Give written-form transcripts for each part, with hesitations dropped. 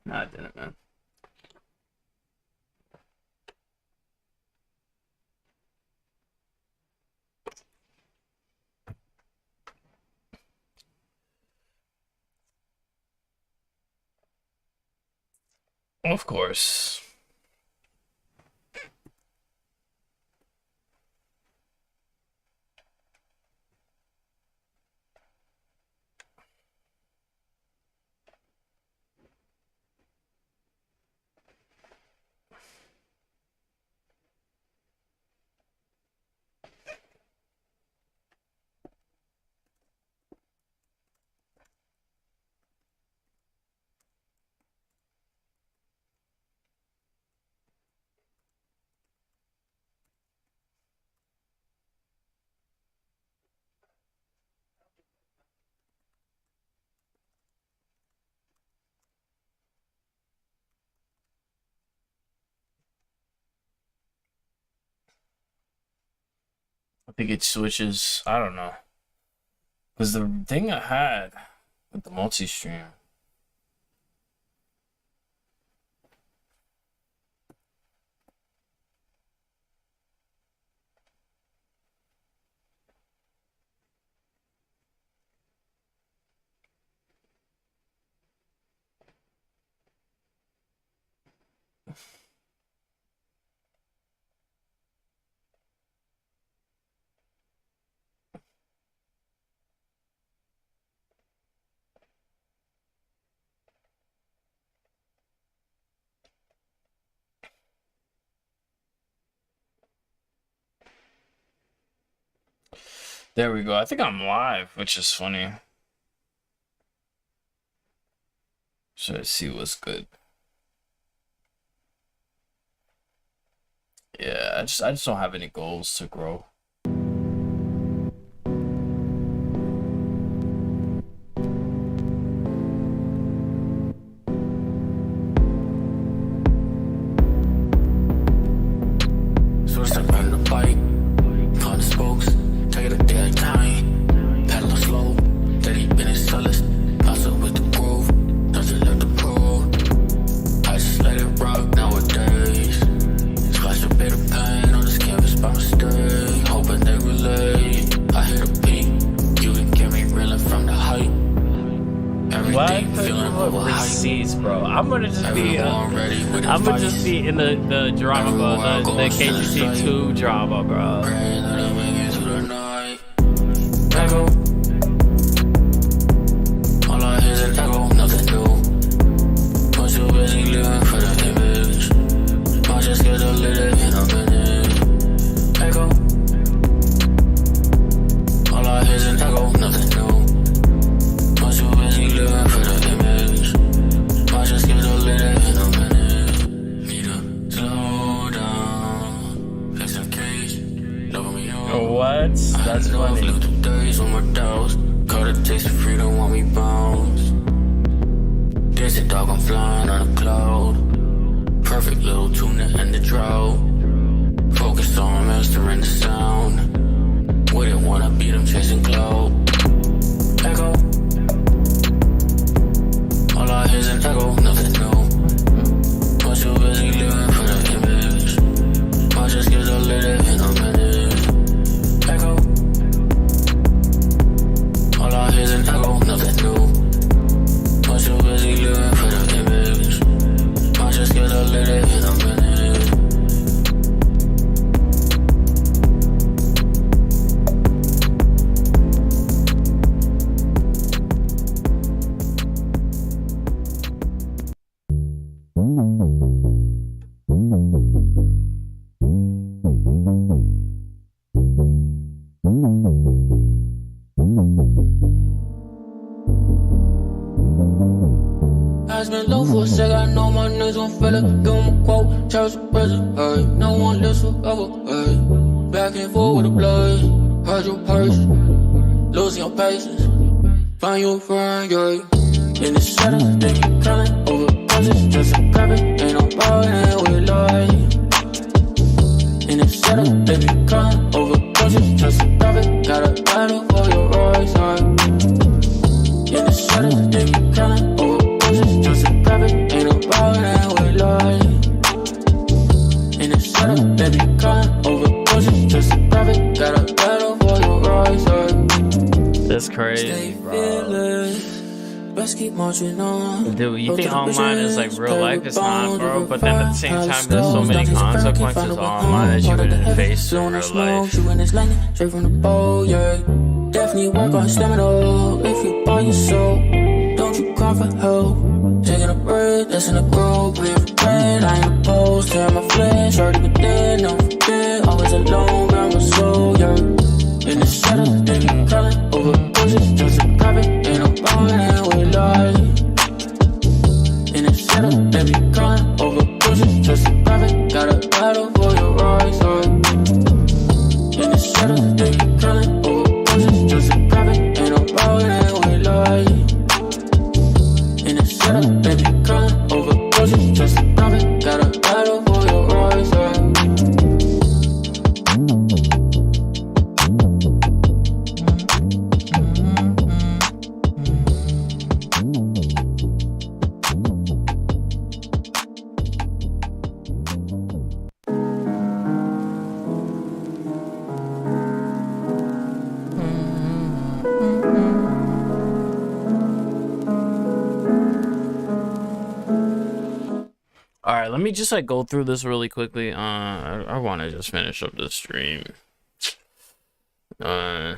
No, I didn't, man. Of course. I think it switches. I don't know. Because the thing I had with the multi-stream. There we go. I think I'm live, which is funny. So let's see what's good. Yeah, I just don't have any goals to grow. I'm gonna just be in the drama, the KGC 2 drama, bro. Echo. All I hear is an echo, nothing new. Once you're busy living for the image, I just get a little in a minute. Echo. All I hear is an echo, nothing new. Once you're busy living for the image, I just get a little in a minute. Need to slow down, fix a case, love me on. What? That's funny. Days on my doubts, caught a taste of freedom, want me bounce. There's a dog, I'm flying on a cloud. Perfect little tuna in the drought. Focused on mastering the sound. Wouldn't wanna beat them chasing cloud. Echo. All I hear is an echo, nothing new. Once you're busy living for the image, I just get a little in a minute. Echo. All I hear is an echo, nothing new. Once you're busy living for the image, I just get a little in a minute. Charles present, hey, no one lives forever, hey. Back and forth with a blade, heard your purse, losing your patience, find your friend, yeah. In the shadows, they keep calling over buses, just a private, ain't no riding with light. In the shadows, they keep calling over buses, just a private, got a battle for your right side. In the shadows, they keep calling over buses, just a private, ain't no Dude, you think online is like real life? It's not, bro. But then at the same time, there's so many consequences online that you wouldn't face in real life. Straight from the bowl, yeah. Definitely work on stamina. If you buy your soul, don't you cry for help. Taking a breath, that's in the grove. With red, I ain't opposed. Tearing my flesh, already been dead, no forget. Always alone, grab my soul, yeah. In the shadow, they be crawling over bushes just to grab it. Ain't no ballin' and we lie. In the shadow, they be crawling over bushes just to grab it. Got a battle for your rise, right? In the shadow, they be crawling over bushes just to grab it. Ain't no ballin' and we lie. In the shadow, they be crawling over bushes just to grab it. Got a battle for your rise, right? All right, let me just like go through this really quickly. I want to just finish up the stream. Yeah,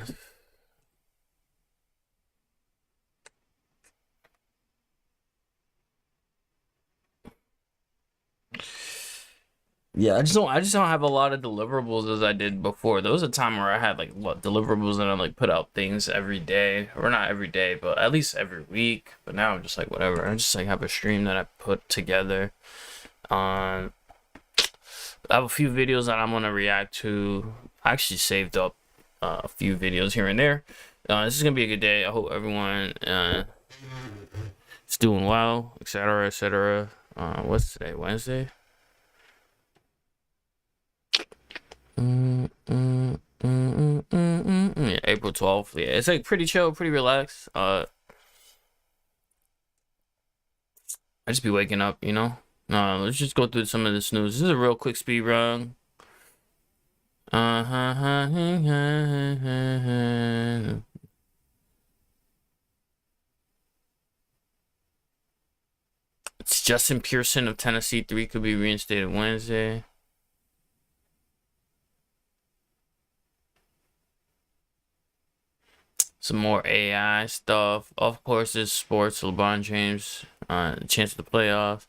I just don't have a lot of deliverables as I did before. There was a time where I had like deliverables and I like put out things every day, or not every day, but at least every week. But now I'm just like whatever. I just like have a stream that I put together. I have a few videos that I'm gonna react to. I actually saved up a few videos here and there. This is gonna be a good day. I hope everyone is doing well, etc., etc. What's today? Wednesday. Yeah, April 12th. Yeah, it's like pretty chill, pretty relaxed. I just be waking up, you know. Let's just go through some of this news. This is a real quick speed run. It's Justin Pearson of Tennessee 3 could be reinstated Wednesday. Some more AI stuff. Of course, there's sports. LeBron James, chance of the playoffs.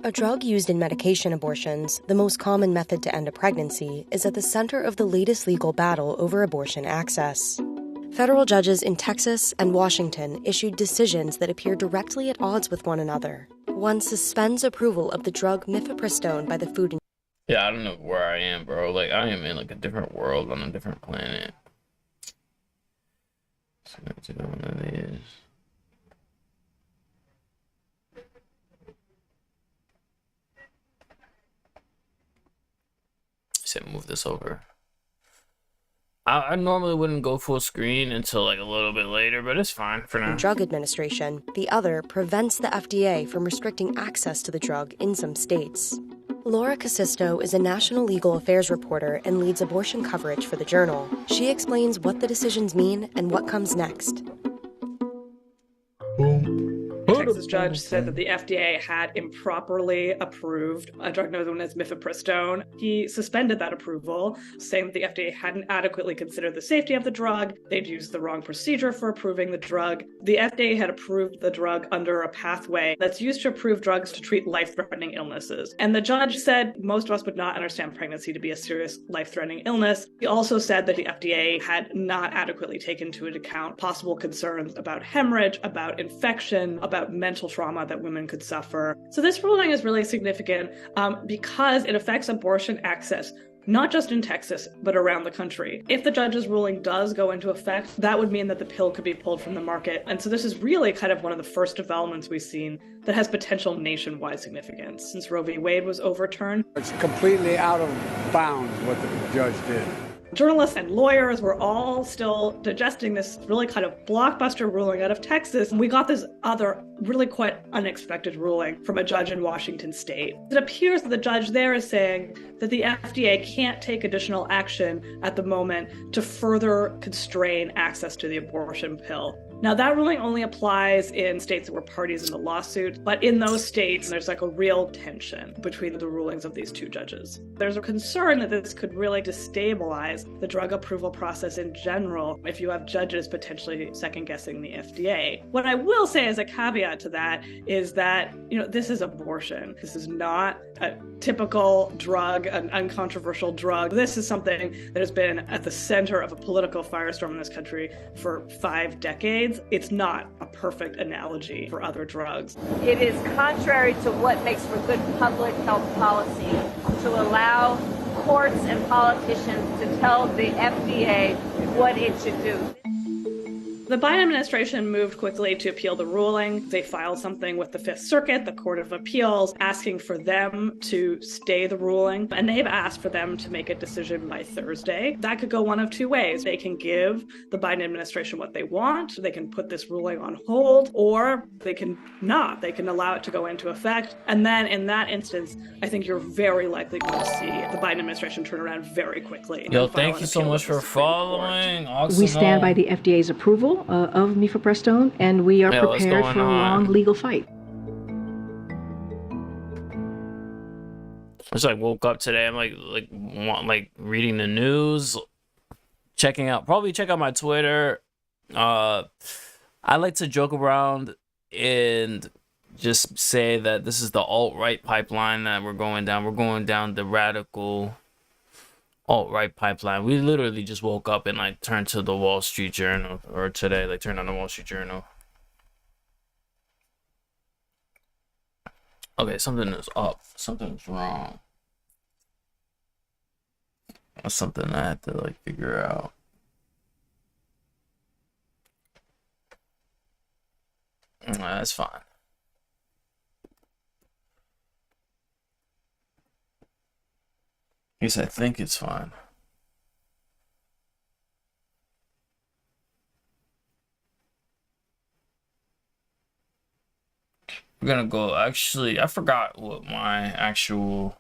A drug used in medication abortions, the most common method to end a pregnancy, is at the center of the latest legal battle over abortion access. Federal judges in Texas and Washington issued decisions that appear directly at odds with one another. One suspends approval of the drug mifepristone by the Food and Yeah, I don't know where I am, bro. Like, I am in like a different world on a different planet. So that's what it is. Said move this over. I normally wouldn't go full screen until like a little bit later, but it's fine for now. Drug Administration. The other prevents the FDA from restricting access to the drug in some states. Laura Casisto is a national legal affairs reporter and leads abortion coverage for the Journal. She explains what the decisions mean and what comes next. Texas judge said that the FDA had improperly approved a drug known as mifepristone. He suspended that approval, saying that the FDA hadn't adequately considered the safety of the drug. They'd used the wrong procedure for approving the drug. The FDA had approved the drug under a pathway that's used to approve drugs to treat life-threatening illnesses. And the judge said most of us would not understand pregnancy to be a serious life-threatening illness. He also said that the FDA had not adequately taken into account possible concerns about hemorrhage, about infection, about mental trauma that women could suffer. So this ruling is really significant because it affects abortion access, not just in Texas, but around the country. If the judge's ruling does go into effect, that would mean that the pill could be pulled from the market. And so this is really kind of one of the first developments we've seen that has potential nationwide significance since Roe v. Wade was overturned. It's completely out of bounds what the judge did. Journalists and lawyers were all still digesting this really kind of blockbuster ruling out of Texas. And we got this other really quite unexpected ruling from a judge in Washington state. It appears that the judge there is saying that the FDA can't take additional action at the moment to further constrain access to the abortion pill. Now, that ruling only applies in states that were parties in the lawsuit, but in those states, there's like a real tension between the rulings of these two judges. There's a concern that this could really destabilize the drug approval process in general if you have judges potentially second-guessing the FDA. What I will say as a caveat to that is that, this is abortion. This is not a typical drug, an uncontroversial drug. This is something that has been at the center of a political firestorm in this country for 5 decades. It's not a perfect analogy for other drugs. It is contrary to what makes for good public health policy to allow courts and politicians to tell the FDA what it should do. The Biden administration moved quickly to appeal the ruling. They filed something with the Fifth Circuit, the Court of Appeals, asking for them to stay the ruling. And they've asked for them to make a decision by Thursday. That could go one of two ways. They can give the Biden administration what they want. They can put this ruling on hold, or they can not. They can allow it to go into effect. And then in that instance, I think you're very likely going to see the Biden administration turn around very quickly. Yo, thank you so much for following. Awesome. We stand by the FDA's approval of mifepristone, and we are prepared for a long legal fight. I just woke up today. I'm like reading the news, check out my Twitter. I like to joke around and just say that this is the alt-right pipeline that we're going down. We're going down the radical alt-right pipeline. We literally just woke up and turned to the Wall Street Journal, or today turned on the Wall Street Journal. Okay, something is up. Something's wrong. That's something I have to figure out. That's fine. At least I think it's fine. We're gonna go. Actually, I forgot what my actual.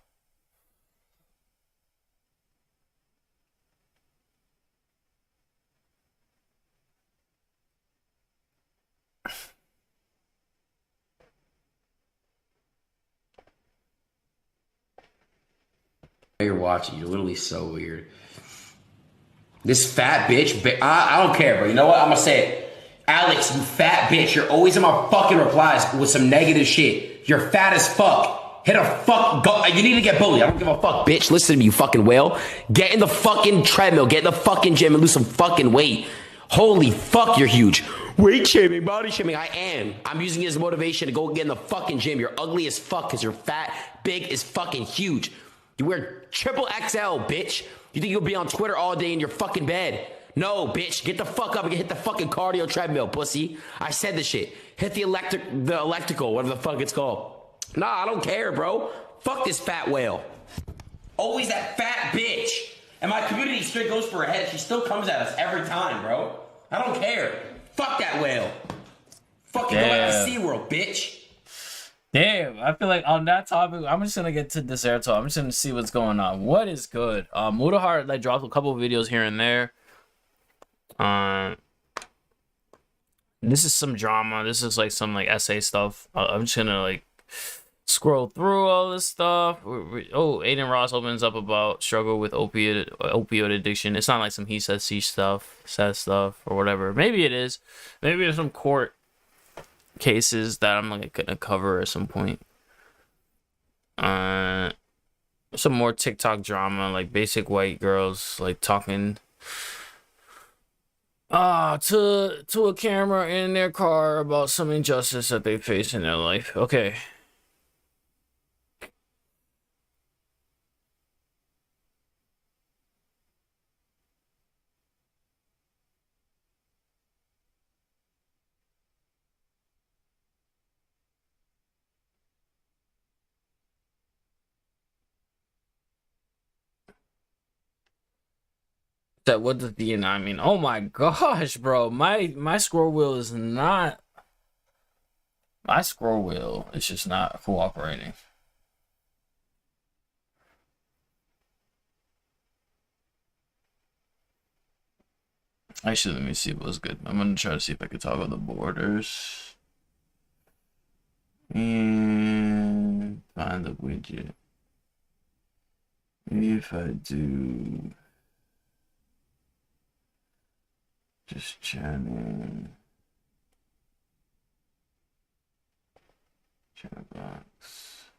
You're watching. You're literally so weird. This fat bitch. I don't care, bro. You know what? I'm gonna say it. Alex, you fat bitch. You're always in my fucking replies with some negative shit. You're fat as fuck. Hit a fuck. Go. You need to get bullied. I don't give a fuck, bitch. Listen to me, you fucking whale. Get in the fucking treadmill. Get in the fucking gym and lose some fucking weight. Holy fuck, you're huge. Weight shaming, body shaming. I am. I'm using it as motivation to go get in the fucking gym. You're ugly as fuck because you're fat, big as fucking huge. You wear triple XL, bitch. You think you'll be on Twitter all day in your fucking bed? No, bitch. Get the fuck up and hit the fucking cardio treadmill, pussy. I said this shit. Hit the electrical, whatever the fuck it's called. Nah, I don't care, bro. Fuck this fat whale. Always that fat bitch. And my community straight goes for her head. She still comes at us every time, bro. I don't care. Fuck that whale. Fucking go back to SeaWorld, bitch. Damn, I feel like on that topic, I'm just gonna get to Deserto. I'm just gonna see what's going on. What is good? Mutahar dropped a couple of videos here and there. This is some drama. This is some essay stuff. I'm just gonna scroll through all this stuff. Aiden Ross opens up about struggle with opioid addiction. It's not some he says she stuff, says stuff, or whatever. Maybe it is. Maybe there's some court cases that I'm gonna cover at some point. Some more TikTok drama, basic white girls talking to a camera in their car about some injustice that they face in their life. Okay. That what does DNI mean? Oh my gosh, bro. My scroll wheel is not. My scroll wheel is just not cooperating. Actually, let me see what's good. I'm gonna try to see if I can toggle the borders. And find the widget. If I do just chatting, chat box,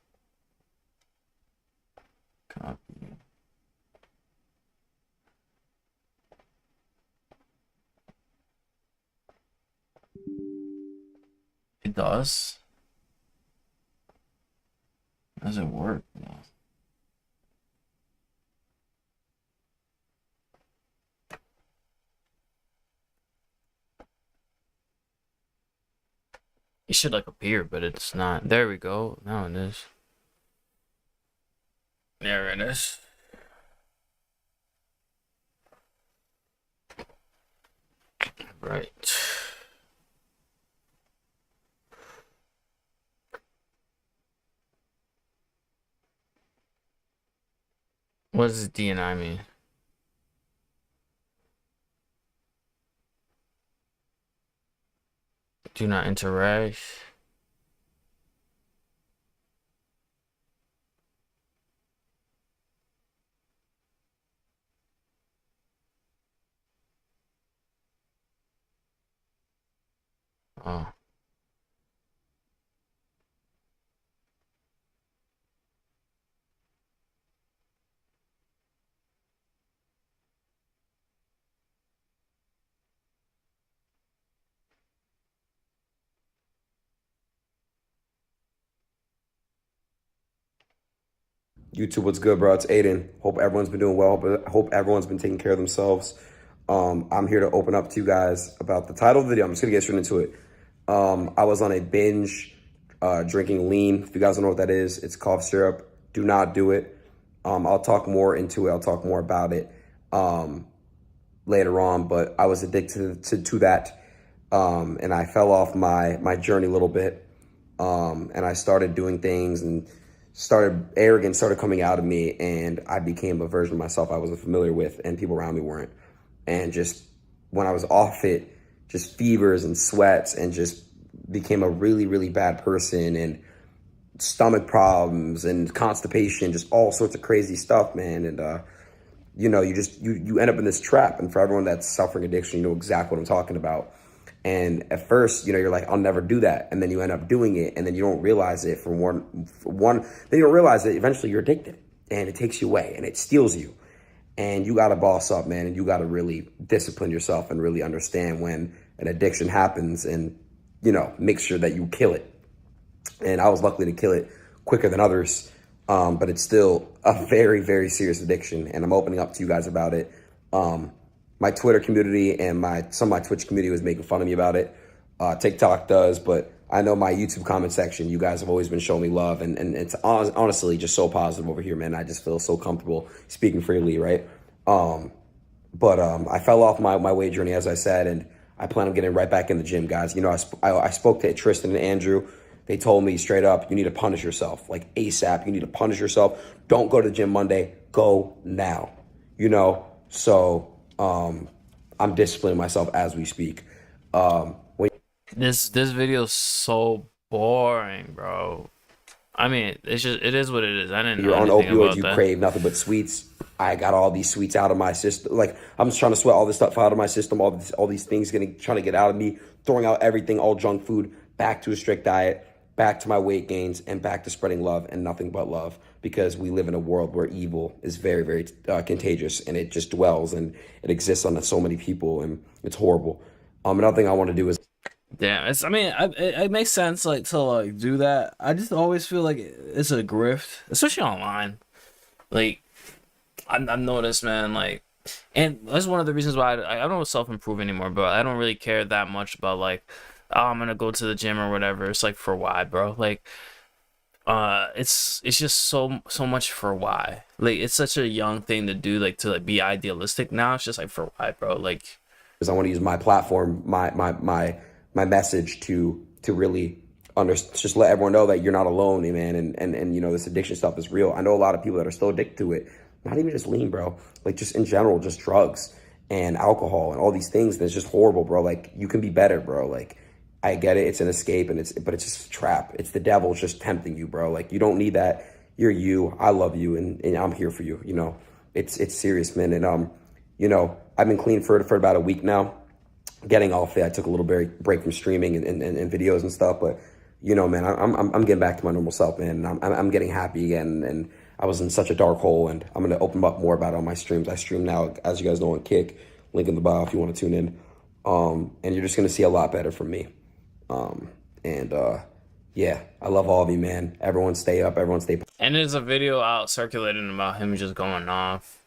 copy. It does. Does it work? No. It should like appear, but it's not. There we go. Now it is. There it is. Right. What does DNI mean? Do not interact. Oh. YouTube, what's good, bro? It's Aiden. Hope everyone's been doing well. Hope everyone's been taking care of themselves. I'm here to open up to you guys about the title of the video. I'm just gonna get straight into it. I was on a binge drinking lean. If you guys don't know what that is, it's cough syrup. Do not do it. I'll talk more into it. I'll talk more about it later on. But I was addicted to that, and I fell off my journey a little bit. And I started doing things and arrogance started coming out of me, and I became a version of myself I wasn't familiar with, and people around me weren't. And just when I was off it, just fevers and sweats, and just became a really, really bad person, and stomach problems and constipation, just all sorts of crazy stuff, man. And you know, you end up in this trap. And for everyone that's suffering addiction, you know exactly what I'm talking about. And at first, you know, you're like, I'll never do that. And then you end up doing it, and then you don't realize it then you don't realize that eventually you're addicted, and it takes you away and it steals you. And you got to boss up, man. And you got to really discipline yourself and really understand when an addiction happens, and, you know, make sure that you kill it. And I was lucky to kill it quicker than others. But it's still a very, very serious addiction. And I'm opening up to you guys about it. My Twitter community and some of my Twitch community was making fun of me about it. TikTok does, but I know my YouTube comment section, you guys have always been showing me love, and it's honestly just so positive over here, man. I just feel so comfortable speaking freely, right? But I fell off my weight journey, as I said, and I plan on getting right back in the gym, guys. You know, I spoke to Tristan and Andrew. They told me straight up, you need to punish yourself, like ASAP. You need to punish yourself. Don't go to the gym Monday. Go now, you know? So I'm disciplining myself as we speak. This video is so boring, bro. I mean, it is what it is. I didn't know you're on anything opioids, about you that. crave nothing but sweets. I got all these sweets out of my system. Like, I'm just trying to sweat all this stuff out of my system, all these things trying to get out of me, throwing out everything, all junk food, back to a strict diet, back to my weight gains, and back to spreading love and nothing but love, because we live in a world where evil is very, very contagious, and it just dwells, and it exists on so many people, and it's horrible. Another thing I want to do is, Damn, it makes sense like to like do that. I just always feel like it's a grift, especially online. Like I've noticed, man. Like, and that's one of the reasons why I don't self-improve anymore. But I don't really care that much about like, oh, I'm gonna go to the gym or whatever. It's like, for why, bro? Like, it's just so much for why. Like, it's such a young thing to do, like, to like be idealistic. Now it's just like, for why, bro? Like, because I want to use my platform, my message to really just let everyone know that you're not alone, man. And you know, this addiction stuff is real. I know a lot of people that are still addicted to it. Not even just lean, bro. Like, just in general, just drugs and alcohol and all these things. And it's just horrible, bro. Like, you can be better, bro. Like, I get it. It's an escape, but it's just a trap. It's the devil just tempting you, bro. Like, you don't need that. You're you. I love you, and I'm here for you. You know, it's serious, man. And you know, I've been clean for about a week now. Getting off it, I took a little break from streaming and videos and stuff. But you know, man, I'm getting back to my normal self, man. And I'm getting happy again. And I was in such a dark hole, and I'm gonna open up more about it on my streams. I stream now, as you guys know, on Kick. Link in the bio if you want to tune in. And you're just gonna see a lot better from me. Yeah, I love all of you, man. Everyone stay up. Everyone stay. And there's a video out circulating about him just going off.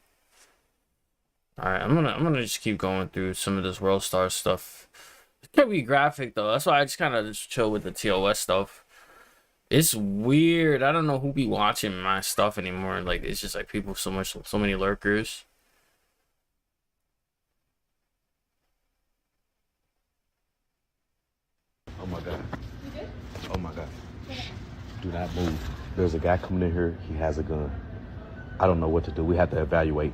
All right, I'm gonna just keep going through some of this World Star stuff. It can be graphic though. That's why I just kind of just chill with the TOS stuff. It's weird. I don't know who be watching my stuff anymore. Like, it's just like people so many lurkers. Oh my god. Oh my god. Do not move. There's a guy coming in here. He has a gun. I don't know what to do. We have to evaluate.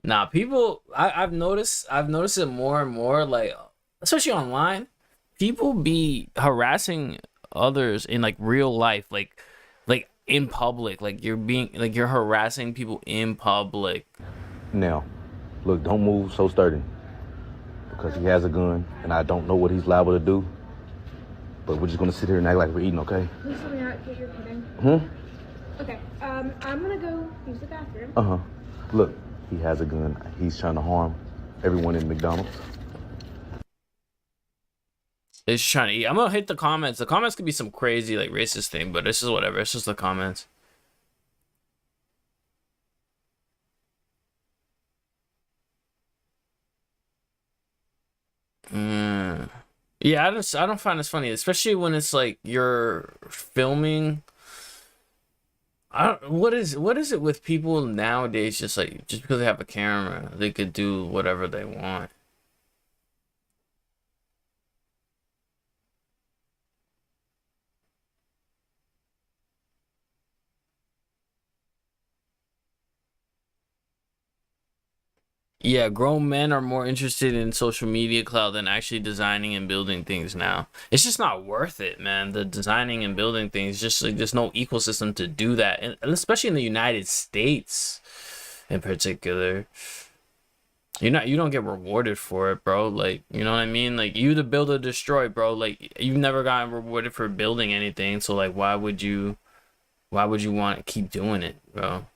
Nah, people, I've noticed it more and more, like, especially online, people be harassing others in like real life, like in public, like you're harassing people in public. Now, look, don't move so sturdy, because he has a gun and I don't know what he's liable to do. But we're just gonna sit here and act like we're eating, okay? Please tell me not to get your kidding. Okay, I'm gonna go use the bathroom. Look, he has a gun. He's trying to harm everyone in McDonald's. It's trying to eat. I'm gonna hit the comments. The comments could be some crazy like racist thing, but this is whatever. It's just the comments. Yeah, I don't find this funny, especially when it's like you're filming. What is it with people nowadays? Just because they have a camera, they could do whatever they want. Yeah, grown men are more interested in social media clout than actually designing and building things now. It's just not worth it, man. The designing and building things, just like there's no ecosystem to do that. And especially in the United States in particular. You don't get rewarded for it, bro. Like, you know what I mean? Like, you the build or destroy, bro. Like, you've never gotten rewarded for building anything, so like why would you want to keep doing it, bro?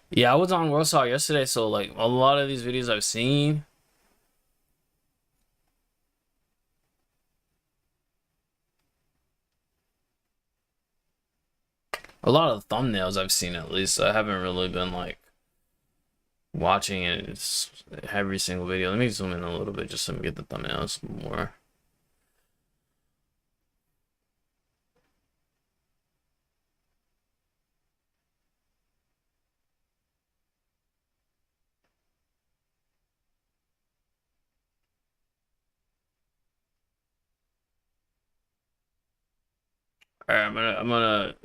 Yeah, I was on World Star yesterday, so like a lot of these videos I've seen, a lot of thumbnails I've seen at least. I haven't really been like watching it. It's every single video. Let me zoom in a little bit just so we get the thumbnails more. All right, I'm gonna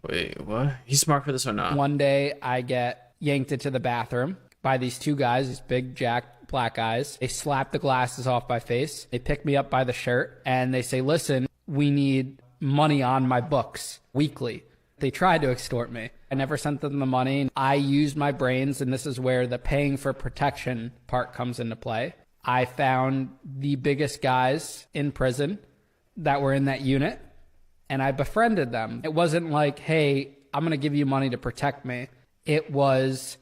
wait. What? He's smart for this or not? One day I get yanked into the bathroom by these two guys, these big jack black guys. They slap the glasses off my face. They pick me up by the shirt and they say, "Listen, we need money on my books weekly." They tried to extort me. I never sent them the money. I used my brains, and this is where the paying for protection part comes into play. I found the biggest guys in prison that were in that unit, and I befriended them. It wasn't like, hey, I'm going to give you money to protect me. It was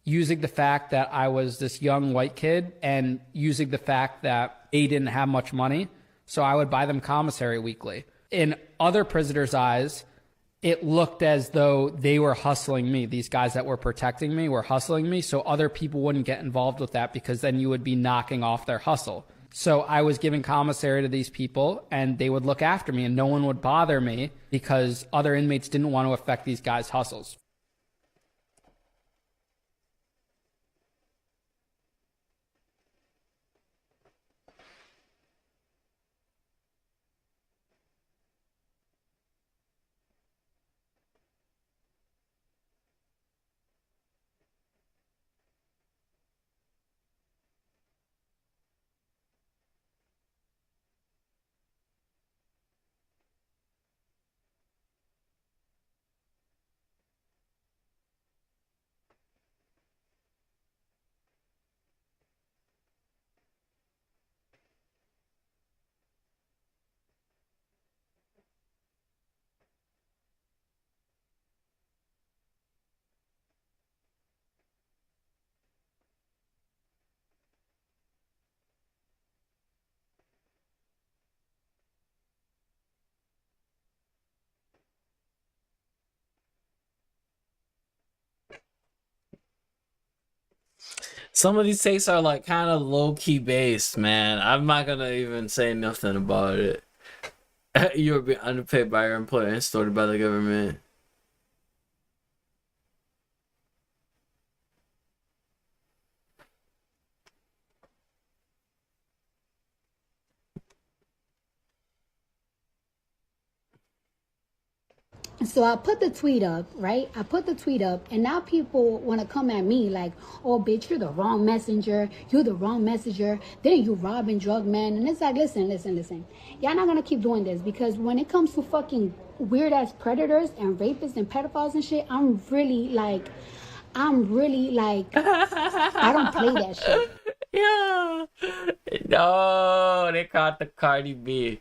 using the fact that I was this young white kid and using the fact that they didn't have much money. So I would buy them commissary weekly. In other prisoners' eyes, it looked as though they were hustling me. These guys that were protecting me were hustling me. So other people wouldn't get involved with that because then you would be knocking off their hustle. So I was giving commissary to these people and they would look after me and no one would bother me because other inmates didn't want to affect these guys' hustles. Some of these takes are like kind of low-key based, man. I'm not gonna even say nothing about it. You were being underpaid by your employer and extorted by the government. So I put the tweet up, right? I put the tweet up, and now people want to come at me like, oh, bitch, you're the wrong messenger. You're the wrong messenger. Then you rob and drug men. And it's like, listen. Y'all not going to keep doing this because when it comes to fucking weird-ass predators and rapists and pedophiles and shit, I'm really like, I don't play that shit. Yeah. No, they caught the Cardi B.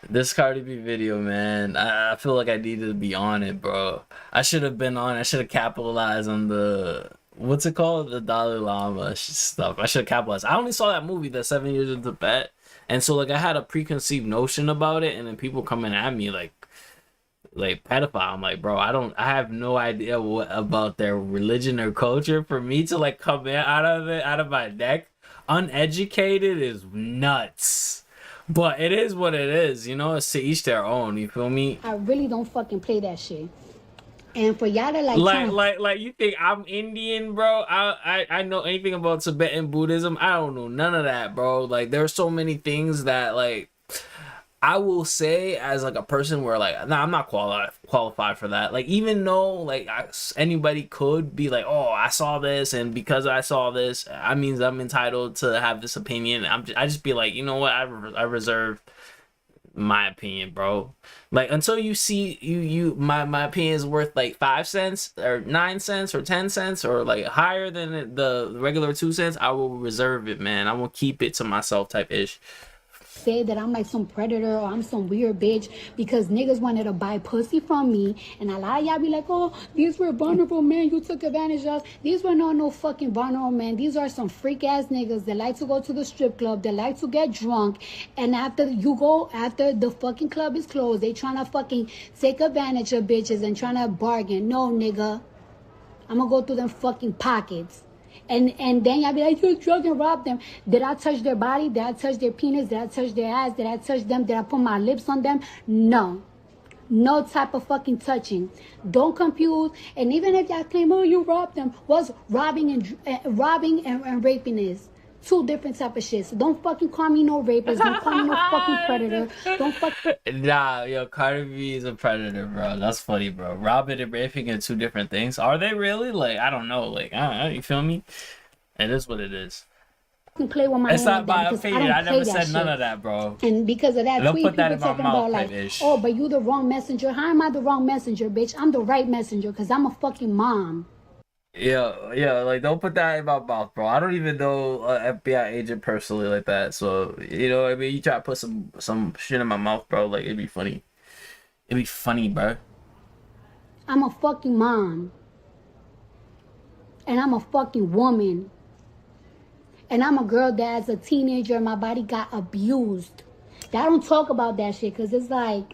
This Cardi B video, man, I feel like I needed to be on it, bro. I should have been on. I should have capitalized on the, what's it called? The Dalai Lama stuff. I should have capitalized. I only saw that movie, The 7 Years in Tibet. And so, like, I had a preconceived notion about it. And then people coming at me, like pedophile. I'm like, bro, I have no idea what about their religion or culture. For me to, like, come in out of my neck uneducated is nuts. But it is what it is, you know. It's to each their own. You feel me? I really don't fucking play that shit. And for y'all to like you think I'm Indian, bro? I know anything about Tibetan Buddhism? I don't know none of that, bro. Like there's so many things that like I will say as like a person where like I'm not qualified for that. Like even though like anybody could be like, oh, I saw this and because I saw this, I means I'm entitled to have this opinion. I just be like, you know what? I reserve my opinion, bro. Like until you see my opinion is worth like 5 cents or 9 cents or 10 cents or like higher than the regular 2 cents, I will reserve it, man. I will keep it to myself type ish. Say that I'm like some predator or I'm some weird bitch because niggas wanted to buy pussy from me, and a lot of y'all be like, oh, these were vulnerable men you took advantage of. These were not no fucking vulnerable men. These are some freak ass niggas that like to go to the strip club, that like to get drunk, and after the fucking club is closed, they trying to fucking take advantage of bitches and trying to bargain. No, nigga, I'm gonna go through them fucking pockets. And then y'all be like, you drug and rob them. Did I touch their body? Did I touch their penis? Did I touch their ass? Did I touch them? Did I put my lips on them? No. No type of fucking touching. Don't confuse. And even if y'all claim, oh, you robbed them, what's robbing and raping is? 2 different type of shit. So don't fucking call me no rapist. Don't call me no fucking predator. Don't fucking... Nah, yo, Cardi B is a predator, bro. That's funny, bro. Robbing and raping are 2 different things. Are they really? Like, I don't know. Like, I don't know. You feel me? It is what it is. Play with my it's not my opinion. I never said none of that, bro. And because of that don't tweet, put that people in my talking mouth, about like, oh, but you the wrong messenger. How am I the wrong messenger, bitch? I'm the right messenger because I'm a fucking mom. Yeah, like don't put that in my mouth, bro. I don't even know an FBI agent personally like that. So you know, I mean, you try to put some shit in my mouth, bro. Like it'd be funny. It'd be funny, bro. I'm a fucking mom. And I'm a fucking woman. And I'm a girl that as a teenager, my body got abused. I don't talk about that shit because it's like...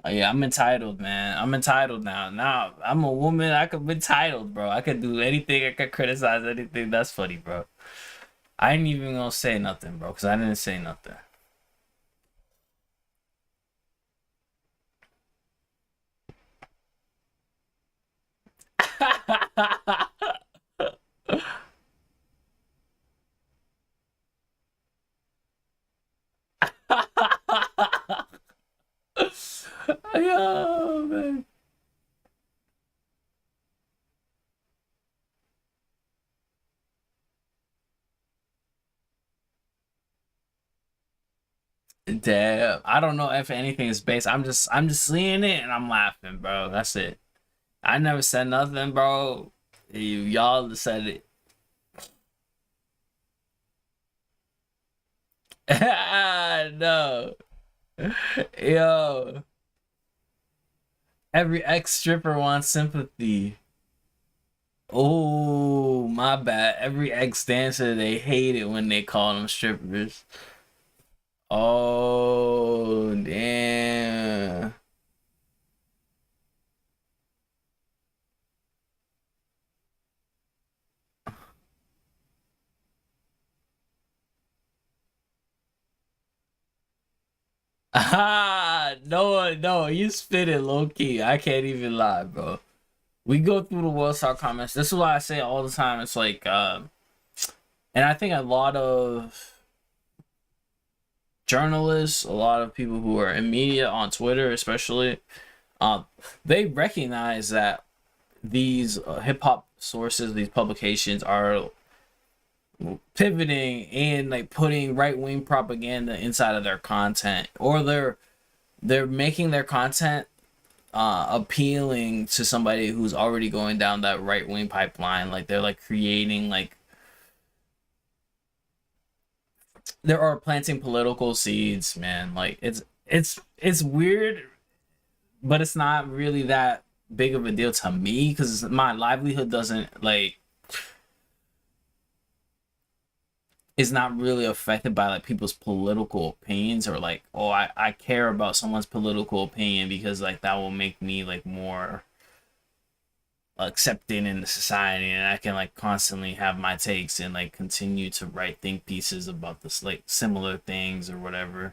Oh, yeah, I'm entitled, man. I'm entitled now. Now, I'm a woman. I could be entitled, bro. I could do anything. I could criticize anything. That's funny, bro. I ain't even gonna say nothing, bro, because I didn't say nothing. Yo, man. Damn, I don't know if anything is based. I'm just seeing it and I'm laughing, bro. That's it. I never said nothing, bro. Y'all said it. No. Yo. Every ex stripper wants sympathy. Oh, my bad. Every ex dancer, they hate it when they call them strippers. Oh, damn. Ah, no, you spit it low key. I can't even lie, bro. We go through the World Star comments. This is why I say all the time. It's like, and I think a lot of journalists, a lot of people who are in media on Twitter, especially, they recognize that these hip hop sources, these publications are pivoting and like putting right-wing propaganda inside of their content, or they're making their content appealing to somebody who's already going down that right-wing pipeline. Like they're like creating like they are planting political seeds, man. Like it's weird, but it's not really that big of a deal to me because my livelihood doesn't like is not really affected by like people's political opinions, or like, oh, I care about someone's political opinion because like that will make me like more accepting in the society, and I can like constantly have my takes and like continue to write think pieces about this like similar things or whatever.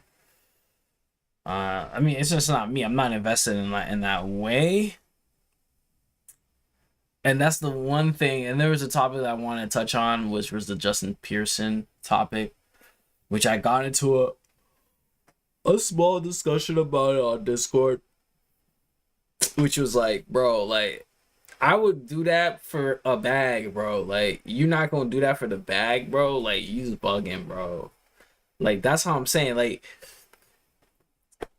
I mean, it's just not me. I'm not invested in that way. And that's the one thing. And there was a topic that I wanted to touch on, which was the Justin Pearson topic, which I got into a small discussion about it on Discord, which was like, bro, like, I would do that for a bag, bro. Like, you're not gonna do that for the bag, bro. Like, you just bugging, bro. Like, that's how I'm saying. Like,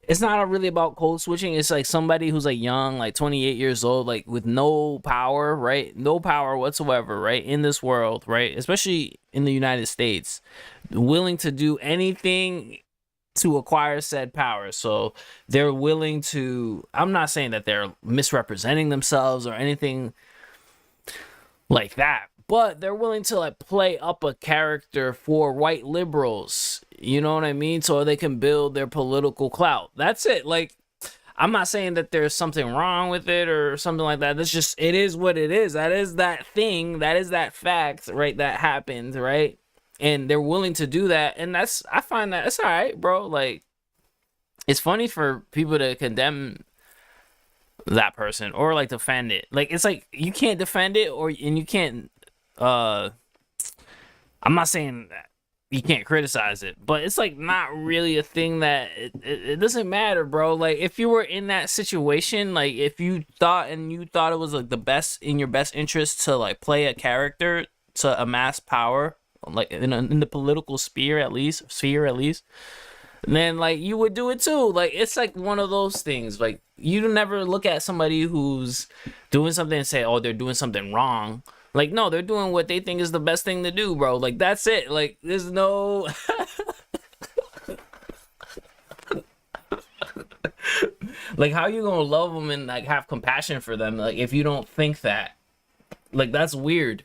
it's not really about code switching. It's like somebody who's like young, like 28 years old, like with no power, right? No power whatsoever, right? In this world, right? Especially in the United States, willing to do anything to acquire said power. So they're willing to, I'm not saying that they're misrepresenting themselves or anything like that, but they're willing to like play up a character for white liberals, you know what I mean? So they can build their political clout. That's it. Like, I'm not saying that there's something wrong with it or something like that. That's just, it is what it is. That is that thing. That is that fact, right? That happened, right? And they're willing to do that. And that's, I find that it's all right, bro. Like, it's funny for people to condemn that person or like defend it. Like, it's like, you can't defend it and you can't, I'm not saying that you can't criticize it, but it's like not really a thing that it doesn't matter, bro. Like, if you were in that situation, like if you thought it was like the best in your best interest to like play a character to amass power, like in the political sphere at least, then like you would do it too. Like, it's like one of those things. Like, you never look at somebody who's doing something and say, oh, they're doing something wrong. Like, no, they're doing what they think is the best thing to do, bro. Like, that's it. Like, there's no... Like, how you gonna love them and like have compassion for them, like, if you don't think that? Like, that's weird.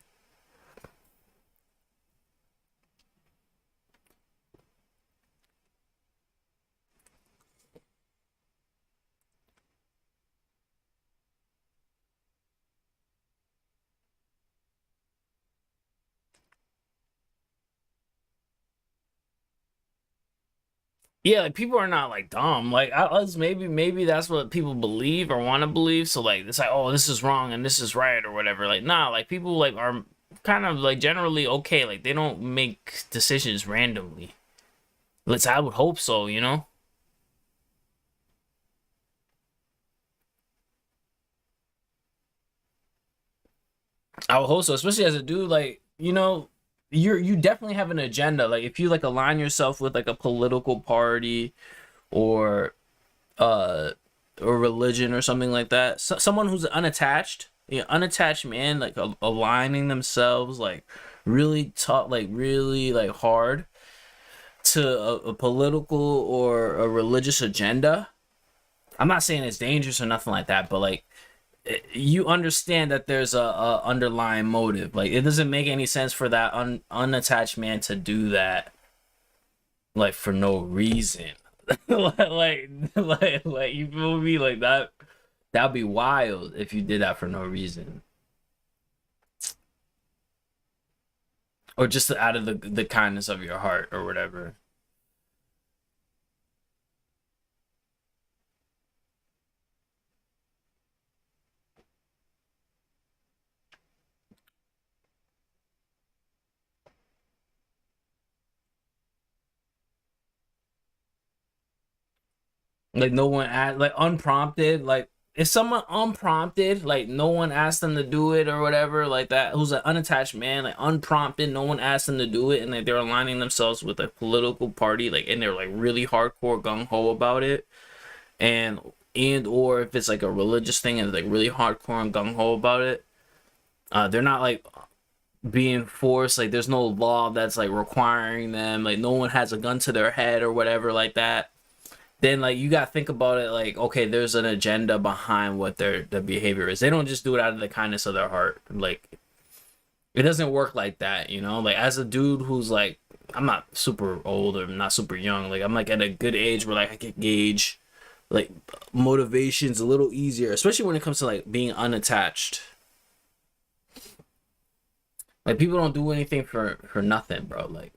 Yeah, like, people are not like dumb. Like, us, maybe that's what people believe or want to believe. So like, it's like, oh, this is wrong and this is right or whatever. Like, nah, like, people like are kind of like generally okay. Like, they don't make decisions randomly. Let's, I would hope so, you know. I would hope so, especially as a dude. Like, you know, you definitely have an agenda. Like, if you like align yourself with like a political party or or religion or something like that, someone who's unattached, unattached man, like aligning themselves like really tough, like really like hard to a political or a religious agenda. I'm not saying it's dangerous or nothing like that, but like, you understand that there's a underlying motive. Like, it doesn't make any sense for that unattached man to do that, like, for no reason. like you feel me? Like, that'd be wild if you did that for no reason, or just out of the kindness of your heart or whatever. Like, no one asked, like, unprompted, like, if someone unprompted, like, no one asked them to do it or whatever, like that, who's an unattached man, like, unprompted, no one asked them to do it, and like they're aligning themselves with a political party, like, and they're like really hardcore gung-ho about it, and or if it's like a religious thing and like really hardcore and gung-ho about it, they're not like being forced, like, there's no law that's like requiring them, like, no one has a gun to their head or whatever like that, then like you gotta think about it like, okay, there's an agenda behind what their behavior is. They don't just do it out of the kindness of their heart. Like, it doesn't work like that, you know. Like, as a dude who's like, I'm not super old or not super young, like, I'm like at a good age where like I can gauge like motivations a little easier, especially when it comes to like being unattached. Like, people don't do anything for nothing, bro. Like,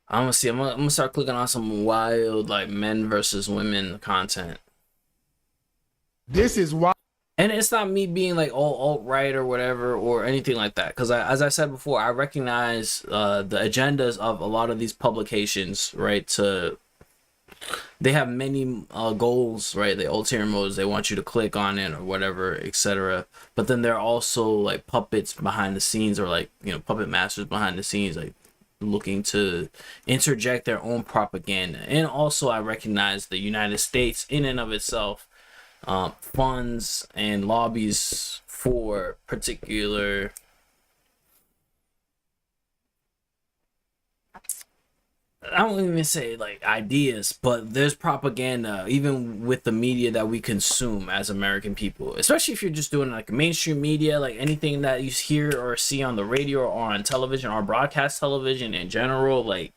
I'm gonna see. I'm gonna start clicking on some wild like men versus women content. This is why. And it's not me being like all alt-right or whatever or anything like that, because as I said before, I recognize the agendas of a lot of these publications, right? They have many goals, right? The ulterior motives, they want you to click on it or whatever, etc. But then there are also like puppets behind the scenes, or like, you know, puppet masters behind the scenes, like looking to interject their own propaganda. And also I recognize the United States in and of itself funds and lobbies for particular I don't even say like ideas, but there's propaganda even with the media that we consume as American people, especially if you're just doing like mainstream media, like anything that you hear or see on the radio or on television or broadcast television in general. Like,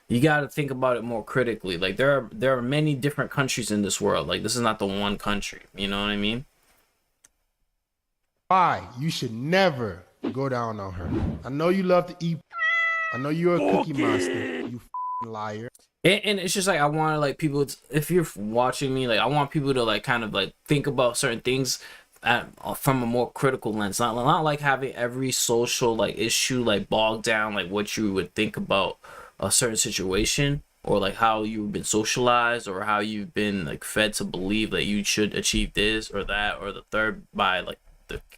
you got to think about it more critically. Like, there are many different countries in this world. Like, this is not the one country, you know what I mean? Why you should never go down on her. I know you love to eat. I know you're a cookie monster. You liar. And it's just like, I want to like people, if you're watching me, like, I want people to like kind of like think about certain things from a more critical lens, not like having every social like issue like bogged down like what you would think about a certain situation, or like how you've been socialized, or how you've been like fed to believe that you should achieve this or that or the third by like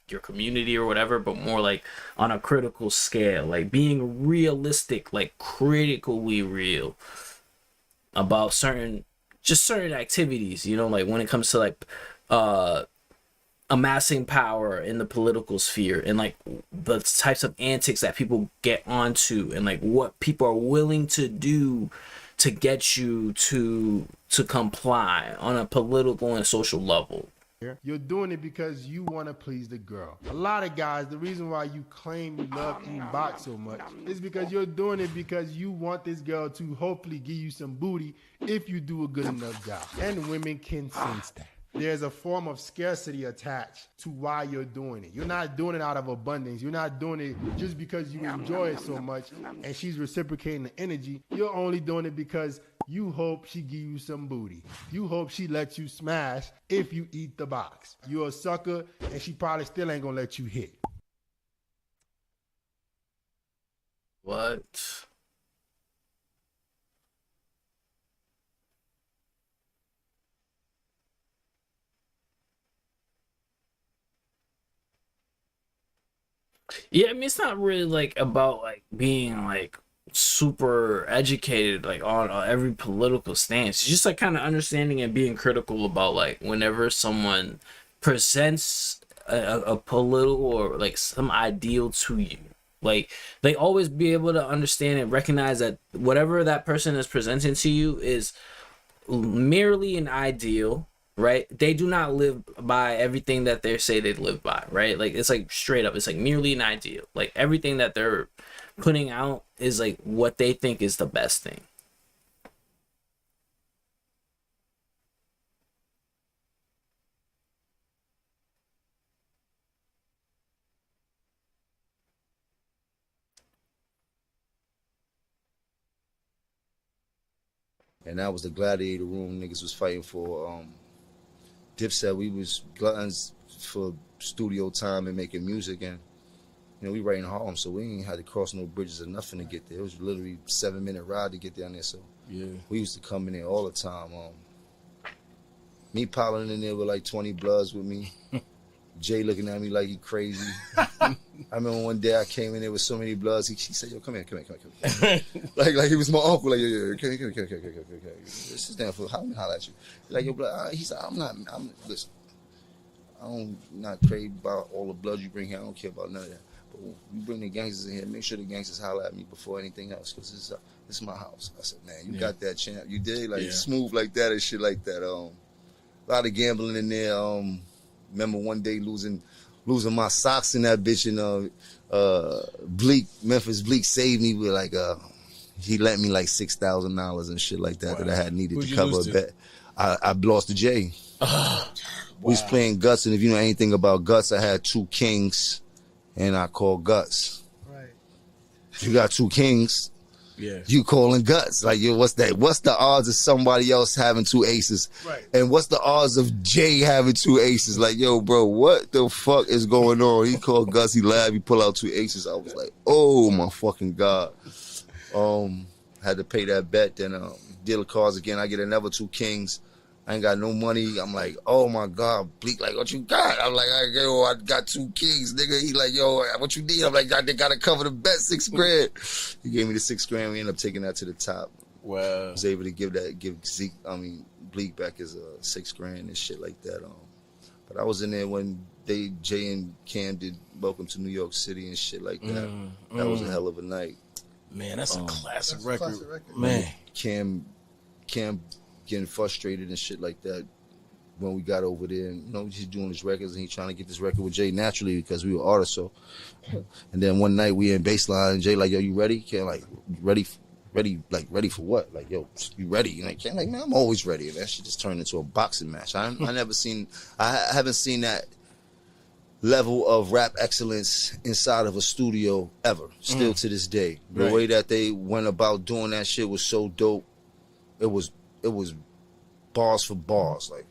your community or whatever, but more like on a critical scale, like being realistic, like critically real about certain activities, you know, like when it comes to like amassing power in the political sphere and like the types of antics that people get onto and like what people are willing to do to get you to comply on a political and social level. You're doing it because you want to please the girl. A lot of guys, the reason why you claim you love eating box so much is because you're doing it because you want this girl to hopefully give you some booty if you do a good enough job. And women can sense that. There's a form of scarcity attached to why you're doing it. You're not doing it out of abundance. You're not doing it just because you enjoy it so much and she's reciprocating the energy. You're only doing it because you hope she give you some booty. You hope she lets you smash if you eat the box. You're a sucker and she probably still ain't gonna let you hit. What? Yeah, I mean, it's not really like about like being like super educated like on every political stance. It's just like kind of understanding and being critical about like whenever someone presents a political or like some ideal to you, like they always be able to understand and recognize that whatever that person is presenting to you is merely an ideal. Right? They do not live by everything that they say they live by, right? Like, it's like straight up, it's like merely an ideal. Like, everything that they're putting out is like what they think is the best thing. And that was the gladiator room niggas was fighting for. Dipset, we was gluttons for studio time and making music, and you know we right in Harlem, so we ain't had to cross no bridges or nothing to get there. It was literally a 7-minute ride to get down there. So yeah, we used to come in there all the time. Me piling in there with like 20 bloods with me. Jay looking at me like he crazy. I remember one day I came in there with so many bloods. He said, "Yo, come here." like he was my uncle. Like, yo, come here. Sit down for how holler at you. Like, yo, blood. He said, listen. I'm not crazy about all the blood you bring here. I don't care about none of that. But when you bring the gangsters in here, make sure the gangsters holler at me before anything else, because this is my house. I said, man, you got that champ. You did like smooth like that and shit like that. A lot of gambling in there. Remember one day losing my socks in that bitch, and Memphis Bleak saved me with like he lent me like $6,000 and shit like that that I had needed to cover a bet. I lost to Jay. We was playing Guts, and if you know anything about Guts, I had 2 kings, and I called Guts. Right. You got 2 kings. Yeah. You calling Guts. Like, yo, what's that? What's the odds of somebody else having 2 aces? Right. And what's the odds of Jay having 2 aces? Like, yo, bro, what the fuck is going on? He called Guts, he laughed, he pulled out 2 aces. I was like, oh my fucking God. Had to pay that bet, then deal the cards again. I get another 2 kings. I ain't got no money. I'm like, oh my God, Bleak, like, what you got? I'm like, yo, I got 2 kings, nigga. He like, yo, what you need? I'm like, they gotta cover the bet, $6,000. He gave me the $6,000. We ended up taking that to the top. Wow. I was able to give Bleak back his $6,000 and shit like that. But I was in there when Jay and Cam did Welcome to New York City and shit like that. That was a hell of a night. Man, that's a classic record. Man. Cam getting frustrated and shit like that when we got over there, and you know, he's doing his records and he's trying to get this record with Jay naturally because we were artists. So, and then one night we in baseline and Jay like, yo, you ready? Cam like, ready for what? Like, yo, you ready? And like, Cam like, man, I'm always ready. And that shit just turned into a boxing match. I haven't seen that level of rap excellence inside of a studio ever. Still to this day, the way that they went about doing that shit was so dope. It was bars for bars, like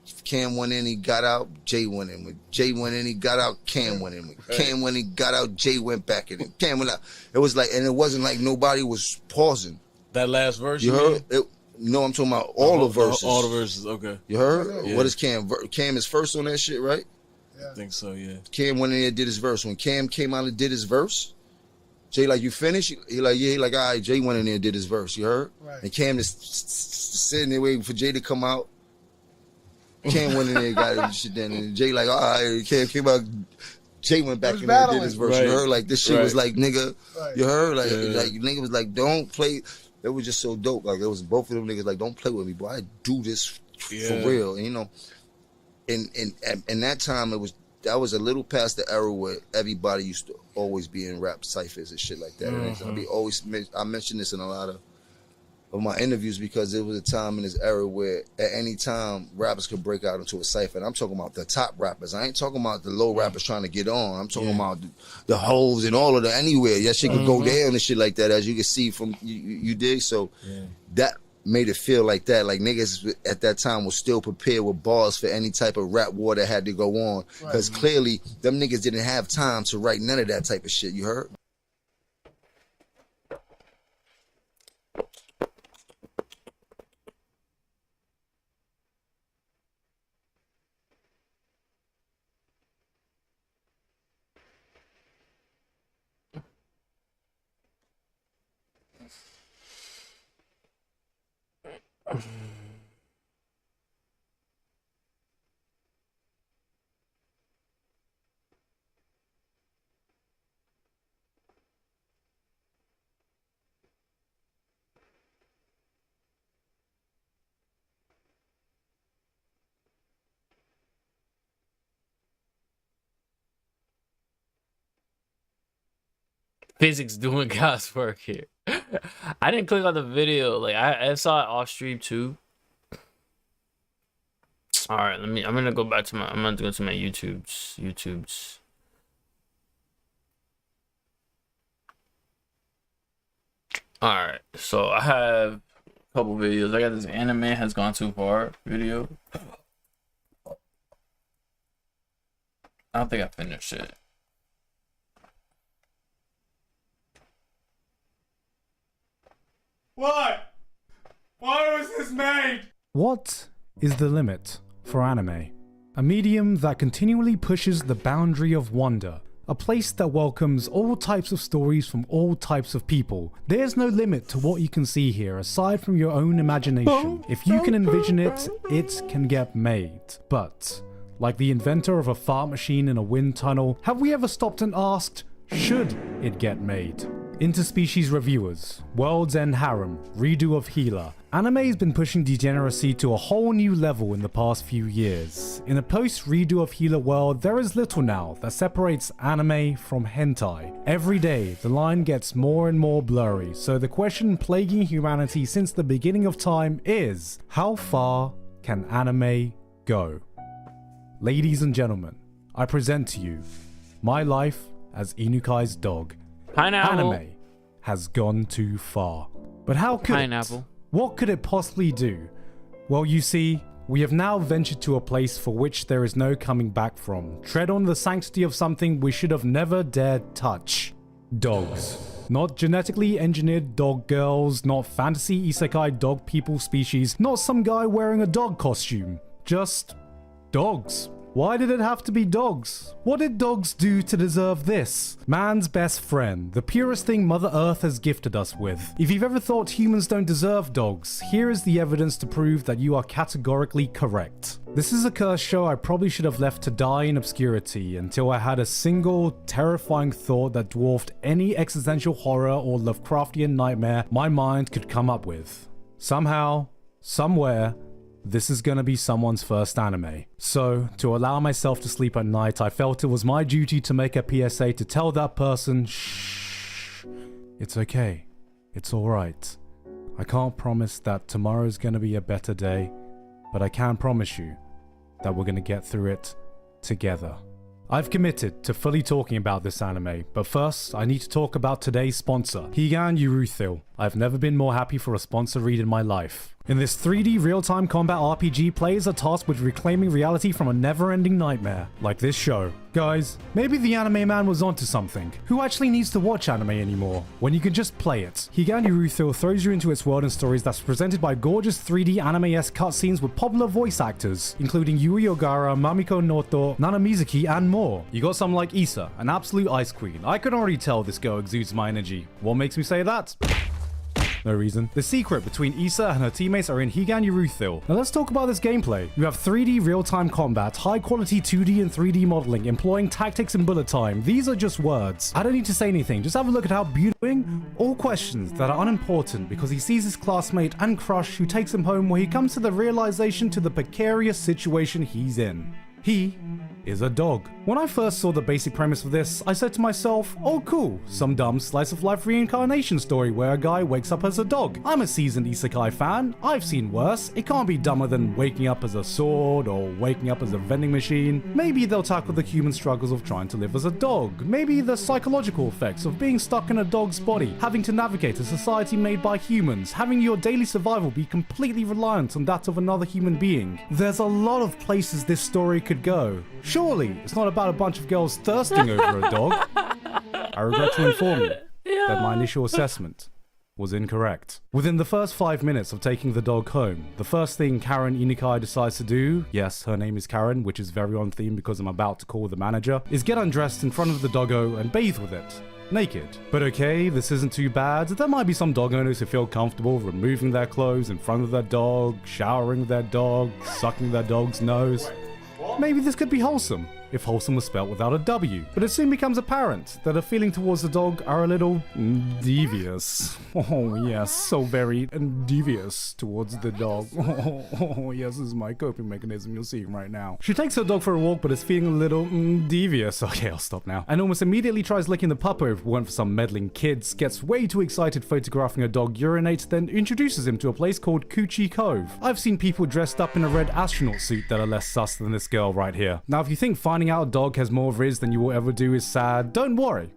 If Cam went in, he got out. Jay went in. When Jay went in, he got out. Cam went in. When Cam went in, he got out. Jay went back in. Cam went out. It was like, and it wasn't like nobody was pausing. That last verse, you heard? No, I'm talking about all the verses. All the verses, okay. You heard? Yeah. What is Cam? Cam is first on that shit, right? Yeah. I think so, yeah. Cam went in there and did his verse. When Cam came out and did his verse, Jay like, you finished? He like, yeah. He like, all right. Jay went in there and did his verse. You heard? Right. And Cam just sitting there waiting for Jay to come out. Cam went in there and got his shit done. And Jay like, all right, came out. Jay went back in there and did his verse. You heard? Like, this shit was like, nigga, you heard? Like, nigga was like, don't play. It was just so dope. Like, it was both of them niggas like, don't play with me, boy. I do this for real. And, you know, in that time, that was a little past the era where everybody used to always be in rap ciphers and shit like that. I mentioned this in a lot of my interviews because it was a time in this era where at any time rappers could break out into a cipher. And I'm talking about the top rappers. I ain't talking about the low rappers trying to get on. I'm talking about the hoes and all of the anywhere. That shit could go down and shit like that, as you can see from you dig. So that made it feel like that. Like niggas at that time was still prepared with bars for any type of rap war that had to go on. Because clearly them niggas didn't have time to write none of that type of shit. You heard? Physics doing God's work here. I didn't click on the video. Like I saw it off stream too. All right, I'm gonna go back to I'm gonna go to my YouTube's. All right, so I have a couple videos. I got this anime has gone too far video. I don't think I finished it. Why? Why was this made? What is the limit for anime? A medium that continually pushes the boundary of wonder. A place that welcomes all types of stories from all types of people. There's no limit to what you can see here aside from your own imagination. If you can envision it, it can get made. But, like the inventor of a fart machine in a wind tunnel, have we ever stopped and asked, should it get made? Interspecies reviewers, World's End Harem, redo of Healer. Anime has been pushing degeneracy to a whole new level in the past few years. In a post-redo of Healer world, there is little now that separates anime from hentai. Every day, the line gets more and more blurry, so the question plaguing humanity since the beginning of time is, how far can anime go? Ladies and gentlemen, I present to you my life as Inukai's dog. Pineapple. Anime has gone too far. But how could Pineapple. What could it possibly do? Well, you see, we have now ventured to a place for which there is no coming back from. Tread on the sanctity of something we should have never dared touch. Dogs. Not genetically engineered dog girls, not fantasy isekai dog people species, not some guy wearing a dog costume. Just dogs. Why did it have to be dogs? What did dogs do to deserve this? Man's best friend, the purest thing Mother Earth has gifted us with. If you've ever thought humans don't deserve dogs, here is the evidence to prove that you are categorically correct. This is a cursed show I probably should have left to die in obscurity until I had a single, terrifying thought that dwarfed any existential horror or Lovecraftian nightmare my mind could come up with. Somehow, somewhere, this is gonna be someone's first anime. So, to allow myself to sleep at night, I felt it was my duty to make a PSA to tell that person, shh, it's okay, it's alright. I can't promise that tomorrow's gonna be a better day, but I can promise you that we're gonna get through it together. I've committed to fully talking about this anime, but first, I need to talk about today's sponsor, Higan Uruthil. I've never been more happy for a sponsor read in my life. In this 3D real-time combat RPG, players are tasked with reclaiming reality from a never-ending nightmare, like this show. Guys, maybe the anime man was onto something. Who actually needs to watch anime anymore, when you can just play it? Higan Uruthil throws you into its world and stories that's presented by gorgeous 3D anime-esque cutscenes with popular voice actors, including Yui Ogara, Mamiko Noto, Nana Mizuki, and more. You got some like Issa, an absolute ice queen. I can already tell this girl exudes my energy. What makes me say that? No reason. The secret between Issa and her teammates are in Higan Uruthil. Now let's talk about this gameplay. You have 3D real-time combat, high-quality 2D and 3D modeling, employing tactics and bullet time. These are just words. I don't need to say anything. Just have a look at how beautiful. All questions that are unimportant because he sees his classmate and crush who takes him home, where he comes to the realization to the precarious situation he's in. He is a dog. When I first saw the basic premise of this, I said to myself, oh cool, some dumb slice of life reincarnation story where a guy wakes up as a dog. I'm a seasoned isekai fan, I've seen worse, it can't be dumber than waking up as a sword or waking up as a vending machine. Maybe they'll tackle the human struggles of trying to live as a dog, maybe the psychological effects of being stuck in a dog's body, having to navigate a society made by humans, having your daily survival be completely reliant on that of another human being. There's a lot of places this story could go. Surely, it's not about a bunch of girls thirsting over a dog. I regret to inform you that my initial assessment was incorrect. Within the first 5 minutes of taking the dog home, the first thing Karen Inikai decides to do, yes, her name is Karen, which is very on theme because I'm about to call the manager, is get undressed in front of the doggo and bathe with it. Naked. But okay, this isn't too bad. There might be some dog owners who feel comfortable removing their clothes in front of their dog, showering with their dog, sucking their dog's nose. Maybe this could be wholesome, if wholesome was spelt without a W. But it soon becomes apparent that her feelings towards the dog are a little devious. Oh yes, so very devious towards the dog. Oh yes, this is my coping mechanism, you'll see right now. She takes her dog for a walk but is feeling a little devious. Okay, I'll stop now. And almost immediately tries licking the puppo if it weren't for some meddling kids, gets way too excited photographing a dog urinate, then introduces him to a place called Coochie Cove. I've seen people dressed up in a red astronaut suit that are less sus than this girl right here. Now if you think finding out a dog has more riz than you will ever do is sad, don't worry.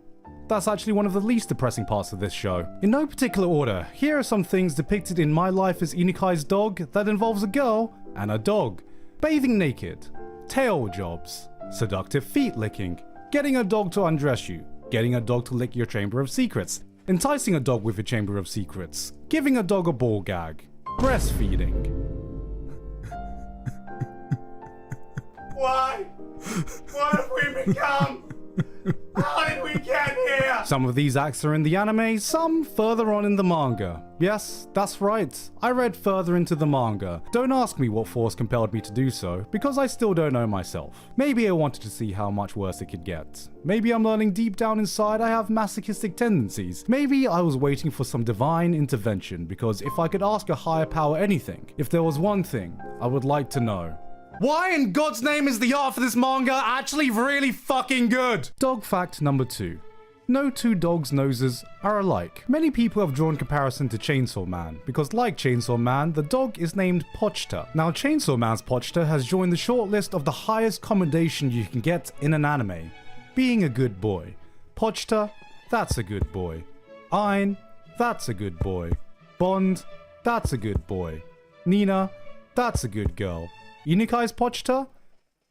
That's actually one of the least depressing parts of this show. In no particular order, here are some things depicted in My Life as Inikai's Dog that involves a girl and a dog. Bathing naked, tail jobs, seductive feet licking, getting a dog to undress you, getting a dog to lick your chamber of secrets, enticing a dog with your chamber of secrets, giving a dog a ball gag, breastfeeding. Why? What have we become? How did we get here? Some of these acts are in the anime, some further on in the manga. Yes, that's right. I read further into the manga. Don't ask me what force compelled me to do so, because I still don't know myself. Maybe I wanted to see how much worse it could get. Maybe I'm learning deep down inside I have masochistic tendencies. Maybe I was waiting for some divine intervention, because if I could ask a higher power anything, if there was one thing I would like to know, why in God's name is the art for this manga actually really fucking good? Dog fact number 2. No two dogs' noses are alike. Many people have drawn comparison to Chainsaw Man, because like Chainsaw Man, the dog is named Pochita. Now Chainsaw Man's Pochita has joined the shortlist of the highest commendation you can get in an anime. Being a good boy. Pochita, that's a good boy. Ein, that's a good boy. Bond, that's a good boy. Nina, that's a good girl. Inikai's Pochita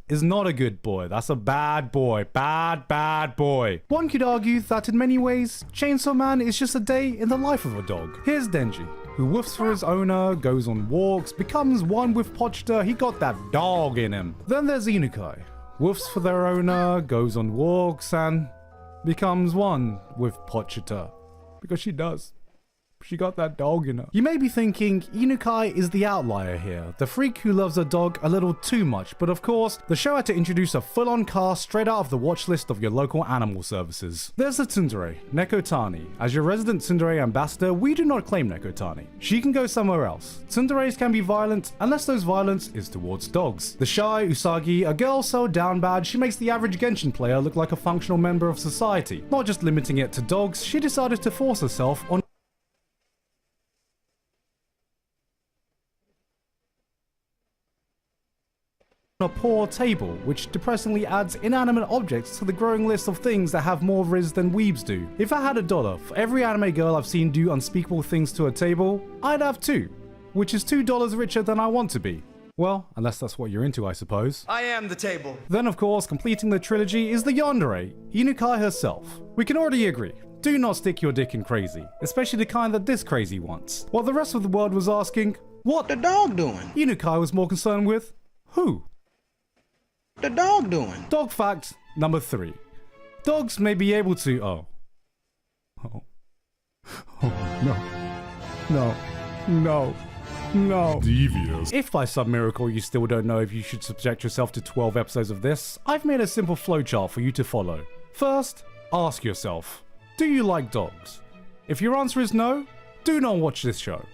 is not a good boy. That's a bad boy. Bad boy. One could argue that in many ways, Chainsaw Man is just a day in the life of a dog. Here's Denji, who woofs for his owner, goes on walks, becomes one with Pochita. He got that dog in him. Then there's Inikai, woofs for their owner, goes on walks, and becomes one with Pochita. Because she does. She got that dog in her. You may be thinking, Inukai is the outlier here, the freak who loves a dog a little too much, but of course, the show had to introduce a full-on cast straight out of the watch list of your local animal services. There's the tsundere, Nekotani. As your resident tsundere ambassador, we do not claim Nekotani. She can go somewhere else. Tsunderes can be violent, unless those violence is towards dogs. The shy Usagi, a girl so down bad she makes the average Genshin player look like a functional member of society. Not just limiting it to dogs, she decided to force herself on a poor table, which depressingly adds inanimate objects to the growing list of things that have more riz than weebs do. If I had $1 for every anime girl I've seen do unspeakable things to a table, I'd have 2, which is $2 richer than I want to be. Well, unless that's what you're into, I suppose. I am the table. Then, of course, completing the trilogy is the yandere, Inukai herself. We can already agree. Do not stick your dick in crazy, especially the kind that this crazy wants. While the rest of the world was asking, what the dog doing? Inukai was more concerned with, who? The dog doing? Dog fact number 3. Dogs may be able to... Oh no. No. No. No. Devious. If by some miracle you still don't know if you should subject yourself to 12 episodes of this, I've made a simple flowchart for you to follow. First, ask yourself, do you like dogs? If your answer is no, do not watch this show.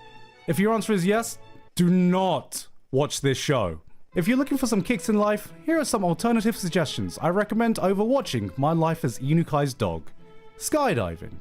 If your answer is yes, do not watch this show. If you're looking for some kicks in life, here are some alternative suggestions I recommend over watching My Life as Inukai's Dog. Skydiving,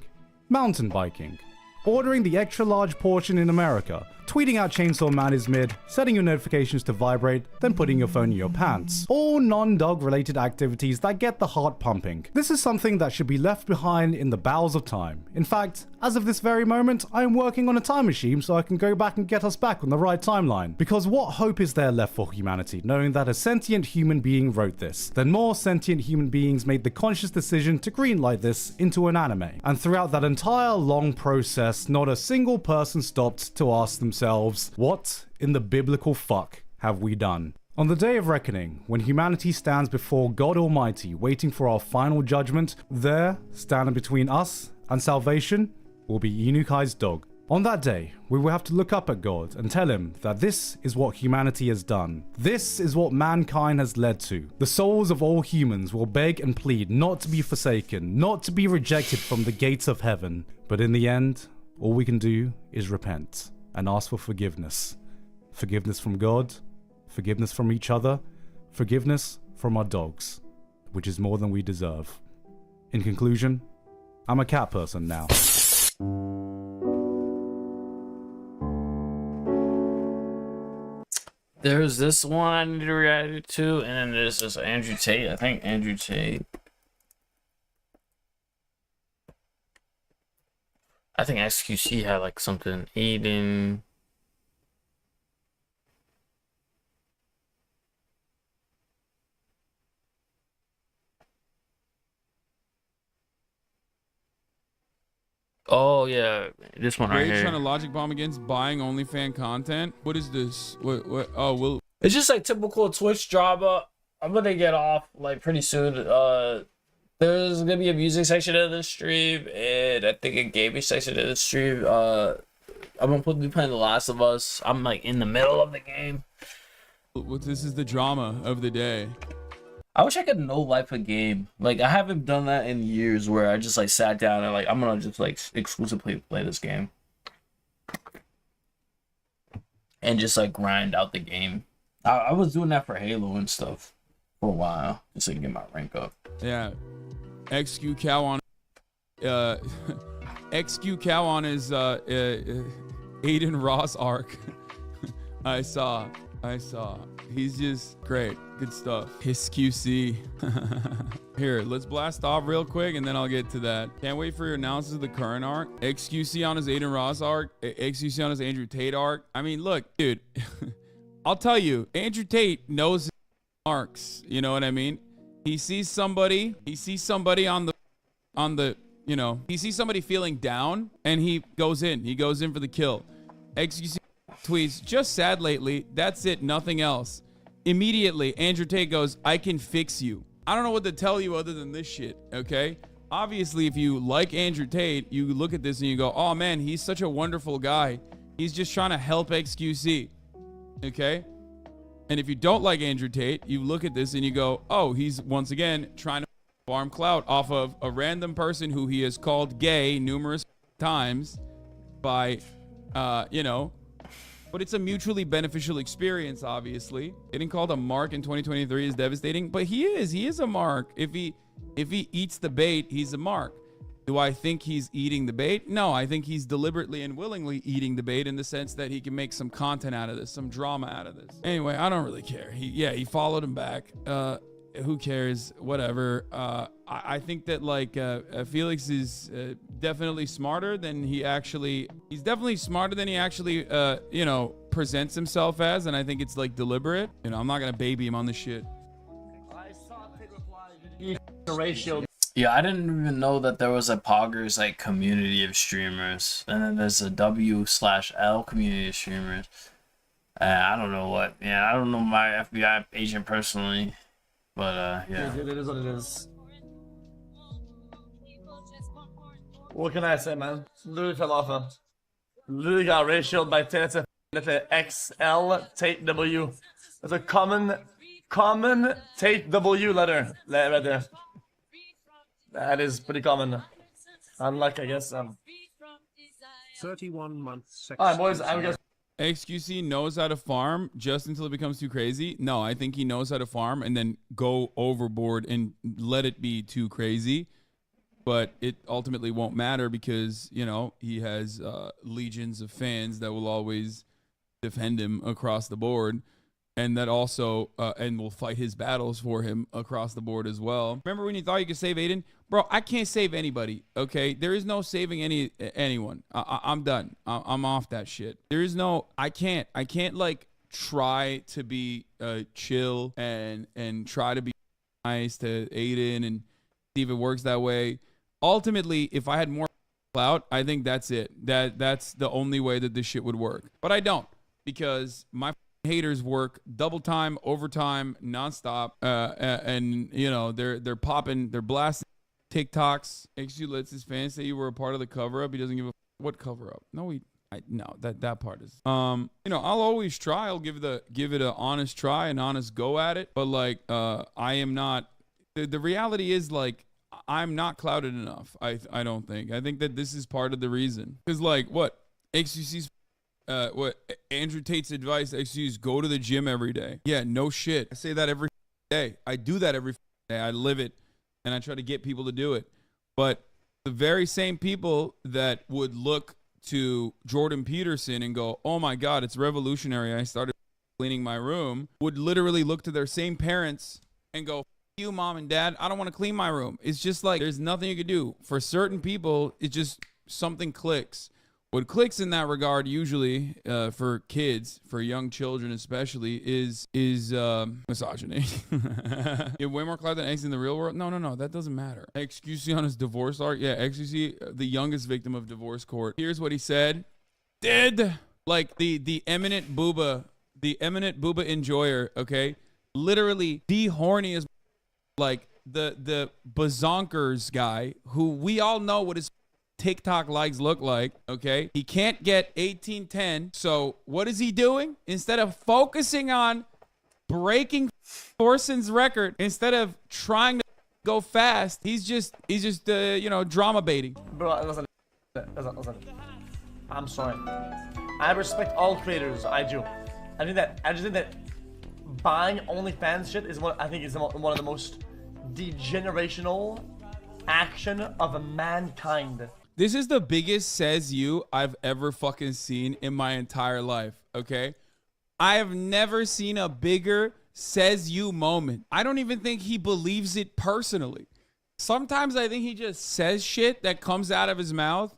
mountain biking, ordering the extra large portion in America, tweeting out Chainsaw Man is mid, setting your notifications to vibrate, then putting your phone in your pants. All non-dog related activities that get the heart pumping. This is something that should be left behind in the bowels of time. In fact, as of this very moment, I am working on a time machine so I can go back and get us back on the right timeline. Because what hope is there left for humanity, knowing that a sentient human being wrote this? Then more sentient human beings made the conscious decision to greenlight this into an anime. And throughout that entire long process, not a single person stopped to ask themselves, what in the biblical fuck have we done? On the day of reckoning, when humanity stands before God Almighty waiting for our final judgment, there, standing between us and salvation, will be Inukai's dog. On that day, we will have to look up at God and tell him that this is what humanity has done. This is what mankind has led to. The souls of all humans will beg and plead not to be forsaken, not to be rejected from the gates of heaven. But in the end, all we can do is repent and ask for forgiveness. Forgiveness from God, forgiveness from each other, forgiveness from our dogs, which is more than we deserve. In conclusion, I'm a cat person now. There's this one I need to react to, and then there's this Andrew Tate. I think Andrew Tate. I think XQC had like something eating. Oh yeah, this one right here. Trying to logic bomb against buying OnlyFans content. What is this? What? Oh, well. It's just like typical Twitch drama. I'm gonna get off like pretty soon. There's gonna be a music section of the stream, and I think a gaming section of the stream. I'm gonna be playing The Last of Us. I'm like in the middle of the game. This is the drama of the day. I wish I could no life a game. Like I haven't done that in years where I just like sat down and like I'm gonna just like exclusively play this game. And just like grind out the game. I was doing that for Halo and stuff for a while. Just to get my rank up. Yeah. XQ Cow on XQ Cow on his Aiden Ross arc. I saw. He's just great. Good stuff. His QC. Here, let's blast off real quick and then I'll get to that. Can't wait for your analysis of the current arc. XQC on his Aiden Ross arc. XQC on his Andrew Tate arc. I mean, look, dude. I'll tell you, Andrew Tate knows his arcs. You know what I mean? He sees somebody on the, you know, he sees somebody feeling down and he goes in for the kill. XQC tweets, just sad lately. That's it. Nothing else. Immediately, Andrew Tate goes, I can fix you. I don't know what to tell you other than this shit, okay? Obviously, if you like Andrew Tate, you look at this and you go, oh man, he's such a wonderful guy. He's just trying to help XQC, okay? And if you don't like Andrew Tate, you look at this and you go, oh, he's once again trying to farm clout off of a random person who he has called gay numerous times by, you know, but it's a mutually beneficial experience, obviously. Getting called a mark in 2023 is devastating, but he is a mark. If he eats the bait, he's a mark. Do I think he's eating the bait? No, I think he's deliberately and willingly eating the bait in the sense that he can make some content out of this, some drama out of this. Anyway, I don't really care. He followed him back. Who cares? Whatever. I think that like Felix is definitely smarter than he actually. He's definitely smarter than he actually, you know, presents himself as, and I think it's like deliberate. You know, I'm not gonna baby him on this shit. Yeah, I didn't even know that there was a Poggers like community of streamers, and then there's a W/L community of streamers. I don't know what. Yeah, I don't know my FBI agent personally. But, yeah. It is what it is. What can I say, man? Literally fell off. Literally got ratioed by 10. That's a XL Tate W. That's a common Tate W letter right there. That is pretty common. Unlike, I guess. 31 months. All right, boys. I'm gonna. XQC knows how to farm just until it becomes too crazy. No, I think he knows how to farm and then go overboard and let it be too crazy. But it ultimately won't matter because, you know, he has legions of fans that will always defend him across the board. And that also, and will fight his battles for him across the board as well. Remember when you thought you could save Aiden? Bro, I can't save anybody, okay? There is no saving anyone. I'm done. I'm off that shit. There is no, I can't like try to be chill and try to be nice to Aiden and see if it works that way. Ultimately, if I had more clout, I think that's it. That's the only way that this shit would work. But I don't, because my haters work double time, overtime, nonstop, and you know they're popping, they're blasting TikToks. XQ lets his fans say you were a part of the cover up. He doesn't give a what cover up. No, that part is. You know, I'll always try. I'll give it an honest try, an honest go at it. But like, I am not. The reality is like I'm not clouded enough. I don't think. I think that this is part of the reason. Because like what XQC's. What Andrew Tate's advice actually is go to the gym every day. Yeah, no shit. I say that every day. I do that every day. I live it and I try to get people to do it. But the very same people that would look to Jordan Peterson and go, oh my God, it's revolutionary. I started cleaning my room, would literally look to their same parents and go, you mom and dad, I don't want to clean my room. It's just like, there's nothing you could do. For certain people, it just, something clicks. What clicks in that regard usually for kids, for young children especially, is misogyny. You have way more clout than X in the real world? No, that doesn't matter. XQC on his divorce arc? Yeah, XQC, the youngest victim of divorce court. Here's what he said. Like the eminent booba enjoyer, okay? Literally the horniest, like the bazonkers guy who we all know what his TikTok likes look like, okay? He can't get 1810. So what is he doing? Instead of focusing on breaking Thorson's record, instead of trying to go fast, he's just you know, drama baiting. Bro, listen. I'm sorry. I respect all creators. I do. I just think that buying OnlyFans shit is one of the most degenerational action of mankind. This is the biggest says you I've ever fucking seen in my entire life, okay? I have never seen a bigger says you moment. I don't even think he believes it personally. Sometimes I think he just says shit that comes out of his mouth,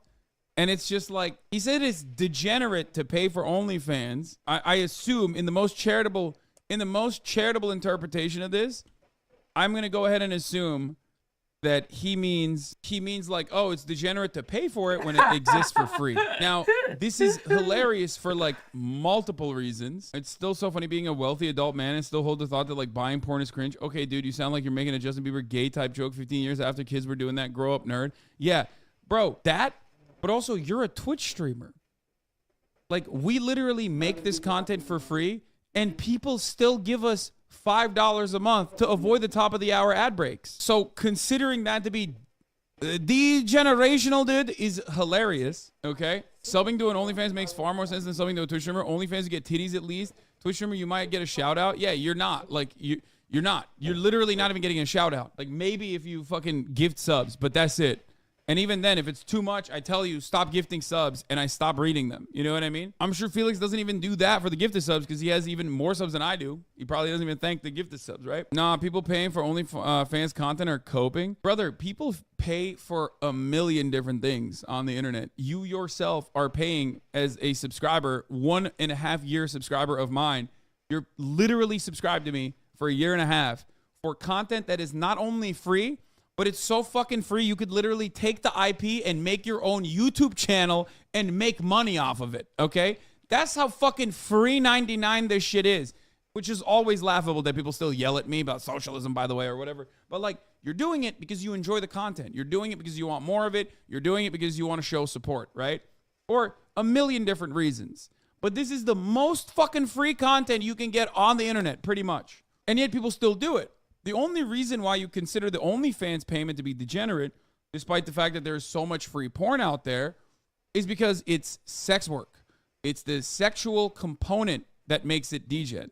and it's just like, he said it's degenerate to pay for OnlyFans. I assume in the most charitable interpretation of this, I'm gonna go ahead and assume that he means like, oh, it's degenerate to pay for it when it exists for free. Now, this is hilarious for like multiple reasons. It's still so funny being a wealthy adult man and still hold the thought that like buying porn is cringe. Okay, dude, you sound like you're making a Justin Bieber gay type joke 15 years after kids were doing that. Grow up, nerd. Yeah, bro, that, but also you're a Twitch streamer. Like, we literally make this content for free and people still give us $5 a month to avoid the top of the hour ad breaks. So considering that to be degenerational, dude, is hilarious. Okay, subbing to an OnlyFans makes far more sense than subbing to a Twitch streamer. OnlyFans, you get titties at least. Twitch streamer, you might get a shout out. Yeah, you're not. Like, you're not. You're literally not even getting a shout out. Like, maybe if you fucking gift subs, but that's it. And even then, if it's too much, I tell you, stop gifting subs, and I stop reading them. You know what I mean? I'm sure Felix doesn't even do that for the gifted subs because he has even more subs than I do. He probably doesn't even thank the gifted subs, right? Nah, people paying for OnlyFans content are coping. Brother, people pay for a million different things on the internet. You yourself are paying as a subscriber, 1.5 year subscriber of mine. You're literally subscribed to me for 1.5 years for content that is not only free, but it's so fucking free, you could literally take the IP and make your own YouTube channel and make money off of it, okay? That's how fucking free 99 this shit is, which is always laughable that people still yell at me about socialism, by the way, or whatever. But, like, you're doing it because you enjoy the content. You're doing it because you want more of it. You're doing it because you want to show support, right? or a million different reasons. But this is the most fucking free content you can get on the internet, pretty much. And yet people still do it. The only reason why you consider the OnlyFans payment to be degenerate, despite the fact that there's so much free porn out there, is because it's sex work. It's the sexual component that makes it degen.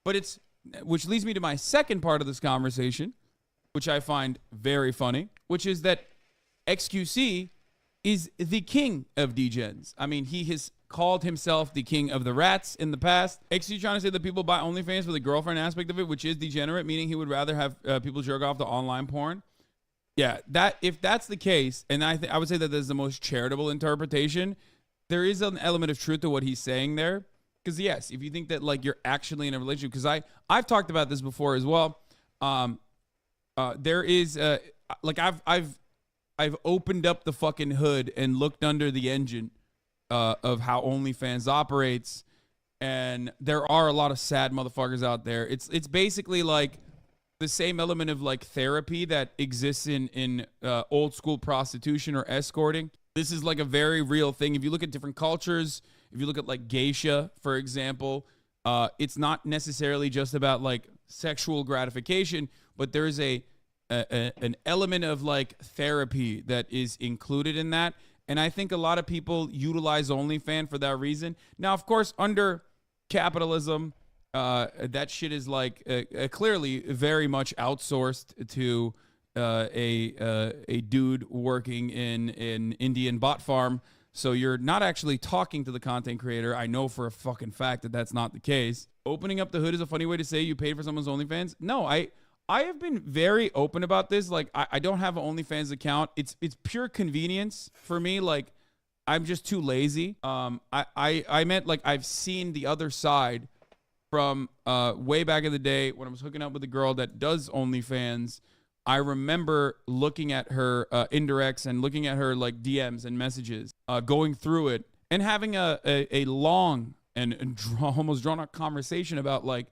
But which leads me to my second part of this conversation, which I find very funny, which is that XQC is the king of degens. I mean, he has called himself the king of the rats in the past. XQC trying to say that people buy OnlyFans for the girlfriend aspect of it, which is degenerate, meaning he would rather have people jerk off to online porn. Yeah, if that's the case, and I would say that there's the most charitable interpretation, there is an element of truth to what he's saying there. Because yes, if you think that like you're actually in a relationship, because I've talked about this before as well. There is like I've opened up the fucking hood and looked under the engine of how OnlyFans operates, and there are a lot of sad motherfuckers out there. It's basically like the same element of like therapy that exists in old school prostitution or escorting. This is like a very real thing. If you look at different cultures, if you look at like geisha, for example, it's not necessarily just about like sexual gratification, but there is an element of like therapy that is included in that. And I think a lot of people utilize OnlyFans for that reason. Now, of course, under capitalism, that shit is like clearly very much outsourced to a dude working in an Indian bot farm. So you're not actually talking to the content creator. I know for a fucking fact that that's not the case. Opening up the hood is a funny way to say you paid for someone's OnlyFans. No, I have been very open about this. Like, I don't have an OnlyFans account. It's pure convenience for me. Like, I'm just too lazy. I meant like I've seen the other side from way back in the day when I was hooking up with a girl that does OnlyFans. I remember looking at her indirects and looking at her like DMs and messages, going through it and having a long and almost drawn out conversation about like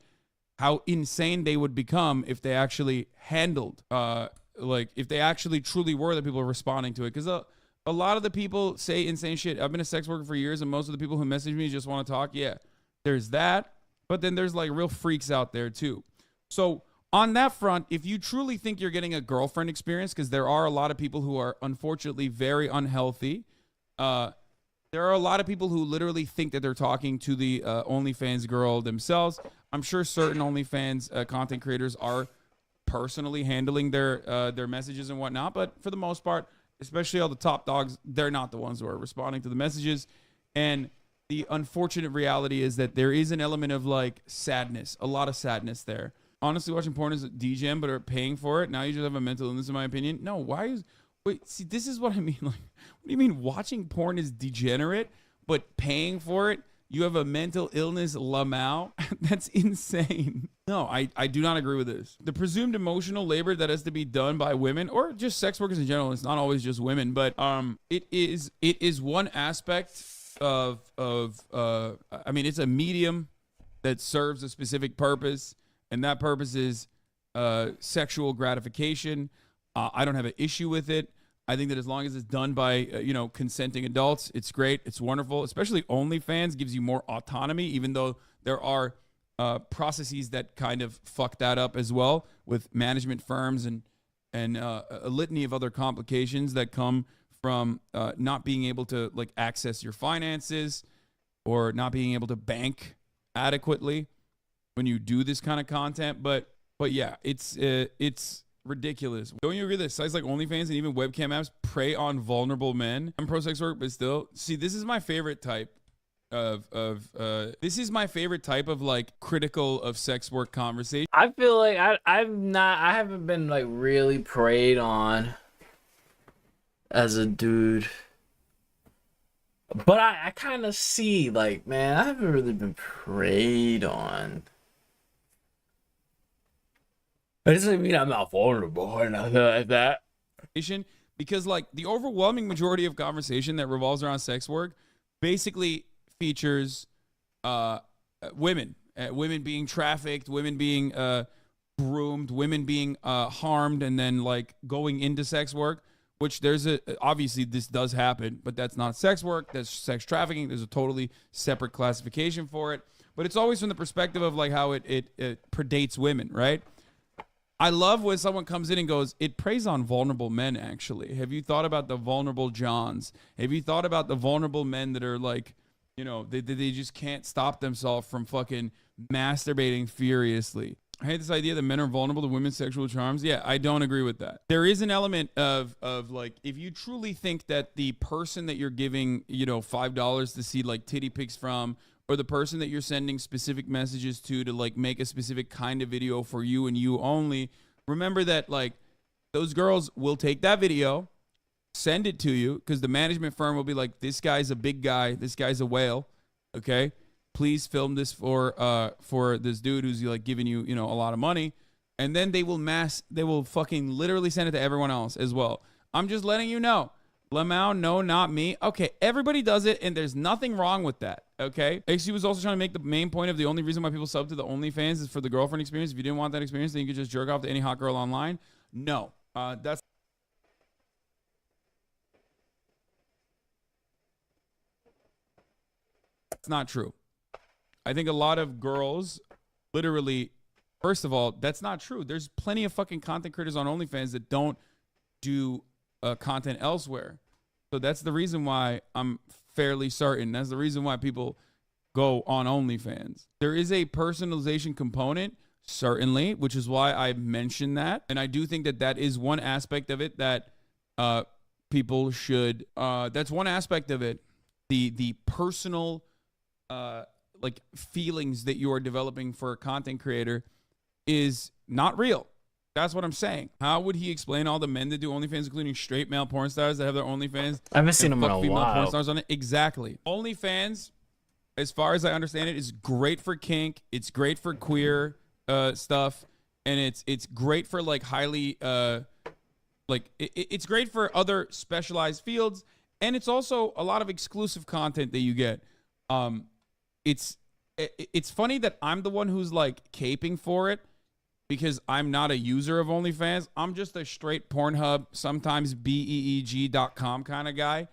how insane they would become if they actually handled, like if they actually truly were the people responding to it. Because a lot of the people say insane shit. I've been a sex worker for years, and most of the people who message me just want to talk. Yeah, there's that. But then there's like real freaks out there too. So on that front, if you truly think you're getting a girlfriend experience, because there are a lot of people who are unfortunately very unhealthy, there are a lot of people who literally think that they're talking to the OnlyFans girl themselves. I'm sure certain OnlyFans content creators are personally handling their messages and whatnot, but for the most part, especially all the top dogs, they're not the ones who are responding to the messages. And the unfortunate reality is that there is an element of like sadness, a lot of sadness there. Honestly, watching porn is a degen, but are paying for it. Now you just have a mental illness, in my opinion. No, wait, see, this is what I mean. Like, what do you mean watching porn is degenerate, but paying for it, you have a mental illness, Lamau? That's insane. No, I do not agree with this. The presumed emotional labor that has to be done by women, or just sex workers in general, it's not always just women, but it is one aspect of I mean, it's a medium that serves a specific purpose, and that purpose is sexual gratification. I don't have an issue with it. I think that as long as it's done by consenting adults, it's great. It's wonderful. Especially OnlyFans gives you more autonomy, even though there are processes that kind of fuck that up as well, with management firms and a litany of other complications that come from not being able to like access your finances or not being able to bank adequately when you do this kind of content. But yeah, it's ridiculous. Don't you agree that sites like OnlyFans and even webcam apps prey on vulnerable men? I'm pro sex work, but still, see, this is my favorite type of like critical of sex work conversation. I feel like I haven't been like really preyed on as a dude, but I kind of see like, man, I haven't really been preyed on. It doesn't mean I'm not vulnerable or nothing like that. Because like the overwhelming majority of conversation that revolves around sex work basically features women being trafficked, women being groomed, women being harmed, and then like going into sex work, which there's obviously this does happen, but that's not sex work. That's sex trafficking. There's a totally separate classification for it. But it's always from the perspective of like how it predates women, right? I love when someone comes in and goes, it preys on vulnerable men, actually. Have you thought about the vulnerable Johns? Have you thought about the vulnerable men that are like, you know, they just can't stop themselves from fucking masturbating furiously? I hate this idea that men are vulnerable to women's sexual charms. Yeah, I don't agree with that. There is an element of like, if you truly think that the person that you're giving, you know, $5 to see like titty pics from, or the person that you're sending specific messages to like make a specific kind of video for you and you only, remember that like those girls will take that video, send it to you, because the management firm will be like, this guy's a big guy, this guy's a whale, okay? Please film this for this dude who's like giving you, you know, a lot of money. And then they will fucking literally send it to everyone else as well. I'm just letting you know. Lamau, no, not me. Okay, everybody does it, and there's nothing wrong with that, okay? XG was also trying to make the main point of the only reason why people sub to the OnlyFans is for the girlfriend experience. If you didn't want that experience, then you could just jerk off to any hot girl online. No, that's not true. I think a lot of girls literally, first of all, that's not true. There's plenty of fucking content creators on OnlyFans that don't do content elsewhere. So that's the reason why I'm fairly certain. That's the reason why people go on OnlyFans. There is a personalization component, certainly, which is why I mentioned that. And I do think that that is one aspect of it that people should, that's one aspect of it. The personal like feelings that you are developing for a content creator is not real. That's what I'm saying. How would he explain all the men that do OnlyFans, including straight male porn stars that have their OnlyFans? I haven't seen them in a female while. Porn stars on it. Exactly. OnlyFans, as far as I understand it, is great for kink. It's great for queer stuff, and it's great for like highly it's great for other specialized fields, and it's also a lot of exclusive content that you get. It's funny that I'm the one who's like caping for it, because I'm not a user of OnlyFans. I'm just a straight Pornhub, sometimes BEEG.com kind of guy.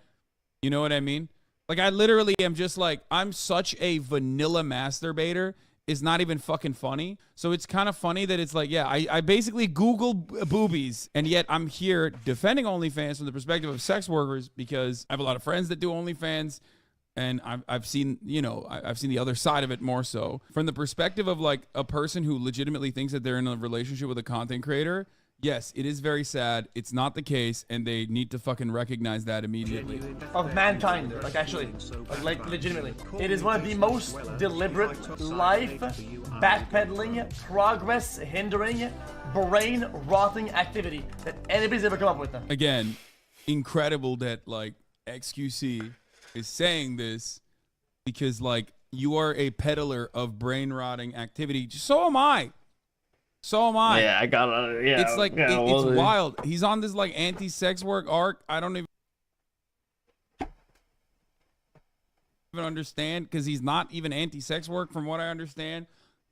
You know what I mean? Like, I literally am just like, I'm such a vanilla masturbator. It's not even fucking funny. So it's kind of funny that it's like, yeah, I basically Google boobies, and yet I'm here defending OnlyFans from the perspective of sex workers, because I have a lot of friends that do OnlyFans. And I've seen, you know, I've seen the other side of it more so. From the perspective of like a person who legitimately thinks that they're in a relationship with a content creator, yes, it is very sad. It's not the case, and they need to fucking recognize that immediately. Of mankind, like actually, like legitimately. It is one of the most deliberate, life backpedaling, progress hindering, brain rotting activity that anybody's ever come up with. Again, incredible that like XQC is saying this, because like you are a peddler of brain rotting activity. So am I. Yeah, I got yeah. It's like it's wild. He's on this like anti-sex work arc. I don't even understand, because he's not even anti-sex work from what I understand.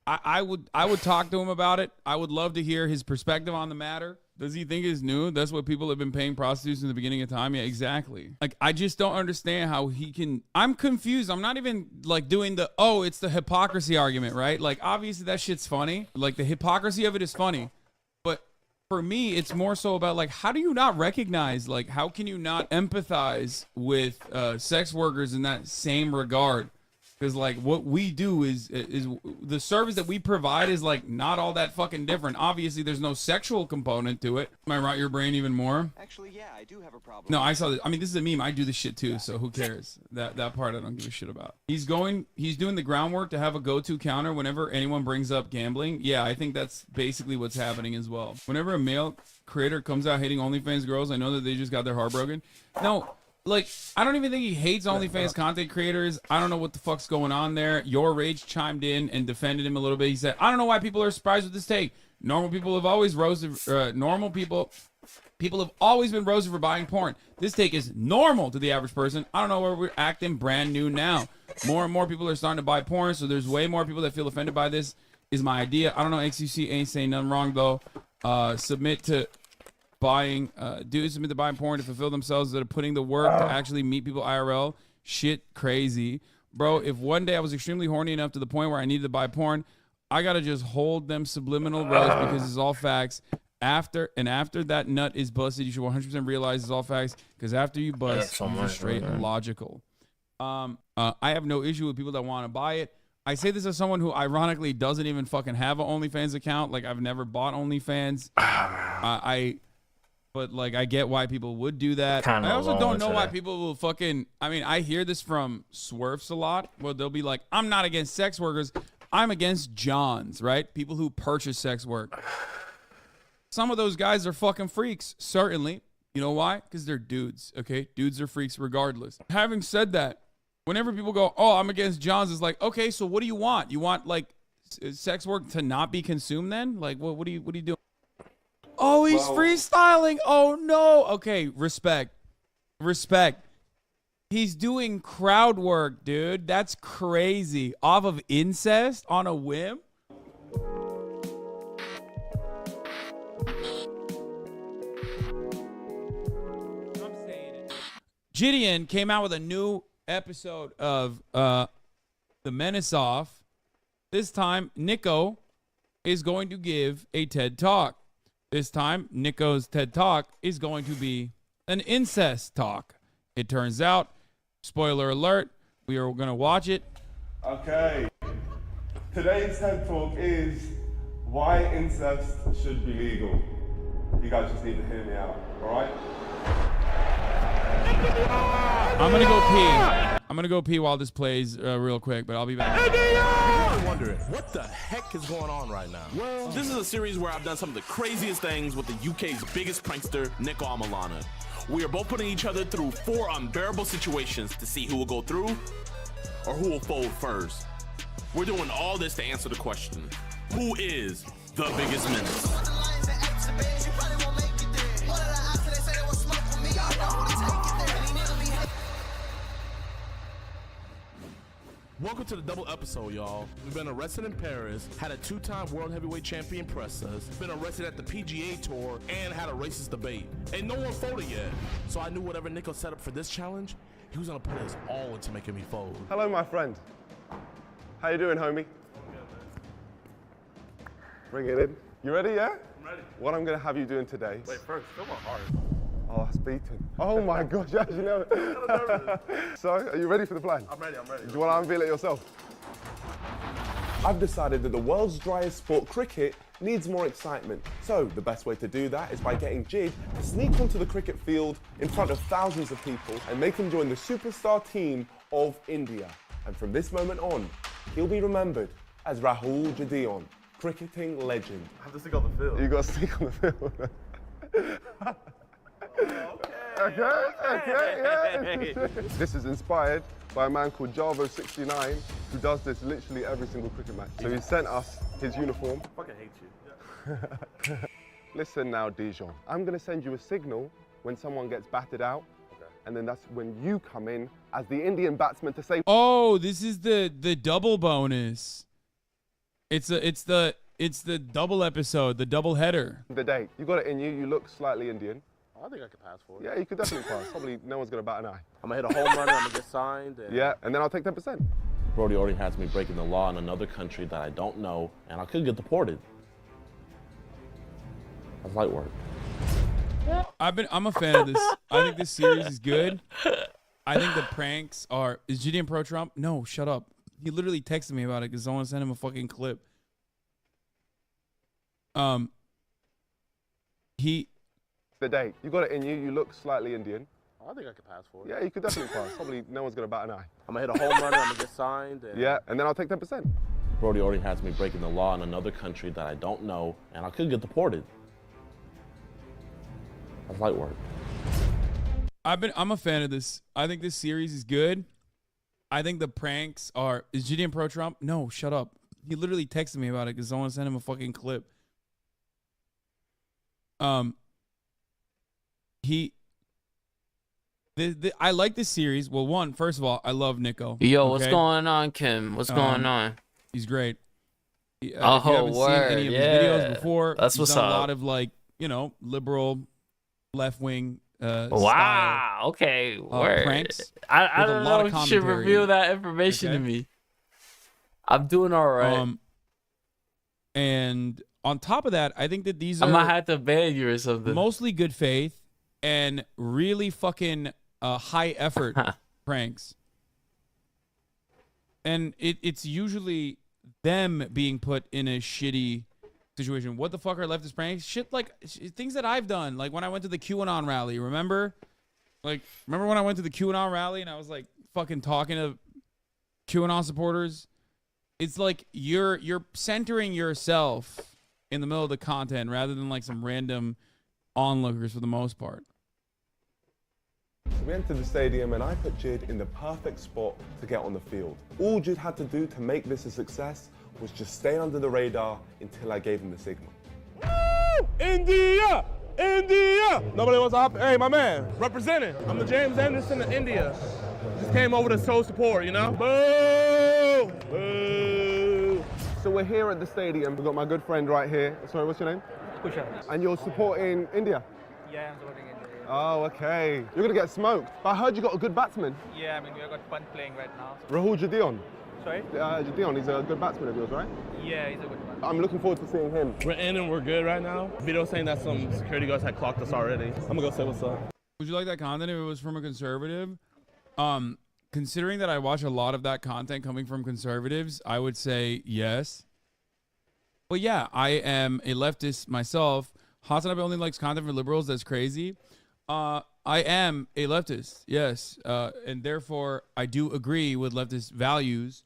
I would talk to him about it. I would love to hear his perspective on the matter. Does he think it's new? That's what people have been paying prostitutes in the beginning of time. Yeah, exactly. Like, I just don't understand how he can. I'm confused. I'm not even like doing the, oh, it's the hypocrisy argument, right? Like, obviously that shit's funny. Like, the hypocrisy of it is funny. But for me, it's more so about like, how do you not recognize, like, how can you not empathize with sex workers in that same regard? Because like what we do is the service that we provide is like not all that fucking different. Obviously, there's no sexual component to it. Might rot your brain even more. Actually, yeah, I do have a problem. No, I saw this. I mean, this is a meme. I do this shit too, so who cares? That part I don't give a shit about. He's doing the groundwork to have a go-to counter whenever anyone brings up gambling. Yeah, I think that's basically what's happening as well. Whenever a male creator comes out hating OnlyFans girls, I know that they just got their heart broken. No. Like, I don't even think he hates OnlyFans content creators. I don't know what the fuck's going on there. Your Rage chimed in and defended him a little bit. He said, I don't know why people are surprised with this take. Normal people have always roasted, people have always been roasted for buying porn. This take is normal to the average person. I don't know where we're acting brand new now. More and more people are starting to buy porn, so there's way more people that feel offended by this, is my idea. I don't know, XUC ain't saying nothing wrong, though. Submit to buying dudes submit to buying porn to fulfill themselves that are putting the work to actually meet people IRL. Shit crazy. Bro, if one day I was extremely horny enough to the point where I needed to buy porn, I gotta just hold them subliminal roast because it's all facts. After that nut is busted, you should 100% realize it's all facts because after you bust, you're straight logical. I have no issue with people that want to buy it. I say this as someone who ironically doesn't even fucking have an OnlyFans account. Like, I've never bought OnlyFans. But like, I get why people would do that. I also don't know why people will fucking, I mean, I hear this from Swerfs a lot where they'll be like, I'm not against sex workers. I'm against Johns, right? People who purchase sex work. Some of those guys are fucking freaks, certainly. You know why? Because they're dudes, okay? Dudes are freaks regardless. Having said that, whenever people go, oh, I'm against Johns, it's like, okay, so what do you want? You want, like, sex work to not be consumed then? Like, what are you doing? Oh, he's freestyling. Oh, no. Okay, respect. He's doing crowd work, dude. That's crazy. Off of incest on a whim? Gideon came out with a new episode of The Menace Off. This time, Nico is going to give a TED Talk. This time, Nico's TED Talk is going to be an incest talk. It turns out, spoiler alert, we are going to watch it. Okay. Today's TED Talk is why incest should be legal. You guys just need to hear me out, all right? I'm going to go pee. I'm going to go pee while this plays real quick, but I'll be back. I'm wondering, what the heck is going on right now? Well, this is a series where I've done some of the craziest things with the UK's biggest prankster, Nico Amalana. We are both putting each other through 4 unbearable situations to see who will go through or who will fold first. We're doing all this to answer the question, who is the biggest menace? Welcome to the double episode, y'all. We've been arrested in Paris, had a 2-time world heavyweight champion press us, been arrested at the PGA Tour, and had a racist debate. And no one folded yet. So I knew whatever Nico set up for this challenge, he was gonna put his all into making me fold. Hello, my friend. How you doing, homie? Bring it in. You ready, yeah? I'm ready. What I'm gonna have you doing today. Wait, first, feel my heart. Oh, that's beaten. Oh my gosh, you actually know it. So, are you ready for the plan? I'm ready. Do you want to unveil it yourself? I've decided that the world's driest sport, cricket, needs more excitement. So, the best way to do that is by getting Jid to sneak onto the cricket field in front of thousands of people and make him join the superstar team of India. And from this moment on, he'll be remembered as Rahul Jadeon, cricketing legend. I have to sneak on the field. You got to sneak on the field. Okay. This is inspired by a man called Javo69 who does this literally every single cricket match. So he sent us his uniform. I fucking hate you. Listen now, Dijon. I'm going to send you a signal when someone gets batted out. Okay. And then that's when you come in as the Indian batsman to say, oh, this is the double bonus. It's the double episode, the double header. The date. You got it in you. You look slightly Indian. I think I could pass for it. Yeah, you could definitely pass. Probably no one's going to bat an eye. I'm going to hit a home run, I'm going to get signed. Yeah, and then I'll take 10%. Brody already has me breaking the law in another country that I don't know, and I could get deported. That's light work. I'm a fan of this. I think this series is good. I think the pranks are... Is Gideon pro-Trump? No, shut up. He literally texted me about it because someone sent him a fucking clip. The date. You got it in you. You look slightly Indian. I think I could pass for it. Yeah, you could definitely pass. Probably no one's going to bat an eye. I'm going to hit a home run, I'm going to get signed. Yeah, and then I'll take 10%. Brody already has me breaking the law in another country that I don't know, and I could get deported. That's light work. I'm a fan of this. I think this series is good. I think the pranks are... Is Gideon pro-Trump? No, shut up. He literally texted me about it because someone sent him a fucking clip. I like this series. Well, one, first of all, I love Nico. Yo, what's going on, Kim? What's going on? He's great. Oh, if you haven't seen any of his videos before, That's he's what's done up. a lot of, like, you know, liberal left-wing wow. Okay. Word. Pranks. I don't know if you should reveal that information to me. I'm doing all right. And on top of that, I think that these are I might have to ban you or something. mostly good faith and really fucking high effort pranks. And it's usually them being put in a shitty situation. What the fuck are leftist pranks? Shit like things that I've done. Like when I went to the QAnon rally, remember? Like, remember when I went to the QAnon rally and I was like fucking talking to QAnon supporters? It's like you're centering yourself in the middle of the content rather than like some random onlookers for the most part. We entered the stadium and I put Jid in the perfect spot to get on the field. All Jid had to do to make this a success was just stay under the radar until I gave him the signal. Woo! India! India! Nobody wants to hop. Hey, my man, representing. I'm the James Anderson of India. Just came over to show support, you know? Boo! Boo! So we're here at the stadium. We've got my good friend right here. Sorry, what's your name? Kusha. And you're supporting India? Yeah, I'm supporting India. Oh, okay. You're gonna get smoked. But I heard you got a good batsman. Yeah, I mean, we've got fun playing right now. Rahul Jadion. Sorry? Jadion, he's a good batsman of yours, right? Yeah, he's a good one. I'm looking forward to seeing him. We're in and we're good right now. Vito's saying that some security guards had clocked us already. I'm gonna go say what's up. Would you like that content if it was from a conservative? Considering that I watch a lot of that content coming from conservatives, I would say yes. But yeah, I am a leftist myself. Hasanabe only likes content for liberals. That's crazy. I am a leftist, yes, and therefore I do agree with leftist values.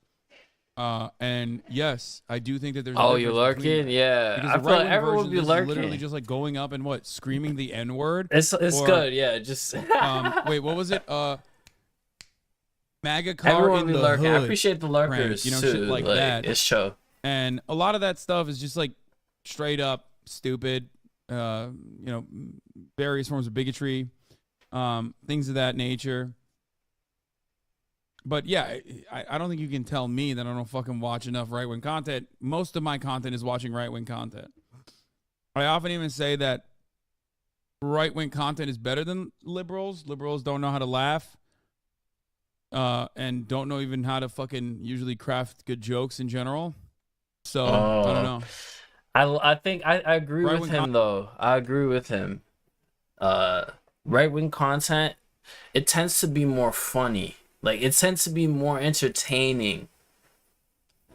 And yes, I do think that there's. Oh, you're lurking, yeah. Because I feel like everyone would be lurking. Literally just like going up and what, screaming the N-word. It's good, yeah. Just wait, what was it? MAGA car everyone in be the lurking. hood. I appreciate the lurkers, prank, you know, too. shit like Like, that. it's show. And a lot of that stuff is just like straight up stupid. You know, various forms of bigotry, things of that nature. But yeah, I don't think you can tell me that I don't fucking watch enough right-wing content. Most of my content is watching right-wing content. I often even say that right-wing content is better than liberals. Liberals don't know how to laugh. And don't know even how to fucking usually craft good jokes in general. So, I don't know. I think I agree with him, though. I agree with him. Right-wing content, it tends to be more funny. Like, it tends to be more entertaining.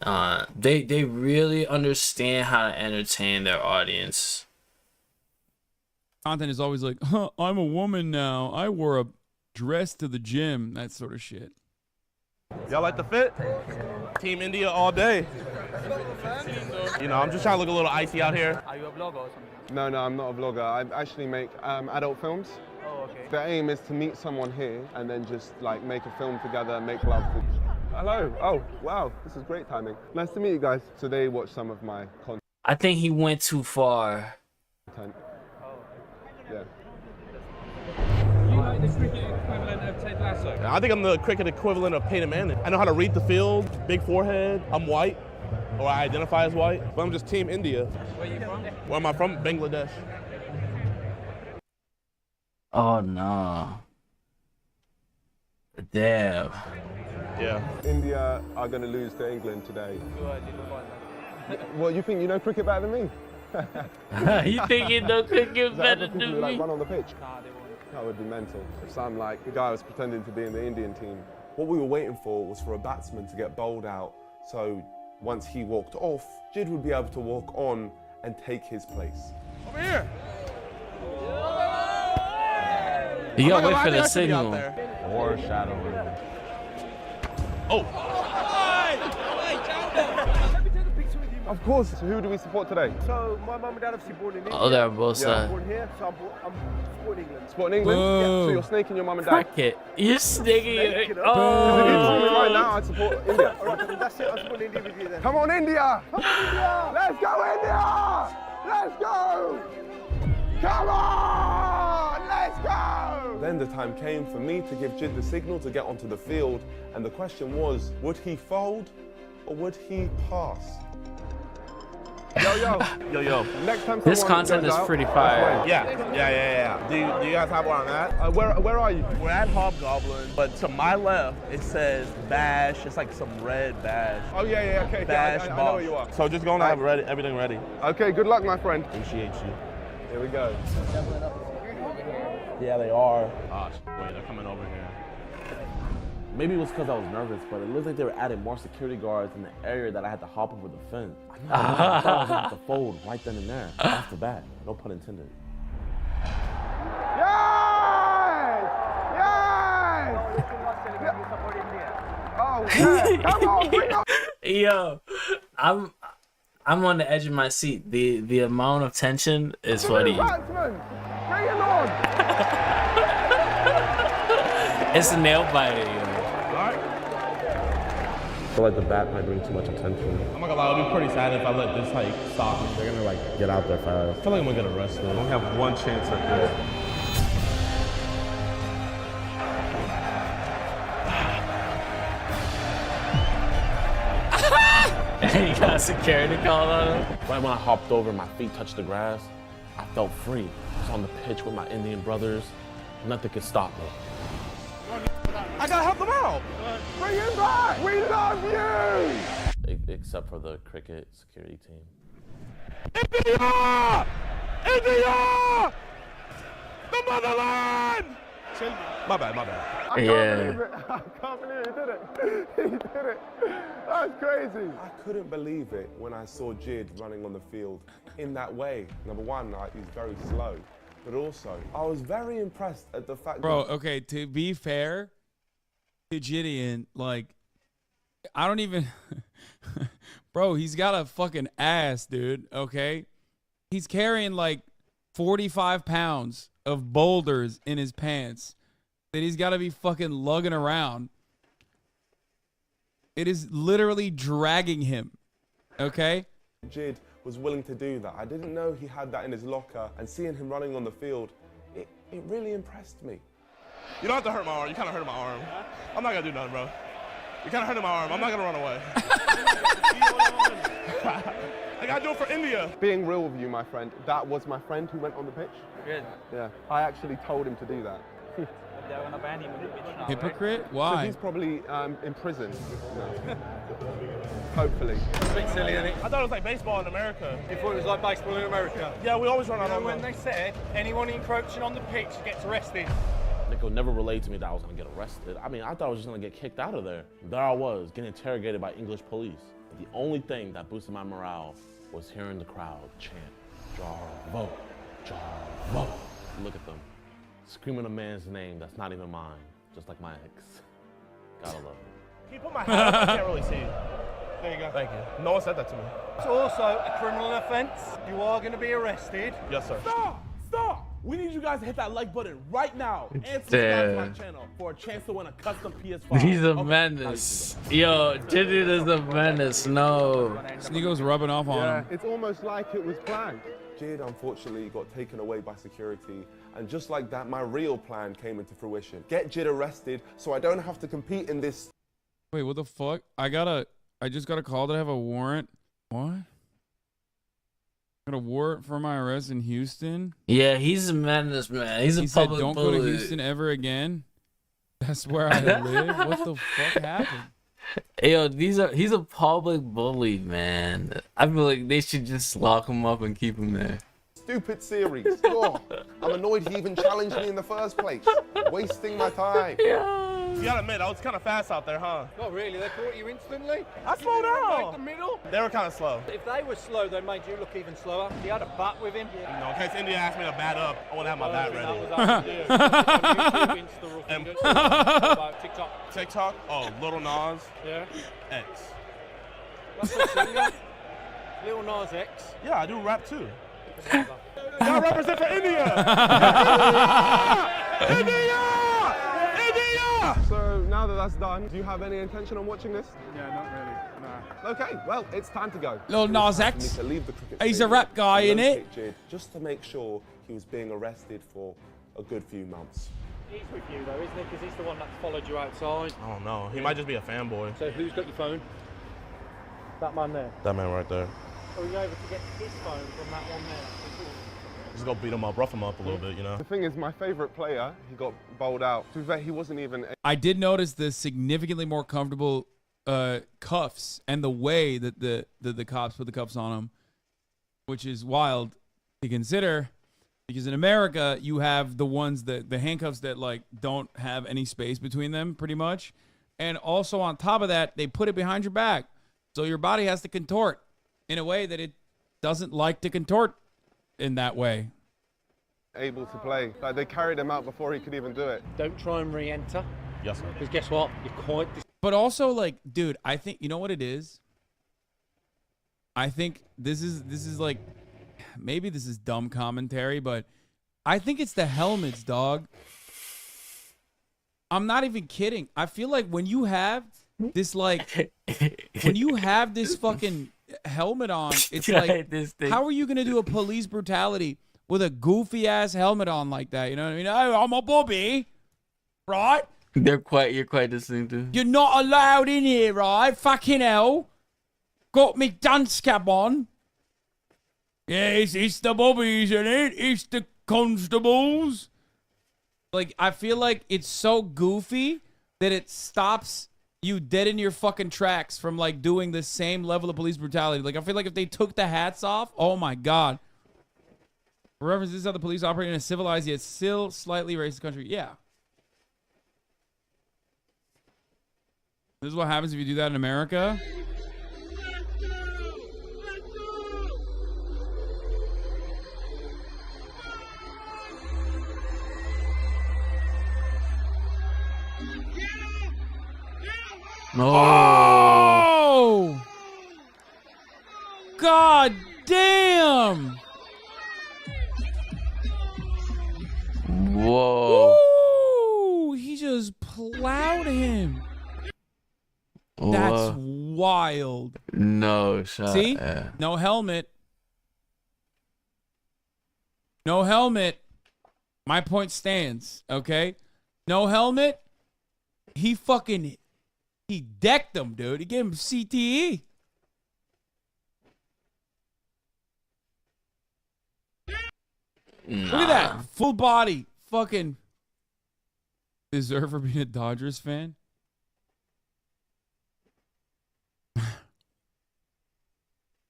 They really understand how to entertain their audience. Content is always like, huh, I'm a woman now. I wore a dress to the gym. That sort of shit. Y'all like the fit? Team India all day. You know, I'm just trying to look a little icy out here. Are you a vlogger or something? No, I'm not a vlogger. I actually make adult films. Oh, okay. The aim is to meet someone here and then just like make a film together, make love. Hello. Oh, wow. This is great timing. Nice to meet you guys. Today, watch some of my content. I think he went too far. Yeah. You like the cricket equivalent of Ted Lasso? I think I'm the cricket equivalent of Peyton Manning. I know how to read the field, big forehead. I'm white, or I identify as white, but I'm just Team India. Where are you from? Where am I from? Bangladesh. Oh, no. Damn. Yeah. India are going to lose to England today. Well, you think you know cricket better than me? You think you know cricket better than me? Like run on the pitch? That would be mental. If I'm like the guy was pretending to be in the Indian team. What we were waiting for was for a batsman to get bowled out. So once he walked off, Jid would be able to walk on and take his place. Over here. You gotta wait for the signal. Foreshadowing. Oh. Of course. So who do we support today? So my mum and dad obviously born in India. Oh, they're both Yeah. Born here, so I'm supporting England. Supporting England? Whoa. Yeah. So you're snaking your mum and dad? Cricket. You're snaking it. If you told me right now, I'd support India. All right, that's it. I'm supporting India with you then. Come on, India! Come on, India! Let's go, India! Let's go! Come on! Let's go! Then the time came for me to give Jid the signal to get onto the field, and the question was, would he fold or would he pass? Yo. Next time This someone content goes is out, pretty that's fire. when. Yeah. Do you guys have one on that? Where are you? We're at Hobgoblin, but to my left it says Bash. It's like some red Bash. Oh yeah, okay. Bash I know boss. where you are. So just go and have everything ready. Okay, good luck, my friend. Appreciate you. Here we go. Yeah, they are. Oh, wait, they're coming over here. Maybe it was because I was nervous, but it looked like they were adding more security guards in the area that I had to hop over the fence. I thought I was going to have to fold right then and there, off the bat. No pun intended. Oh, yeah. Come on, bring on. Yo, I'm on the edge of my seat. The amount of tension is funny. Bring it on. It's a nail biter, yo. I feel like the bat might bring too much attention. I'm not gonna lie, it'll be pretty sad if I let this hike stop me. They're gonna like get out there fast. I feel like I'm gonna get arrested. I only have one chance at this. You got a security call on him? Right when I hopped over, my feet touched the grass, I felt free. I was on the pitch with my Indian brothers. Nothing could stop me. I gotta help them out. Bring him back. We love you. Except for the cricket security team. India! India! The motherland! My bad. I can't believe he did it. He did it. That's crazy. I couldn't believe it when I saw Jid running on the field in that way. Number one, he's very slow. But also, I was very impressed at the fact Bro, okay, to be fair to Gideon, like, I don't even... Bro, he's got a fucking ass, dude, okay? He's carrying, like, 45 pounds of boulders in his pants that he's got to be fucking lugging around. It is literally dragging him, okay? Jid was willing to do that. I didn't know he had that in his locker, and seeing him running on the field, it really impressed me. You don't have to hurt my arm. You kind of hurted my arm. I'm not gonna do nothing, bro. You kind of hurted my arm. I'm not gonna run away. I gotta do it for India. Being real with you, my friend, that was my friend who went on the pitch. Good. Yeah, I actually told him to do that. They're gonna ban him on the pitch now, Hypocrite? right? Why? So he's probably in prison. No. Hopefully. It's a bit silly, isn't it? I thought it was like baseball in America. You thought it was like baseball in America? Yeah, we always run out on when they said anyone encroaching on the pitch gets arrested. Nico never relayed to me that I was gonna get arrested. I mean, I thought I was just gonna get kicked out of there. There I was, getting interrogated by English police. The only thing that boosted my morale was hearing the crowd chant, Jarvo, Jarvo. Look at them, screaming a man's name that's not even mine, just like my ex. Gotta love it. Can you put my hat up? I can't really see you. There you go. Thank you. No one said that to me. It's also a criminal offence. You are going to be arrested. Yes, sir. Stop! We need you guys to hit that like button right now and subscribe to my channel for a chance to win a custom PS5. He's a menace. Yo, Jid is a menace. No. Sneako's rubbing off on him. It's almost like it was planned. Jid, unfortunately, got taken away by security. And just like that, my real plan came into fruition. Get Jid arrested so I don't have to compete in this. Wait, what the fuck? I just got a call that I have a warrant. What? Got a warrant for my arrest in Houston? Yeah, he's a menace, man. He's a public don't bully. go to Houston ever again. That's where I live. What the fuck happened? Yo, he's a public bully, man. I feel like they should just lock him up and keep him there. Stupid series. Oh, I'm annoyed he even challenged me in the first place. Wasting my time. You gotta admit, I was kind of fast out there, huh? Not really, they caught you instantly. I slowed down. Right the middle. They were kind of slow. If they were slow, they made you look even slower. You had a bat with him. You know, in case India asked me to bat up, I want to have my bat ready. About TikTok. TikTok? Oh, Little Nas. Yeah. X. That's what's in there. Lil Nas X. Yeah, I do rap too. Y'all represent for India! India! India! So now that that's done, do you have any intention on watching this? Yeah, not really. No. Okay, well, it's time to go. Lil Nas X. To leave the cricket He's a stadium rap guy, and innit? locate Jid, just to make sure he was being arrested for a good few months. He's with you though, isn't he? Because he's the one that followed you outside. I don't know. He might just be a fanboy. So who's got your phone? That man there. That man right there. Or were you able to get his phone from that one there? Just go beat him up, rough him up a little bit, you know? The thing is, my favorite player, he got bowled out. To be fair, he wasn't even... I did notice the significantly more comfortable cuffs and the way that the cops put the cuffs on him, which is wild to consider, because in America you have the ones that the handcuffs that like don't have any space between them pretty much, and also on top of that they put it behind your back, so your body has to contort in a way that it doesn't like to contort in that way. Able to play. Like, they carried him out before he could even do it. Don't try and re-enter. Yes, sir. Because guess what? You're quite... But also, like, dude, I think, you know what it is? I think this is like, maybe this is dumb commentary, but I think it's the helmets, dog. I'm not even kidding. I feel like when you have this, like, when you have this fucking helmet on, it's like, how are you going to do a police brutality with a goofy ass helmet on like that? You know what I mean? Oh, I'm a Bobby, right? You're quite distinctive. You're not allowed in here, right? Fucking hell. Got me dunce cap on. Yes, it's the Bobbies, isn't it? It's the constables. Like, I feel like it's so goofy that it stops you dead in your fucking tracks from, like, doing the same level of police brutality. Like, I feel like if they took the hats off, oh my God. For reference, this is how the police operate in a civilized yet still slightly racist country. Yeah. This is what happens if you do that in America. No. Oh! God damn! Whoa. Ooh, he just plowed him. That's wild. No shot. See? Yeah. No helmet. No helmet. My point stands, okay? No helmet. He decked him, dude. He gave him CTE. Nah. Look at that. Full body. Fucking deserve for being a Dodgers fan.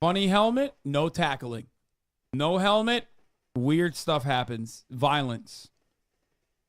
Funny helmet, no tackling. No helmet, weird stuff happens. Violence.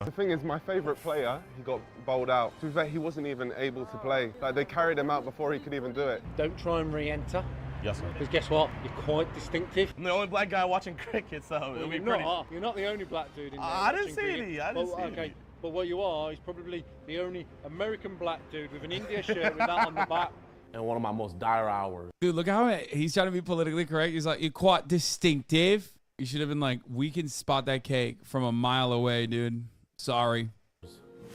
The thing is, my favorite player, he got bowled out. To be fair, he wasn't even able to play. Like, they carried him out before he could even do it. Don't try and re-enter. Yes, sir. Because guess what? You're quite distinctive. I'm the only black guy watching cricket, so it'll be pretty... You're not the only black dude in there. I didn't see any. I didn't see any. But what you are is probably the only American black dude with an India shirt with that on the back. And one of my most dire hours. Dude, look how he's trying to be politically correct. He's like, you're quite distinctive. You should have been like, we can spot that cake from a mile away, dude. Sorry.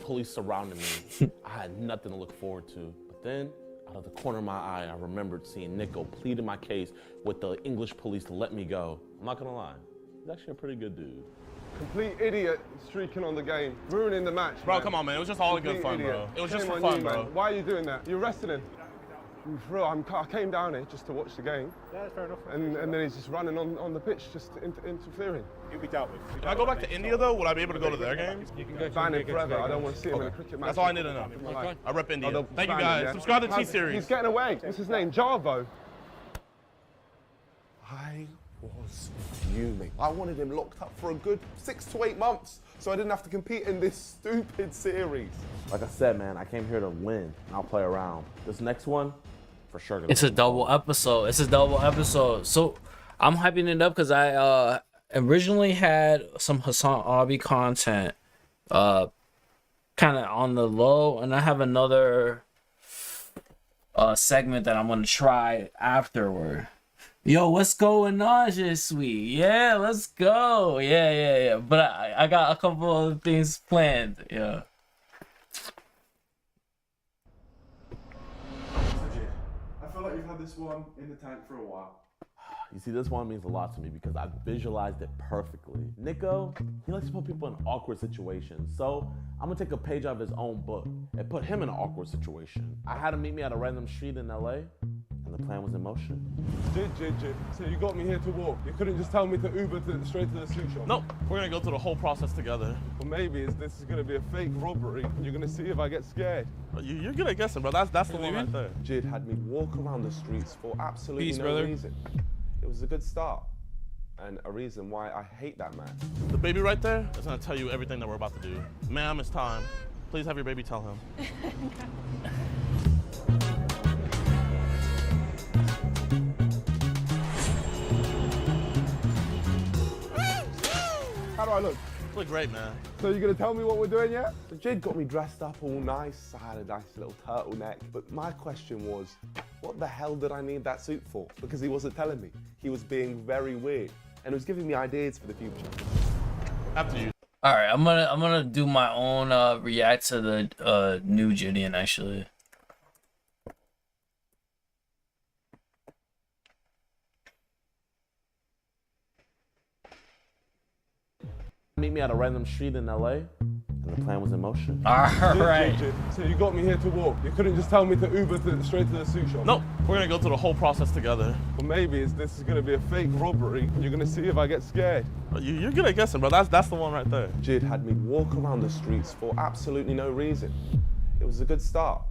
Police surrounded me. I had nothing to look forward to. But then, out of the corner of my eye, I remembered seeing Nico pleading my case with the English police to let me go. I'm not gonna lie. He's actually a pretty good dude. Complete idiot streaking on the game, ruining the match. Bro, man. come on, man. It was just all in good fun, bro. It was just for fun, bro. Why are you doing that? You arrested him. For real, I came down here just to watch the game. Yeah, that's fair enough. And then he's just running on the pitch, just interfering. You'll be dealt with. Can I go back to India, though? Would I be able to go to their games? You can go Ban him forever. I don't want to see him in a cricket match. That's all I need to know. Okay. I rep India. Oh, Thank you, ban guys. him, yeah? Subscribe to T-Series. He's getting away. What's his name? Jarvo. I was fuming. I wanted him locked up for a good 6 to 8 months so I didn't have to compete in this stupid series. Like I said, man, I came here to win, and I'll play around. This next one, for sure. It's a double episode. So I'm hyping it up because I originally had some Hassan Abi content kind of on the low, and I have another segment that I'm gonna try afterward. Yo, what's going on, Sweet? Yeah, let's go. Yeah. But I got a couple of things planned. Yeah. I feel like you've had this one in the tank for a while. You see, this one means a lot to me because I visualized it perfectly. Nico, he likes to put people in awkward situations. So I'm gonna take a page out of his own book and put him in an awkward situation. I had him meet me at a random street in LA, and and the plan was in motion. Jid. So you got me here to walk. You couldn't just tell me to Uber straight to the suit shop. Nope, we're gonna go through the whole process together. Well, maybe this is gonna be a fake robbery. You're gonna see if I get scared. You're good at guessing, bro. That's the one right there. Jid had me walk around the streets for absolutely Peace, no brother. reason. It was a good start, and a reason why I hate that man. The baby right there is gonna tell you everything that we're about to do. Ma'am, it's time. Please have your baby tell him. How do I look? Look great, man. So you're gonna tell me what we're doing yet? So Jid got me dressed up all nice. I had a nice little turtleneck. But my question was, what the hell did I need that suit for? Because he wasn't telling me. He was being very weird. And it was giving me ideas for the future. After you. All right, I'm gonna do my own react to the new Gideon actually. Meet me at a random street in LA, and the plan was in motion. All right. Jid. So you got me here to walk. You couldn't just tell me to Uber straight to the suit shop. Nope, we're gonna go through the whole process together. Well, maybe this is gonna be a fake robbery. You're gonna see if I get scared. You're good at guessing, bro. That's the one right there. Jid had me walk around the streets for absolutely no reason. It was a good start,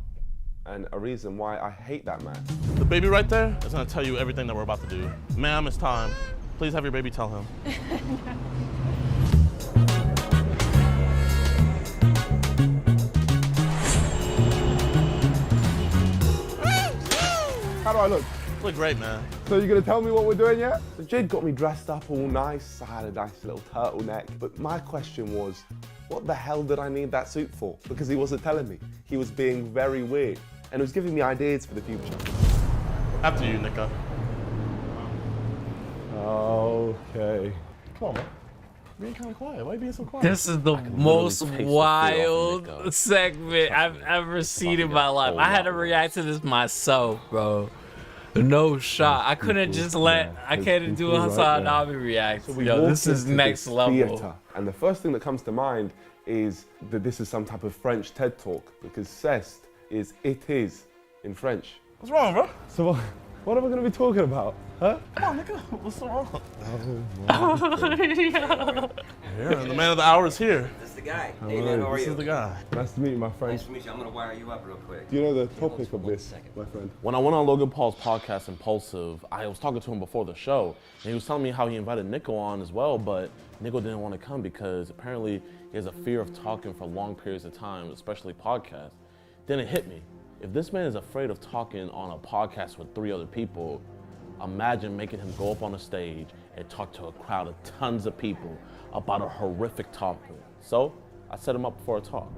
and a reason why I hate that man. The baby right there is gonna tell you everything that we're about to do. Ma'am, it's time. Please have your baby tell him. How do I look? Look great, man. So you're gonna tell me what we're doing yet? So Jid got me dressed up all nice. I had a nice little turtleneck. But my question was, what the hell did I need that suit for? Because he wasn't telling me. He was being very weird. And it was giving me ideas for the future. After you, Nico. Okay. Come on, man. You're being kind of quiet. Why are you being so quiet? This is the most wild segment I've ever seen in my life. I had to react to this myself, bro. No shot. I couldn't just I can't do a Hassan Abi react. So we Yo, walked this is into next this level. theater, and the first thing that comes to mind is that this is some type of French TED Talk, because cest is it is in French. What's wrong, bro? So what are we going to be talking about, huh? Come on, Nico. What's so wrong? Yeah. Here, the man of the hour is here. This is the guy. Hello, Hey man, how are This you? is the guy. Nice to meet you, my friend. Nice to meet you. I'm gonna wire you up real quick. Do you know the topic of this, my friend? When I went on Logan Paul's podcast, Impulsive, I was talking to him before the show, and he was telling me how he invited Nico on as well, but Nico didn't want to come because apparently he has a fear of talking for long periods of time, especially podcasts. Then it hit me. If this man is afraid of talking on a podcast with 3 other people, imagine making him go up on a stage and talk to a crowd of tons of people about a horrific topic. So I set him up for a talk,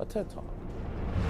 a TED Talk.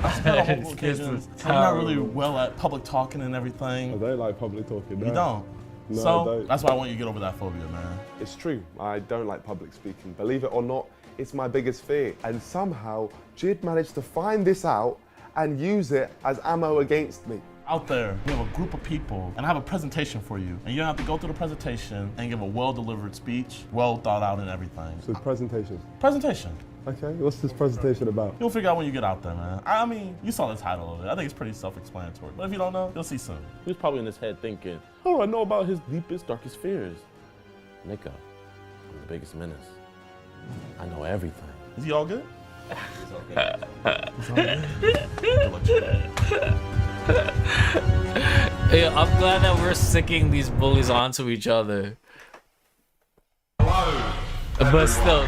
That's kind of whole occasion. I'm not really well at public talking and everything. I don't like public talking. No. You don't? No, so I don't. that's why I want you to get over that phobia, man. It's true. I don't like public speaking. Believe it or not, it's my biggest fear. And somehow, Jid managed to find this out and use it as ammo against me. Out there, we have a group of people, and I have a presentation for you. And you have to go through the presentation and give a well-delivered speech, well thought out and everything. So presentation. Presentation. Okay, what's this presentation about? You'll figure out when you get out there, man. I mean, you saw the title of it. I think it's pretty self-explanatory. But if you don't know, you'll see soon. He was probably in his head thinking, how do I know about his deepest, darkest fears? Nico, I'm the biggest menace. I know everything. Is he all good? It's okay. He's all good. Yeah, I'm glad that we're sicking these bullies onto each other. But still,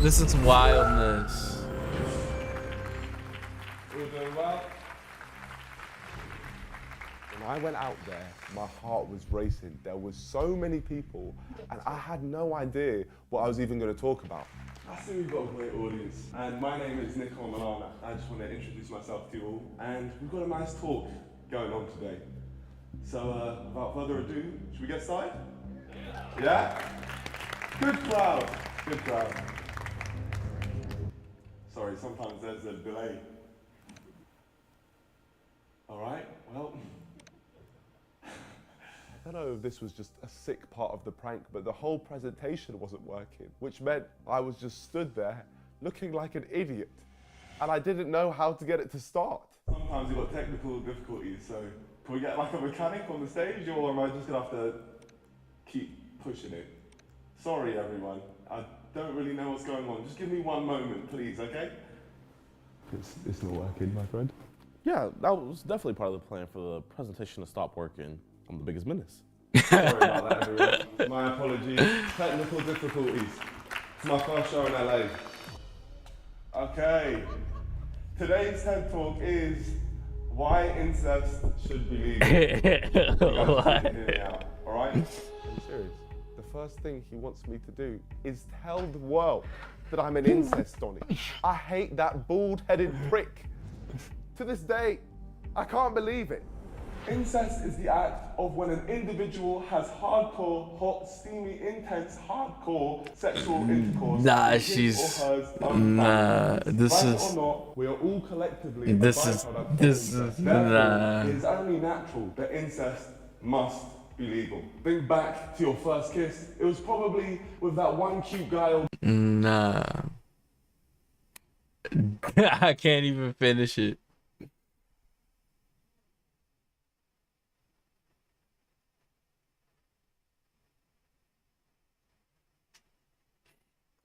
this is wildness. When I went out there, my heart was racing. There was so many people, and I had no idea what I was even going to talk about. I see we've got a great audience, and my name is Nico Milana. I just want to introduce myself to you all, and we've got a nice talk going on today. So, without further ado, should we get started? Yeah? Good crowd, good crowd. Sorry, sometimes there's a delay. All right, well, I don't know if this was just a sick part of the prank, but the whole presentation wasn't working, which meant I was just stood there looking like an idiot, and I didn't know how to get it to start. Sometimes you've got technical difficulties, so Can we get like a mechanic on the stage, or am I just gonna have to keep pushing it? Sorry, everyone. I don't really know what's going on. Just give me one moment, please, okay? It's not working, my friend. Yeah, that was definitely part of the plan for the presentation to stop working. I'm the biggest menace. Sorry about that, everyone. My apologies. Technical difficulties. It's my first show in LA. Okay. Today's TED Talk is why incest should be legal. You guys need to hear me out, all right? I'm serious. The first thing he wants me to do is tell the world that I'm an incest Donny. I hate that bald-headed prick. To this day, I can't believe it. Incest is the act of when an individual has hardcore, hot, steamy, intense, hardcore sexual intercourse. Nah, with his she's. or hers own Nah, family. this Right is. or not, we are all collectively This a is. byproduct of This incest. is. Therefore, Nah. it is only natural that incest must be legal. Think back to your first kiss. It was probably with that one cute guy or Nah. I can't even finish it.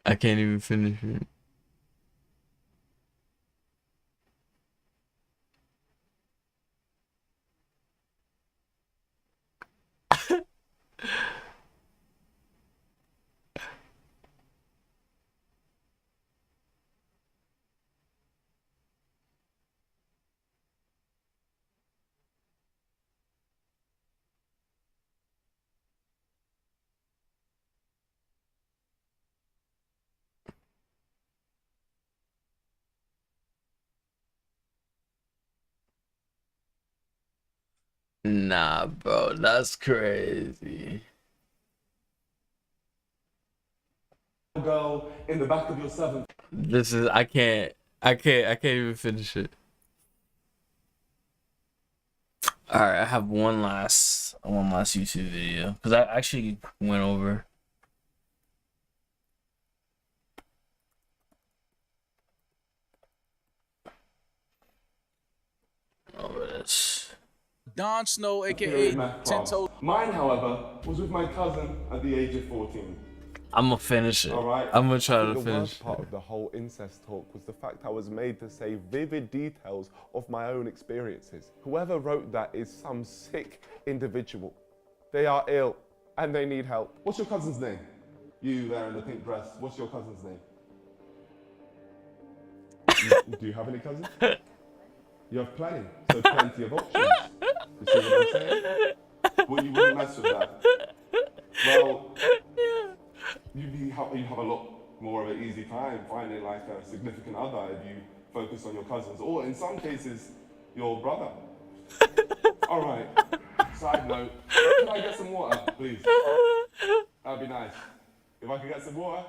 I can't even finish it. Nah, bro, that's crazy. girl in the back of your 7th. This is I can't even finish it. All right, I have one last YouTube video because I actually went over. Over this. Don Snow, aka Tento. Mine, however, was with my cousin at the age of 14. I'm gonna finish it. All right. I'm gonna try to The finish worst part of the whole incest talk was the fact I was made to say vivid details of my own experiences. Whoever wrote that is some sick individual. They are ill and they need help. What's your cousin's name? You there in the pink dress. What's your cousin's name? Do you have any cousins? You have plenty, so plenty of options. You see what I'm saying? Well, you wouldn't mess with that. Well, you have a lot more of an easy time finding like a significant other if you focus on your cousins, or in some cases, your brother. All right, side note, can I get some water, please? That'd be nice. If I could get some water?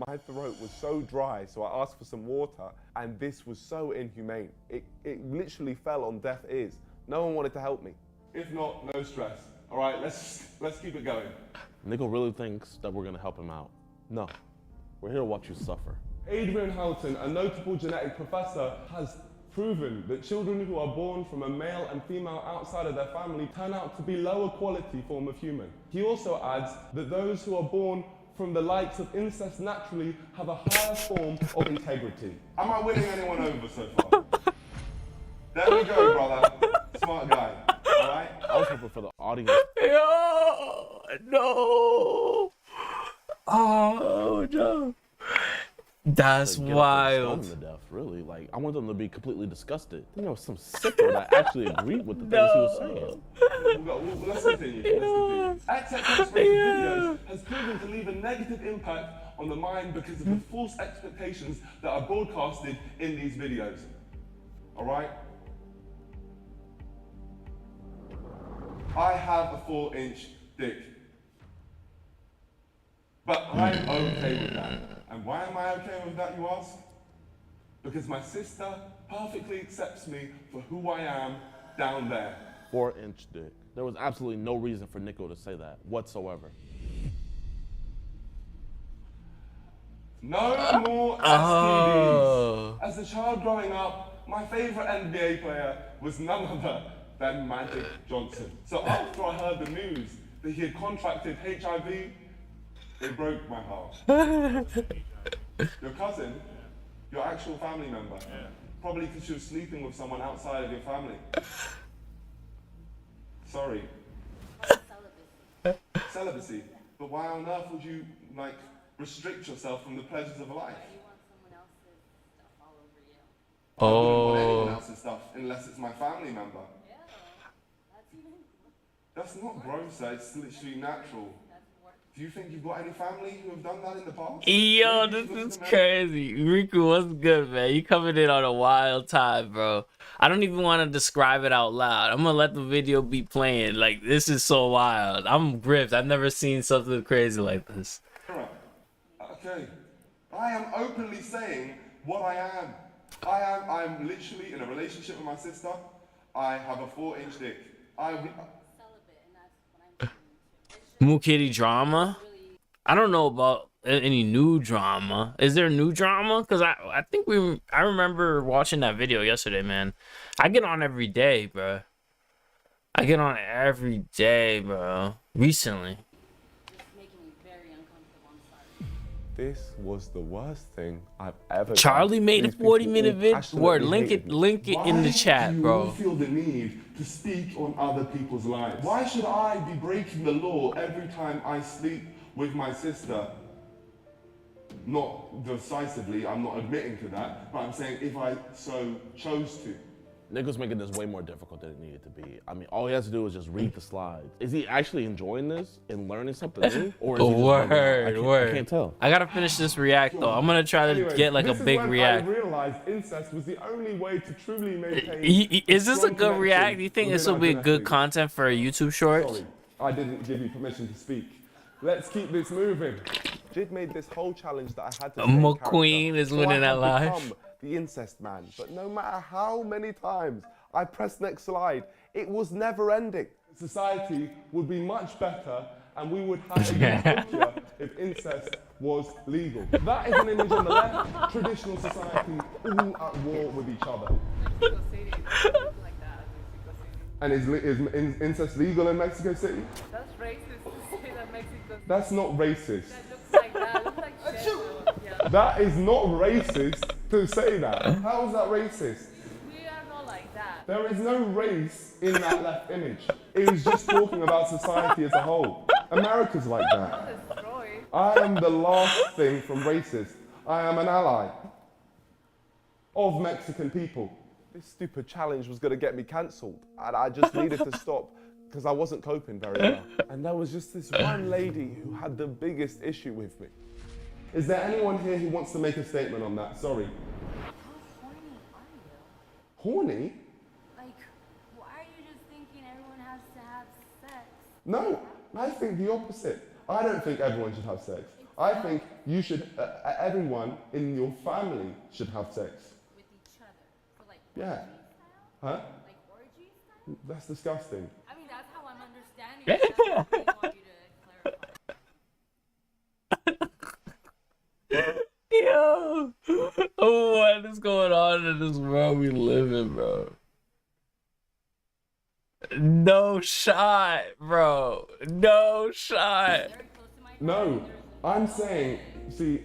My throat was so dry, so I asked for some water, and this was so inhumane. It literally fell on deaf ears. No one wanted to help me. If not, no stress. All right, let's keep it going. Nico really thinks that we're gonna help him out. No, we're here to watch you suffer. Adrian Houghton, a notable genetic professor, has proven that children who are born from a male and female outside of their family turn out to be lower quality form of human. He also adds that those who are born from the likes of incest naturally have a higher form of integrity. Am I winning anyone over so far? There we go, brother. Smart guy. All right? I was hoping for the audience. Yo, no. Oh no. That's to get up and wild. stone to death, really. Like, I want them to be completely disgusted. There was some sicko that actually agreed with the things he was saying. Let's continue. XXX videos has proven to leave a negative impact on the mind because of the false expectations that are broadcasted in these videos. All right? I have a 4-inch dick. But I'm okay with that. And why am I okay with that, you ask? Because my sister perfectly accepts me for who I am down there. 4-inch dick. There was absolutely no reason for Nico to say that whatsoever. No more STDs. As a child growing up, my favorite NBA player was none other Ben Magic Johnson. So after I heard the news that he had contracted HIV, it broke my heart. Your cousin, your actual family member, probably because she was sleeping with someone outside of your family. Sorry. Celibacy. But why on earth would you, like, restrict yourself from the pleasures of life? I wouldn't want anyone else's stuff unless it's my family member. That's not gross, it's literally natural. Do you think you've got any family who have done that in the past? Yo, this is crazy. Riku, what's good, man? You coming in on a wild time, bro. I don't even want to describe it out loud. I'm gonna let the video be playing. Like, this is so wild. I'm gripped. I've never seen something crazy like this. Okay. I am openly saying what I am. I'm literally in a relationship with my sister. I have a 4-inch dick. Moo Kitty drama? I don't know about any new drama. Is there new drama? Because I think I remember watching that video yesterday, man. I get on every day, bro. I get on every day, bro. Recently. This was the worst thing I've ever Charlie done. made a 40-minute video. Word, link it Why in the chat, bro. Why do you feel the need to speak on other people's lives? Why should I be breaking the law every time I sleep with my sister? Not decisively, I'm not admitting to that, but I'm saying if I so chose to. Niggas making this way more difficult than it needed to be. I mean, all he has to do is just read the slides. Is he actually enjoying this and learning something new? Or is he just Word. I can't tell. I gotta finish this react though. I'm gonna try to get like a big react. I realized incest was the only way to truly maintain. Is this a good react? Do you think this will be a good content for a YouTube short? Sorry, I didn't give you permission to speak. Let's keep this moving. Jid made this whole challenge that I had to. McQueen is winning that live. The incest man, but no matter how many times I pressed next slide, it was never ending. Society would be much better and we would have it healthier if incest was legal. That is an image on the left, traditional society, all at war with each other. And is incest legal in Mexico City? That's racist to say that Mexico. That's not racist. That looks like that. Looks like shit. Yeah. That is not racist to say that. How is that racist? We are not like that. There is no race in that left image. It was just talking about society as a whole. America's like that. I am the last thing from racist. I am an ally of Mexican people. This stupid challenge was going to get me cancelled, and I just needed to stop because I wasn't coping very well. And there was just this one lady who had the biggest issue with me. Is there anyone here who wants to make a statement on that? Sorry. How horny are you? Horny? Like, why are you just thinking everyone has to have sex? No, I think the opposite. I don't think everyone should have sex. I think you should, everyone in your family should have sex. With each other? For like Yeah. Huh? Like orgy style? That's disgusting. I mean, that's how I'm understanding it. That's what I want you to clarify. Yo, what is going on in this world we live in, bro? No shot, bro. No shot. No, I'm saying, see,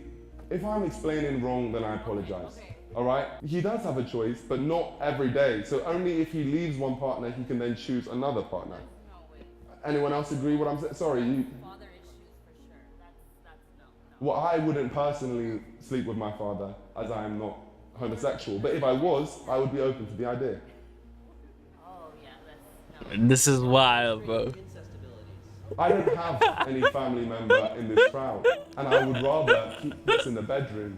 if I'm explaining wrong, then I apologize. All right? He does have a choice, but not every day. So only if he leaves one partner, he can then choose another partner. Anyone else agree what I'm saying? Sorry, you... Well, I wouldn't personally sleep with my father, as I am not homosexual. But if I was, I would be open to the idea. This is wild, bro. I don't have any family member in this crowd, and I would rather keep this in the bedroom.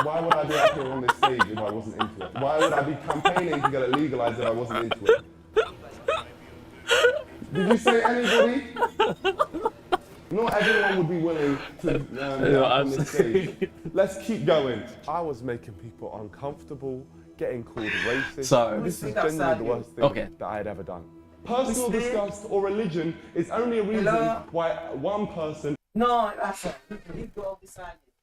Why would I be up here on this stage if I wasn't into it? Why would I be campaigning to get it legalized if I wasn't into it? Did you say anybody? Not everyone would be willing to get up on this stage. Let's keep going. I was making people uncomfortable, getting called racist. Sorry. This is genuinely the worst thing that I had ever done. Personal disgust or religion is only a reason why one person... No, that's it. You go beside me.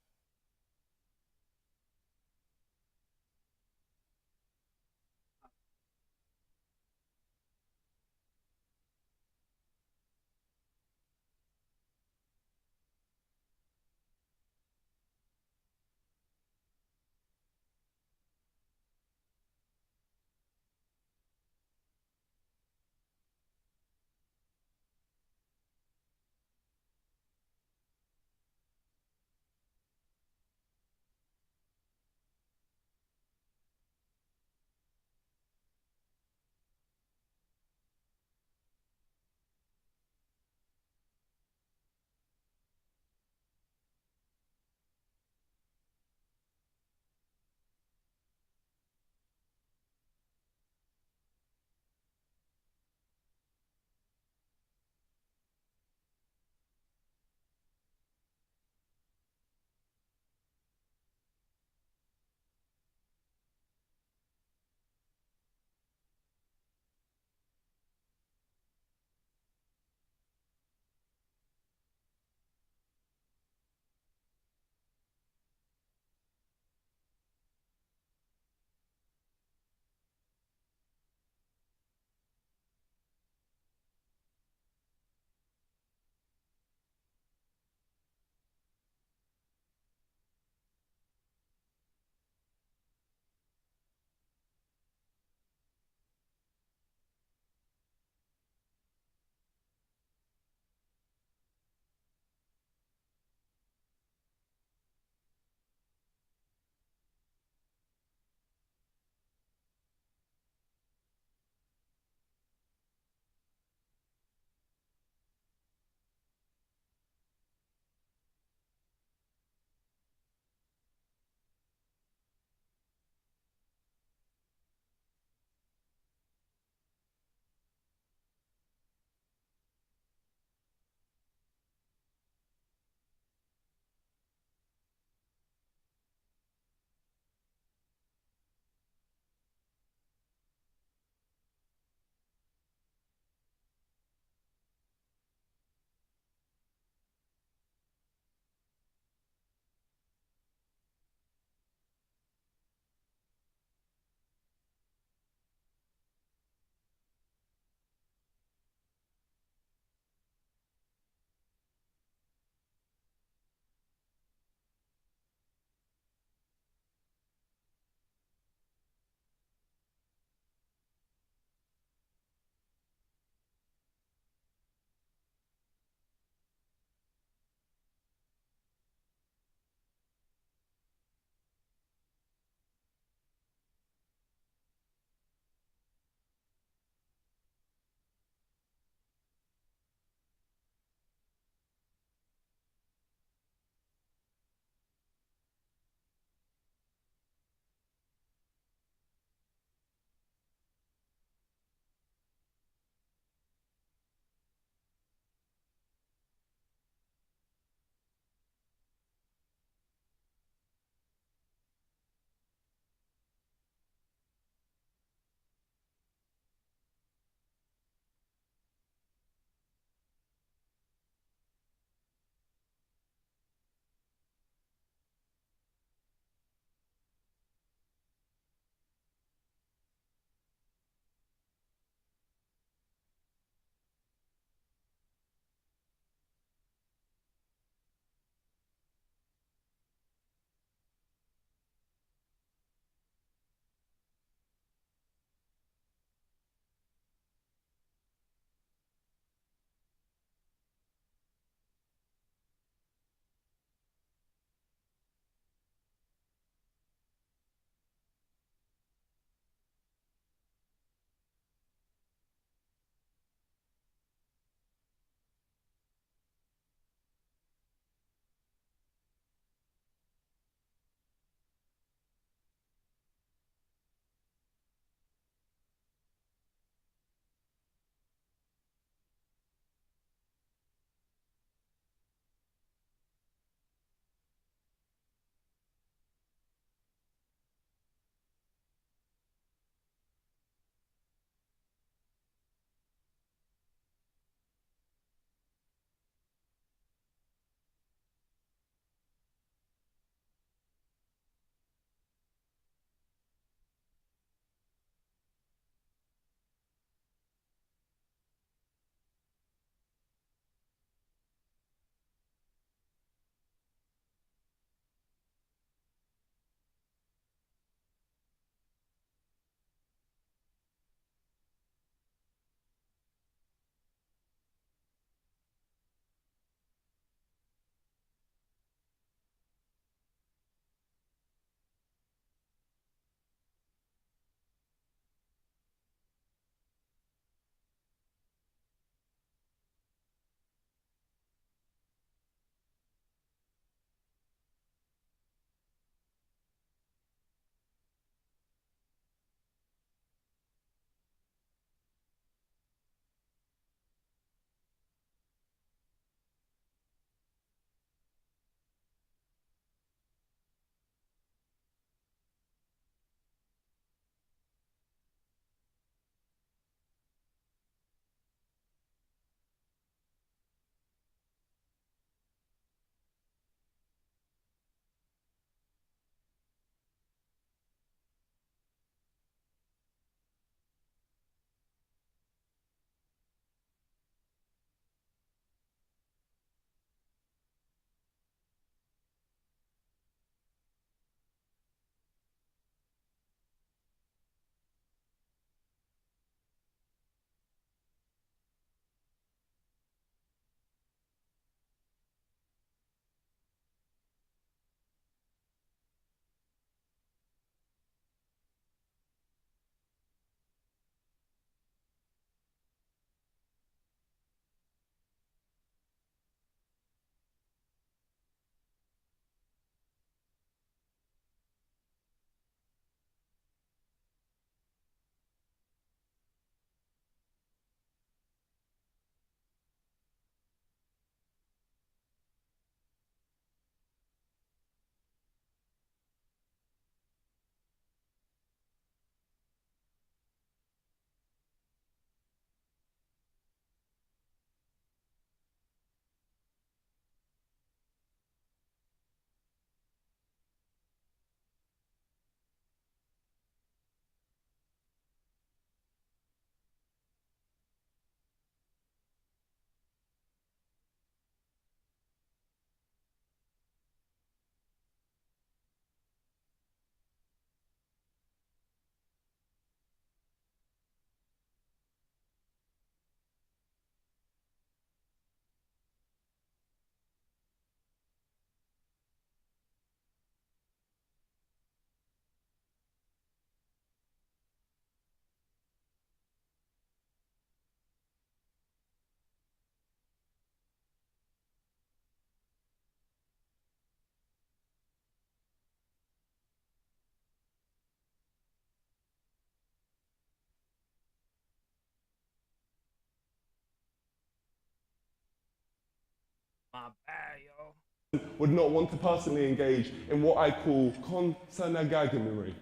My bad, yo. Would not want to personally engage in what I call konsanagagamery.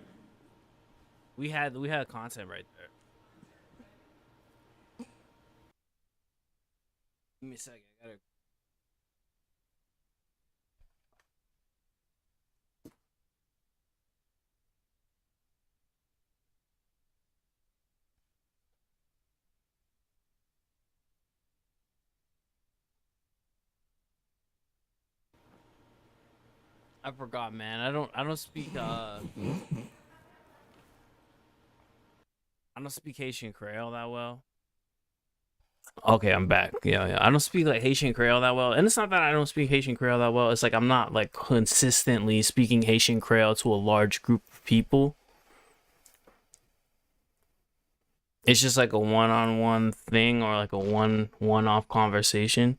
We had content right there. Give me a second. I gotta... I forgot, man. I don't speak I don't speak Haitian Creole that well. Okay, I'm back. Yeah. I don't speak like Haitian Creole that well. And it's not that I don't speak Haitian Creole that well. It's like I'm not like consistently speaking Haitian Creole to a large group of people. It's just like a one-on-one thing or like a one-off conversation.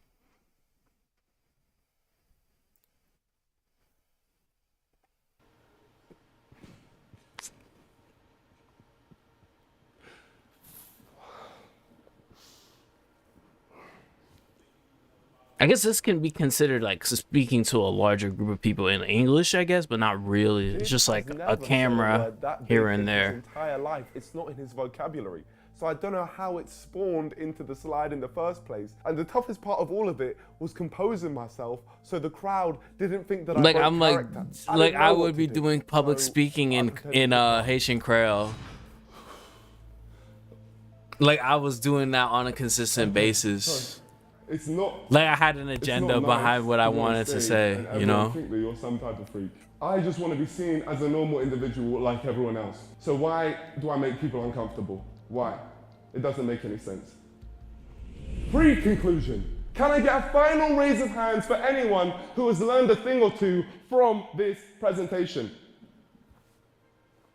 I guess this can be considered like speaking to a larger group of people in English, I guess, but not really. It's just like a camera here and there. His entire life, it's not in his vocabulary. So I don't know how it spawned into the slide in the first place. And the toughest part of all of it was composing myself so the crowd didn't think that I Like broke I'm like character. like I would be doing public speaking in Haitian Creole. Like I was doing that on a consistent basis. It's not like I had an agenda behind what I wanted to say, you know? Think that you're some type of freak. I just want to be seen as a normal individual like everyone else. So why do I make people uncomfortable? Why? It doesn't make any sense. Pre-conclusion. Can I get a final raise of hands for anyone who has learned a thing or two from this presentation?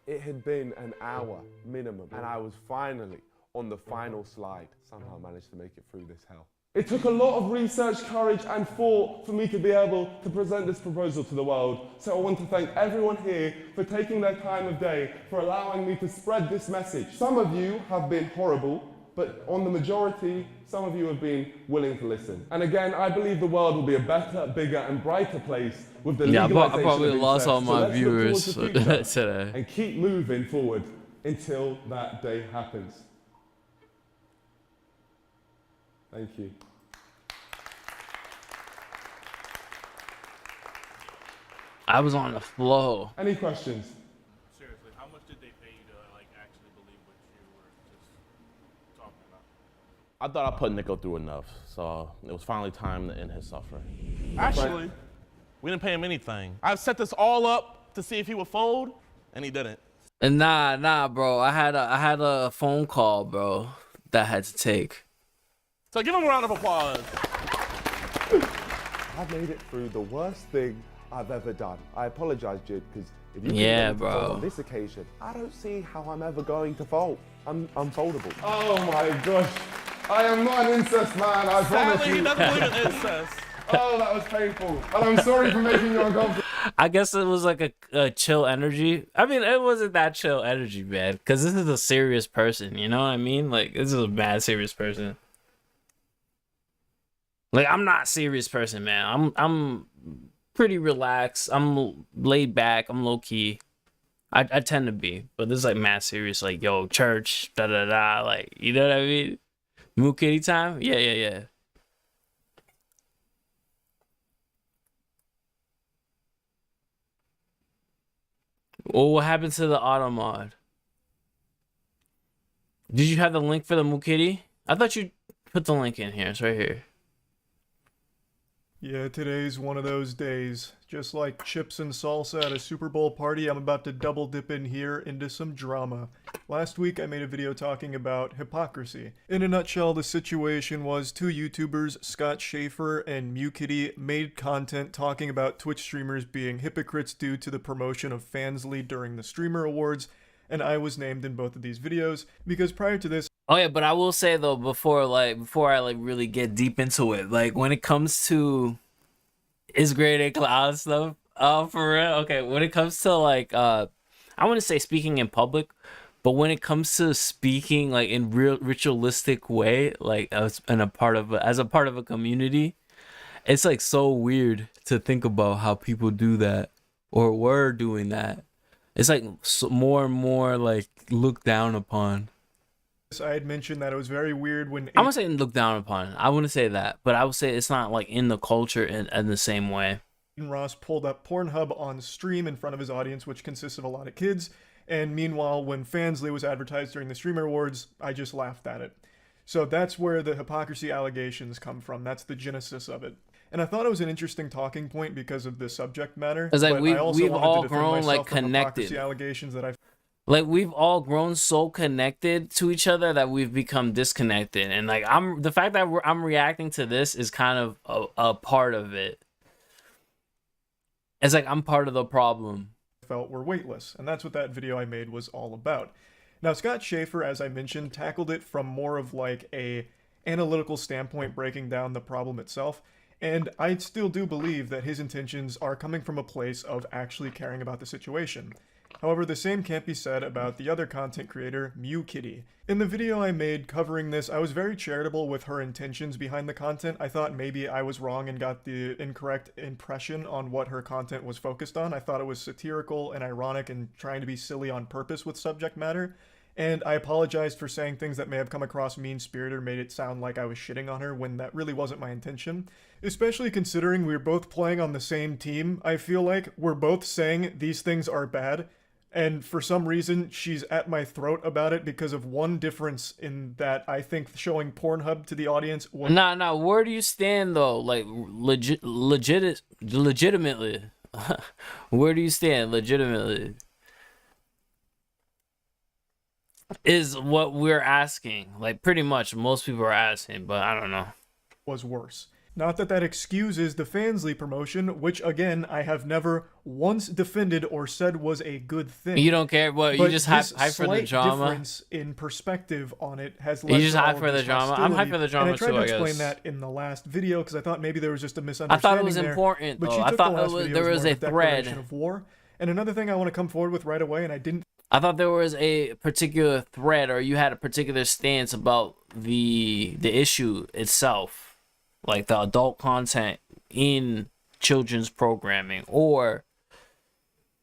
It had been an hour minimum, and I was finally on the final slide. Somehow managed to make it through this hell. It took a lot of research, courage, and thought for me to be able to present this proposal to the world. So I want to thank everyone here for taking their time of day, for allowing me to spread this message. Some of you have been horrible, but on the majority, some of you have been willing to listen. And again, I believe the world will be a better, bigger, and brighter place with the legalization I probably of lost incest. all my So let's look viewers towards the future today. and keep moving forward until that day happens. Thank you. I was on the flow. Any questions? Seriously, how much did they pay you to like actually believe what you were just talking about? I thought I put Nico through enough, so it was finally time to end his suffering. Actually, we didn't pay him anything. I set this all up to see if he would fold, and he didn't. And nah, bro. I had a phone call, bro, that I had to take. So give him a round of applause. I made it through the worst thing I've ever done. I apologize, Jid, because if you Yeah, can bro. on this occasion, I don't see how I'm ever going to fold. I'm unfoldable. Oh my gosh. I am not an incest man, I promise Sadly, you. he doesn't believe in incest. Oh, that was painful. And I'm sorry for making you uncomfortable. I guess it was like a chill energy. I mean, it wasn't that chill energy, man, because this is a serious person, you know what I mean? Like, this is a mad serious person. Like, I'm not a serious person, man. I'm pretty relaxed. I'm laid back. I'm low key. I tend to be, but this is like mad serious. Like, yo, church, da da da. Like, you know what I mean? Moo Kitty time? Yeah. Well, what happened to the auto mod? Did you have the link for the Moo Kitty? I thought you put the link in here. It's right here. Yeah, today's one of those days. Just like chips and salsa at a Super Bowl party, I'm about to double dip in here into some drama. Last week I made a video talking about hypocrisy. In a nutshell, the situation was two YouTubers, Scott Schaefer and MewKitty, made content talking about Twitch streamers being hypocrites due to the promotion of Fansly during the Streamer Awards, and I was named in both of these videos, because prior to this, Oh yeah, but I will say though, before I really get deep into it, like when it comes to is grade A cloud stuff, for real, okay, when it comes to like I wouldn't say speaking in public, but when it comes to speaking like in real ritualistic way, like as a part of a community, It's like so weird to think about how people do that or were doing that. It's like more and more like looked down upon. I had mentioned that it was very weird when I'm gonna say looked down upon. I wouldn't say that, but I would say it's not like in the culture in the same way. Ross pulled up Pornhub on stream in front of his audience, which consists of a lot of kids. And meanwhile, when Fansly was advertised during the Streamer Awards, I just laughed at it. So that's where the hypocrisy allegations come from. That's the genesis of it. And I thought it was an interesting talking point because of the subject matter. It's like but we've I also wanted all to defend grown myself like from connected. hypocrisy allegations that I've Like we've all grown so connected to each other that we've become disconnected. And like the fact that I'm reacting to this is kind of a part of it. It's like I'm part of the problem. Felt were weightless, and that's what that video I made was all about. Now, Scott Schaefer, as I mentioned, tackled it from more of like a analytical standpoint, breaking down the problem itself, and I still do believe that his intentions are coming from a place of actually caring about the situation. However, the same can't be said about the other content creator, MewKitty. In the video I made covering this, I was very charitable with her intentions behind the content. I thought maybe I was wrong and got the incorrect impression on what her content was focused on. I thought it was satirical and ironic and trying to be silly on purpose with subject matter. And I apologized for saying things that may have come across mean-spirited or made it sound like I was shitting on her when that really wasn't my intention. Especially considering we were both playing on the same team, I feel like we're both saying these things are bad. And for some reason, she's at my throat about it because of one difference in that I think showing Pornhub to the audience was... Nah, where do you stand though? Like legitimately. Where do you stand legitimately? Is what we're asking. Like pretty much most people are asking, but I don't know. Was worse. Not that that excuses the Fansly promotion, which again, I have never once defended or said was a good thing. You don't care, but you just hype for the drama. Difference in perspective on it has led You just to all hype of for the this drama. hostility. I'm hype for the drama and I tried too, to I explain guess. that in the last video because I thought maybe there was just a I misunderstanding thought it was there, important, but though. she I took thought the last video there as was more a of declaration thread. of war. And another thing I want to come forward with right away, and I didn't. I thought there was a particular thread, or you had a particular stance about the issue itself, like the adult content in children's programming or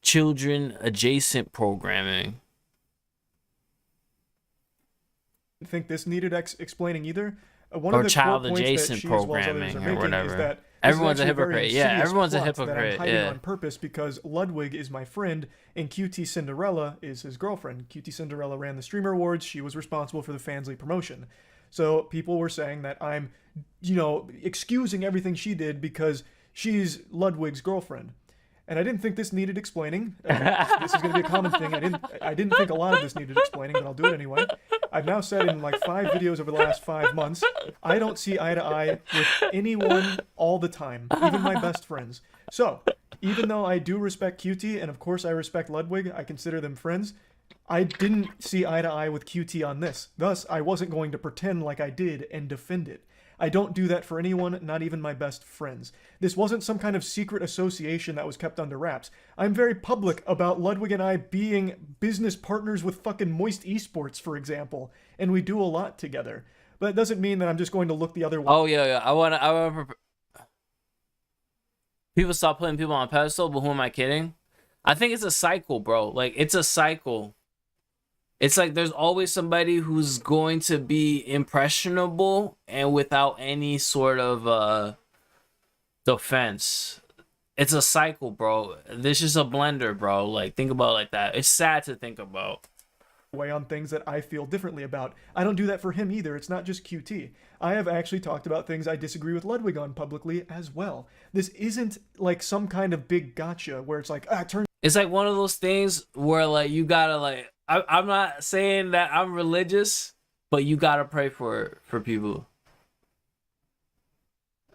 children adjacent programming. I think this needed explaining either. One Or of the child core points that adjacent she, as well as others programming are or making whatever. is that Everyone's a this is actually very hypocrite. Yeah, insidious everyone's a plot that I'm hypocrite, hiding yeah. on purpose because Ludwig is my friend and QT Cinderella is his girlfriend. QT Cinderella ran the Streamer Awards. She was responsible for the Fansly promotion. So people were saying that I'm, excusing everything she did because she's Ludwig's girlfriend. And I didn't think this needed explaining. This is going to be a common thing. I didn't think a lot of this needed explaining, but I'll do it anyway. I've now said in like 5 videos over the last 5 months, I don't see eye to eye with anyone all the time, even my best friends. So, even though I do respect QT, and of course I respect Ludwig, I consider them friends, I didn't see eye to eye with QT on this. Thus, I wasn't going to pretend like I did and defend it. I don't do that for anyone, not even my best friends. This wasn't some kind of secret association that was kept under wraps. I'm very public about Ludwig and I being business partners with fucking Moist Esports, for example, and we do a lot together. But it doesn't mean that I'm just going to look the other way. Oh yeah. I want people stop putting people on a pedestal, but who am I kidding? I think it's a cycle, bro. Like it's a cycle. It's like there's always somebody who's going to be impressionable and without any sort of defense. It's a cycle, bro. This is a blender, bro. Like think about it like that. It's sad to think about. Way on things that I feel differently about. I don't do that for him either. It's not just QT. I have actually talked about things I disagree with Ludwig on publicly as well. This isn't like some kind of big gotcha where it's like, It's like one of those things where like you gotta like I'm not saying that I'm religious, but you gotta pray for people.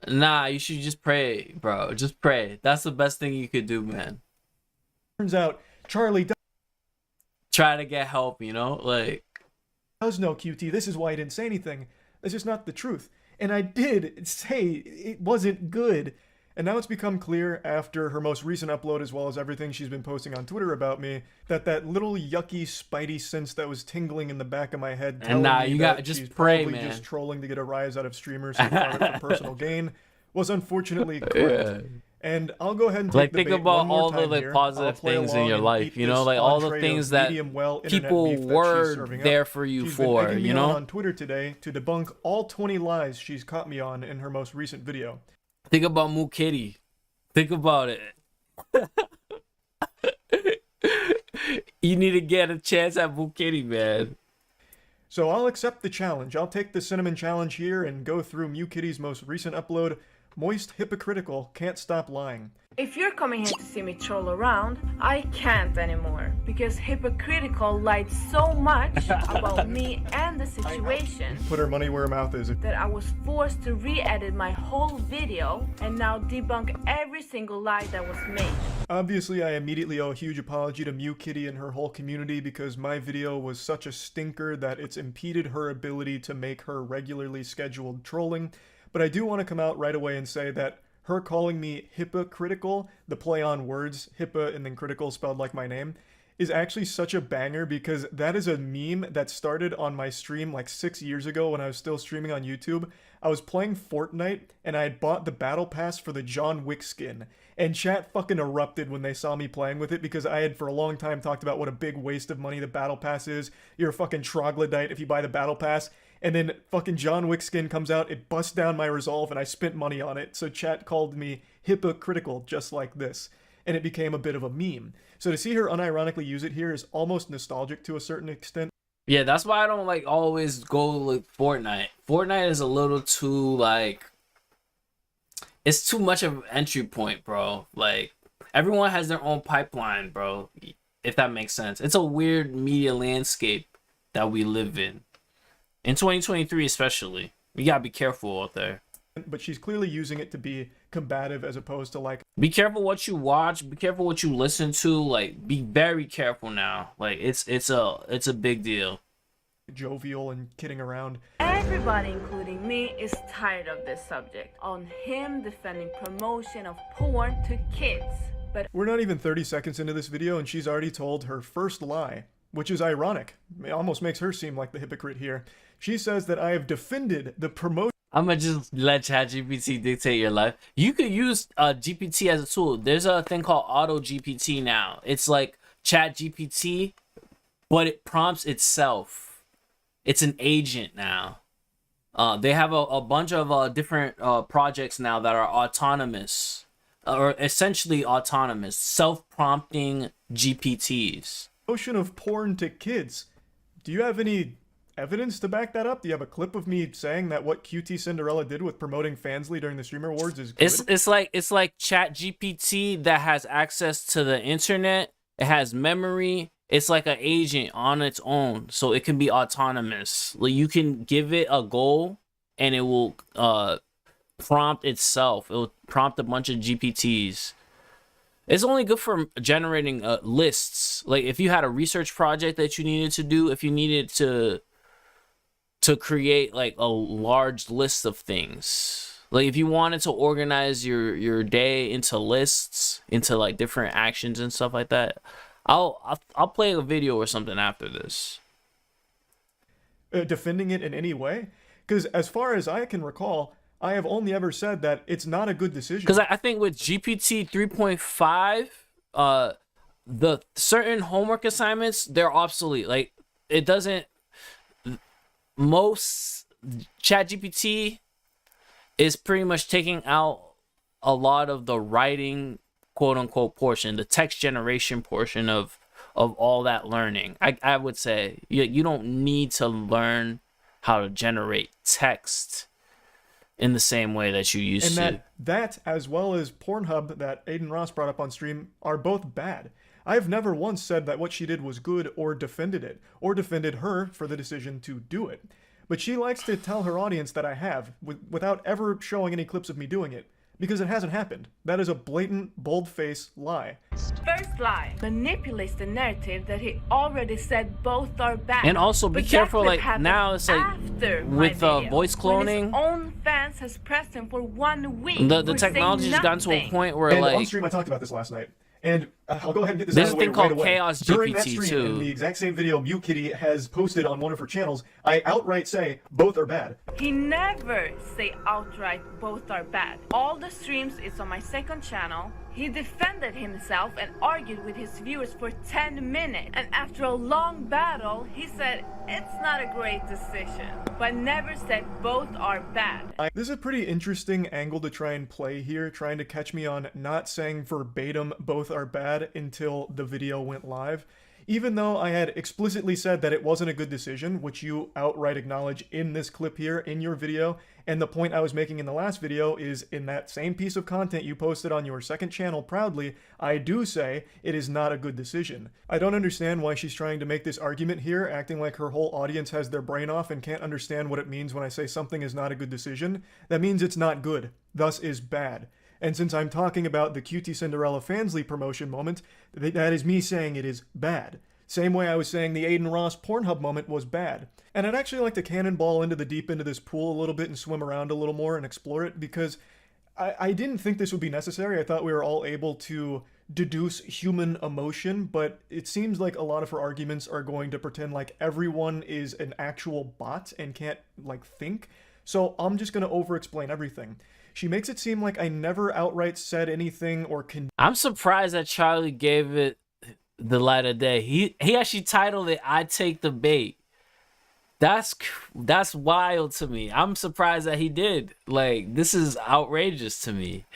Nah, you should just pray, bro. Just pray. That's the best thing you could do, man. Turns out Charlie try to get help, like does know QT. This is why I didn't say anything. That's just not the truth. And I did say it wasn't good. And now it's become clear after her most recent upload, as well as everything she's been posting on Twitter about me, that little yucky spidey sense that was tingling in the back of my head telling nah, me you that gotta just she's pray, probably man. just trolling to get a rise out of streamers who farm it for personal gain was unfortunately correct. And I'll go ahead and take Like the think bait about one more all the time like here. positive I'll play things in along your and life, eat you know, this like all the entree of things that medium well internet people beef that she's were serving up. there for you She's been for, egging me you on know? on Twitter today to debunk all 20 lies she's caught me on in her most recent video. Think about Moo Kitty. Think about it. You need to get a chance at Moo Kitty, man. So I'll accept the challenge. I'll take the cinnamon challenge here and go through Mew Kitty's most recent upload, Moist Hypocritical Can't Stop Lying. If you're coming here to see me troll around, I can't anymore because Hypocritical lied so much about me and the situation Put her money where her mouth is. that I was forced to re-edit my whole video and now debunk every single lie that was made. Obviously, I immediately owe a huge apology to Mew Kitty and her whole community because my video was such a stinker that it's impeded her ability to make her regularly scheduled trolling. But I do want to come out right away and say that her calling me hypocritical, the play on words, hippo and then critical spelled like my name, is actually such a banger because that is a meme that started on my stream like 6 years ago when I was still streaming on YouTube. I was playing Fortnite and I had bought the battle pass for the John Wick skin. And chat fucking erupted when they saw me playing with it because I had for a long time talked about what a big waste of money the battle pass is. You're a fucking troglodyte if you buy the battle pass. And then fucking John Wick skin comes out, it busts down my resolve, and I spent money on it. So chat called me hypocritical, just like this. And it became a bit of a meme. So to see her unironically use it here is almost nostalgic to a certain extent. Yeah, that's why I don't like always go with Fortnite. Fortnite is a little too like, it's too much of an entry point, bro. Like everyone has their own pipeline, bro. If that makes sense. It's a weird media landscape that we live in 2023 especially. You gotta be careful out there. But she's clearly using it to be combative as opposed to like... Be careful what you watch. Be careful what you listen to. Like, be very careful now. Like, it's a big deal. Jovial and kidding around. Everybody, including me, is tired of this subject. On him defending promotion of porn to kids. But we're not even 30 seconds into this video and she's already told her first lie, which is ironic. It almost makes her seem like the hypocrite here. She says that I have defended the promotion. I'm gonna just let ChatGPT dictate your life. You could use GPT as a tool. There's a thing called Auto GPT now. It's like ChatGPT, but it prompts itself. It's an agent now. They have a bunch of different projects now that are autonomous, or essentially autonomous, self-prompting GPTs. Promotion of porn to kids. Do you have any evidence to back that up? Do you have a clip of me saying that what QT Cinderella did with promoting Fansly during the Streamer Awards is good? It's like ChatGPT that has access to the internet. It has memory. It's like an agent on its own, so it can be autonomous. Like you can give it a goal, and it will prompt itself. It will prompt a bunch of GPTs. It's only good for generating lists. Like if you had a research project that you needed to do, if you needed to create like a large list of things, like if you wanted to organize your day into lists, into like different actions and stuff like that. I'll play a video or something after this. Defending it in any way? Because as far as I can recall, I have only ever said that it's not a good decision. Because I think with GPT 3.5, the certain homework assignments, they're obsolete. Like it doesn't. Most ChatGPT is pretty much taking out a lot of the writing, quote unquote, portion, the text generation portion of all that learning. I would say you don't need to learn how to generate text in the same way that you used to. And that as well as Pornhub that Aiden Ross brought up on stream are both bad. I've never once said that what she did was good or defended it, or defended her for the decision to do it. But she likes to tell her audience that I have, without ever showing any clips of me doing it, because it hasn't happened. That is a blatant, bold-faced lie. first lie manipulates the narrative that he already said both are bad. And also be But careful, that like happened now it's like after with my video, voice when his cloning. own fans has pressed him for 1 week. The for technology's saying gotten to a nothing. point where And like on stream I talked about this last night. And I'll go ahead and get this There's out a of the way thing right called away. Chaos During that GPT stream, too. in the exact same video Mute Kitty has posted on one of her channels, I outright say both are bad. He never say outright both are bad. All the streams is on my second channel. He defended himself and argued with his viewers for 10 minutes. And after a long battle, he said it's not a great decision, but never said both are bad. This is a pretty interesting angle to try and play here, trying to catch me on not saying verbatim both are bad until the video went live. Even though I had explicitly said that it wasn't a good decision, which you outright acknowledge in this clip here in your video, and the point I was making in the last video is in that same piece of content you posted on your second channel proudly, I do say it is not a good decision. I don't understand why she's trying to make this argument here, acting like her whole audience has their brain off and can't understand what it means when I say something is not a good decision. That means it's not good, thus is bad. And since I'm talking about the QT Cinderella Fansly promotion moment, that is me saying it is bad. Same way I was saying the Aiden Ross Pornhub moment was bad. And I'd actually like to cannonball into the deep end of this pool a little bit and swim around a little more and explore it, because I didn't think this would be necessary. I thought we were all able to deduce human emotion, but it seems like a lot of her arguments are going to pretend like everyone is an actual bot and can't, like, think. So I'm just going to over-explain everything. She makes it seem like I never outright said anything or I'm surprised that Charlie gave it the light of day. He actually titled it "I Take the Bait." That's wild to me. I'm surprised that he did. Like, this is outrageous to me.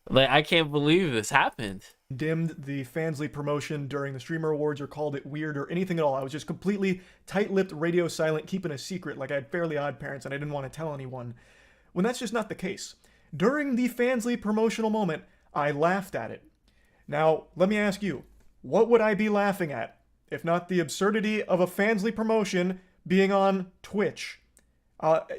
Like, I can't believe this happened. Dimmed the Fansly promotion during the Streamer Awards or called it weird or anything at all. I was just completely tight-lipped, radio silent, keeping a secret like I had Fairly Odd Parents and I didn't want to tell anyone. When that's just not the case. During the Fansly promotional moment, I laughed at it. Now, let me ask you, what would I be laughing at, if not the absurdity of a Fansly promotion being on Twitch?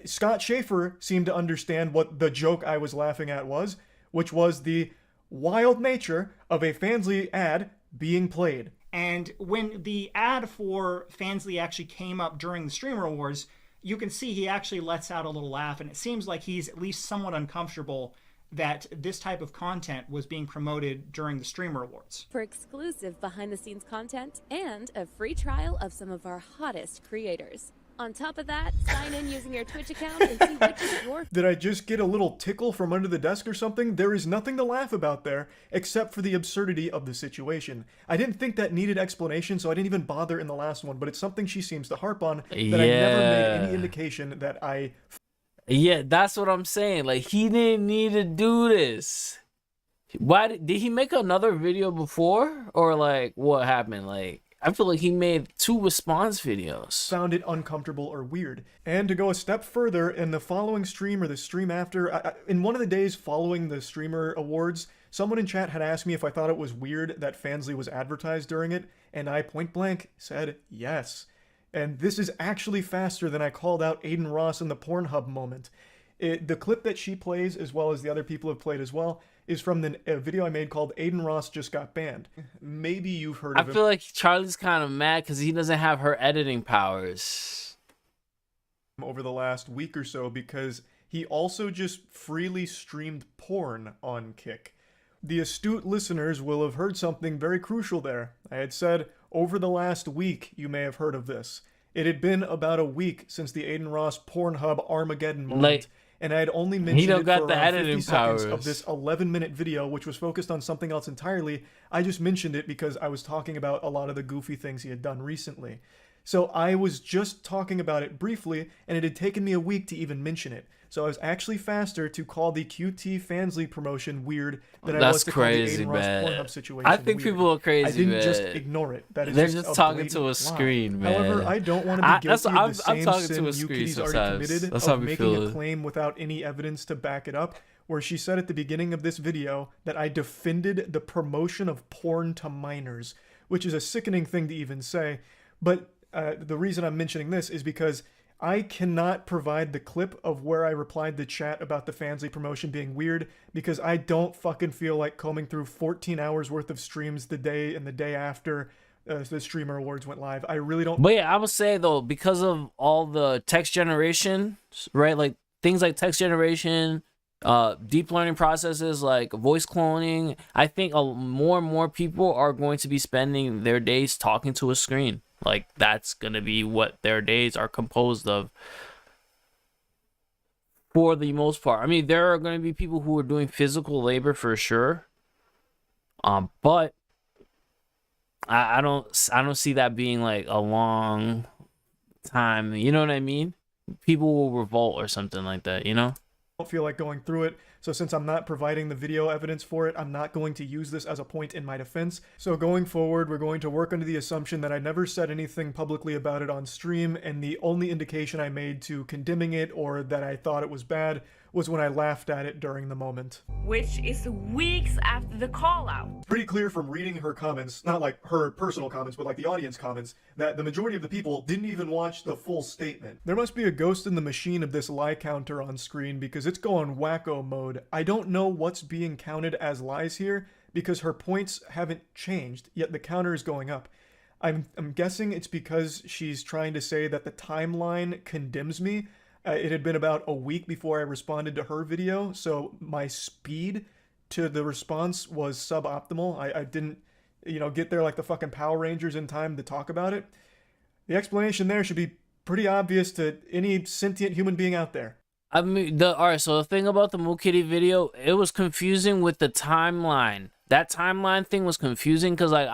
Scott Schaefer seemed to understand what the joke I was laughing at was, which was the wild nature of a Fansly ad being played. And when the ad for Fansly actually came up during the Streamer Awards, you can see he actually lets out a little laugh, and it seems like he's at least somewhat uncomfortable that this type of content was being promoted during the Streamer Awards. For exclusive behind-the-scenes content and a free trial of some of our hottest creators. On top of that, sign in using your Twitch account and see which is your... Did I just get a little tickle from under the desk or something? There is nothing to laugh about there, except for the absurdity of the situation. I didn't think that needed explanation, so I didn't even bother in the last one, but it's something she seems to harp on that I never made any indication that I... Yeah, that's what I'm saying. Like, he didn't need to do this. Why did he make another video before? Or, like, what happened? Like, I feel like he made 2 response videos. Found it uncomfortable or weird. And to go a step further, in the following stream or the stream after, in one of the days following the Streamer Awards, someone in chat had asked me if I thought it was weird that Fansly was advertised during it, and I point blank said yes. And this is actually faster than I called out Aiden Ross in the Pornhub moment. The clip that she plays, as well as the other people have played as well, is from a video I made called Aiden Ross Just Got Banned. Maybe you've heard of I him. feel like Charlie's kind of mad because he doesn't have her editing powers. Over the last week or so, because he also just freely streamed porn on Kick. The astute listeners will have heard something very crucial there. I had said, over the last week, you may have heard of this. It had been about a week since the Aiden Ross Pornhub Armageddon moment, and I had only mentioned it for around 50 seconds of this 11-minute video, which was focused on something else entirely. I just mentioned it because I was talking about a lot of the goofy things he had done recently. So I was just talking about it briefly, and it had taken me a week to even mention it. So I was actually faster to call the QT Fansly promotion weird than I was to call the Aiden Ross Pornhub situation I think weird. people are crazy, I didn't man. just ignore it. That is They're just just a talking to a blatant screen, lie. man. However, I don't want to be guilty of the I'm same talking sin to a screen Yuki's already sometimes. committed That's how of we making feel. a claim without any evidence to back it up, where she said at the beginning of this video that I defended the promotion of porn to minors, which is a sickening thing to even say. But the reason I'm mentioning this is because I cannot provide the clip of where I replied to chat about the Fansly promotion being weird, because I don't fucking feel like combing through 14 hours worth of streams the day and the day after the Streamer Awards went live. I really don't. But yeah, I would say though, because of all the text generation, right? Like things like text generation, deep learning processes like voice cloning. I think more and more people are going to be spending their days talking to a screen. Like, that's going to be what their days are composed of for the most part. I mean, there are going to be people who are doing physical labor for sure. But I don't see that being like a long time. You know what I mean? People will revolt or something like that, you know? Don't feel like going through it, so since I'm not providing the video evidence for it, I'm not going to use this as a point in my defense. So going forward, we're going to work under the assumption that I never said anything publicly about it on stream, and the only indication I made to condemning it or that I thought it was bad was when I laughed at it during the moment. Which is weeks after the call out. Pretty clear from reading her comments, not like her personal comments, but like the audience comments, that the majority of the people didn't even watch the full statement. There must be a ghost in the machine of this lie counter on screen because it's going wacko mode. I don't know what's being counted as lies here because her points haven't changed, yet the counter is going up. I'm guessing it's because she's trying to say that the timeline condemns me. It had been about a week before I responded to her video, so my speed to the response was suboptimal. I didn't, get there like the fucking Power Rangers in time to talk about it. The explanation there should be pretty obvious to any sentient human being out there. I mean, alright, so the thing about the Moo Kitty video, it was confusing with the timeline. That timeline thing was confusing because, like,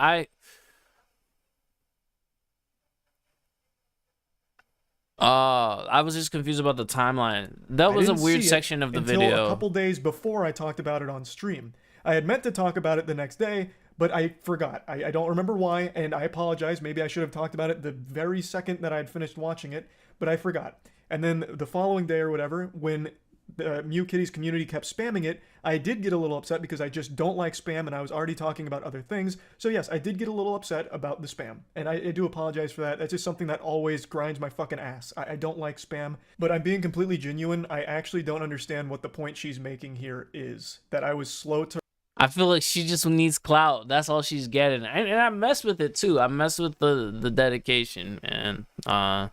I was just confused about the timeline. That was a weird section of the video. A couple days before I talked about it on stream. I had meant to talk about it the next day, but I forgot. I don't remember why, and I apologize. Maybe I should have talked about it the very second that I had finished watching it, but I forgot. And then the following day or whatever, when the Moo Kitty's community kept spamming it, I did get a little upset because I just don't like spam and I was already talking about other things. So yes, I did get a little upset about the spam. And I do apologize for that. That's just something that always grinds my fucking ass. I don't like spam, but I'm being completely genuine. I actually don't understand what the point she's making here is. That I was slow to... I feel like she just needs clout. That's all she's getting. And I mess with it too. I mess with the dedication, man.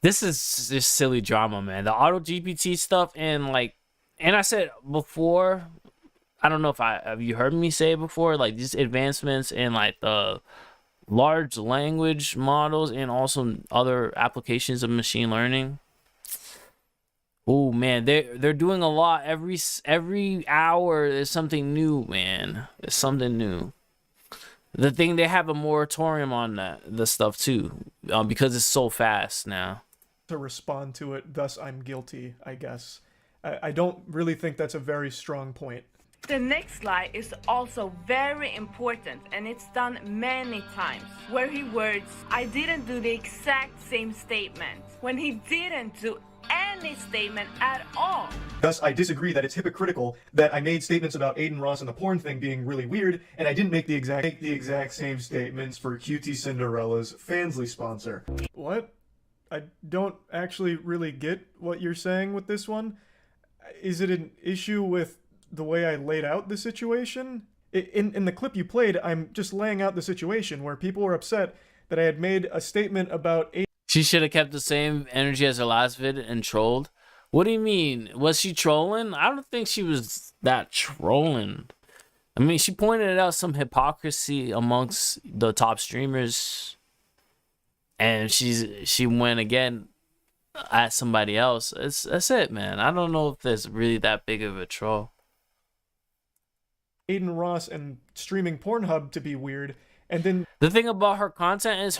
This is just silly drama, man. The auto GPT stuff and I said before, I don't know if have you heard me say it before, like these advancements in like the large language models and also other applications of machine learning. Oh man, they're doing a lot. Every hour there's something new, man. It's something new. The thing, they have a moratorium on the stuff too, because it's so fast now. To respond to it, thus I'm guilty, I guess. I don't really think that's a very strong point. The next lie is also very important, and it's done many times, where he words, I didn't do the exact same statement, when he didn't do any statement at all. Thus, I disagree that it's hypocritical that I made statements about Aiden Ross and the porn thing being really weird, and I didn't make the exact same statements for QT Cinderella's Fansly sponsor. What? I don't actually really get what you're saying with this one. Is it an issue with the way I laid out the situation? In the clip you played, I'm just laying out the situation where people were upset that I had made a statement about... She should have kept the same energy as her last vid and trolled. What do you mean? Was she trolling? I don't think she was that trolling. I mean, she pointed out some hypocrisy amongst the top streamers. And she went again at somebody else. That's it, man. I don't know if there's really that big of a troll. Aiden Ross and streaming Pornhub to be weird, and then the thing about her content is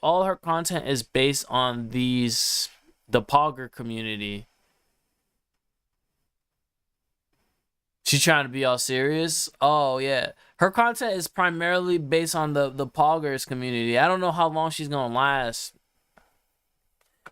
all her content is based on the Pogger community. She trying to be all serious? Oh yeah. Her content is primarily based on the Poggers community. I don't know how long she's gonna last.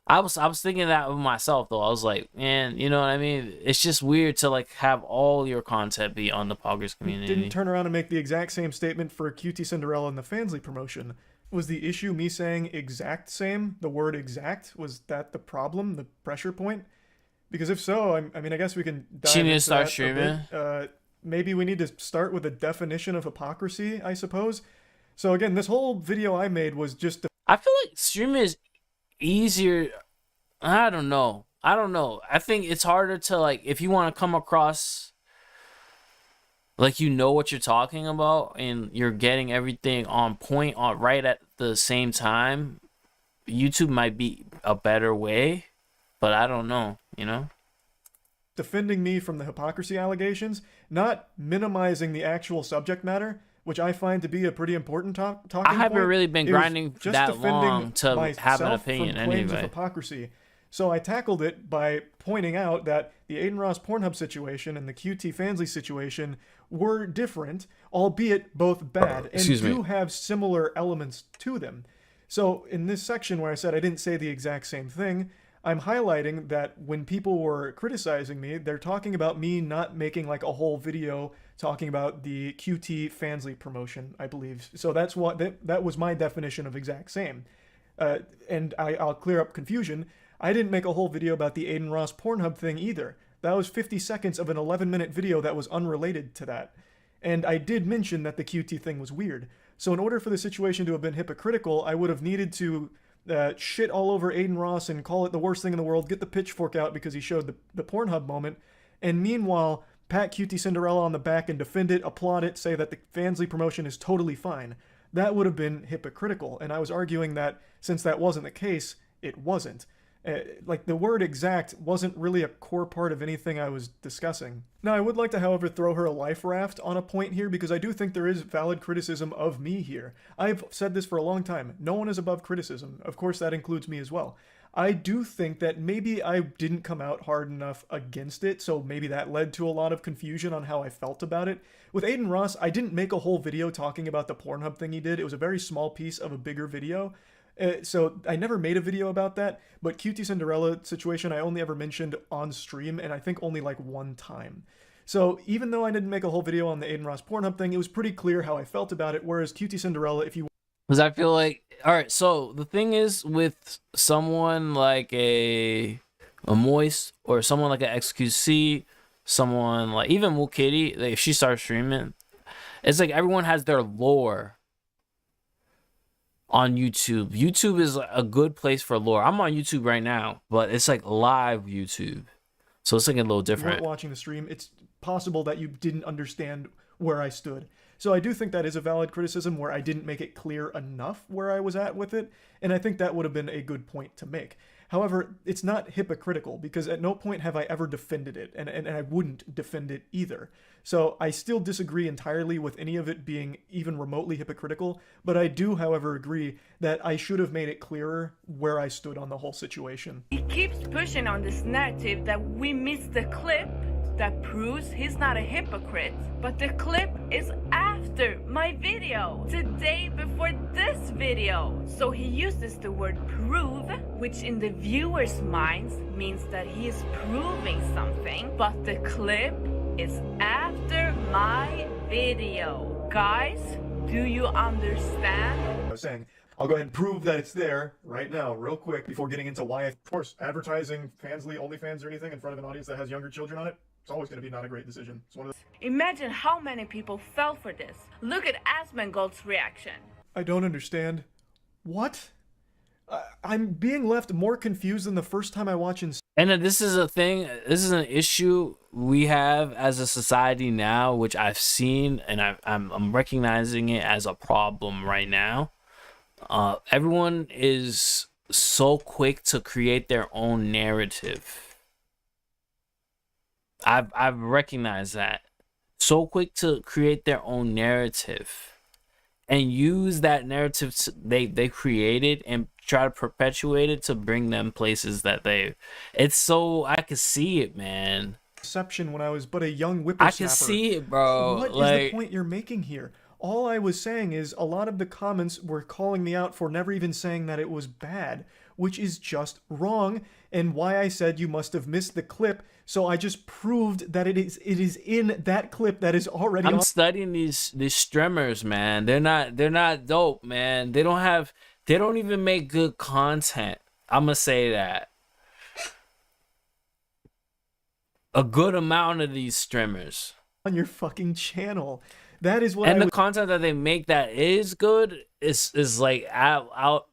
I was thinking that of myself though. I was like, man, you know what I mean? It's just weird to like have all your content be on the Poggers community. Didn't turn around and make the exact same statement for QT Cinderella and the Fansly promotion. Was the issue me saying exact same? The word exact? Was that the problem? The pressure point? Because if so, I mean, I guess we can dive she need into to start that streaming. A bit. Maybe we need to start with a definition of hypocrisy, I suppose. So again, this whole video I made was just... I feel like streaming is easier. I don't know. I don't know. I think it's harder to, like, if you want to come across like you know what you're talking about and you're getting everything on point on right at the same time, YouTube might be a better way, but I don't know, you know? Defending me from the hypocrisy allegations, not minimizing the actual subject matter, which I find to be a pretty important talking point. I haven't really been It was grinding just that defending long to have an myself from opinion claims of anyway. hypocrisy. So I tackled it by pointing out that the Aiden Ross Pornhub situation and the QT Fansley situation were different, albeit both bad, and do have similar elements to them. So in this section where I said I didn't say the exact same thing, I'm highlighting that when people were criticizing me, they're talking about me not making like a whole video talking about the QT Fansley promotion, I believe. So that's what that was my definition of exact same. And I'll clear up confusion. I didn't make a whole video about the Aiden Ross Pornhub thing either. That was 50 seconds of an 11-minute video that was unrelated to that. And I did mention that the QT thing was weird. So in order for the situation to have been hypocritical, I would have needed to shit all over Aiden Ross and call it the worst thing in the world, get the pitchfork out because he showed the Pornhub moment, and meanwhile, pat QT Cinderella on the back and defend it, applaud it, say that the Fansley promotion is totally fine. That would have been hypocritical, and I was arguing that since that wasn't the case, it wasn't. Like, the word exact wasn't really a core part of anything I was discussing. Now, I would like to, however, throw her a life raft on a point here because I do think there is valid criticism of me here. I've said this for a long time. No one is above criticism. Of course, that includes me as well. I do think that maybe I didn't come out hard enough against it, so maybe that led to a lot of confusion on how I felt about it. With Aiden Ross, I didn't make a whole video talking about the Pornhub thing he did. It was a very small piece of a bigger video. So I never made a video about that, but QT Cinderella situation I only ever mentioned on stream, and I think only like one time. So even though I didn't make a whole video on the Aiden Ross Pornhub thing, it was pretty clear how I felt about it, whereas QT Cinderella, if you... Because I feel like, all right, so the thing is with someone like a Moist or someone like an XQC, someone like even Wool Kitty, like if she starts streaming, it's like everyone has their lore on YouTube. YouTube is a good place for lore. I'm on YouTube right now, but it's like live YouTube. So it's like a little different. If you weren't watching the stream, it's possible that you didn't understand where I stood. So I do think that is a valid criticism where I didn't make it clear enough where I was at with it, and I think that would have been a good point to make. However, it's not hypocritical because at no point have I ever defended it, and I wouldn't defend it either. So I still disagree entirely with any of it being even remotely hypocritical, but I do, however, agree that I should have made it clearer where I stood on the whole situation. He keeps pushing on this narrative that we missed the clip that proves he's not a hypocrite, but the clip is after my video, the day before this video. So he uses the word prove, which in the viewer's minds means that he is proving something, but the clip is after my video. Guys, do you understand? I was saying, I'll go ahead and prove that it's there right now, real quick, before getting into why, of course, advertising Fansly, OnlyFans, or anything in front of an audience that has younger children on it, it's always going to be not a great decision. It's one of the... Imagine how many people fell for this. Look at Asmongold's reaction. I don't understand. What? I'm being left more confused than the first time I watched in... And then this is a thing, this is an issue we have as a society now, which I've seen, and I'm recognizing it as a problem right now. Everyone is so quick to create their own narrative. I've recognized that. So quick to create their own narrative and use that narrative they created and try to perpetuate it to bring them places that it's so I could see it, man. Perception when I was but a young whippersnapper. I can see it, bro. What is the point you're making here? All I was saying is a lot of the comments were calling me out for never even saying that it was bad, which is just wrong, and why I said you must have missed the clip. So I just proved that it is in that clip that is already. I'm studying these streamers, man. They're not dope, man. They don't even make good content. I'm gonna say that. A good amount of these streamers on your fucking channel. That is what. And the content that they make that is good is like out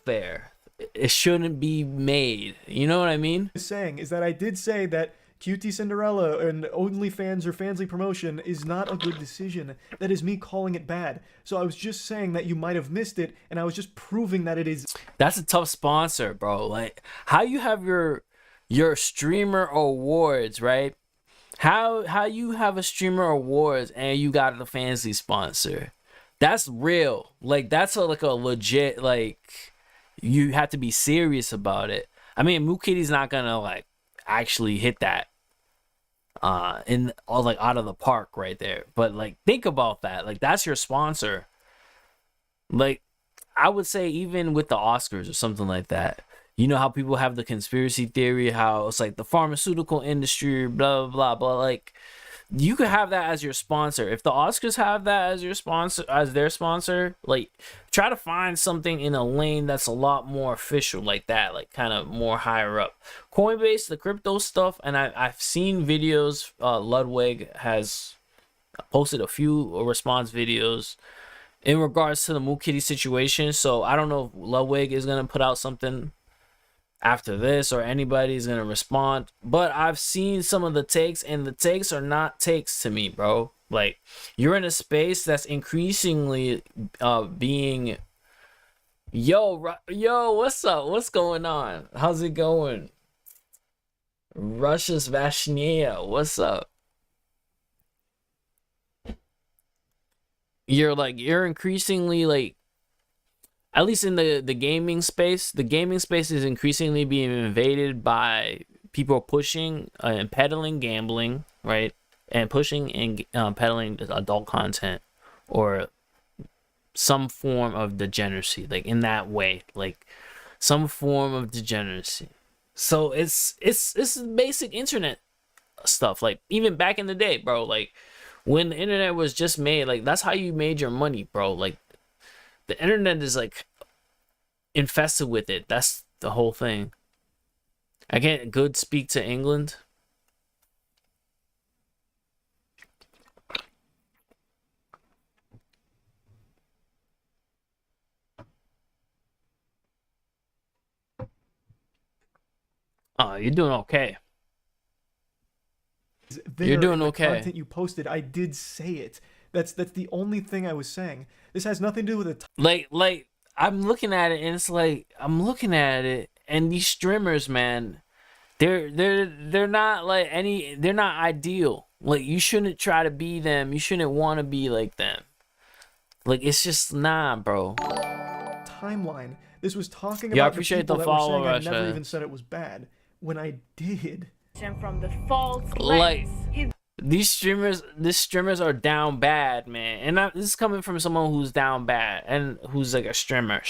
there. it shouldn't be made. You know what I mean? Saying is that I did say that QT Cinderella and OnlyFans or Fansly promotion is not a good decision. That is me calling it bad. So I was just saying that you might have missed it, and I was just proving that it is. That's a tough sponsor, bro. Like, how you have your streamer awards, right? How you have a streamer awards and you got the Fansly sponsor? That's real. Like, that's like a legit, like, you have to be serious about it. I mean, Moo Kitty's not gonna like actually hit that like out of the park right there. But like, think about that. Like, that's your sponsor. Like, I would say even with the Oscars or something like that. You know how people have the conspiracy theory, how it's like the pharmaceutical industry, blah, blah, blah, blah. Like, you could have that as your sponsor. If the Oscars have that as your sponsor, as their sponsor, like, try to find something in a lane that's a lot more official like that, like kind of more higher up. Coinbase, the crypto stuff, and I've seen videos. Ludwig has posted a few response videos in regards to the Moo Kitty situation. So I don't know if Ludwig is going to put out something after this or anybody's gonna respond, but I've seen some of the takes, and the takes are not takes to me, bro. Like, you're in a space that's increasingly being yo, what's up, what's going on, how's it going? Russia's Vashnia, what's up? You're increasingly, like, at least in the gaming space is increasingly being invaded by people pushing and peddling gambling, right? And pushing and peddling adult content or some form of degeneracy, like in that way, like some form of degeneracy. So it's basic internet stuff. Like, even back in the day, bro, like when the internet was just made, like that's how you made your money, bro. Like, the internet is like infested with it. That's the whole thing. I can't good speak to England. Oh, you're doing okay. You're doing okay. Content you posted, I did say it. That's the only thing I was saying. This has nothing to do with it. Like I'm looking at it, and it's like and these streamers, man, they're not like they're not ideal. Like, you shouldn't try to be them. You shouldn't want to be like them. Like, it's just bro. Timeline. This was talking about I appreciate the follow, Russia. I never even said it was bad when I did. From the false like these streamers are down bad, man. And this is coming from someone who's down bad and who's like a streamer.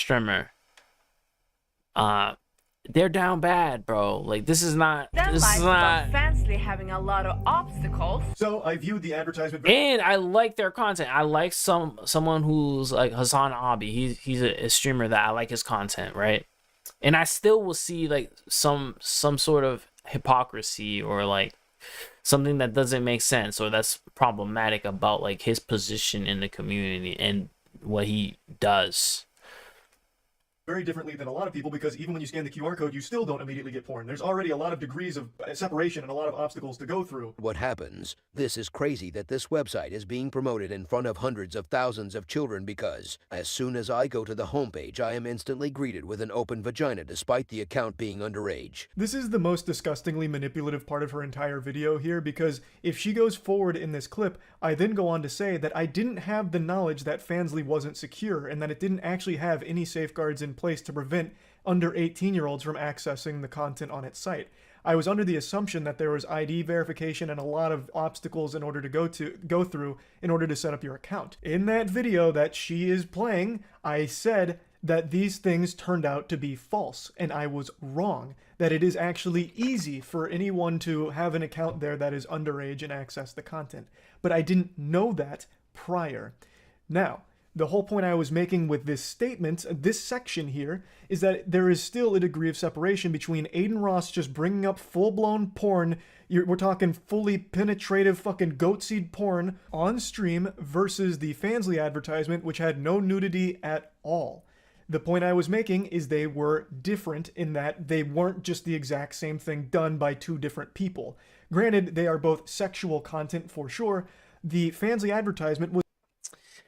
They're down bad, bro. Like, this is not Fansly having a lot of obstacles. So I viewed the advertisement, and I like their content. I like someone who's like Hassan Abi. He's a streamer that I like his content, right? And I still will see like some sort of hypocrisy or like something that doesn't make sense or that's problematic about like his position in the community and what he does. Very differently than a lot of people, because even when you scan the QR code, you still don't immediately get porn. There's already a lot of degrees of separation and a lot of obstacles to go through. What happens? This is crazy that this website is being promoted in front of hundreds of thousands of children because as soon as I go to the homepage, I am instantly greeted with an open vagina despite the account being underage. This is the most disgustingly manipulative part of her entire video here, because if she goes forward in this clip, I then go on to say that I didn't have the knowledge that Fansly wasn't secure and that it didn't actually have any safeguards in place to prevent under 18-year-olds from accessing the content on its site. I was under the assumption that there was ID verification and a lot of obstacles in order to go through in order to set up your account. In that video that she is playing, I said that these things turned out to be false, and I was wrong. That it is actually easy for anyone to have an account there that is underage and access the content. But I didn't know that prior. Now, the whole point I was making with this statement, this section here, is that there is still a degree of separation between Adin Ross just bringing up full-blown porn, we're talking fully penetrative fucking goat seed porn on stream, versus the Fansly advertisement, which had no nudity at all. The point I was making is they were different in that they weren't just the exact same thing done by two different people. Granted, they are both sexual content for sure. The Fansly advertisement was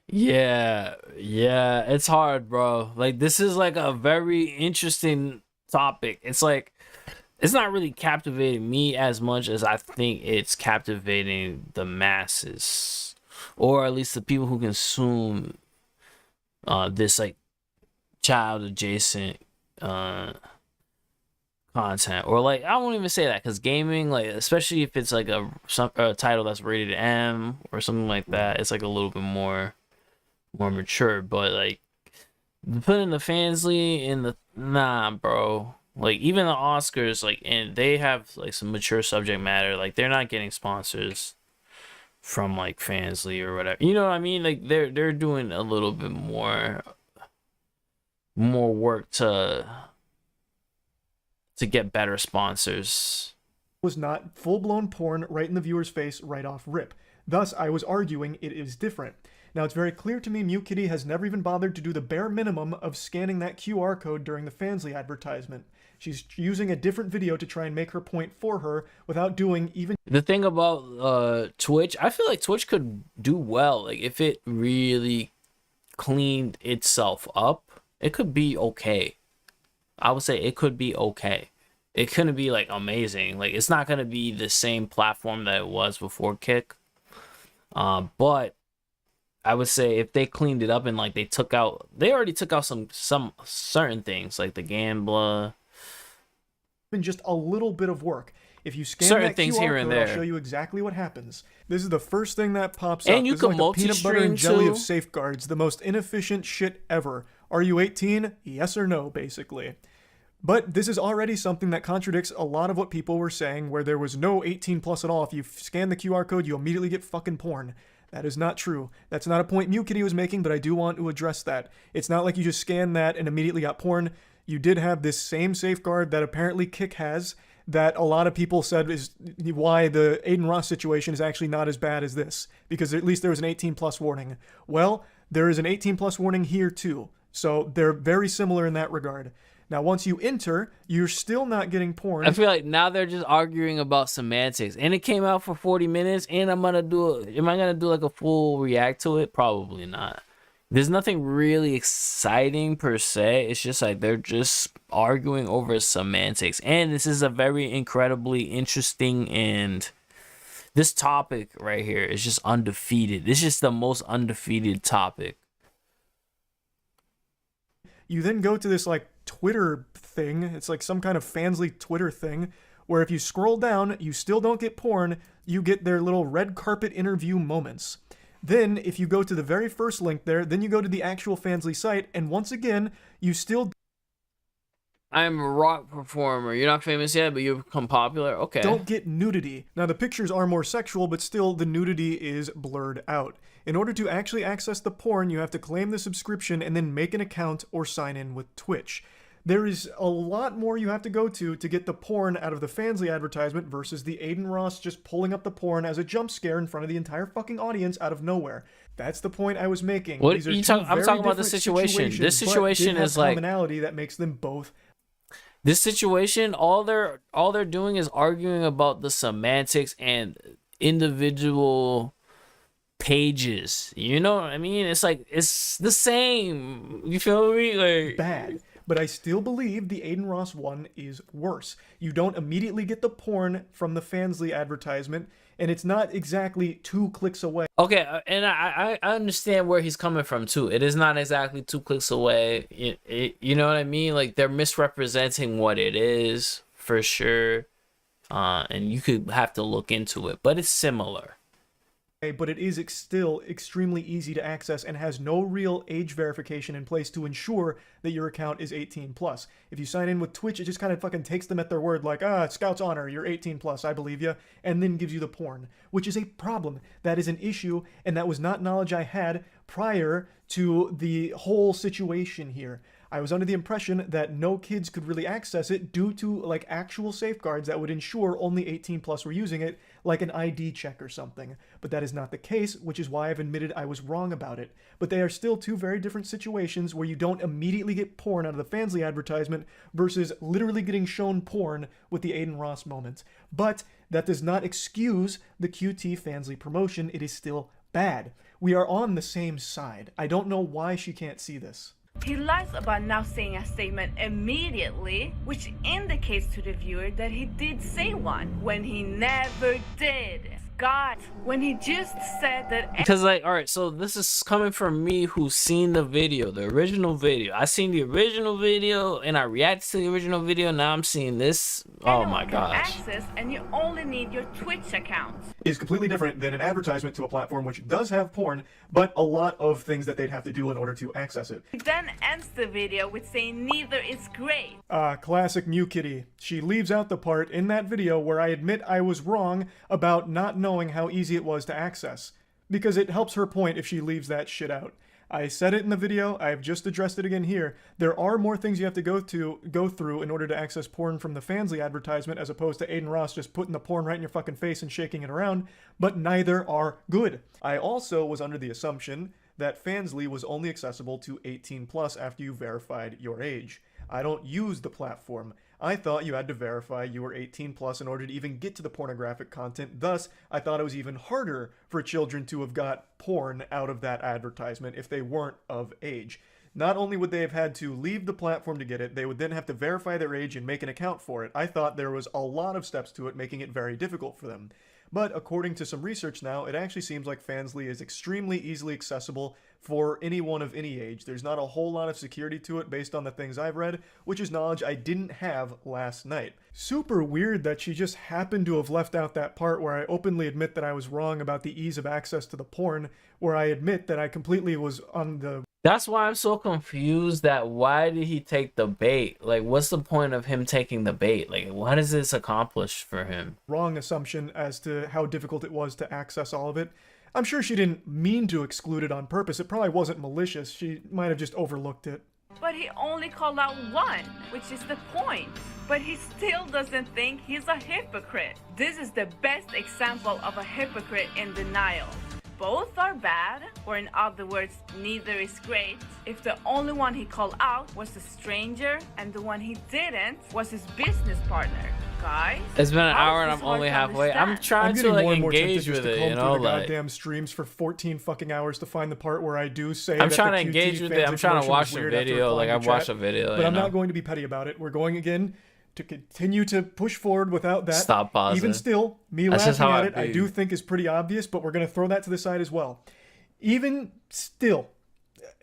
Yeah, it's hard, bro. Like, this is like a very interesting topic. It's like, it's not really captivating me as much as I think it's captivating the masses, or at least the people who consume this like child adjacent content. Or like, I won't even say that, because gaming, like, especially if it's like a title that's rated M or something like that, it's like a little bit more mature. But like, putting the Fansly in the, nah, bro. Like, even the Oscars, like, and they have like some mature subject matter. Like, they're not getting sponsors from like Fansly or whatever. You know what I mean? Like, they're doing a little bit more work to get better sponsors. Was not full-blown porn right in the viewer's face right off rip. Thus, I was arguing it is different. Now, it's very clear to me MuteKitty has never even bothered to do the bare minimum of scanning that QR code during the Fansly advertisement. She's using a different video to try and make her point for her without doing even... The thing about Twitch, I feel like Twitch could do well. Like, if it really cleaned itself up, it could be okay. I would say it could be okay. It couldn't be like amazing. Like, it's not going to be the same platform that it was before Kick. But I would say if they cleaned it up and like they already took out some certain things like the Gambler. Even just a little bit of work. If you scan certain that things QR here and code, there, I'll show you exactly what happens. This is the first thing that pops up. And you this can is like the peanut butter and multi-stream jelly too. of safeguards, the most inefficient shit ever. Are you 18? Yes or no, basically. But this is already something that contradicts a lot of what people were saying, where there was no 18 plus at all. If you scan the QR code, you immediately get fucking porn. That is not true. That's not a point MuteKitty was making, but I do want to address that. It's not like you just scanned that and immediately got porn. You did have this same safeguard that apparently Kick has, that a lot of people said is why the Aiden Ross situation is actually not as bad as this, because at least there was an 18 plus warning. Well, there is an 18 plus warning here too, so they're very similar in that regard. Now, once you enter, you're still not getting porn. I feel like now they're just arguing about semantics, and it came out for 40 minutes. And am I gonna do like a full react to it? Probably not. There's nothing really exciting per se. It's just like they're just arguing over semantics, and this is a very incredibly interesting, and this topic right here is just undefeated. This is just the most undefeated topic. You then go to this like Twitter thing. It's like some kind of Fansly Twitter thing, where if you scroll down, you still don't get porn. You get their little red carpet interview moments. Then, if you go to the very first link there, then you go to the actual Fansly site, and once again, you still... I'm a rock performer. You're not famous yet, but you've become popular? Okay. Don't get nudity. Now, the pictures are more sexual, but still, the nudity is blurred out. In order to actually access the porn, you have to claim the subscription and then make an account or sign in with Twitch. There is a lot more you have to go to get the porn out of the Fansly advertisement versus the Aiden Ross just pulling up the porn as a jump scare in front of the entire fucking audience out of nowhere. That's the point I was making. What These are you two I'm very talking about the different situation. This situations, but situation did have is like commonality that makes them both. This situation, all they're doing is arguing about the semantics and individual pages. You know what I mean? It's like it's the same. You feel me? Like bad. But I still believe the Aiden Ross one is worse. You don't immediately get the porn from the Fansly advertisement, and it's not exactly 2 clicks away. Okay, and I understand where he's coming from too. It is not exactly 2 clicks away. You know what I mean? Like, they're misrepresenting what it is for sure, and you could have to look into it, but it's similar. But it is still extremely easy to access and has no real age verification in place to ensure that your account is 18 plus. If you sign in with Twitch, it just kind of fucking takes them at their word, like, Scout's Honor, you're 18 plus, I believe you, and then gives you the porn, which is a problem. That is an issue, and that was not knowledge I had prior to the whole situation here. I was under the impression that no kids could really access it due to like actual safeguards that would ensure only 18 plus were using it, like an ID check or something. But that is not the case, which is why I've admitted I was wrong about it. But they are still two very different situations where you don't immediately get porn out of the Fansly advertisement versus literally getting shown porn with the Aiden Ross moment. But that does not excuse the QT Fansly promotion. It is still bad. We are on the same side. I don't know why she can't see this. He lies about now saying a statement immediately, which indicates to the viewer that he did say one, when he never did. God, when he just said that... Because, like, alright, so this is coming from me who's seen the video, the original video. I seen the original video, and I reacted to the original video, now I'm seeing this. Oh my gosh. Access, and you only need your Twitch account. Is completely different than an advertisement to a platform which does have porn, but a lot of things that they'd have to do in order to access it. He then ends the video with saying neither is great. Classic Mew Kitty. She leaves out the part in that video where I admit I was wrong about not knowing how easy it was to access, because it helps her point if she leaves that shit out. I said it in the video, I've just addressed it again here. There are more things you have to go through in order to access porn from the Fansly advertisement as opposed to Aiden Ross just putting the porn right in your fucking face and shaking it around, but neither are good. I also was under the assumption that Fansly was only accessible to 18 plus after you verified your age. I don't use the platform. I thought you had to verify you were 18 plus in order to even get to the pornographic content. Thus, I thought it was even harder for children to have got porn out of that advertisement if they weren't of age. Not only would they have had to leave the platform to get it, they would then have to verify their age and make an account for it. I thought there was a lot of steps to it, making it very difficult for them. But according to some research now, it actually seems like Fansly is extremely easily accessible for anyone of any age. There's not a whole lot of security to it based on the things I've read, which is knowledge I didn't have last night. Super weird that she just happened to have left out that part where I openly admit that I was wrong about the ease of access to the porn, where I admit that I completely was on the... That's why I'm so confused that why did he take the bait? Like, what's the point of him taking the bait? Like, what does this accomplish for him? Wrong assumption as to how difficult it was to access all of it. I'm sure she didn't mean to exclude it on purpose. It probably wasn't malicious. She might have just overlooked it. But he only called out one, which is the point. But he still doesn't think he's a hypocrite. This is the best example of a hypocrite in denial. Both are bad, or in other words, neither is great, if the only one he called out was a stranger and the one he didn't was his business partner. Guys, it's been an hour and I'm only halfway. I'm trying to like engage with it, you know, like goddamn streams for 14 fucking hours to find the part where I do say I'm trying to engage with it. I'm trying to watch the video. Like I've watched a video, but I'm not going to be petty about it. We're going again to continue to push forward without that. Stop pausing. Even still, me laughing at it, I do think is pretty obvious, but we're going to throw that to the side as well. Even still,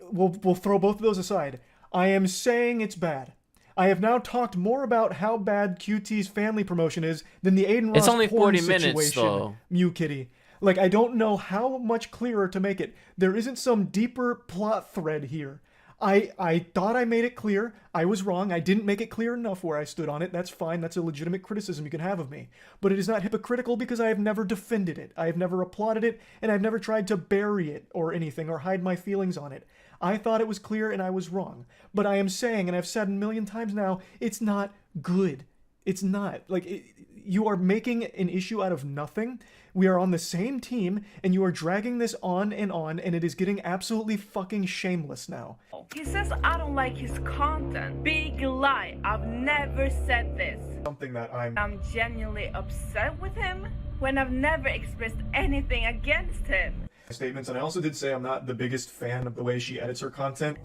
we'll throw both of those aside. I am saying it's bad. I have now talked more about how bad QT's family promotion is than the Aiden Ross it's only 40 porn minutes, situation, though. Mew Kitty. Like, I don't know how much clearer to make it. There isn't some deeper plot thread here. I thought I made it clear. I was wrong. I didn't make it clear enough where I stood on it. That's fine. That's a legitimate criticism you can have of me. But it is not hypocritical because I have never defended it. I have never applauded it, and I've never tried to bury it or anything or hide my feelings on it. I thought it was clear and I was wrong. But I am saying, and I've said a million times now, it's not good. It's not. Like, you are making an issue out of nothing. We are on the same team, and you are dragging this on, and it is getting absolutely fucking shameless now. He says I don't like his content. Big lie. I've never said this. Something that I'm genuinely upset with him when I've never expressed anything against him. Statements, and I also did say I'm not the biggest fan of the way she edits her content.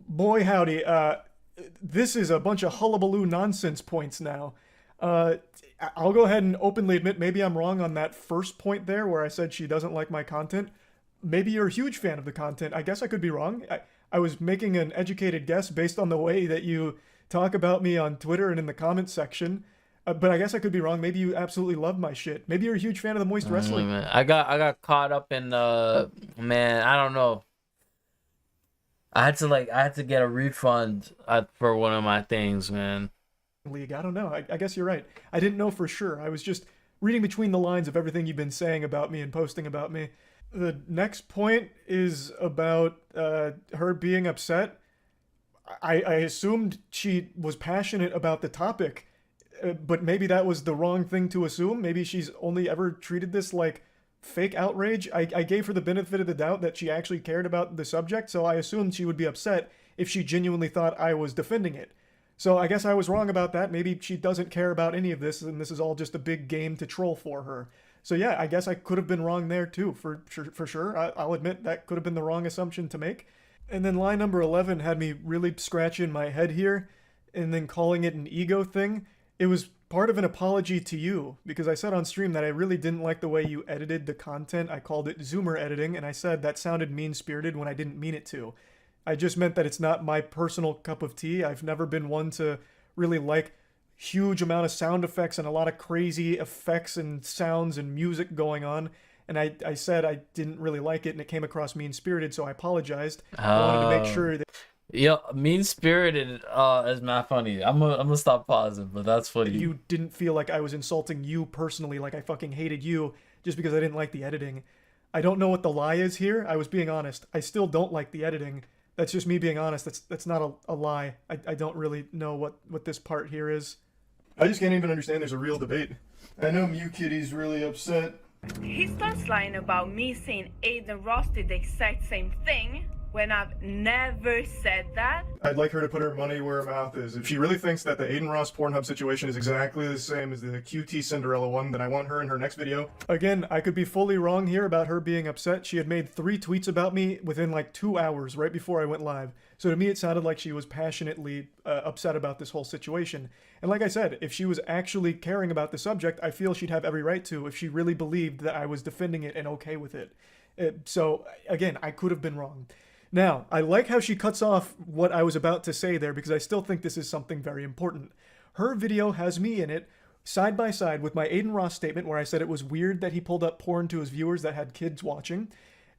Boy howdy, this is a bunch of hullabaloo nonsense points now. I'll go ahead and openly admit maybe I'm wrong on that first point there where I said she doesn't like my content. Maybe you're a huge fan of the content. I guess I could be wrong. I was making an educated guess based on the way that you talk about me on Twitter and in the comments section. But I guess I could be wrong. Maybe you absolutely love my shit. Maybe you're a huge fan of the Moist Wrestling. Man. I got caught up in man, I don't know. I had to get a refund for one of my things, man. League, I don't know. I guess you're right. I didn't know for sure. I was just reading between the lines of everything you've been saying about me and posting about me. The next point is about her being upset. I assumed she was passionate about the topic, but maybe that was the wrong thing to assume. Maybe she's only ever treated this like fake outrage. I gave her the benefit of the doubt that she actually cared about the subject, so I assumed she would be upset if she genuinely thought I was defending it. So I guess I was wrong about that. Maybe she doesn't care about any of this, and this is all just a big game to troll for her. So yeah, I guess I could have been wrong there too, for sure. I'll admit that could have been the wrong assumption to make. And then line number 11 had me really scratching my head here, and then calling it an ego thing. It was part of an apology to you, because I said on stream that I really didn't like the way you edited the content. I called it Zoomer editing, and I said that sounded mean-spirited when I didn't mean it to. I just meant that it's not my personal cup of tea. I've never been one to really like huge amount of sound effects and a lot of crazy effects and sounds and music going on. And I said I didn't really like it, and it came across mean-spirited, so I apologized. I wanted to make sure that... Yeah, mean-spirited is not funny. I'm gonna stop pausing, but that's funny. You didn't feel like I was insulting you personally, like I fucking hated you, just because I didn't like the editing. I don't know what the lie is here. I was being honest. I still don't like the editing. That's just me being honest. That's not a lie. I don't really know what this part here is. I just can't even understand there's a real debate. I know Mew Kitty's really upset. He starts lying about me saying Aiden Ross did the exact same thing when I've never said that. I'd like her to put her money where her mouth is. If she really thinks that the Aiden Ross Pornhub situation is exactly the same as the QT Cinderella one, then I want her in her next video. Again, I could be fully wrong here about her being upset. She had made 3 tweets about me within like 2 hours right before I went live. So to me, it sounded like she was passionately upset about this whole situation. And like I said, if she was actually caring about the subject, I feel she'd have every right to if she really believed that I was defending it and okay with it. So again, I could have been wrong. Now, I like how she cuts off what I was about to say there, because I still think this is something very important. Her video has me in it, side by side with my Aiden Ross statement where I said it was weird that he pulled up porn to his viewers that had kids watching,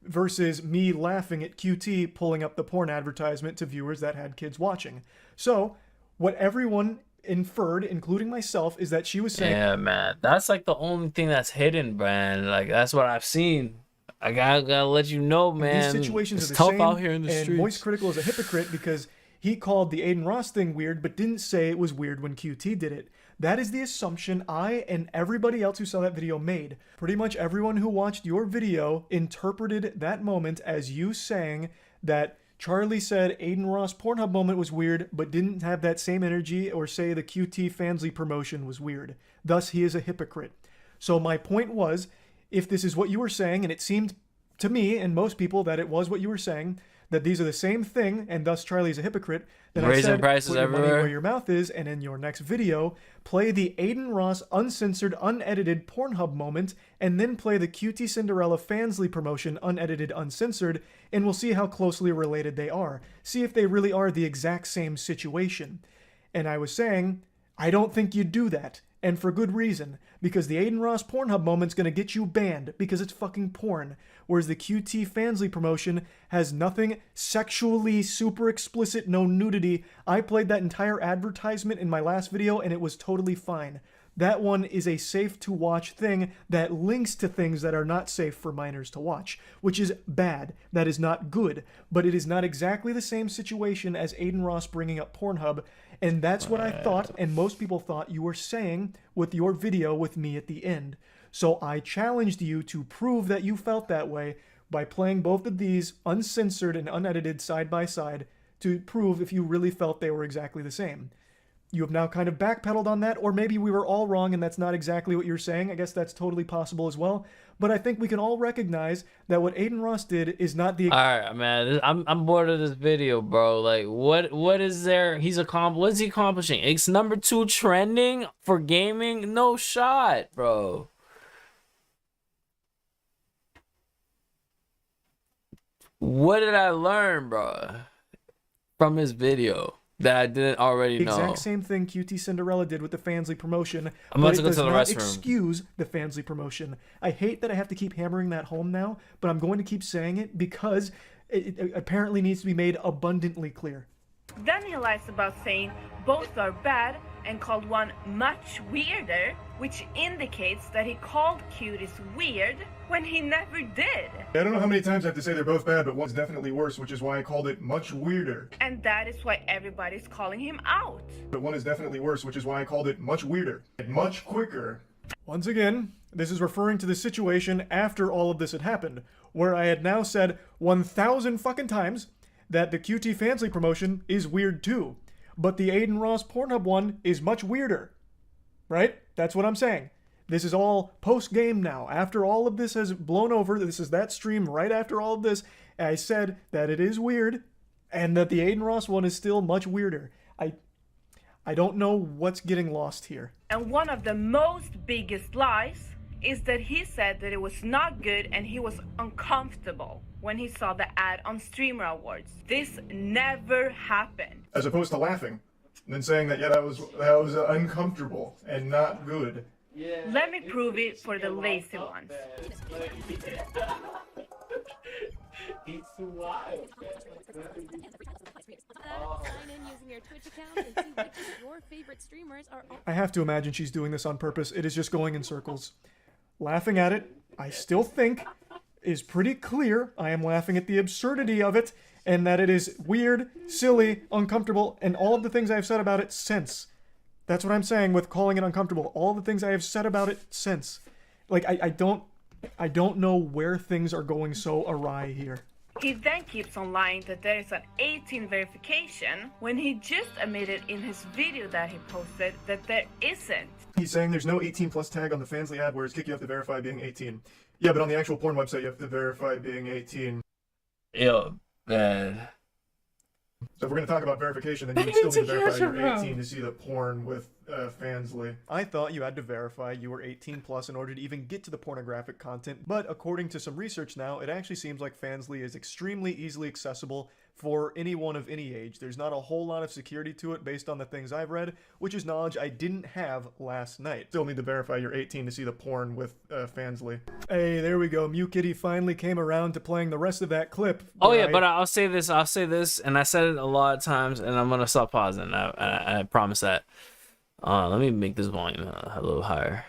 versus me laughing at QT pulling up the porn advertisement to viewers that had kids watching. So, what everyone inferred, including myself, is that she was saying... Yeah, man. That's like the only thing that's hidden, man. Like, that's what I've seen. I gotta let you know, man. These situations it's are the tough same, out here in the and streets. Moist Critical is a hypocrite because he called the Aiden Ross thing weird, but didn't say it was weird when QT did it. That is the assumption I and everybody else who saw that video made. Pretty much everyone who watched your video interpreted that moment as you saying that Charlie said Aiden Ross Pornhub moment was weird, but didn't have that same energy or say the QT Fansly promotion was weird. Thus, he is a hypocrite. So my point was, if this is what you were saying, and it seemed to me and most people that it was what you were saying, that these are the same thing, and thus Charlie's a hypocrite, then Raising I said, prices put your money everywhere. where your mouth is, and in your next video, play the Aiden Ross uncensored, unedited Pornhub moment, and then play the QT Cinderella Fansly promotion unedited, uncensored, and we'll see how closely related they are. See if they really are the exact same situation. And I was saying, I don't think you'd do that. And for good reason, because the Aiden Ross Pornhub moment's gonna get you banned because it's fucking porn, whereas the QT Fansly promotion has nothing sexually super explicit, no nudity. I played that entire advertisement in my last video and it was totally fine. That one is a safe to watch thing that links to things that are not safe for minors to watch, which is bad. That is not good, but it is not exactly the same situation as Aiden Ross bringing up Pornhub, and that's what I thought, and most people thought you were saying with your video with me at the end. So I challenged you to prove that you felt that way by playing both of these uncensored and unedited side by side to prove if you really felt they were exactly the same. You have now kind of backpedaled on that, or maybe we were all wrong and that's not exactly what you're saying. I guess that's totally possible as well. But I think we can all recognize that what Aiden Ross did is not the... Alright, man. I'm bored of this video, bro. Like, what is there? What is he accomplishing? It's #2 trending for gaming? No shot, bro. What did I learn, bro, from his video that I didn't already know? Exact same thing QT Cinderella did with the Fansly promotion. I'm about but to it go does to the not restroom. excuse the Fansly promotion. I hate that I have to keep hammering that home now, but I'm going to keep saying it because it apparently needs to be made abundantly clear. Then he lies about saying both are bad and called one much weirder which indicates that he called cuties weird when he never did. I don't know how many times I have to say they're both bad, but one's definitely worse, which is why I called it much weirder. And that is why everybody's calling him out. But one is definitely worse, which is why I called it much weirder. And much quicker. Once again, this is referring to the situation after all of this had happened, where I had now said 1,000 fucking times that the QT Fansly promotion is weird too. But the Aiden Ross Pornhub one is much weirder. Right? That's what I'm saying. This is all post-game now. After all of this has blown over, this is that stream right after all of this, I said that it is weird, and that the Aiden Ross one is still much weirder. I don't know what's getting lost here. And one of the most biggest lies is that he said that it was not good and he was uncomfortable when he saw the ad on Streamer Awards. This never happened. As opposed to laughing, and then saying that, yeah, that was uncomfortable and not good. Let me prove it for the lazy ones. Sign in using your Twitch account and see which of your favorite streamers are on. I have to imagine she's doing this on purpose. It is just going in circles. Laughing at it, I still think, is pretty clear. I am laughing at the absurdity of it, and that it is weird, silly, uncomfortable, and all of the things I have said about it since. That's what I'm saying with calling it uncomfortable. All the things I have said about it since. Like, I don't know where things are going so awry here. He then keeps on lying that there is an 18 verification when he just admitted in his video that he posted that there isn't. He's saying there's no 18 plus tag on the Fansly ad, whereas Kick you have to verify being 18. Yeah, but on the actual porn website you have to verify being 18. Yo, man. So if we're going to talk about verification, then you would still need to verify you're 18 to see the porn with Fansly. I thought you had to verify you were 18 plus in order to even get to the pornographic content, but according to some research now, it actually seems like Fansly is extremely easily accessible for anyone of any age. There's not a whole lot of security to it based on the things I've read, which is knowledge I didn't have last night. Still need to verify you're 18 to see the porn with Fansly. Hey, there we go. Mew Kitty finally came around to playing the rest of that clip. Oh yeah, but I'll say this, and I said it a lot of times, and I'm gonna stop pausing. I promise that. Let me make this volume a little higher.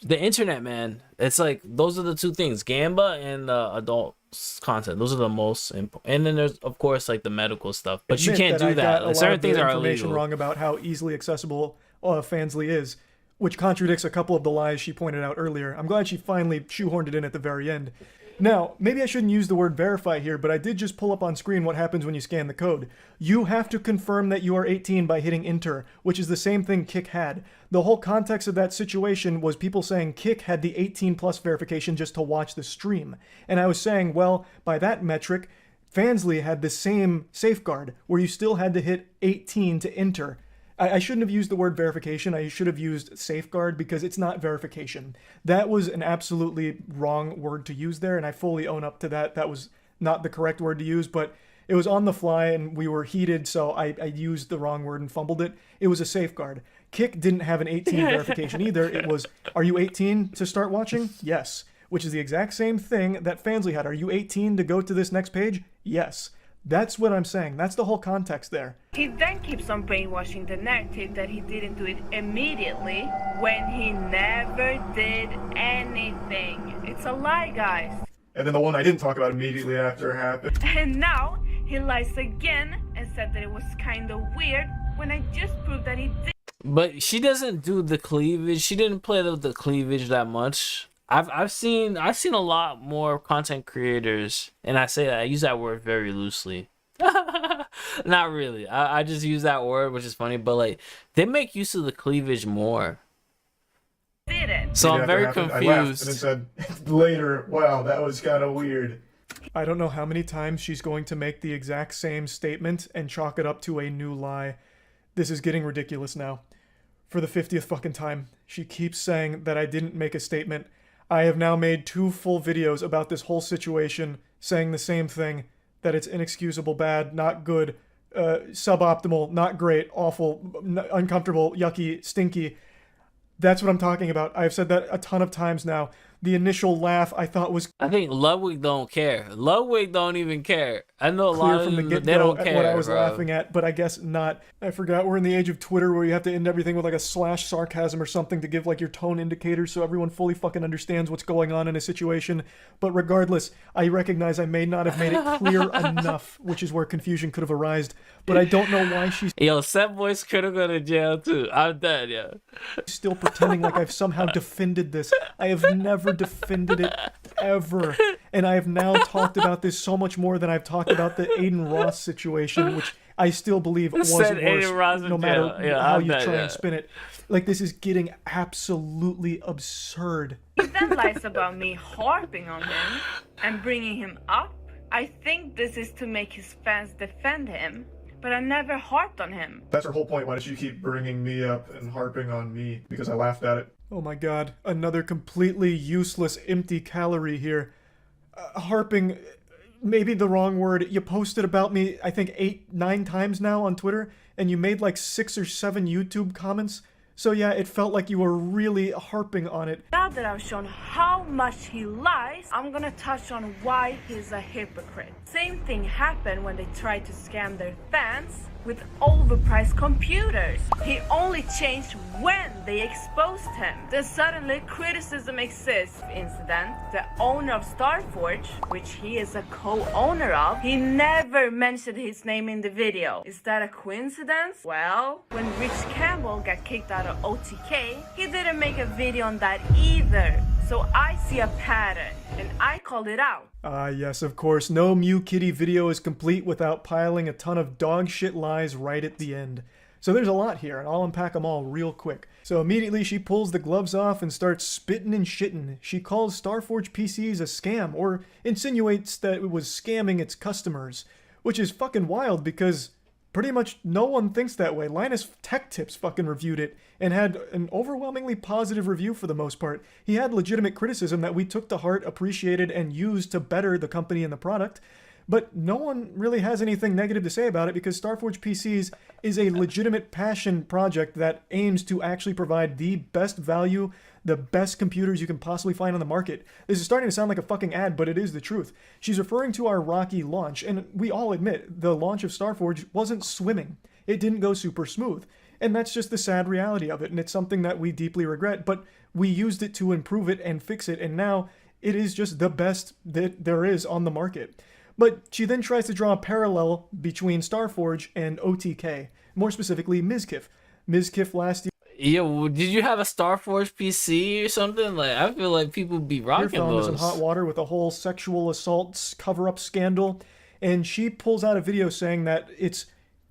The internet, man, it's like those are the two things, Gamba and adult content. Those are the most important. And then there's of course like the medical stuff, but you can't do that. Like, certain things are illegal. Wrong about how easily accessible Fansly is, which contradicts a couple of the lies she pointed out earlier. I'm glad she finally shoehorned it in at the very end. Now, maybe I shouldn't use the word verify here, but I did just pull up on screen what happens when you scan the code. You have to confirm that you are 18 by hitting enter, which is the same thing Kick had. The whole context of that situation was people saying Kick had the 18 plus verification just to watch the stream. And I was saying, well, by that metric, Fansly had the same safeguard, where you still had to hit 18 to enter. I shouldn't have used the word verification. I should have used safeguard because it's not verification. That was an absolutely wrong word to use there, and I fully own up to that. That was not the correct word to use, but it was on the fly and we were heated, so I used the wrong word and fumbled it. It was a safeguard. Kick didn't have an 18 verification either. It was, are you 18 to start watching? Yes. Which is the exact same thing that Fansly had. Are you 18 to go to this next page? Yes. That's what I'm saying. That's the whole context there. He then keeps on brainwashing the narrative that he didn't do it immediately when he never did anything. It's a lie, guys. And then the one I didn't talk about immediately after happened. And now he lies again and said that it was kind of weird when I just proved that he did. But she doesn't do the cleavage. She didn't play with the cleavage that much. I've seen a lot more content creators, and I say that I use that word very loosely. Not really. I just use that word, which is funny, but like they make use of the cleavage more. So I'm very confused. I laughed and it said later, wow, that was kind of weird. I don't know how many times she's going to make the exact same statement and chalk it up to a new lie. This is getting ridiculous now. For the 50th fucking time, she keeps saying that I didn't make a statement. I have now made 2 full videos about this whole situation, saying the same thing, that it's inexcusable, bad, not good, suboptimal, not great, awful, uncomfortable, yucky, stinky. That's what I'm talking about. I've said that a ton of times now. the initial laugh I thought was I think Ludwig don't care. Ludwig don't even care. I know a clear lot from of the them, get they go don't at care, what I was bro. laughing at, but I guess not. I forgot we're in the age of Twitter where you have to end everything with like a slash sarcasm or something to give like your tone indicator so everyone fully fucking understands what's going on in a situation. But regardless, I recognize I may not have made it clear enough, which is where confusion could have arisen. But I don't know why she's Yo, Set Boys could have gone to jail too. I'm dead, yeah. still pretending like I've somehow defended this. I have never defended it ever. And I have now talked about this so much more than I've talked about the Aiden Ross situation, which I still believe was worse, Said Aiden Ross in no matter jail. Yeah, how I'm you dead, try yeah. and spin it. Like, this is getting absolutely absurd. He then lies about me harping on him and bringing him up. I think this is to make his fans defend him, but I never harped on him. That's her whole point. Why don't you keep bringing me up and harping on me? Because I laughed at it. Oh my god. Another completely useless empty calorie here. Harping, maybe the wrong word. You posted about me, I think 8-9 times now on Twitter, and you made like 6 or 7 YouTube comments. So yeah, it felt like you were really harping on it. Now that I've shown how much he lies, I'm gonna touch on why he's a hypocrite. Same thing happened when they tried to scam their fans with overpriced computers. He only changed when they exposed him. Then suddenly criticism exists. Incident, the owner of Starforge, which he is a co-owner of, he never mentioned his name in the video. Is that a coincidence? Well, when Rich Campbell got kicked out of OTK, he didn't make a video on that either. So I see a pattern, and I called it out. Ah, yes, of course. No Mew Kitty video is complete without piling a ton of dog shit lies right at the end. So there's a lot here, and I'll unpack them all real quick. So immediately she pulls the gloves off and starts spitting and shitting. She calls Starforge PCs a scam, or insinuates that it was scamming its customers, which is fucking wild because pretty much no one thinks that way. Linus Tech Tips fucking reviewed it and had an overwhelmingly positive review for the most part. He had legitimate criticism that we took to heart, appreciated, and used to better the company and the product. But no one really has anything negative to say about it because Starforge PCs is a legitimate passion project that aims to actually provide the best value, the best computers you can possibly find on the market. This is starting to sound like a fucking ad, but it is the truth. She's referring to our rocky launch, and we all admit the launch of Starforge wasn't swimming. It didn't go super smooth. And that's just the sad reality of it, and it's something that we deeply regret, but we used it to improve it and fix it, and now it is just the best that there is on the market. But she then tries to draw a parallel between Starforge and OTK, more specifically Mizkif. Mizkif last year Yo, did you have a Starforge PC or something? Like, I feel like people be rocking fell into those. some hot water with a whole sexual assault cover-up scandal, and she pulls out a video saying that it's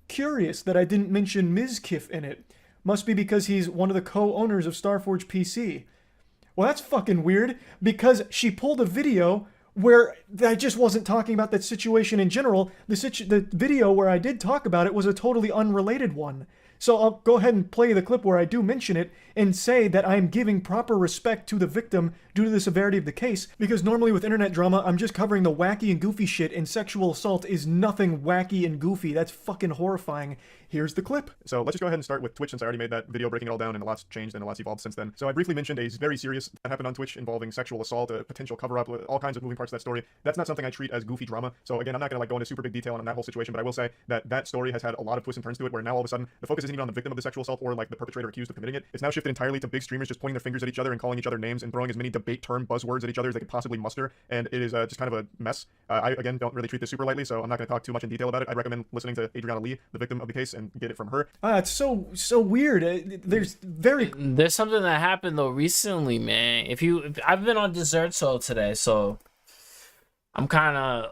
curious that I didn't mention Mizkif in it. Must be because he's one of the co-owners of Starforge PC. Well, that's fucking weird, because she pulled a video where I just wasn't talking about that situation in general. The video where I did talk about it was a totally unrelated one. So I'll go ahead and play the clip where I do mention it and say that I'm giving proper respect to the victim due to the severity of the case, because normally with internet drama, I'm just covering the wacky and goofy shit, and sexual assault is nothing wacky and goofy. That's fucking horrifying. Here's the clip. So let's just go ahead and start with Twitch, since I already made that video breaking it all down, and a lot's changed and a lot's evolved since then. So I briefly mentioned a very serious that happened on Twitch involving sexual assault, a potential cover-up, all kinds of moving parts of that story. That's not something I treat as goofy drama. So again, I'm not gonna go into super big detail on that whole situation, but I will say that that story has had a lot of twists and turns to it, where now all of a sudden the focus isn't even on the victim of the sexual assault or like the perpetrator accused of committing it. It's now shifted entirely to big streamers just pointing their fingers at each other and calling each other names and throwing as many debate term buzzwords at each other as they could possibly muster, and it is just kind of a mess. I again don't really treat this super lightly, so I'm not going to talk too much in detail about it. I'd recommend listening to Adriana Lee, the victim of the case, and get it from her. It's so weird. There's something that happened though recently, man. I've been on Dessert Soul today, so I'm kind of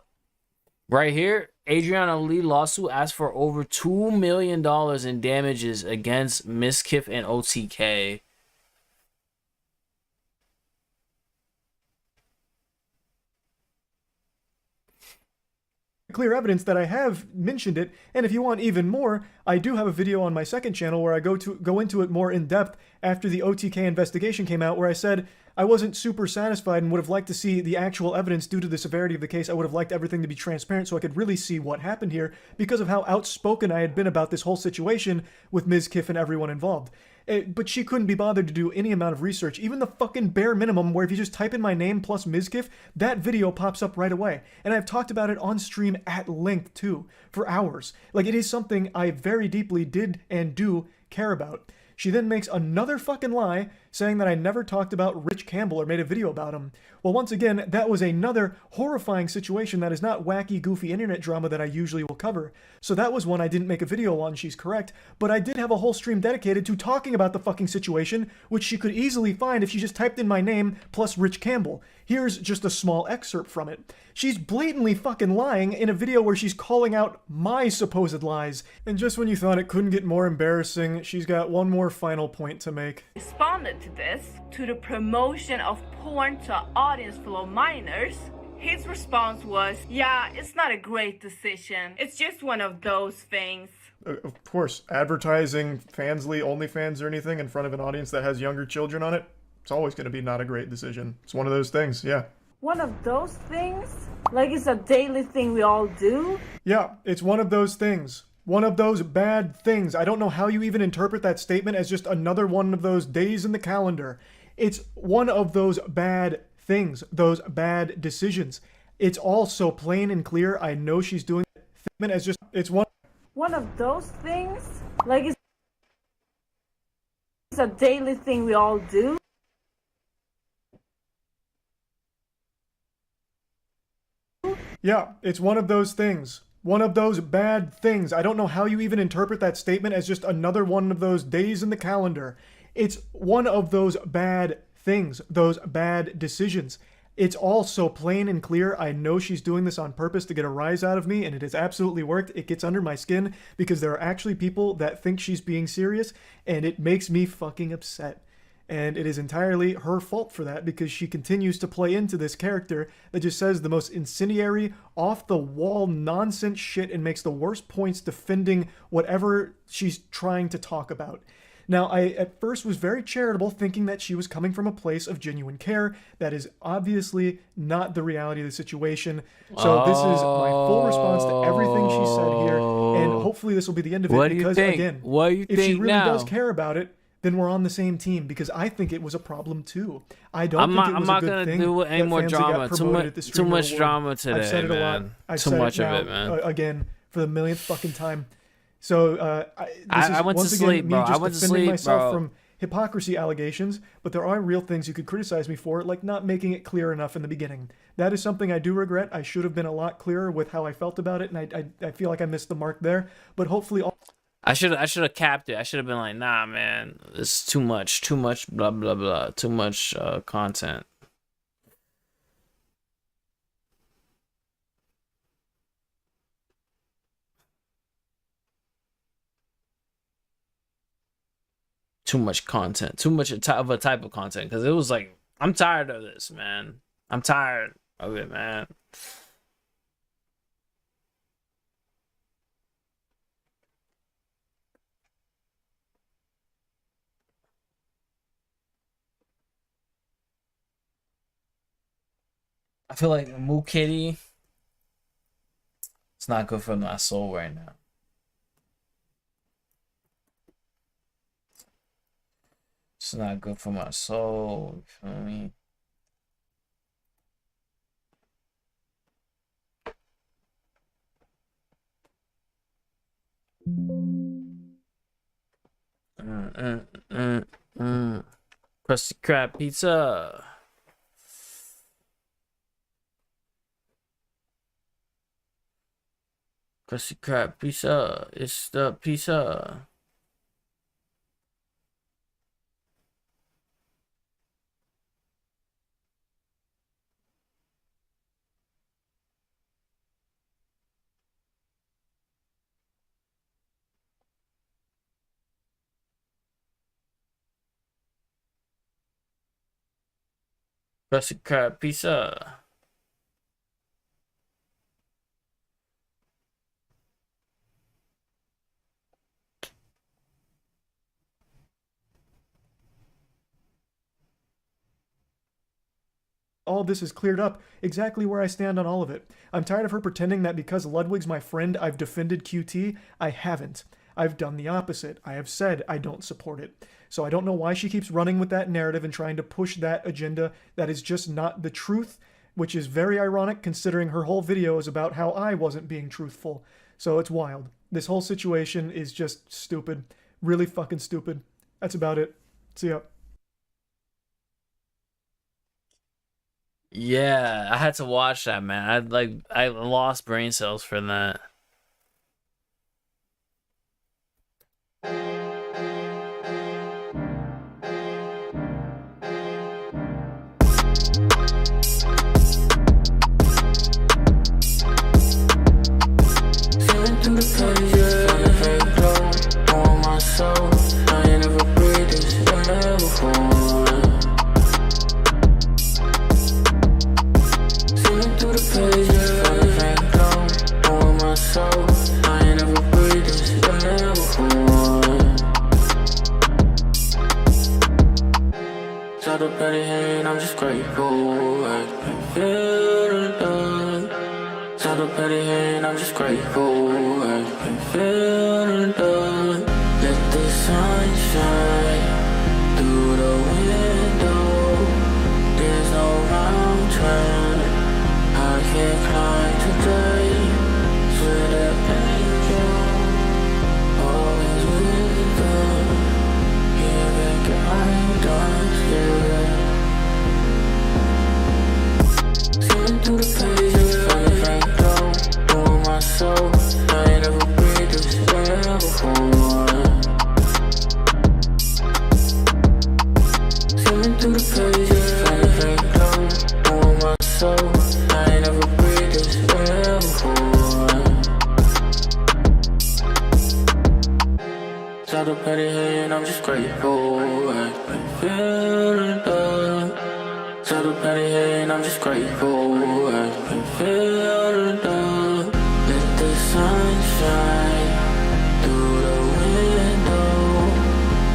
right here. Adriana Lee lawsuit asked for over $2 million in damages against Mizkif and OTK. Clear evidence that I have mentioned it, and if you want even more, I do have a video on my second channel where I go into it more in depth after the OTK investigation came out, where I said I wasn't super satisfied and would have liked to see the actual evidence due to the severity of the case. I would have liked everything to be transparent so I could really see what happened here because of how outspoken I had been about this whole situation with Mizkif and everyone involved. But she couldn't be bothered to do any amount of research, even the fucking bare minimum, where if you just type in my name plus Mizkif, that video pops up right away. And I've talked about it on stream at length too, for hours. Like, it is something I very deeply did and do care about. She then makes another fucking lie saying that I never talked about Rich Campbell or made a video about him. Well, once again, that was another horrifying situation that is not wacky, goofy internet drama that I usually will cover. So that was one I didn't make a video on, she's correct, but I did have a whole stream dedicated to talking about the fucking situation, which she could easily find if she just typed in my name plus Rich Campbell. Here's just a small excerpt from it. She's blatantly fucking lying in a video where she's calling out my supposed lies. And just when you thought it couldn't get more embarrassing, she's got one more final point to make. Responded to this, to the promotion of porn to an audience full of minors. His response was, yeah, it's not a great decision. It's just one of those things. Of course, advertising Fansly, OnlyFans or anything in front of an audience that has younger children on it, it's always going to be not a great decision. It's one of those things, yeah. One of those things? Like it's a daily thing we all do? Yeah, it's one of those things. One of those bad things. I don't know how you even interpret that statement as just another one of those days in the calendar. It's one of those bad things, those bad decisions. It's all so plain and clear. I know she's doing that statement as just, it's one of those things? Like it's a daily thing we all do? Yeah, it's one of those things. One of those bad things. I don't know how you even interpret that statement as just another one of those days in the calendar. It's one of those bad things, those bad decisions. It's all so plain and clear. I know she's doing this on purpose to get a rise out of me, and it has absolutely worked. It gets under my skin because there are actually people that think she's being serious, and it makes me fucking upset. And it is entirely her fault for that because she continues to play into this character that just says the most incendiary, off-the-wall nonsense shit and makes the worst points defending whatever she's trying to talk about. Now, I at first was very charitable, thinking that she was coming from a place of genuine care. That is obviously not the reality of the situation. So this is my full response to everything she said here, and hopefully this will be the end of it. What do you because, think? again, What do you if think she really now? does care about it, then we're on the same team because I think it was a problem too. I don't think it was a good thing. I'm not gonna do any that more Fansly drama. got Too promoted much, at the too Streamer much Award. drama today, I've said it a lot. man. I've Too said much it of now, it, man. Again, for the millionth fucking time. So I went to once again sleep, me bro. just I went to defending sleep, myself bro. from hypocrisy allegations, but there are real things you could criticize me for, like not making it clear enough in the beginning. That is something I do regret. I should have been a lot clearer with how I felt about it, and I feel like I missed the mark there. But hopefully, I should have capped it. I should have been like, nah, man, it's too much, blah blah blah, too much content. Too much content, too much of a type of content, because it was like, I'm tired of this, man. I'm tired of it, man. I feel like Moo Kitty, it's not good for my soul right now. It's not good for my soul, you feel me? Krusty Krab pizza. Krusty Krab pizza. It's the pizza. Krusty Krab pizza. all of this is cleared up exactly where I stand on all of it. I'm tired of her pretending that because Ludwig's my friend, I've defended QT. I haven't. I've done the opposite. I have said I don't support it. So I don't know why she keeps running with that narrative and trying to push that agenda that is just not the truth, which is very ironic considering her whole video is about how I wasn't being truthful. So it's wild. This whole situation is just stupid. Really fucking stupid. That's about it. See ya. Yeah, I had to watch that, man. I lost brain cells for that. I'm just grateful. I feel love. Sound of petty and I'm just grateful. I feel love. Let the sun shine through the window. There's no mountain I can't climb today. Swear the angel always with us. Giving guidance, yeah. Through the pages, feeling glow through my soul. I ain't never breathed this air before. Feeling through the pages, feeling glow through my soul. I ain't never breathed this air before. Shout out petty and I'm just grateful. I feel love. Shout out petty and I'm just grateful. I feel love. Let the sun shine through the window.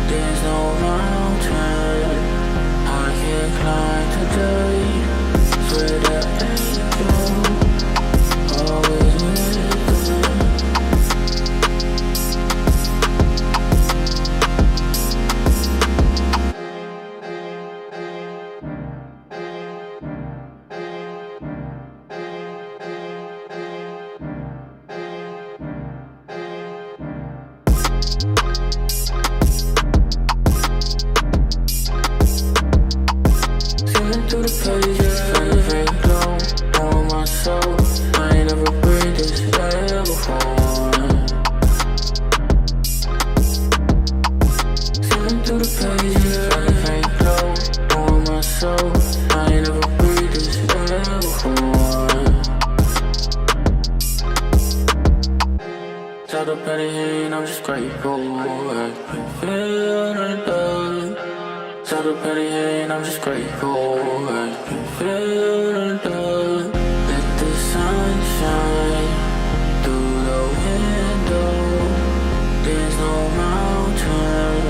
There's no mountain I can't climb today. Swear the angel always with us. Through the pages, feeling glow through my soul. I ain't never breathed this air before. Feeling through the pages, feeling glow through my soul. I ain't never breathed this air before. Shout out petty and I'm just grateful. I feel love. Shout out petty and I'm just grateful. I feel love. Let the sun shine through the window. There's no mountain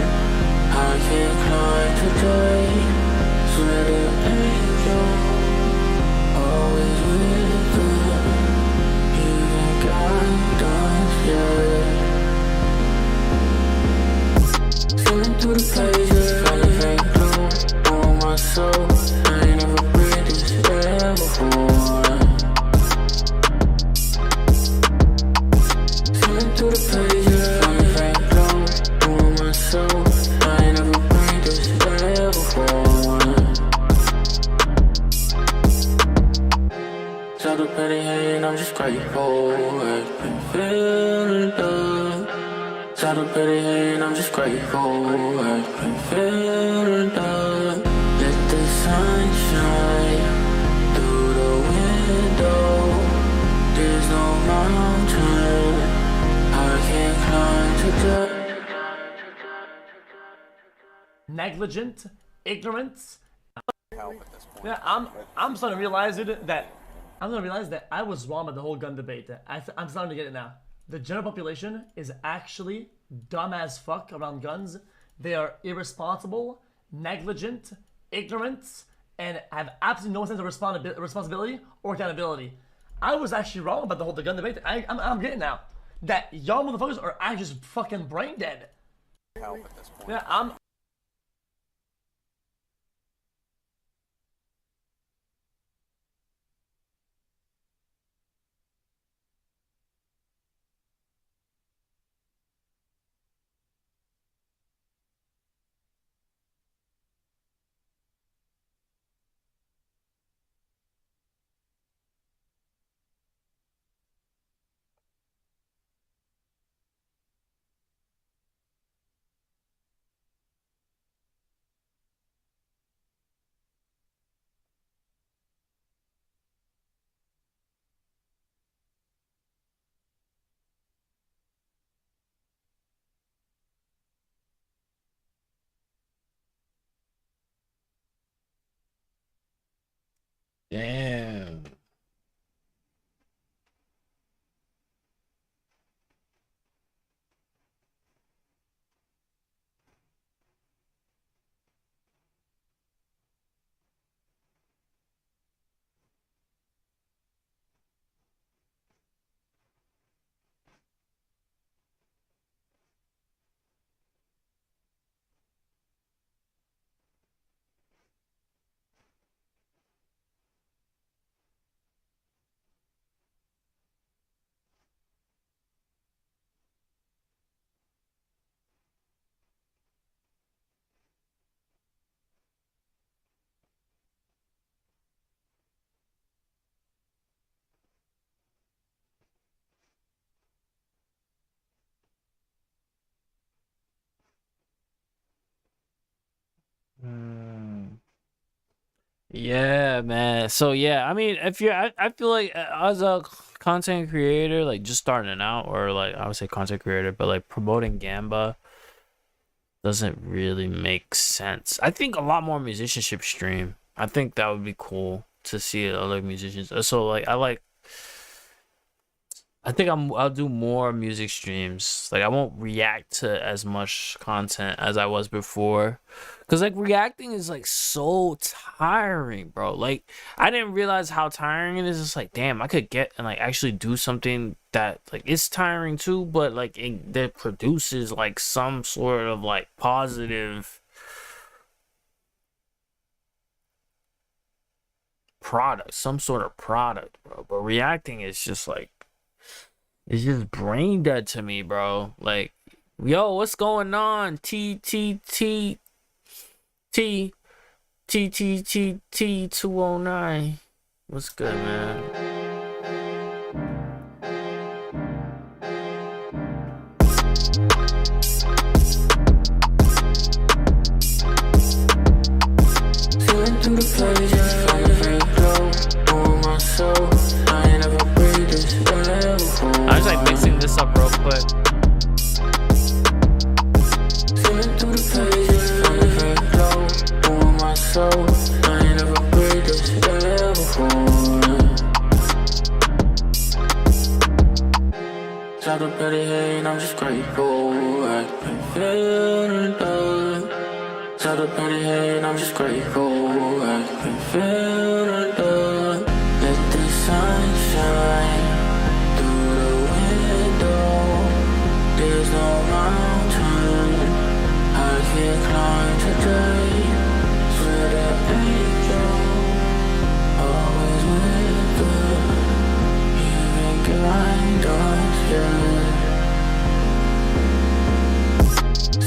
I can't climb today. Swear the angel always with us. Giving guidance, yeah. Feeling through the pages, feeling glow through my soul. I ain't never breathed this air before. Feeling through the pages, feeling glow through my soul. I ain't never breathed this air before. Shout out petty and I'm just grateful. I feel love. Shout out petty and I'm just grateful. I feel love. Let the sun shine through the window. There's no mountain I can't climb today. Negligent, ignorance. Yeah, I'm starting to realize it that I was wrong about the whole gun debate. I'm starting to get it now. The general population is actually dumb as fuck around guns. They are irresponsible, negligent, ignorant, and have absolutely no sense of responsibility or accountability. I was actually wrong about the gun debate. I'm getting now. that y'all motherfuckers are actually just fucking brain dead. Help at this point. Yeah, I'm. Damn. Yeah, man. So yeah, I mean, if you're, I feel like as a content creator, like just starting out, or like I would say content creator, but like promoting Gamba doesn't really make sense. I think a lot more musicians should stream. I think that would be cool to see other musicians. So like I think I'll do more music streams. Like I won't react to as much content as I was before. Cause like reacting is like so tiring, bro. Like I didn't realize how tiring it is. It's like, damn, I could get and like actually do something that like it's tiring too, but like that produces like some sort of like positive product, some sort of product, bro. But reacting is just like, it's just brain dead to me, bro. Like, yo, what's going on? TTT 209. What's good, man? Feeling through the pages, fire very glow on my soul. I ain't never breathed this level before. I was like mixing this up real quick. Feeling through the pages, fire very glow on my soul. I ain't never breathed this level before. Shout out Betty Hayne, I'm just grateful. I can feel the love. Shout out Betty Hayne, I'm just grateful. I can feel the love. Let the sun shine through the window. There's no mountain I can't climb today. Swear that angel always with us. Even guide us, yeah.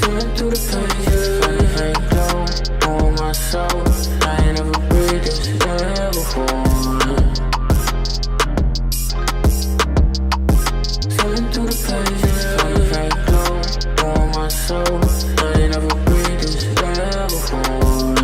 Feeling through the pages, fake glow on my soul. I ain't never breathed this air before. Feeling through the pages, fake glow on my soul. I ain't never breathed this air before.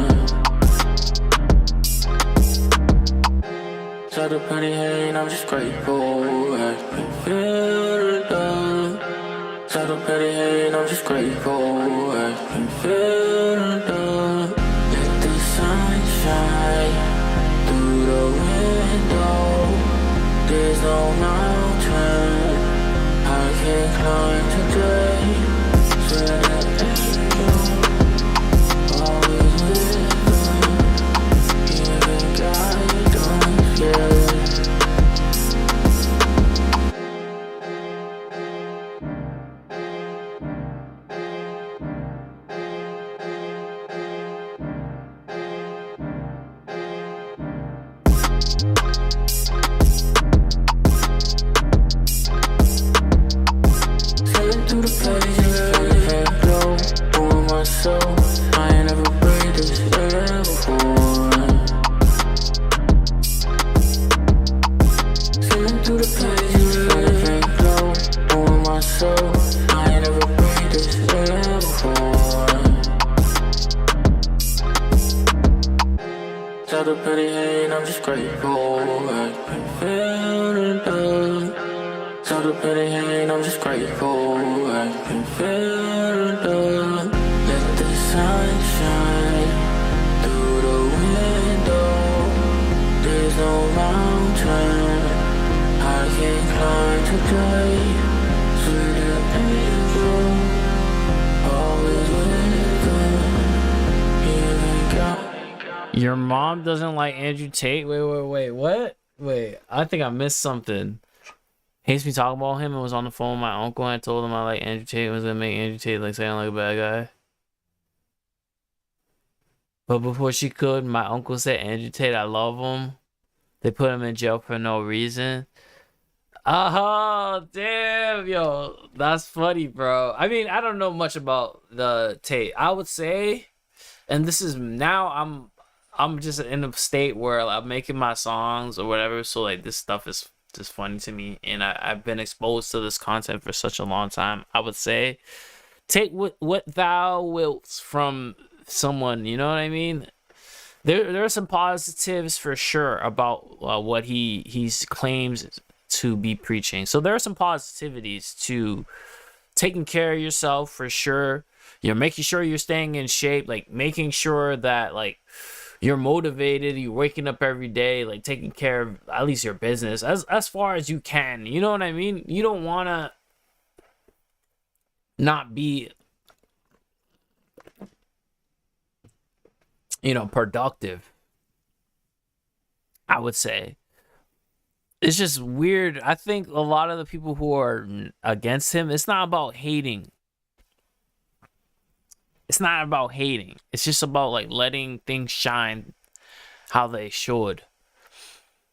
Shout out Penny Hayne, I'm just grateful. I can feel the love. Shout out Penny Hayne, I'm just grateful. I can feel the love. Let the sun shine through the window. There's no mountain I can't climb today. Swear that angel always with us. Even guide us, yeah. myself. I ain't never breathed this air before. Tell the petty hate, I'm just grateful. I can feel the love. Tell the petty hate, I'm just grateful. I can feel the love. Let the sun shine through the window. There's no mountain I can climb today. Sweeter angel, always with them. Even got. Your mom doesn't like Andrew Tate? Wait, what? Wait, I think I missed something. Hates me talking about him and was on the phone with my uncle and I told him I like Andrew Tate and was gonna make Andrew Tate like sound like a bad guy. But before she could, my uncle said, Andrew Tate, I love him. They put him in jail for no reason. Oh, damn, yo. That's funny, bro. I mean, I don't know much about the Tate. I would say, and this is now I'm just in a state where I'm making my songs or whatever. So like this stuff is just funny to me. And I've been exposed to this content for such a long time. I would say, take what thou wilt from someone, you know what I mean? There are some positives for sure about what he claims to be preaching. So there are some positivities to taking care of yourself for sure. You're making sure you're staying in shape, like making sure that like you're motivated, you're waking up every day, like taking care of at least your business as far as you can. You know what I mean? You don't want to not be, you know, productive, I would say. It's just weird. I think a lot of the people who are against him, it's not about hating. It's not about hating. It's just about like letting things shine how they should.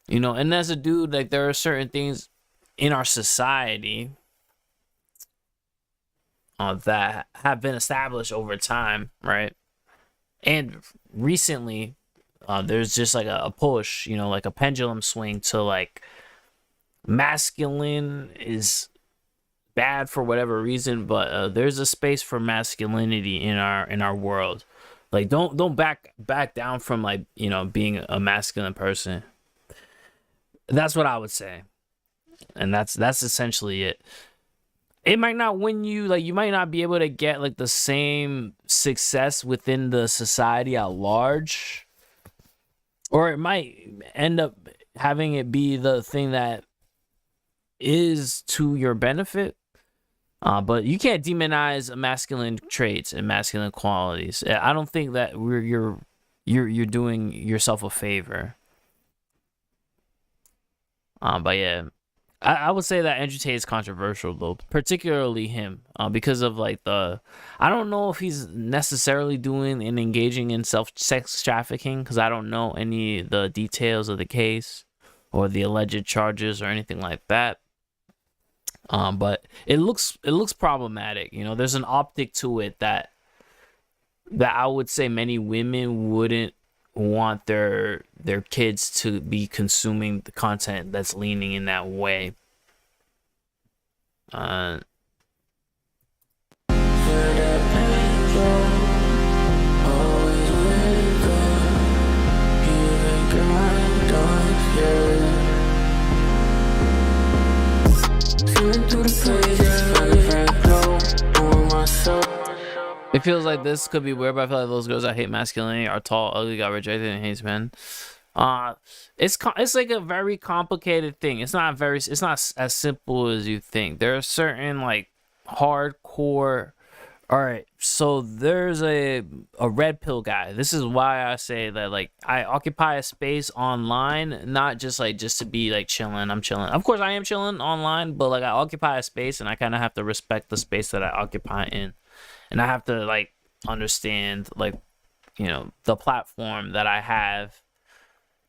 You know, and as a dude, like there are certain things in our society that have been established over time, right? And recently, there's just like a push, you know, like a pendulum swing to like masculine is bad for whatever reason, but there's a space for masculinity in our world. Like don't back down from like, you know, being a masculine person. That's what I would say. And that's essentially it. It might not win you, like you might not be able to get like the same success within the society at large, or it might end up having it be the thing that is to your benefit. But you can't demonize masculine traits and masculine qualities. I don't think that you're doing yourself a favor. But yeah, I would say that Andrew Tate is controversial though, particularly him, because of like I don't know if he's necessarily doing and engaging in sex trafficking, because I don't know any of the details of the case or the alleged charges or anything like that. But it looks problematic. You know, there's an optic to it that I would say many women wouldn't want their kids to be consuming the content that's leaning in that way. It feels like this could be weird, but I feel like those girls that hate masculinity are tall, ugly, got rejected, and hates men. It's like a very complicated thing. It's not as simple as you think. There are certain like hardcore. All right, so there's a red pill guy. This is why I say that like I occupy a space online, not just to be like chilling. I'm chilling. Of course, I am chilling online, but like I occupy a space, and I kind of have to respect the space that I occupy in, and I have to like understand like, you know, the platform that I have,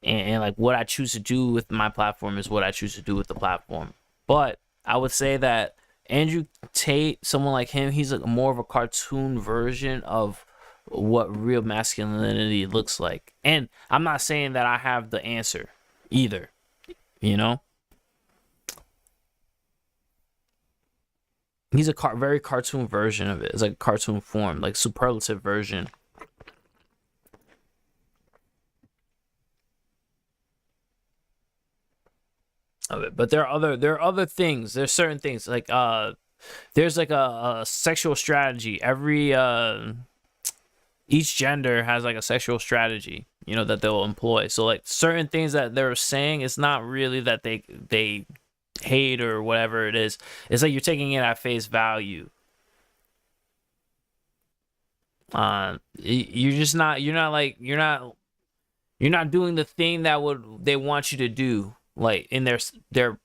and like what I choose to do with my platform is what I choose to do with the platform. But I would say that Andrew Tate, someone like him, he's like more of a cartoon version of what real masculinity looks like. And I'm not saying that I have the answer either, you know? He's a very cartoon version of it. It's like cartoon form, like superlative version. Of it. But there are other things. There's certain things like there's like a sexual strategy. Every each gender has like a sexual strategy, you know, that they'll employ. So like certain things that they're saying, it's not really that they hate or whatever it is. It's like you're taking it at face value. You're not doing the thing that they want you to do, like in their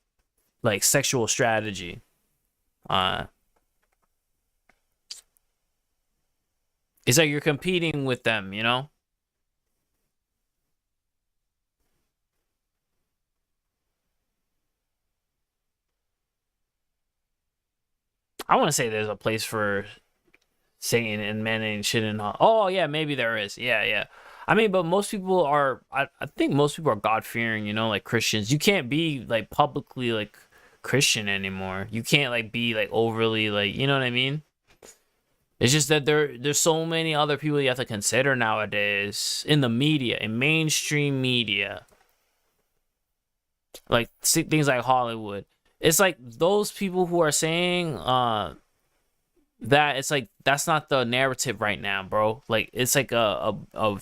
like sexual strategy. It's like you're competing with them, you know? I want to say there's a place for saying and men and shit and all. Oh yeah, maybe there is. Yeah. I mean, but most people are. I think most people are God fearing. You know, like Christians. You can't be like publicly like Christian anymore. You can't like be like overly like, you know what I mean? It's just that there's so many other people you have to consider nowadays in the media, in mainstream media, like things like Hollywood. It's like those people who are saying that it's like that's not the narrative right now, bro. Like it's like a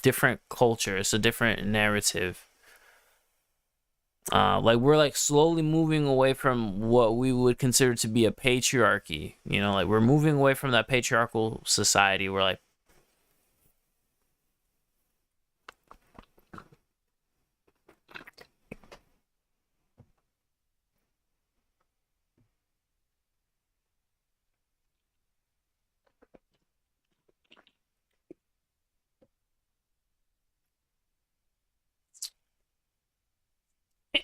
different culture. It's a different narrative. Like we're like slowly moving away from what we would consider to be a patriarchy. You know, like we're moving away from that patriarchal society. We're like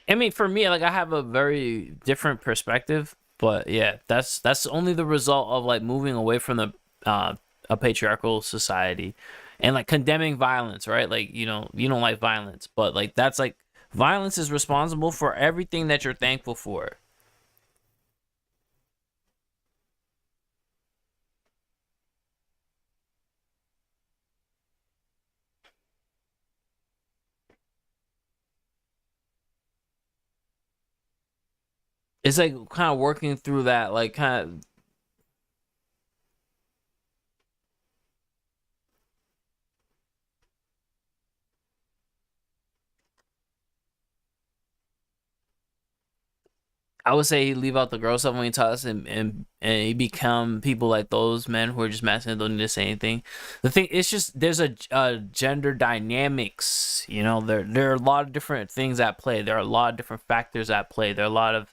I mean, for me, like I have a very different perspective, but yeah, that's only the result of like moving away from the a patriarchal society and like condemning violence, right? Like, you know, you don't like violence, but like that's like violence is responsible for everything that you're thankful for. It's like kind of working through that, like kind of. I would say he leave out the girl stuff when he talks and he become people like those men who are just masculine, don't need to say anything. The thing, it's just there's a gender dynamics, you know, there are a lot of different things at play. There are a lot of different factors at play. There are a lot of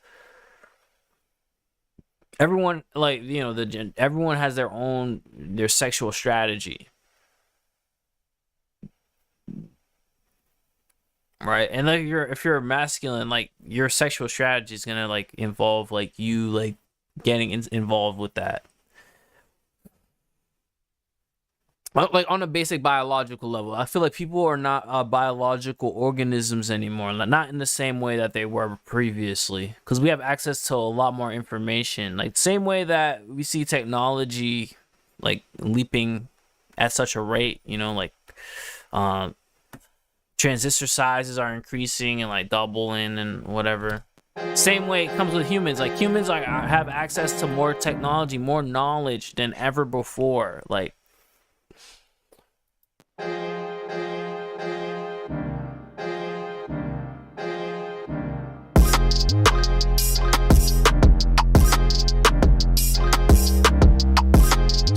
everyone, like, you know, everyone has their sexual strategy, right? And like if you're masculine, like your sexual strategy is gonna like involve like you like getting involved with that, like on a basic biological level. I feel like people are not biological organisms anymore, not in the same way that they were previously, because we have access to a lot more information. Like same way that we see technology like leaping at such a rate, you know, like transistor sizes are increasing and like doubling and whatever. Same way it comes with humans. Like humans like have access to more technology, more knowledge than ever before. Like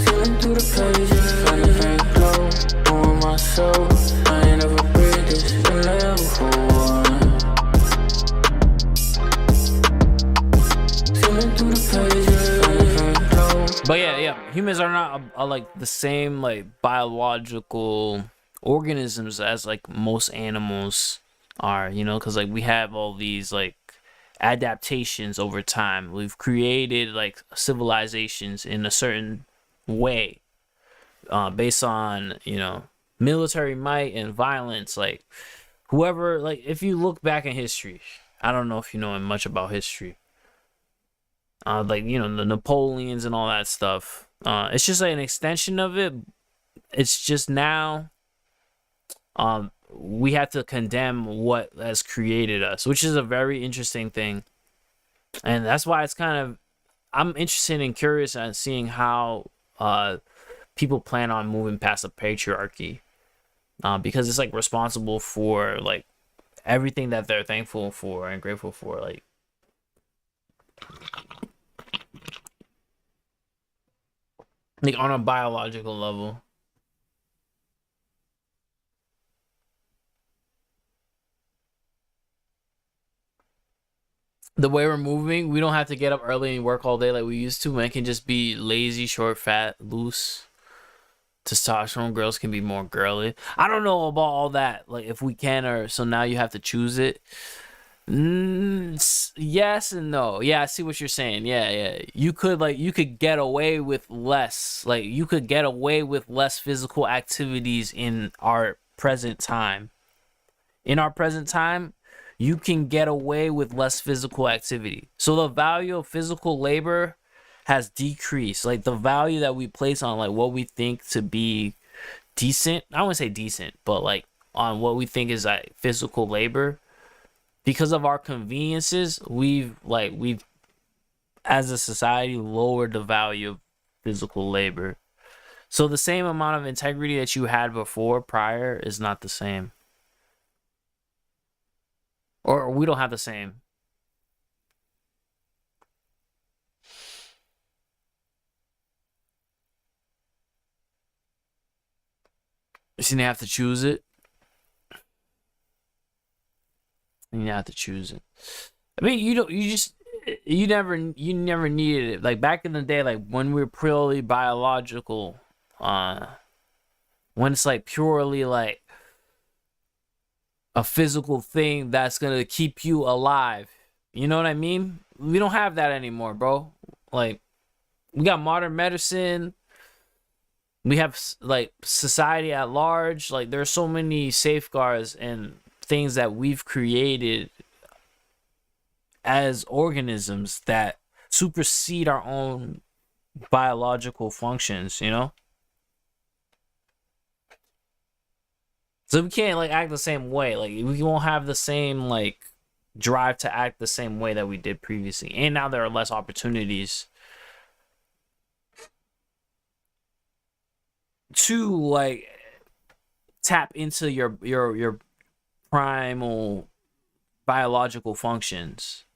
Feeling through the pages, finding fake glow on myself. I ain't never breathed this in level for one. Feeling through the pages, finding fake glow. But yeah, humans are not like the same like biological organisms as like most animals are, you know, because like we have all these like adaptations over time. We've created like civilizations in a certain way based on, you know, military might and violence. Like whoever, like if you look back in history, I don't know if you know much about history, like, you know, the Napoleons and all that stuff. It's just like an extension of it. It's just now we have to condemn what has created us, which is a very interesting thing. And that's why it's kind of, I'm interested and curious on seeing how people plan on moving past the patriarchy, because it's like responsible for like everything that they're thankful for and grateful for, like on a biological level. The way we're moving, we don't have to get up early and work all day like we used to. Men can just be lazy, short, fat, loose. Testosterone girls can be more girly. I don't know about all that. Like if we can, or so now you have to choose it. Yes and no. Yeah, I see what you're saying. Yeah. You could get away with less. Like you could get away with less physical activities in our present time. In our present time, you can get away with less physical activity. So the value of physical labor has decreased. Like the value that we place on like what we think to be decent. I don't want to say decent, but like on what we think is like physical labor. Because of our conveniences, we've as a society lowered the value of physical labor. So the same amount of integrity that you had before prior is not the same. Or we don't have the same. So you have to choose it. You have to choose it. I mean, you never needed it. Like back in the day, like when we were purely biological, when it's like purely like a physical thing that's gonna keep you alive. You know what I mean? We don't have that anymore, bro. Like we got modern medicine. We have like society at large. Like there's so many safeguards and things that we've created as organisms that supersede our own biological functions, you know? So we can't like act the same way. Like we won't have the same like drive to act the same way that we did previously. And now there are less opportunities to like tap into your primal biological functions.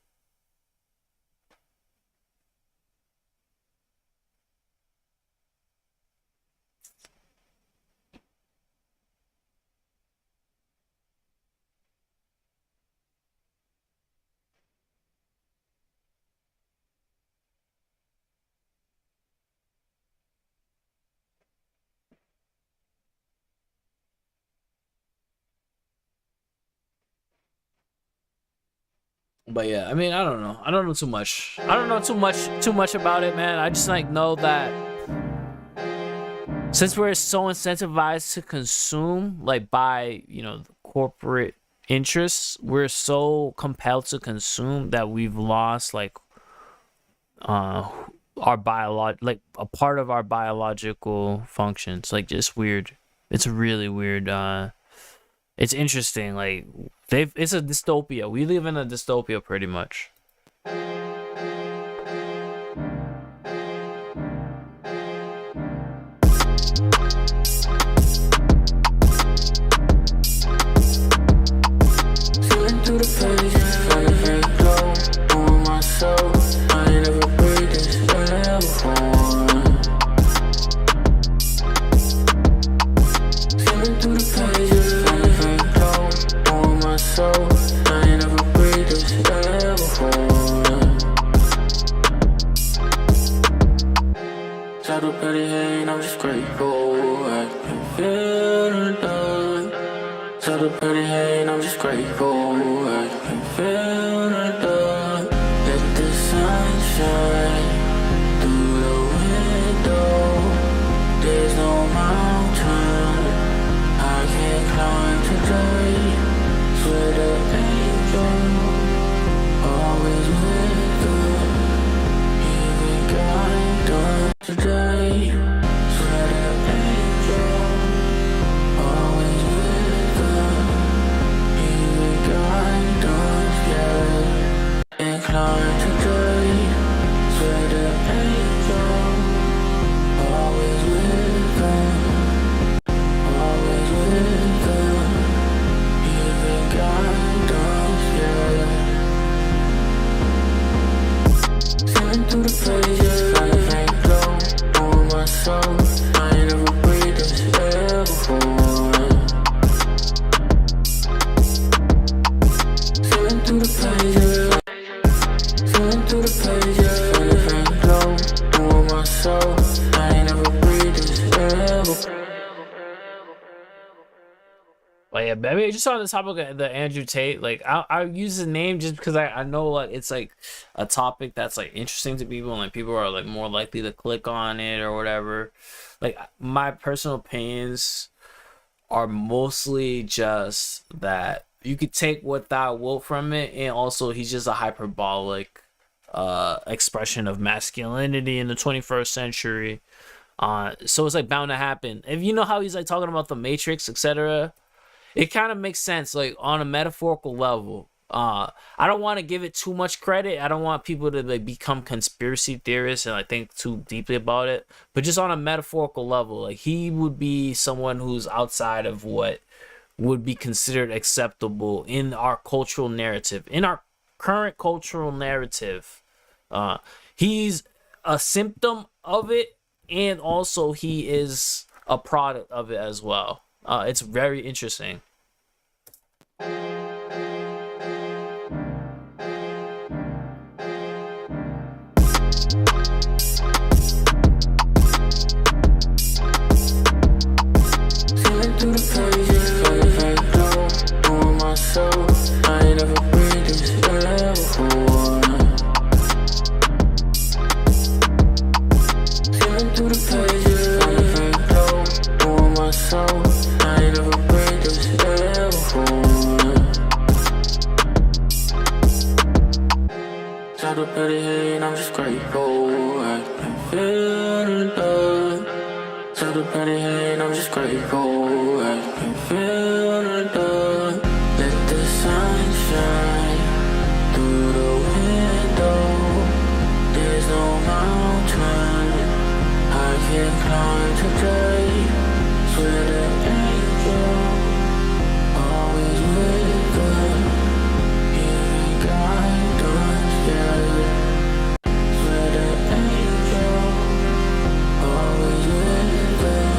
But yeah, I mean, I don't know. I don't know too much. I don't know too much about it, man. I just like know that since we're so incentivized to consume, like by, you know, the corporate interests, we're so compelled to consume that we've lost like our like a part of our biological functions. Like just weird. It's really weird. It's interesting. Like it's a dystopia. We live in a dystopia pretty much. Feeling through the pages, feeling very glow on myself. I ain't never breathed this air before. Feeling through the pages, feeling very glow on myself. I ain't never breathed this air before. Shadow petty hate, I'm just grateful. I can feel the love. Shadow petty hate, I'm just grateful. I can feel the love. Let the sun shine through the window. There's no mountain I can't climb today. Swear the angel always with us. myself. I ain't never breathed this air before. But yeah, maybe just on the topic of the Andrew Tate, like I use his name just because I know like it's like a topic that's like interesting to people and like people are like more likely to click on it or whatever. Like my personal opinions are mostly just that you could take what thou wilt from it, and also he's just a hyperbolic expression of masculinity in the 21st century. So it's like bound to happen. If you know how he's like talking about the Matrix, etc., it kind of makes sense, like on a metaphorical level. I don't want to give it too much credit. I don't want people to like become conspiracy theorists and like think too deeply about it. But just on a metaphorical level, like he would be someone who's outside of what would be considered acceptable in our cultural narrative, in our current cultural narrative. He's a symptom of it, and also he is a product of it as well. It's very interesting. Through the pages, very low, doing myself. I ain't never breathed this air before. Feeling through the pages, very low, doing myself. I ain't never breathed this air before. Shout out Betty Hay, and I'm just grateful. I can feel the love. Shout out Betty Hay, and I'm just grateful. I can feel the love. Let the sun shine through the window. There's no mountain I can climb today. Swear the angel always with us. Giving guidance, yeah. Swear the angel always with us.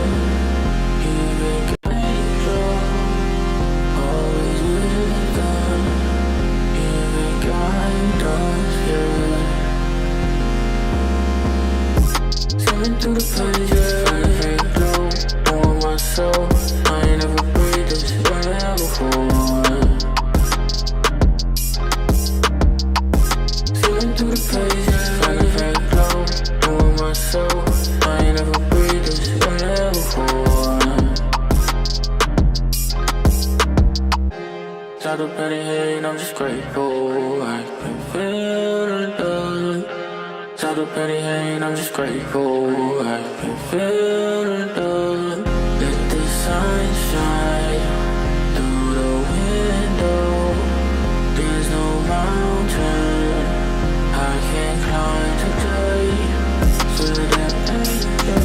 Giving through the pages, very low, doing myself. I ain't never breathed this air before. Feeling through the pages, very low, doing myself. I ain't never breathed this air before. Shout out Betty Hay, and I'm just grateful. I can feel the love. Shout out Betty Hay, and I'm just grateful. I can feel the love. Let the sun shine through the window. There's no mountain I can't climb today. Swear that angel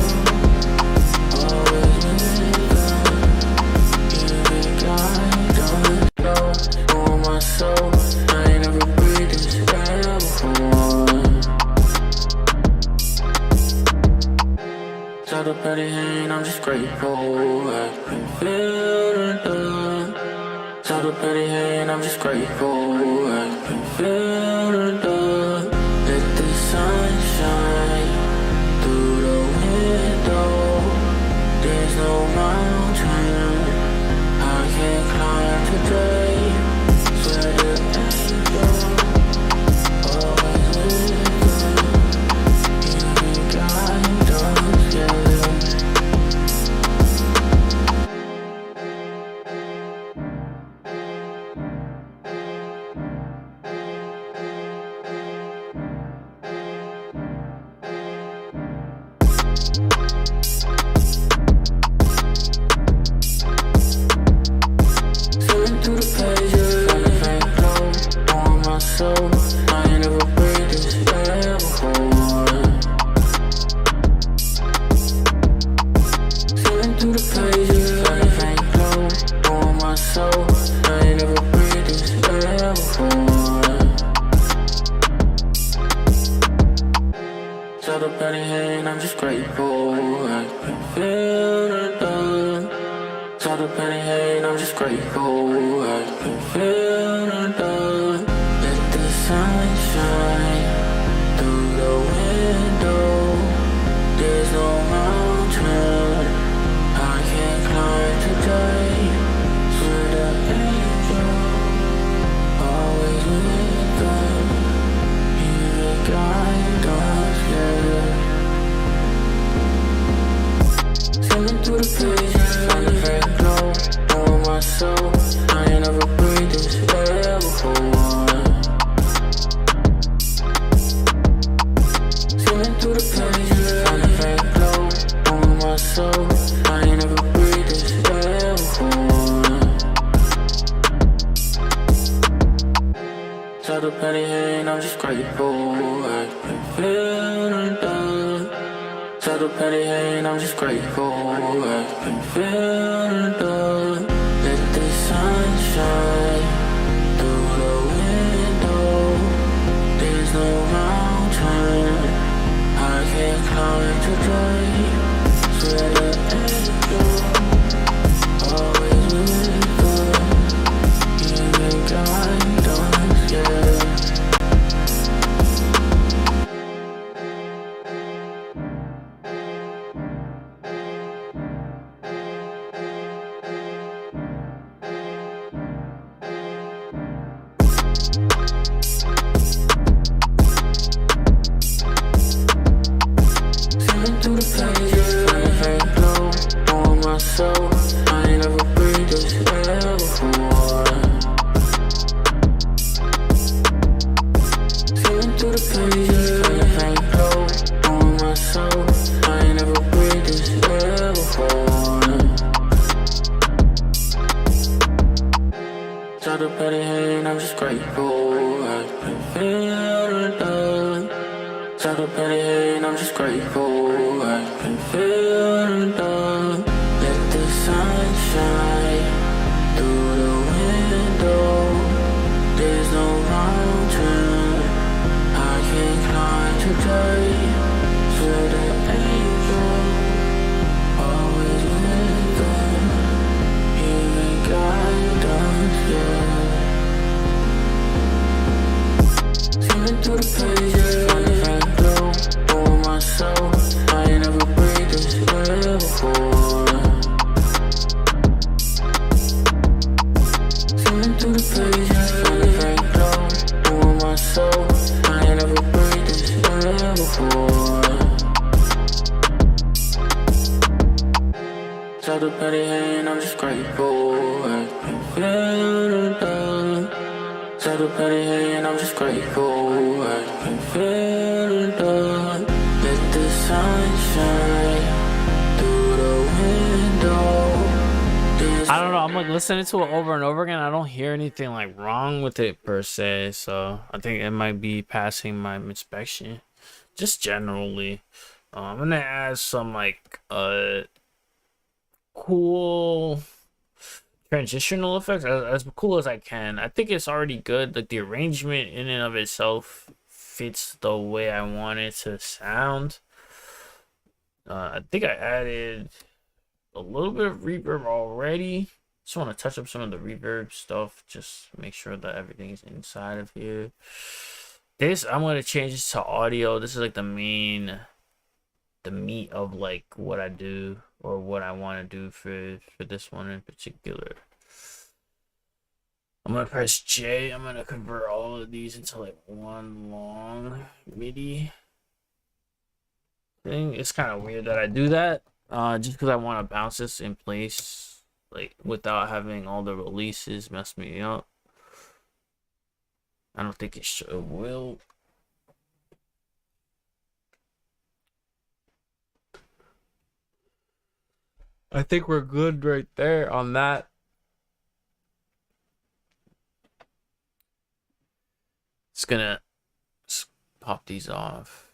always with us. Giving guidance, low on myself. I ain't never breathed this air before. Shout out Betty Hay, and I'm just grateful. I can feel the love. Shout out Betty Hay, and I'm just grateful. I can feel the love. Let the sun shine through the window. There's no mountain I can't climb today. Swear the angel always with us. Giving guidance, yeah. Feeling through the pages, very low, doing myself. I ain't never breathed this air before. Feeling through the pages, very low, doing myself. I ain't never breathed this air before. Shout out Betty Hay, and I'm just grateful. I can feel the love. Shout out Betty Hay, and I'm just grateful. I can feel the love. Let the sun shine through the window. Skimming through the pages, find the fake glow, knowing my soul. I ain't never breathed this air before. Skimming through the pages, find the fake glow, knowing my soul. I ain't never breathed this air before. Shout to Penny Hay, and I'm just grateful. I can feel the love. Shout to Penny Hay, and I'm just grateful. I can feel the love. Let the sun shine through the window. There's no mountain I can't climb today. Swear the angel always with us. Giving guidance, yeah. Skimming through the pages, find the fake glow, knowing my soul. I ain't never breathed this air before. Skimming through the pages, find the fake glow, knowing my soul. I ain't never breathed this air before. Shout to Penny Hay, and I'm just grateful. I can feel the love. Shout to Penny Hay, and I'm just grateful. I can feel the love. Let the sun shine through the window. There's no mountain I can't climb today. Swear the angel always with us. Giving guidance, yeah. Skimming through the pages, find the fake glow, knowing my soul. I ain't never breathed this air before. Skimming through the pages, find the fake glow, knowing my soul. I ain't never breathed this air before. Shout to Penny Hay, and I'm just grateful. I can feel the love. Shout to Penny Hay, and I'm just grateful. I can feel the love. Let the sun shine through the window. I don't know. I'm like listening to it over and over again. I don't hear anything like wrong with it per se. So I think it might be passing my inspection. Just generally, I'm gonna add some like cool transitional effects as cool as I can. I think it's already good. Like the arrangement in and of itself fits the way I want it to sound. I think I added a little bit of reverb already. Just want to touch up some of the reverb stuff. Just make sure that everything is inside of here. This, I'm going to change this to audio. This is like the meat of like what I do or what I want to do for this one in particular. I'm going to press J. I'm going to convert all of these into like one long MIDI thing. It's kind of weird that I do that. Just because I want to bounce this in place, like without having all the releases mess me up. I don't think it will. I think we're good right there on that. Just gonna pop these off.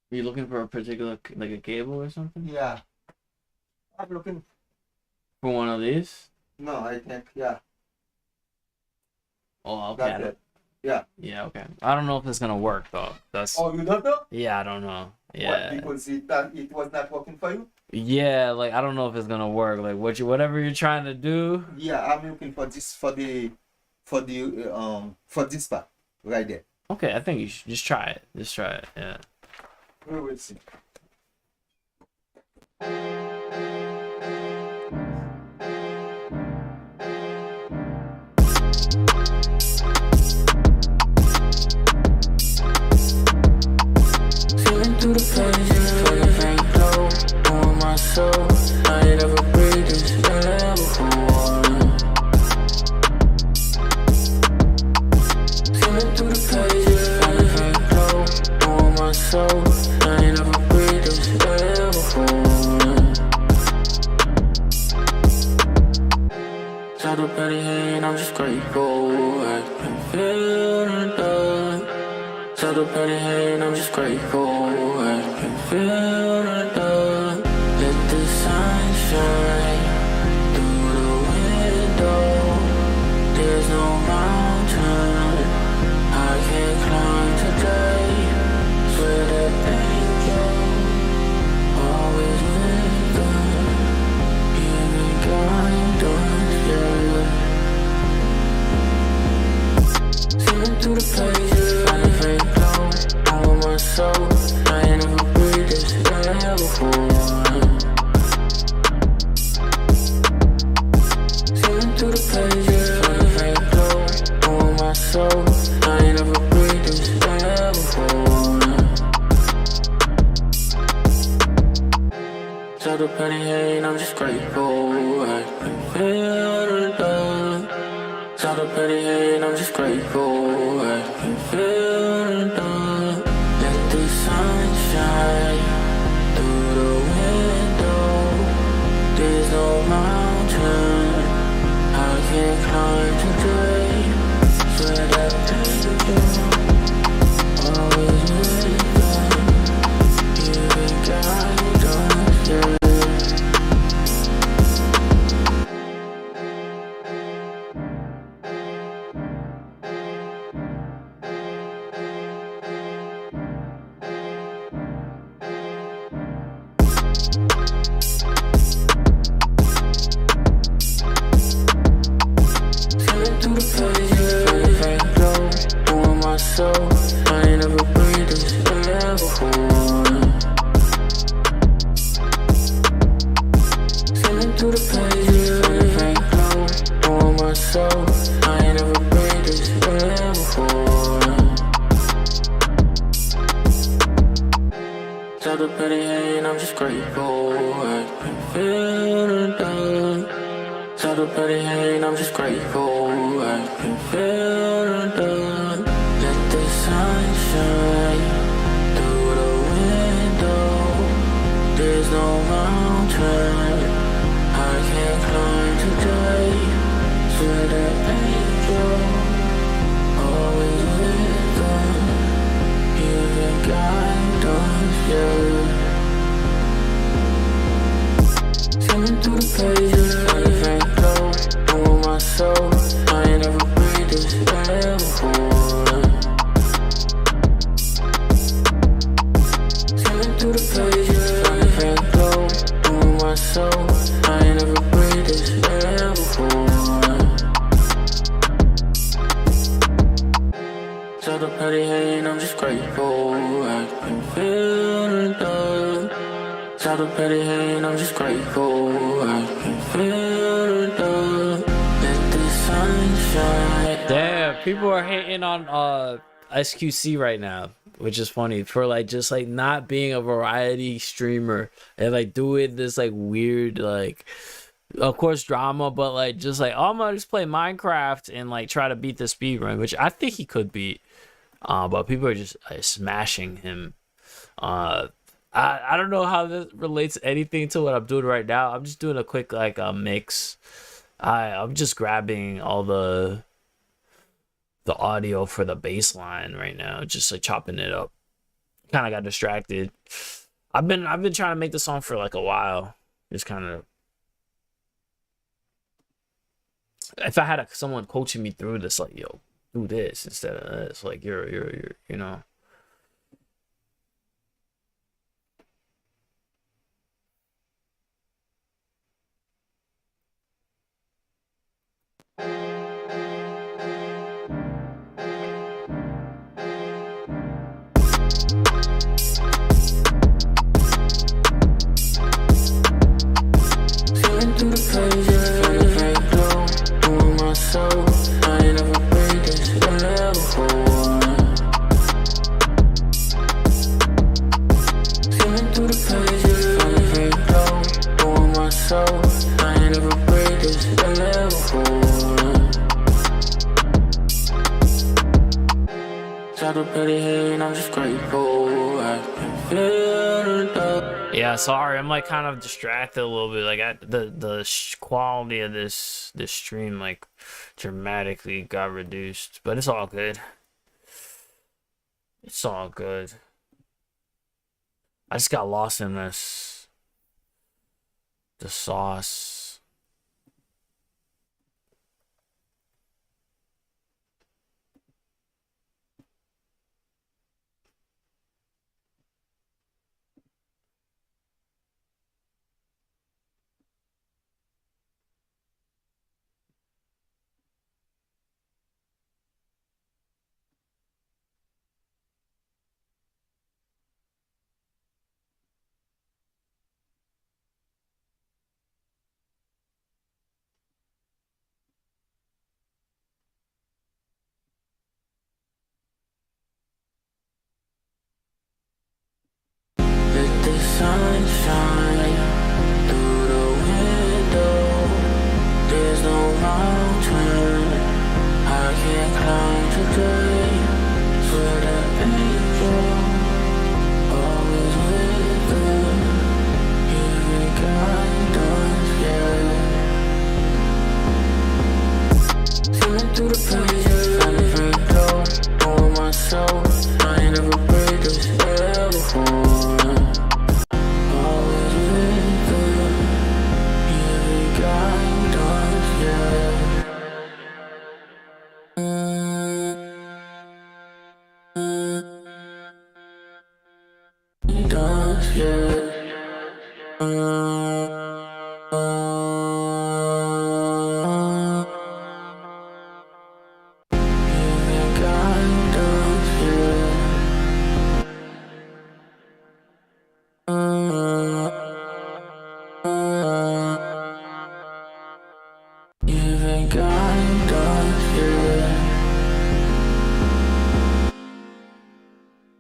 Are you looking for a particular, like a cable or something? Yeah. I'm looking For one of these? No, I think, yeah. Oh, That's okay. it. Yeah. Yeah, okay. I don't know if it's gonna work though. That's. Oh, you don't know? Yeah, I don't know. What, Yeah. because it was not working for you? Yeah, like I don't know if it's gonna work. Like whatever you're trying to do. Yeah, I'm looking for this for this part right there. Okay, I think you should just try it. Just try it. Yeah. We will see. Feeling through the pages, feeling faint glow on my soul. I ain't ever breathed this air before. Feeling through the pages, feeling faint glow on my soul. I ain't ever breathed this air before. Shout out Betty Hay, I'm just grateful. I can feel the love. Shout out Betty Hay, I'm just grateful. I can feel the love. Let the sun shine through the window. There's no mountain I can't climb today. Swear that angel always with us. Even guide us, yeah. Feeling through the pages, feeling faint glow on my soul. I ain't never breathed this air before. Feeling through the pages, feeling faint glow on my soul. I ain't never breathed this air before. Shout out Penny Hay, I'm just grateful. I can feel the love. Shout out Penny Hay, I'm just grateful. I can feel the love. Let the sun shine through the window. There's no mountain I can't climb today. Swear that angel always with us. Even guide us, yeah. Feeling through the pages, feeling faint glow on my soul. I ain't never breathed this air before. Feeling through the pages, feeling faint glow on my soul. I ain't never breathed this air before. Shout out Betty Hay, I'm just grateful. I can feel the love. Shout out Betty Hay, I'm just grateful. I can feel the love. Let the sun shine through the window. There's no mountain I can't climb today. Swear that angel always with us. Even guide us, yeah. Feeling through the pages, feeling faint glow on my soul. I ain't never breathed this air before. Feeling through the pages, feeling faint glow on my soul. I ain't never breathed this air before. Shout out Betty Hay, I'm just grateful. I can feel the love. Shout out Betty Hay, I'm just grateful. I can feel the love. Let the sun shine. Damn, people are hating on SQC right now, which is funny for like just like not being a variety streamer and like doing this like weird like of course drama, but like just like, oh, I'm gonna just play Minecraft and like try to beat the speed run, which I think he could beat. But people are just smashing him. I don't know how this relates anything to what I'm doing right now. I'm just doing a quick like mix. I'm just grabbing all the audio for the bass line right now, just like chopping it up. Kind of got distracted. I've been trying to make the song for like a while. Just kind of if I had someone coaching me through this, like, yo, do this instead of this, like, you're you know. Feeling through the pages, feeling very glow. Doing my soul, I ain't never break this. A level 4. Feeling through the pages, feeling very glow. Doing my soul, I ain't never break this. A level 4. Shot up petty head, and I'm just grateful. I can feel the love. Yeah, sorry, I'm like kind of distracted a little bit. Like the quality of this stream like dramatically got reduced, but it's all good. It's all good. I just got lost in the sauce. Let the sun shine through the window. There's no mountain I can't climb today. For the angel always with us. Even guidance, yeah. Feeling through the pages, feeling very low. On my soul, I ain't never break this ever before.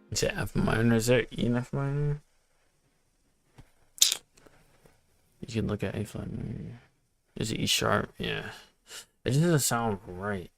Is it F minor? Is there E in F minor? You can look at A flat minor. Is it E sharp? Yeah. It just doesn't sound right.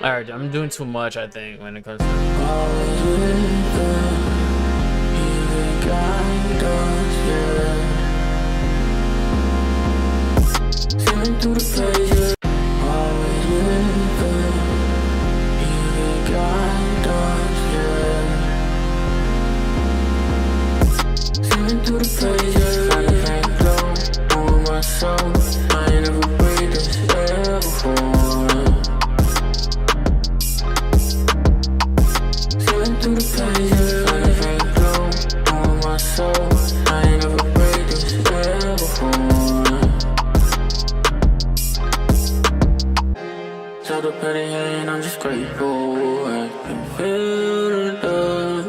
Alright, I'm doing too much, I think, when it comes to Feeling through the pages, always with us. Even guidance, yeah. Feeling through the pages, feeling very low. On my soul, I ain't never break this ever before. Feeling through the pages, feeling very low. On my soul, I ain't never break this ever before. Shot up petty hand, I'm just grateful. I can feel the love.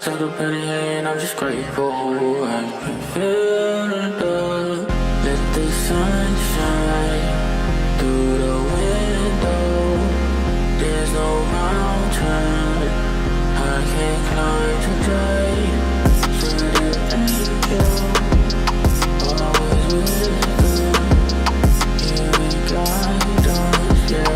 Shot up petty hand, I'm just grateful. I can feel the love. Let the sun shine through the window. There's no mountain I can't climb today. Swear that angel always with me. Here we guide us, yeah.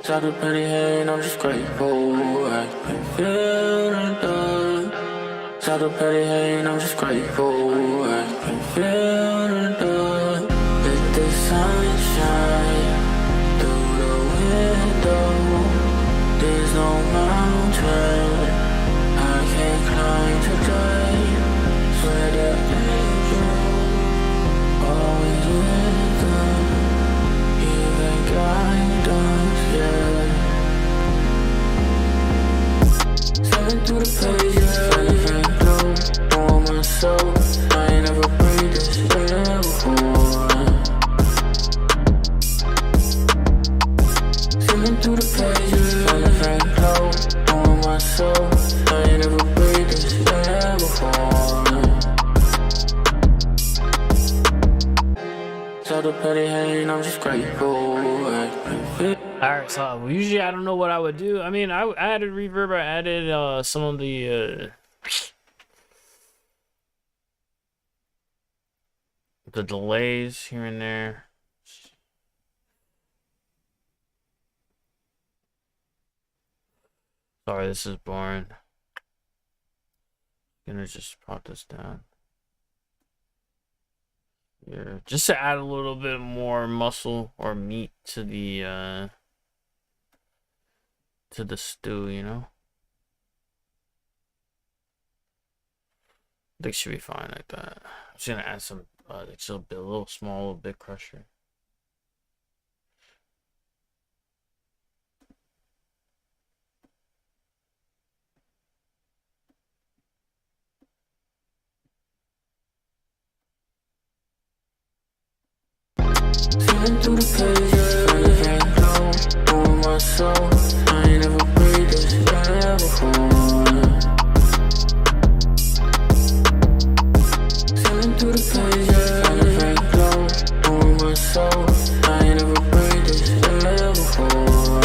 Shot the penny hand, I'm just grateful. I can feel the love. Shot the penny hand, I'm just grateful. I can feel the love. Let the sun shine through the window. There's no mountain I can't climb today. Swear the angel always with them. Even guidance, yeah. Sailing through the pages, and glow on my soul. I ain't never breathed this air before. Sailing through the pages, and glow on my soul. I ain't never breathed this air before. Saw the petty hate, I'm just grateful. Alright, so usually I don't know what I would do. I mean, I added reverb, I added some of the delays here and there. Sorry, this is boring. Gonna just pop this down. Yeah, just to add a little bit more muscle or meat to the stew, you know. I think it should be fine like that. I'm just gonna add some just a little small little bit crusher. Sailing through the pages, and glow on my soul. I ain't never breathed this air before. Sailing through the pages, and glow on my soul. I ain't never breathed this air before.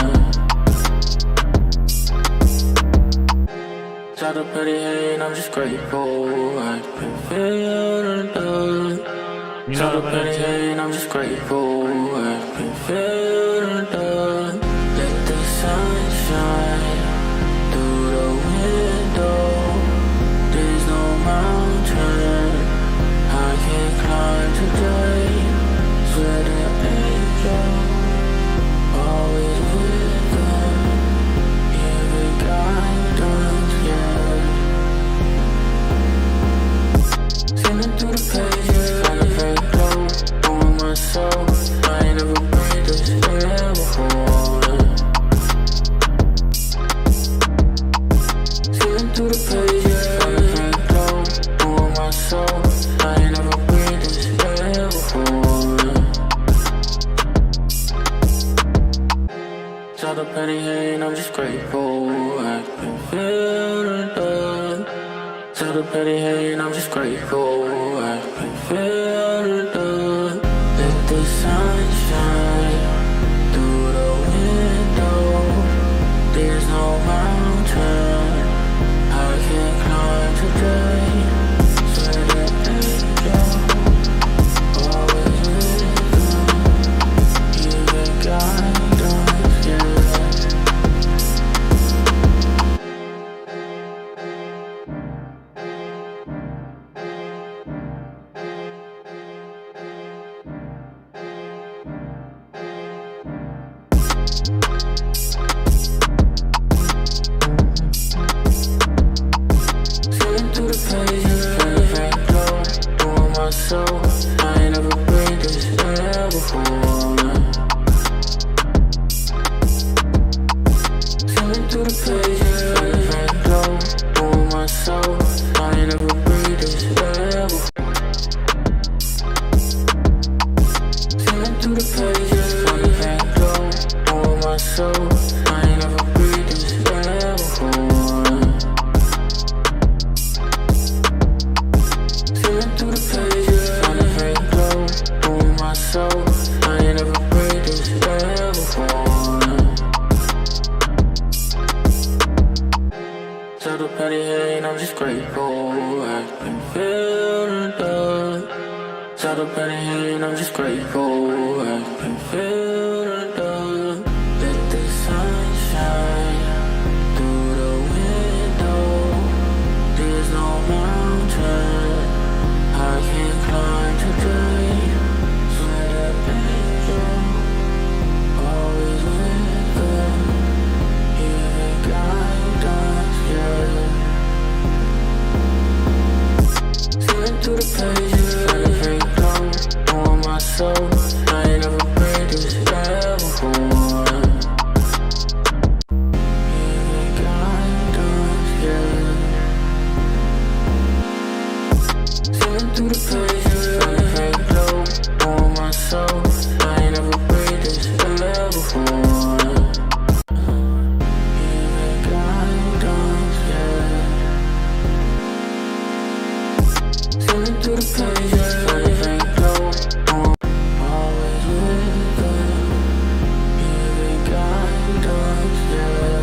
Shot the petty hate, I'm just grateful. I can feel the love. You know what I'm gonna do? I'm just grateful. I can feel the love. Let the sun shine through the window. There's no mountain I can't climb today. Swear the angel always with them. Every guidance, yeah. Sailing through the pages. So I ain't never breathed this air before. Sailing through the pages, and glow on my soul. I ain't never breathed this air before. Saw the penny hate, I'm just grateful. I can feel the love. Saw the penny hate, I'm just grateful. I can feel the love. The sun shine through the window. There's no mountain I can't climb today. Swear the angel always with them. Even guidance, yeah. I ain't never breathed this air before. Swimming through the pages, running glow on my soul. I ain't never breathed this air before. Swimming through the pages, running glow on my soul. I ain't never breathed this air before. Swimming through the pages, running glow on my soul. I ain't never breathed this air before. So the petty hate, I'm just grateful. I can feel the love. So the petty hate, I'm just grateful. I can feel the love. Let the sun shine through the window. There's no mountain I can't climb today. Swear that angel always with us. Here they guide us, yeah. Swimming through the pages, running glow on my soul. I ain't never breathed this air before. Here they guide us, yeah. Swimming through the pages, running glow on my soul. I ain't never breathed this air before. Here they guide us, yeah. Swimming through the pages, running glow on. Always with us. Here they guide us, yeah.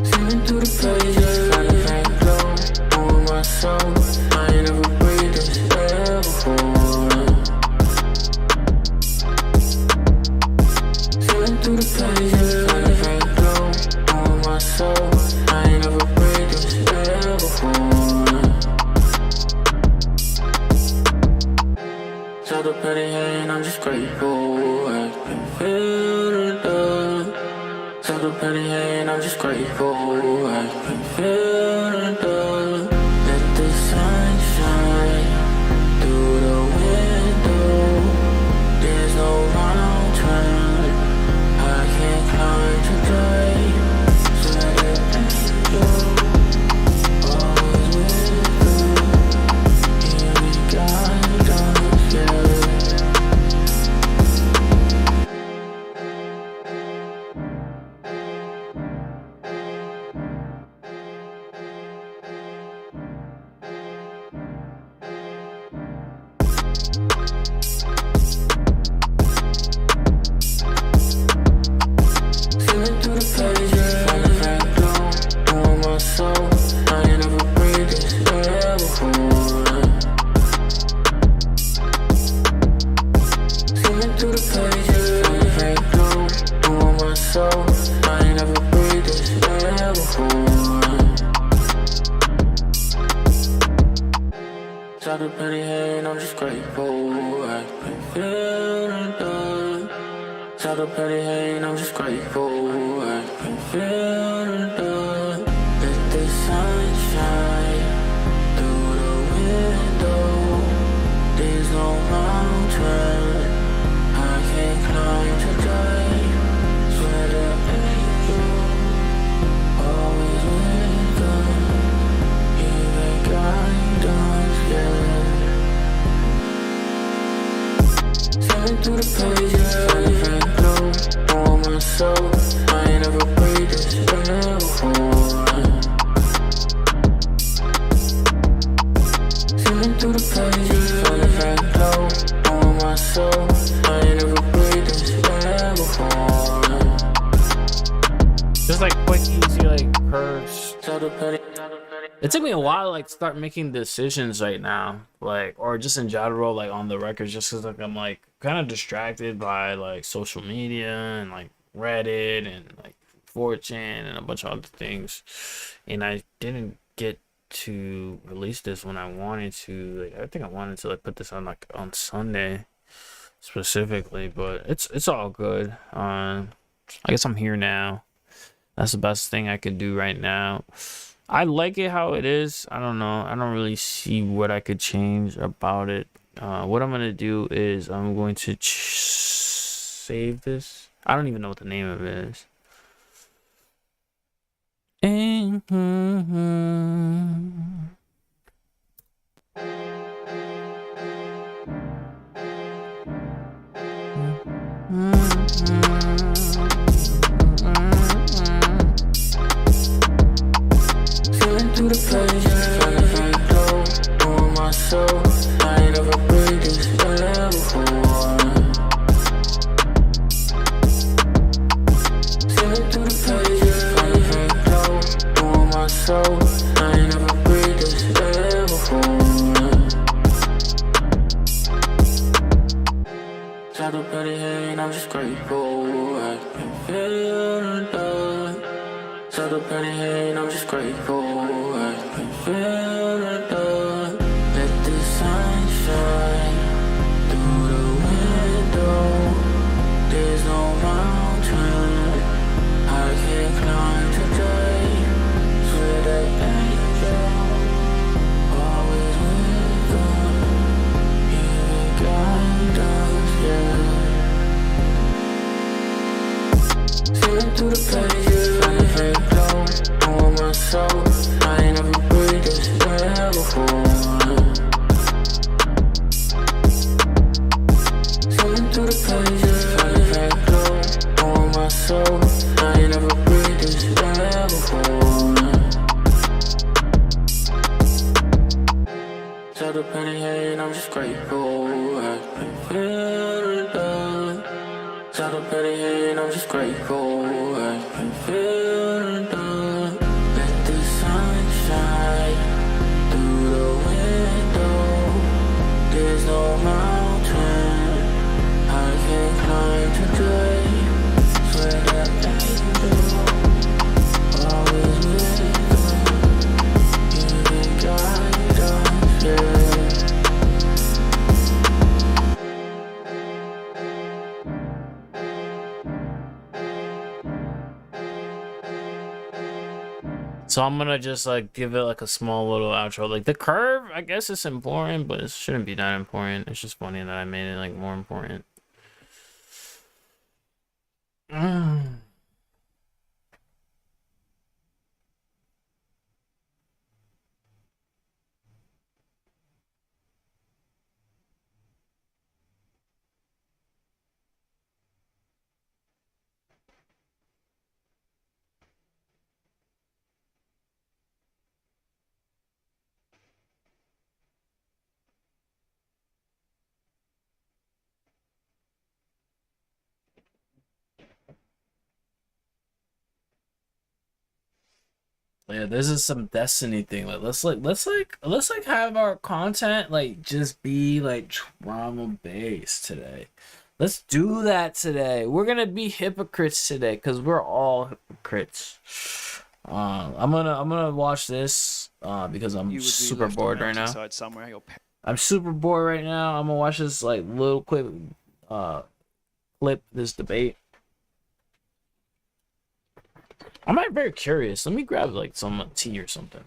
Swimming through the pages, running glow on my soul. I ain't never breathed this air before. Swimming through the pages, running glow on my soul. I ain't never breathed this air before. So the petty hate, I'm just grateful. I can feel the love. So the petty hate, I'm just grateful. I can feel the love. Let the sun shine through the window. There's no mountain I can't climb today. Swear that angel always with us. Here we guide us, yeah. Swimming through the pages, running glow on my soul. I ain't never breathed this air before. Swimming through the pages, running glow on my soul. I ain't never breathed this air before. So the petty hate, I'm just grateful. I can feel the love. So the petty hate, I'm just grateful. I can feel the love. Let the sun shine through the window. There's no mountain I can't climb today. Swear the angel always with us. Here they guide us, yeah. Swimming through the pages, running glow on my soul. I ain't never breathed this air before. Swimming through the pages, running glow on my soul. I ain't never breathed this air before. Just like quick, easy, like curves. It took me a while to like start making decisions right now, like, or just in general, like on the records, just cause like I'm like kind of distracted by like social media and like Reddit and like 4chan and a bunch of other things, and I didn't get to release this when I wanted to. Like, I think I wanted to like put this on like on Sunday specifically, but it's all good. I guess I'm here now. That's the best thing I could do right now. I like it how it is. I don't know. I don't really see what I could change about it. What I'm gonna do is I'm going to save this. I don't even know what the name of it is. Feeling through the pages, feeling very low on my soul. I ain't never breathed this air before. Feeling through the pages, feeling very low on my soul. I ain't never breathed this air before. Shout out Betty Hay, and I'm just grateful. I can feel the love. Shout out Betty Hay, and I'm just grateful. I can feel the love. Let the sun shine through the window. There's no mountain I can't climb today. Swear that angel always with us. You guide us, yeah. Feeling through the pages, feeling very low on my soul. I ain't never breathed this air before. Feeling through the pages, feeling very low on my soul. I ain't never breathed this air before. Shout out Penny Hay, and I'm just grateful. I can feel the love. Shout out Penny Hay, and I'm just grateful. I can feel the love. Let the sun shine through the window. There's no mountain I can't climb today. Swear that angel always with us. You can guide us, yeah. So I'm gonna just like give it like a small little outro. Like the curve, I guess it's important, but it shouldn't be that important. It's just funny that I made it like more important. Yeah, this is some Destiny thing. Like let's have our content like just be like trauma based today. Let's do that today. We're gonna be hypocrites today because we're all hypocrites. I'm gonna watch this because I'm super bored right now. I'm super bored right now. I'm gonna watch this like little quick clip, this debate. I'm like very curious. Let me grab like some tea or something.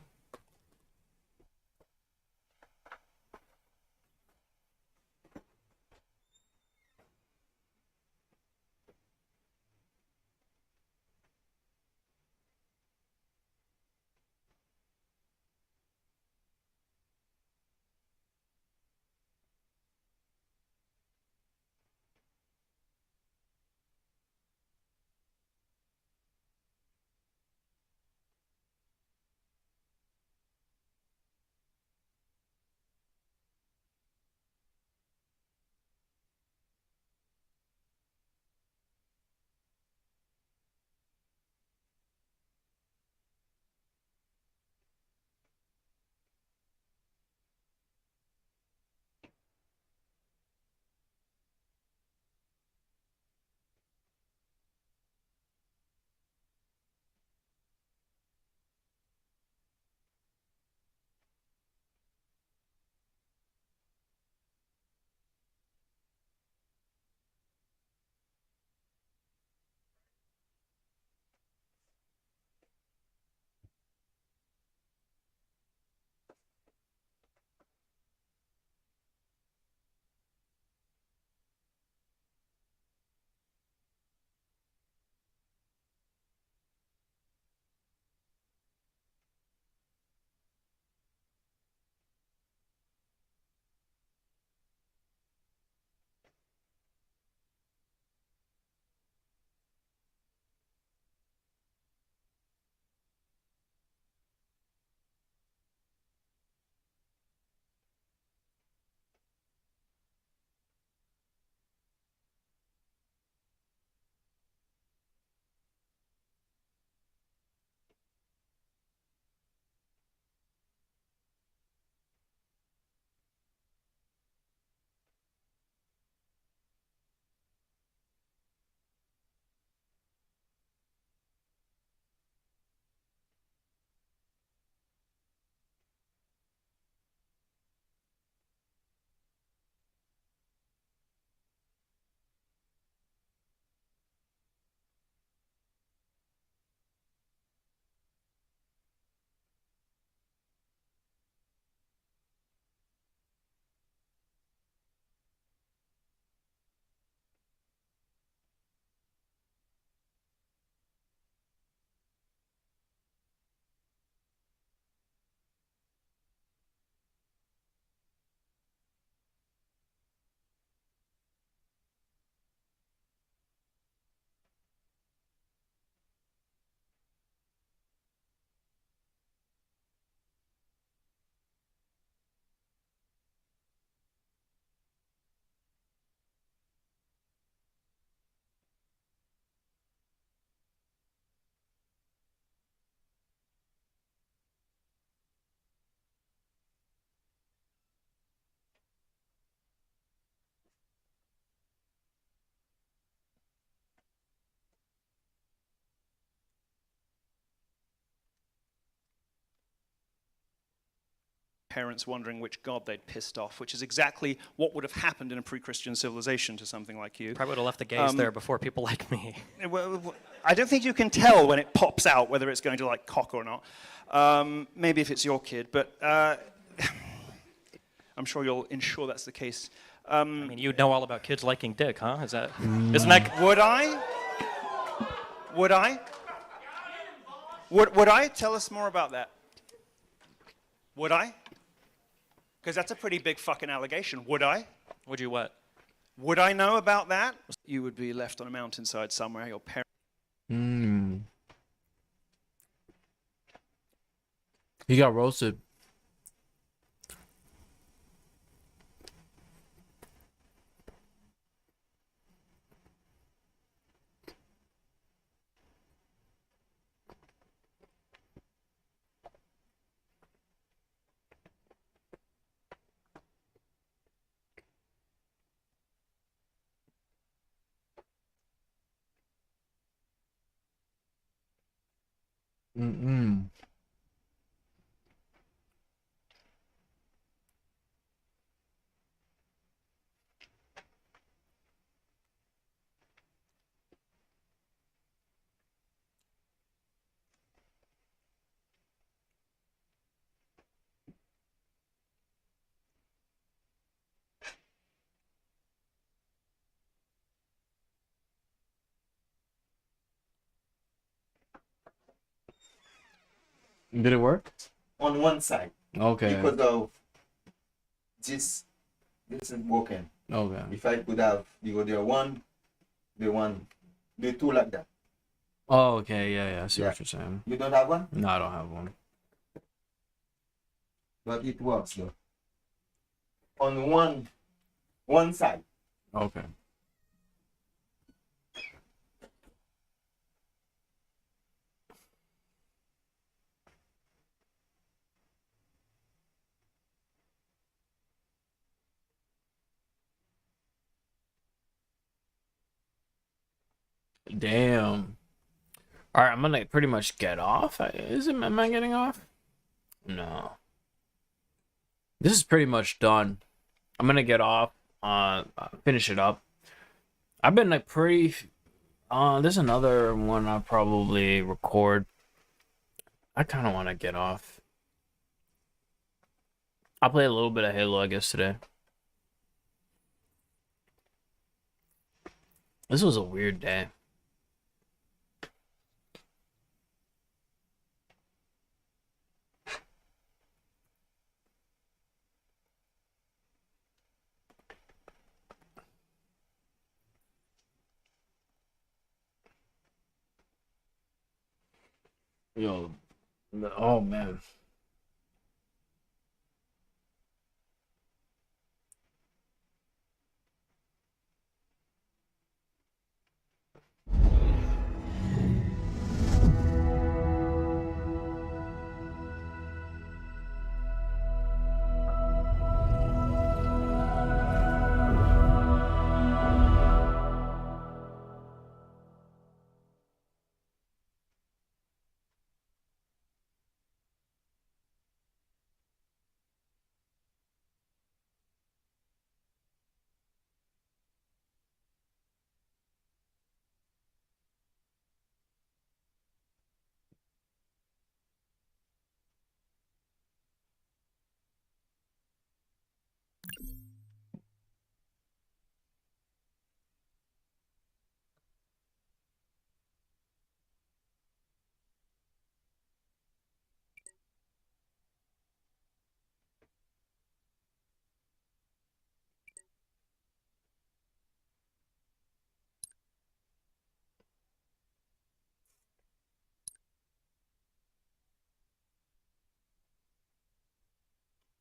parents wondering which god they'd pissed off, which is exactly what would have happened in a pre-Christian civilization to something like you. Probably would have left the gays there before people like me. Well, I don't think you can tell when it pops out whether it's going to like cock or not. Maybe if it's your kid, but I'm sure you'll ensure that's the case. I mean, you know all about kids liking dick, huh? Isn't that? Would I? Would I? Would I? Tell us more about that. Would I? Because that's a pretty big fucking allegation. Would I? Would you what? Would I know about that? You would be left on a mountainside somewhere. Your parents. He got roasted. Did it work? On one side. Okay. Because of this is broken. Okay. If I could have the other one, the two like that. Oh, okay. Yeah. I see what you're saying. You don't have one? No, I don't have one. But it works though. On one side. Okay. Damn. All right, I'm gonna pretty much get off. Am I getting off? No. This is pretty much done. I'm gonna get off. Finish it up. I've been like pretty. There's another one I'll probably record. I kind of want to get off. I'll play a little bit of Halo, I guess, today. This was a weird day. Yo, oh man.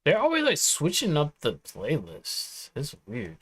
They're always like switching up the playlists. It's weird.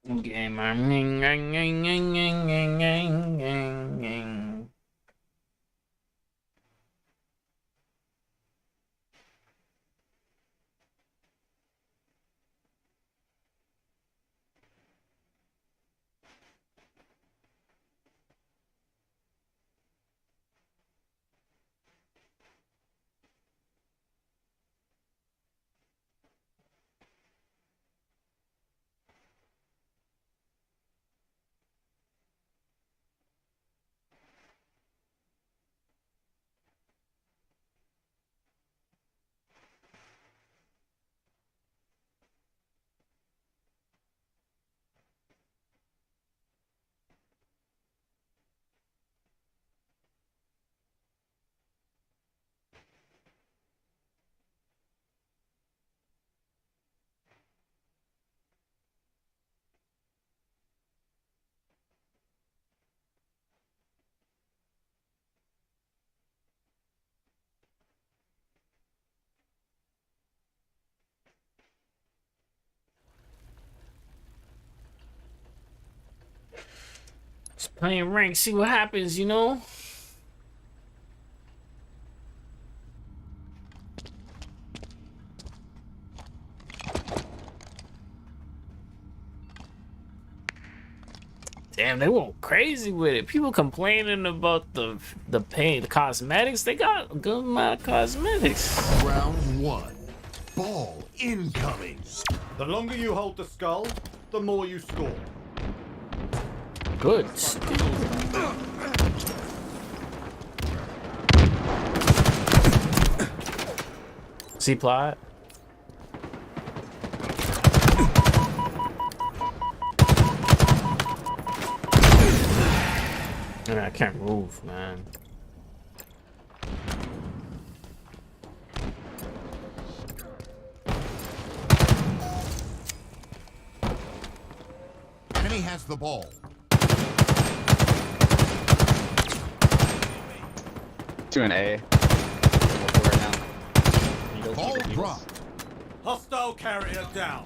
Gamer. Just playing rank, see what happens, you know? Damn, they went crazy with it. People complaining about the paint, the cosmetics. They got a good amount of cosmetics. Round 1. Ball incoming. The longer you hold the skull, the more you score. Good. C plot. Man, I can't move, man. Enemy has the ball. To an A. Ball dropped. Hostile carrier down.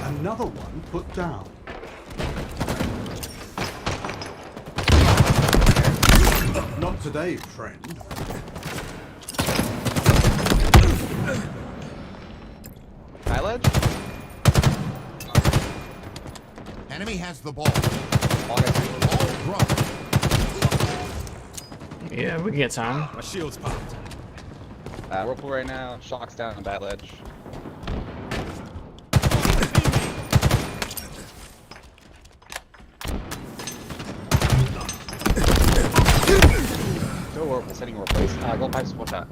Another one put down. Not today, friend. Ledge? Enemy has the ball. Ball dropped. Yeah, we can get time. My shield's popped. Whirlpool right now. Shock's down on that ledge. Go Whirlpool, setting a replace. Gold pipes, one shot.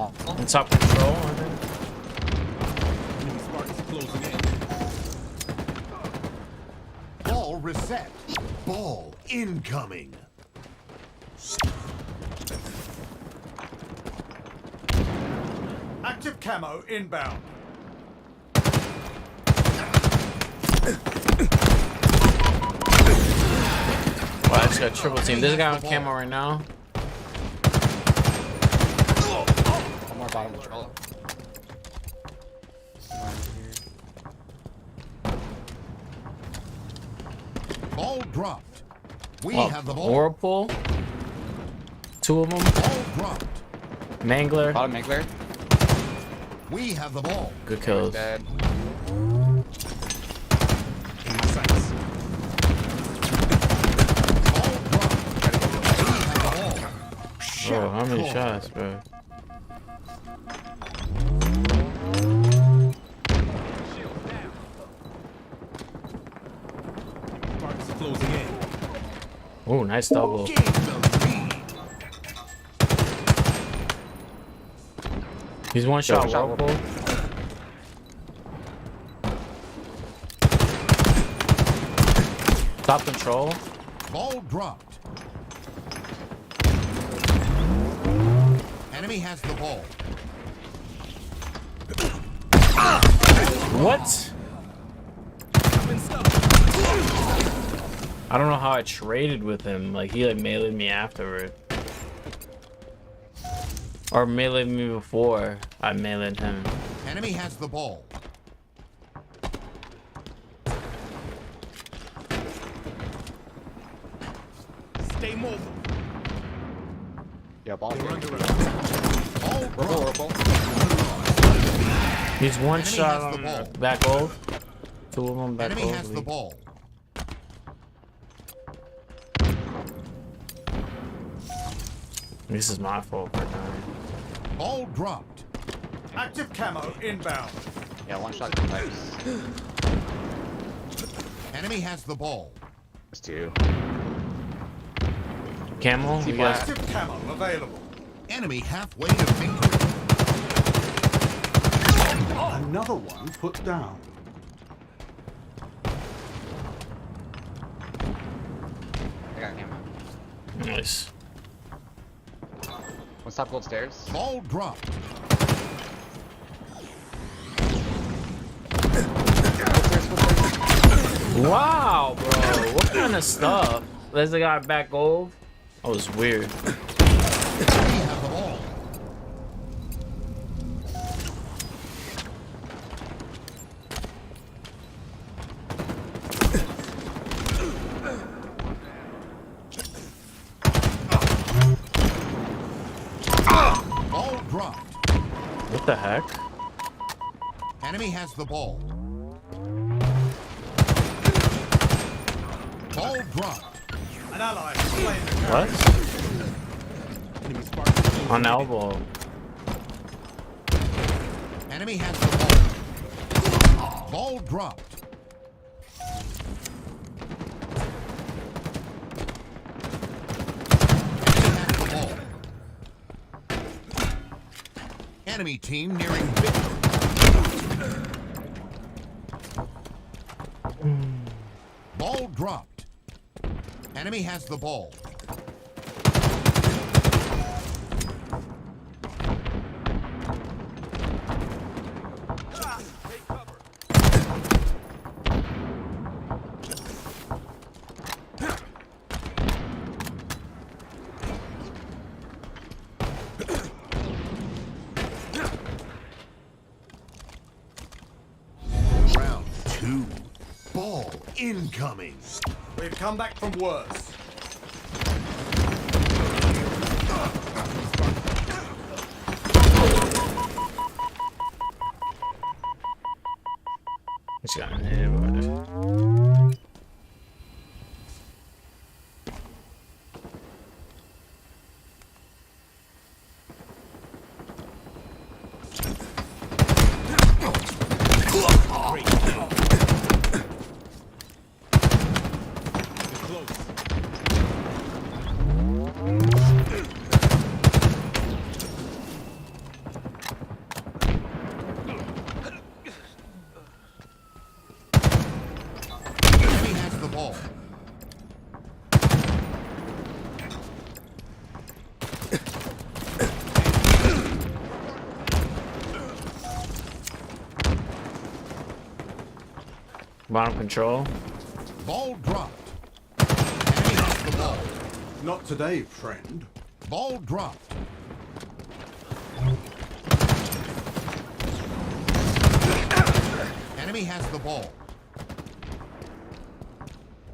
On top control, I think. Ball reset. Ball incoming. Active camo inbound. Wow, I just got triple team. This guy on camo right now. One more bottom control. Ball dropped. We Oh, have the ball. Whirlpool. Two of them. Ball dropped. Mangler. Bottom Mangler. We have the ball. Good kills. Dead. Bro, how many shots, bro? Oh, nice double. He's one shot Whirlpool. Top control. Ball dropped. Enemy has the ball. What? I don't know how I traded with him. Like he like meleeed me afterward. Or melee me before I meleeed him. Enemy has the ball. Stay mobile. Yeah, ball. He's one shot on the back old. Two of them back Enemy has the old. ball. This is my fault for now. Ball dropped. Active camo inbound. Yeah, one shot pipes. Enemy has the ball. That's two. Camel, you guys. Active camo available. Enemy halfway to victory. Another one put down. I got camo. Nice. One top gold stairs. Ball dropped. Wow, bro. What kind of stuff? There's a guy back gold. That was weird. Enemy have the ball. Ball dropped. What the heck? Enemy has the ball. Ball dropped. An ally slain the What? On elbow. Enemy has the ball. Ball dropped. Enemy team nearing victory. Ball dropped. Enemy has the ball. Round 2. Ball incoming. We've come back from worse. He's got an name. Enemy has the ball. Bottom control. Ball dropped. Enemy has the ball. Not today, friend. Ball dropped. Enemy has the ball.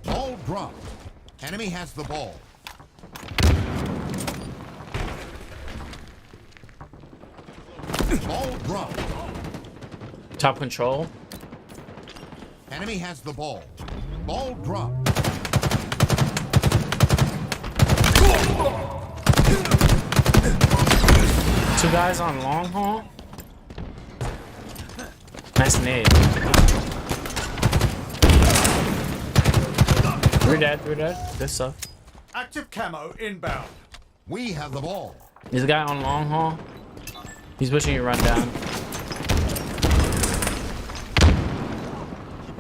Ball dropped. Enemy has the ball. Ball dropped. Top control. Enemy has the ball. Ball dropped. Two guys on long haul. Nice nade. Three dead. Good stuff. Active camo inbound. We have the ball. There's a guy on long haul. He's pushing you run down.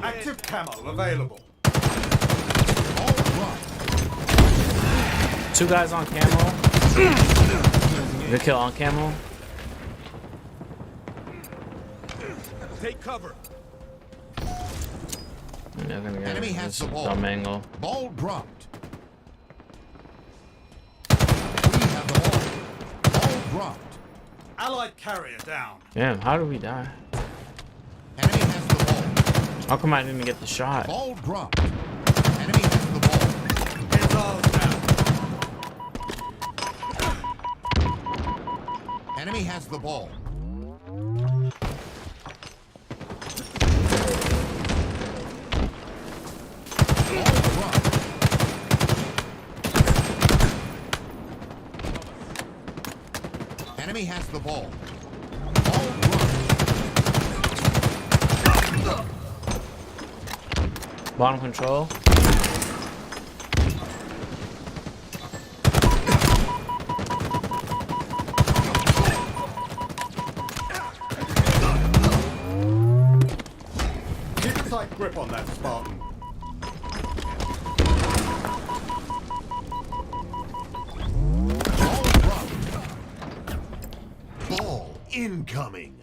Active camo available. Two guys on camo. Good kill on camo. Take cover. Yeah, I'm gonna get Enemy has this the ball. dumb angle. Ball dropped. We have the ball. Ball dropped. Allied carrier down. Damn, how did we die? Enemy has the ball. How come I didn't get the shot? Ball dropped. Enemy has the ball. It's all down. Enemy has the ball. Ball dropped. Enemy has the ball. Ball dropped. Bottom control. Keep a tight grip on that, Spartan. Ball dropped. Ball incoming.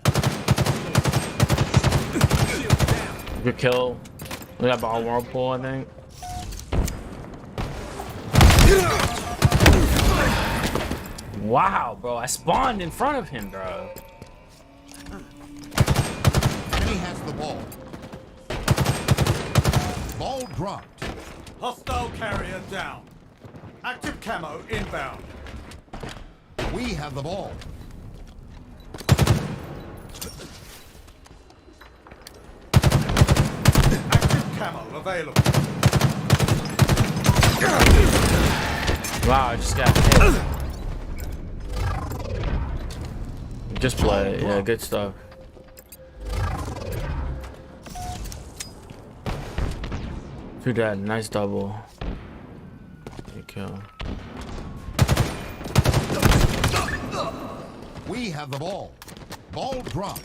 Good kill. We got ball whirlpool, I think. Wow, bro! I spawned in front of him, bro. Enemy has the ball. Ball dropped. Hostile carrier down. Active camo inbound. We have the ball. Active camo available. Wow, I just got hit. Just play, yeah, good stuff. Too dead, nice double. Good kill. We have the ball. Ball dropped.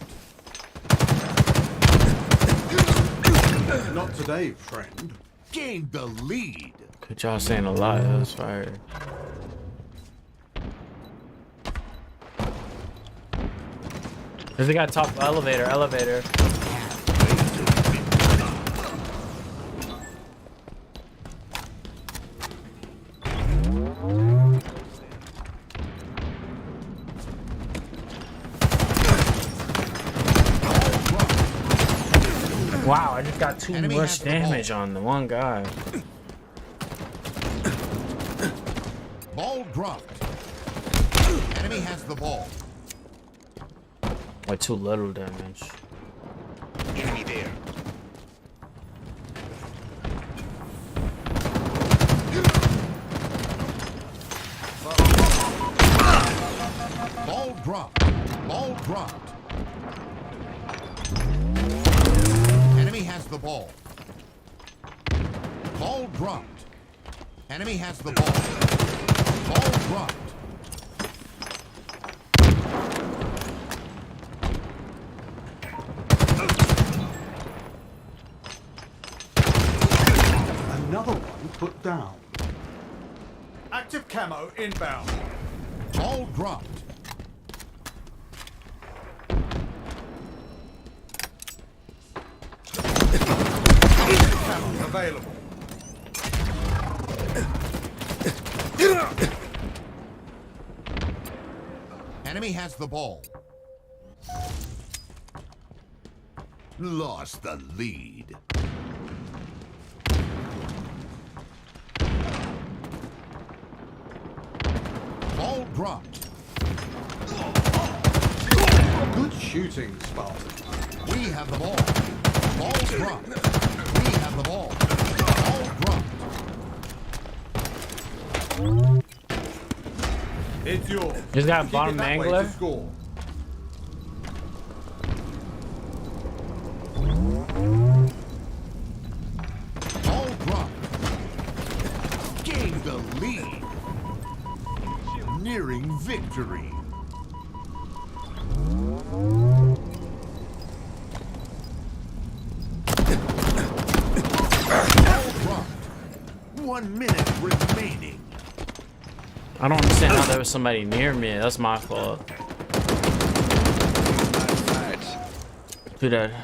Not today, friend. Gained the lead. Good job saying a lot, that was fire. There's a guy top elevator. Wow, I just got too much damage on the one guy. Ball dropped. Enemy has the ball. Like too little damage. Enemy there. Ball dropped. Ball dropped. Enemy has the ball. Ball dropped. Enemy has the ball. Ball dropped. Another one put down. Active camo inbound. Ball dropped. Camo available. Enemy has the ball. Lost the lead. Ball dropped. Good shooting, Spartan. We have the ball. Ball dropped. We have the ball. Ball dropped. It's yours. He's got a Keep bottom it that way angler. to score. Ball dropped. Gained the lead. Nearing victory. Ball dropped. 1 minute remaining. I don't understand how there was somebody near me. That's my fault. Too dead.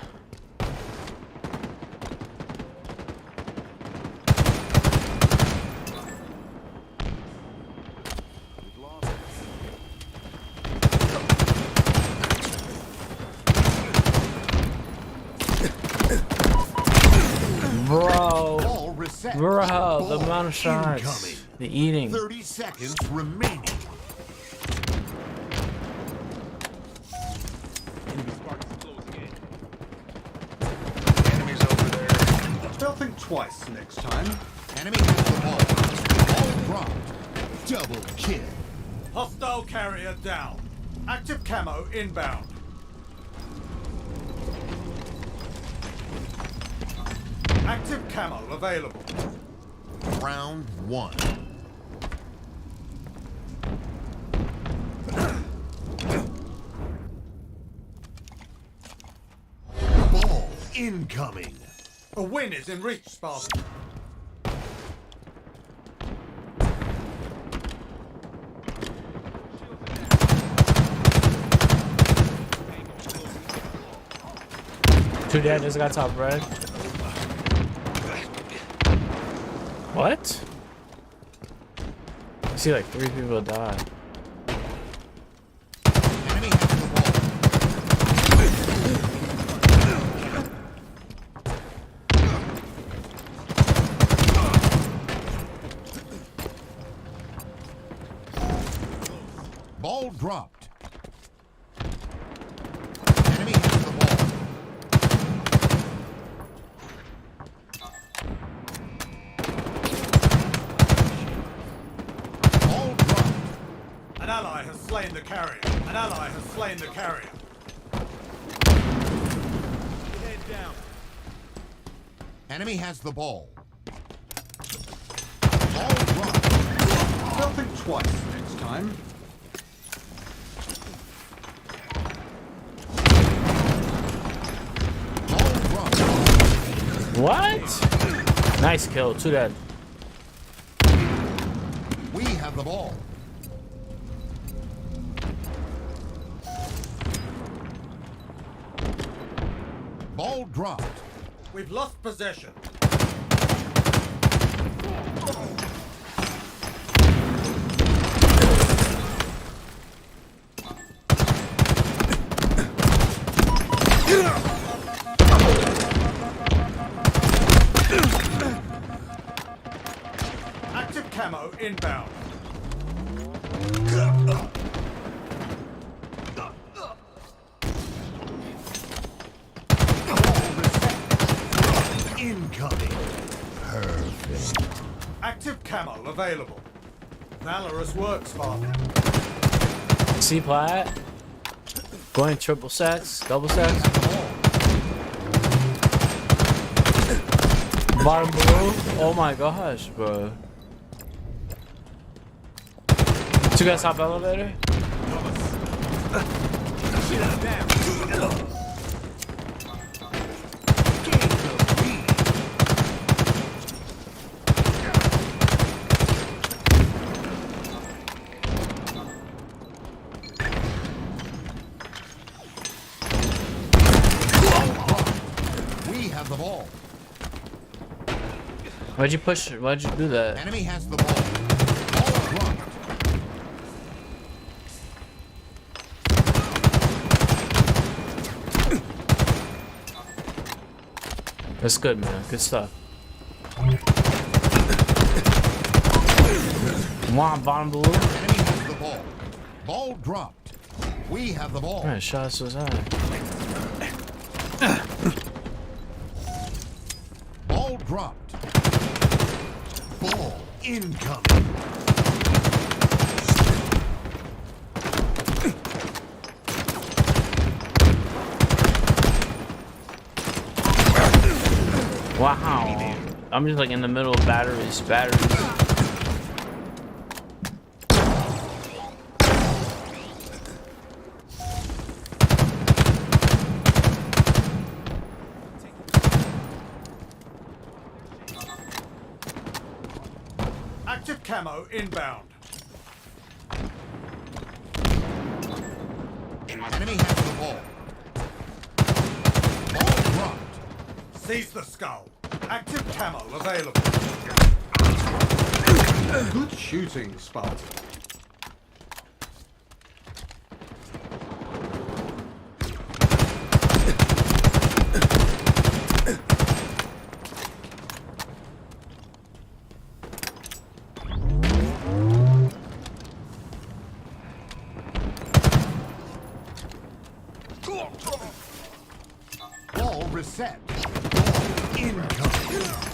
Bro, the amount of shots. Incoming. The eating. 30 seconds remaining. They'll think twice next time. Enemy has the ball. Ball dropped. Double kill. Hostile carrier down. Active camo inbound. Active camo available. Round 1. Ball incoming. A win is in reach, Spartan. Two dead, this guy top red. What? I see like 3 people die. Enemy has the ball. Ball dropped. Enemy has the ball. Ball dropped. An ally has slain the carrier. An ally has slain the carrier. Head down. Enemy has the ball. Ball dropped. They'll think twice next time. Ball dropped. What? Nice kill, 2 dead. We have the ball. Ball dropped. We've lost possession. Active camo inbound. Incoming. Perfect. Active camo available. Valorous work, Spartan. C plat. Going triple sets, double sets. Bottom blue. Oh my gosh, bro. 2 guys top elevator. We have the ball. Why'd you push it? Why'd you do that? Enemy has the ball. Ball dropped. That's good, man. Good stuff. One bottom blue. Enemy has the ball. Ball dropped. We have the ball. What kind of shots was that? Ball dropped. Ball incoming. Wow. I'm just like in the middle of batteries. Active camo inbound. Enemy has the ball. Ball dropped. Seize the skull. Active camo available. Good shooting, Spartan. Ball reset. Ball incoming.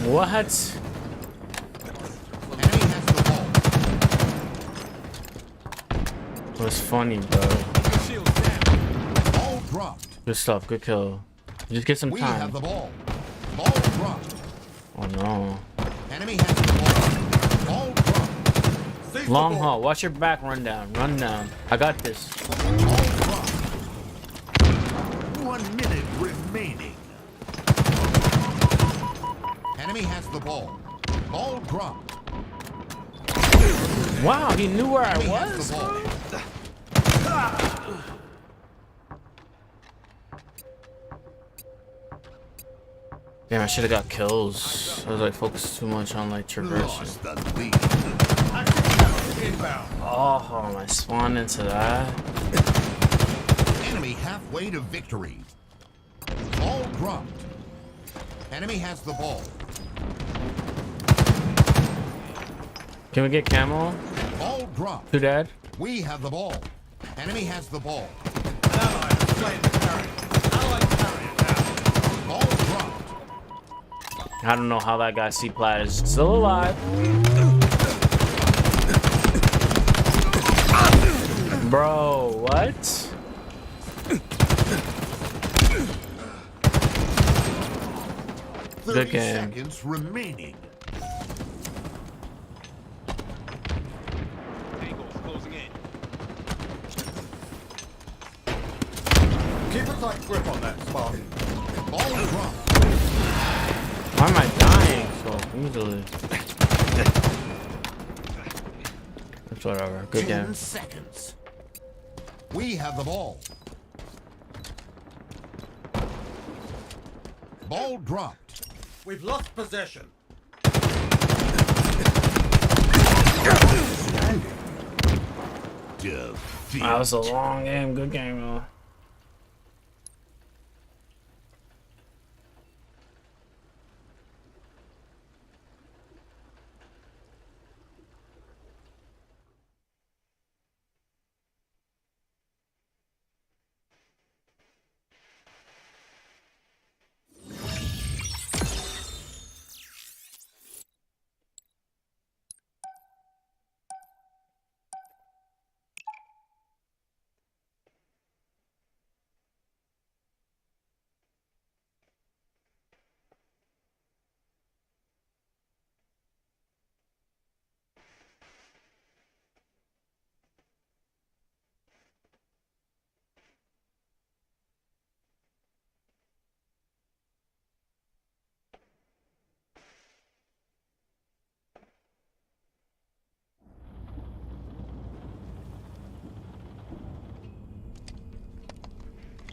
What? What's funny, bro? Ball dropped. Good stuff. Good kill. Just get some We have time. the ball. Ball dropped. Oh no. Enemy has the ball. Ball dropped. Seize the Long ball. haul. Watch your back. Run down. Run down. I got this. 1 minute remaining. Enemy has the ball. Ball dropped. Wow, he knew where I Enemy has was. the ball. Damn, I should have got kills. I was like focused too much on like traversing. Oh, am I spawned into that? Enemy halfway to victory. Ball dropped. Enemy has the ball. Can we get camo? Ball dropped. Who dead? We have the ball. Enemy has the ball. Ball dropped. I don't know how that guy C-Plat is still alive. Bro, what? 30 Good game. seconds remaining. Keep a tight grip on that, Spartan. Ball dropped. Why am I dying so easily? It's whatever. Good 10 game. seconds. We have the ball. Ball dropped. We've lost possession. Defeat. That was a long game. Good game, though.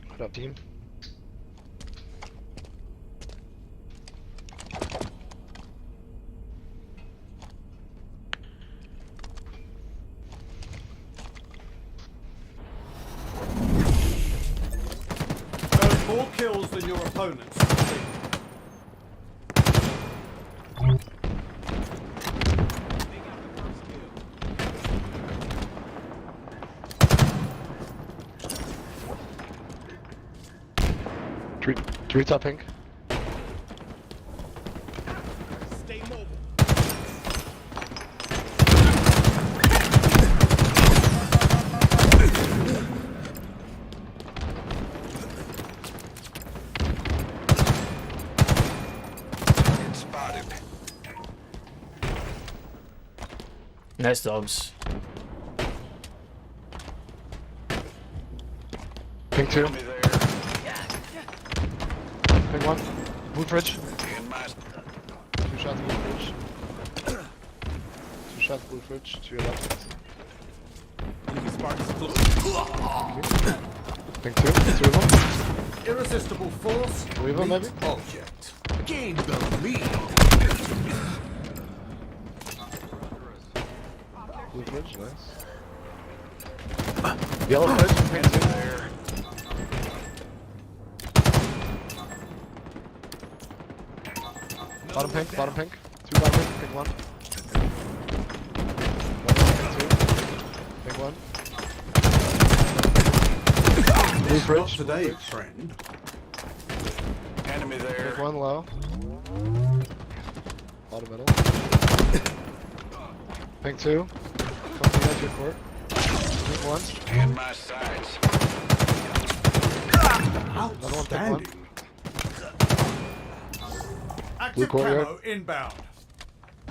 What up, team? Those more kills than your opponents. Three top pink. Stay mobile. Spotted. Nice dogs. Pink 2. Pink 1. Blue fridge. 2 shots blue fridge. 2 shots blue fridge to your left. Pink 2, 2 of them. Irresistible force. 3 of them, maybe? Object. Gain the lead. Blue fridge, nice. Yellow fridge, pink 2. Bottom pink, bottom pink. 2 bottom pink, pink 1. Pink 1. Blue fridge. Today, friend. Enemy there. Pink 1 low. Bottom middle. Pink 2. Come to the edge of your court. Pink 1. In my sights. Another one, pink 1. Blue Active courtyard. camo inbound.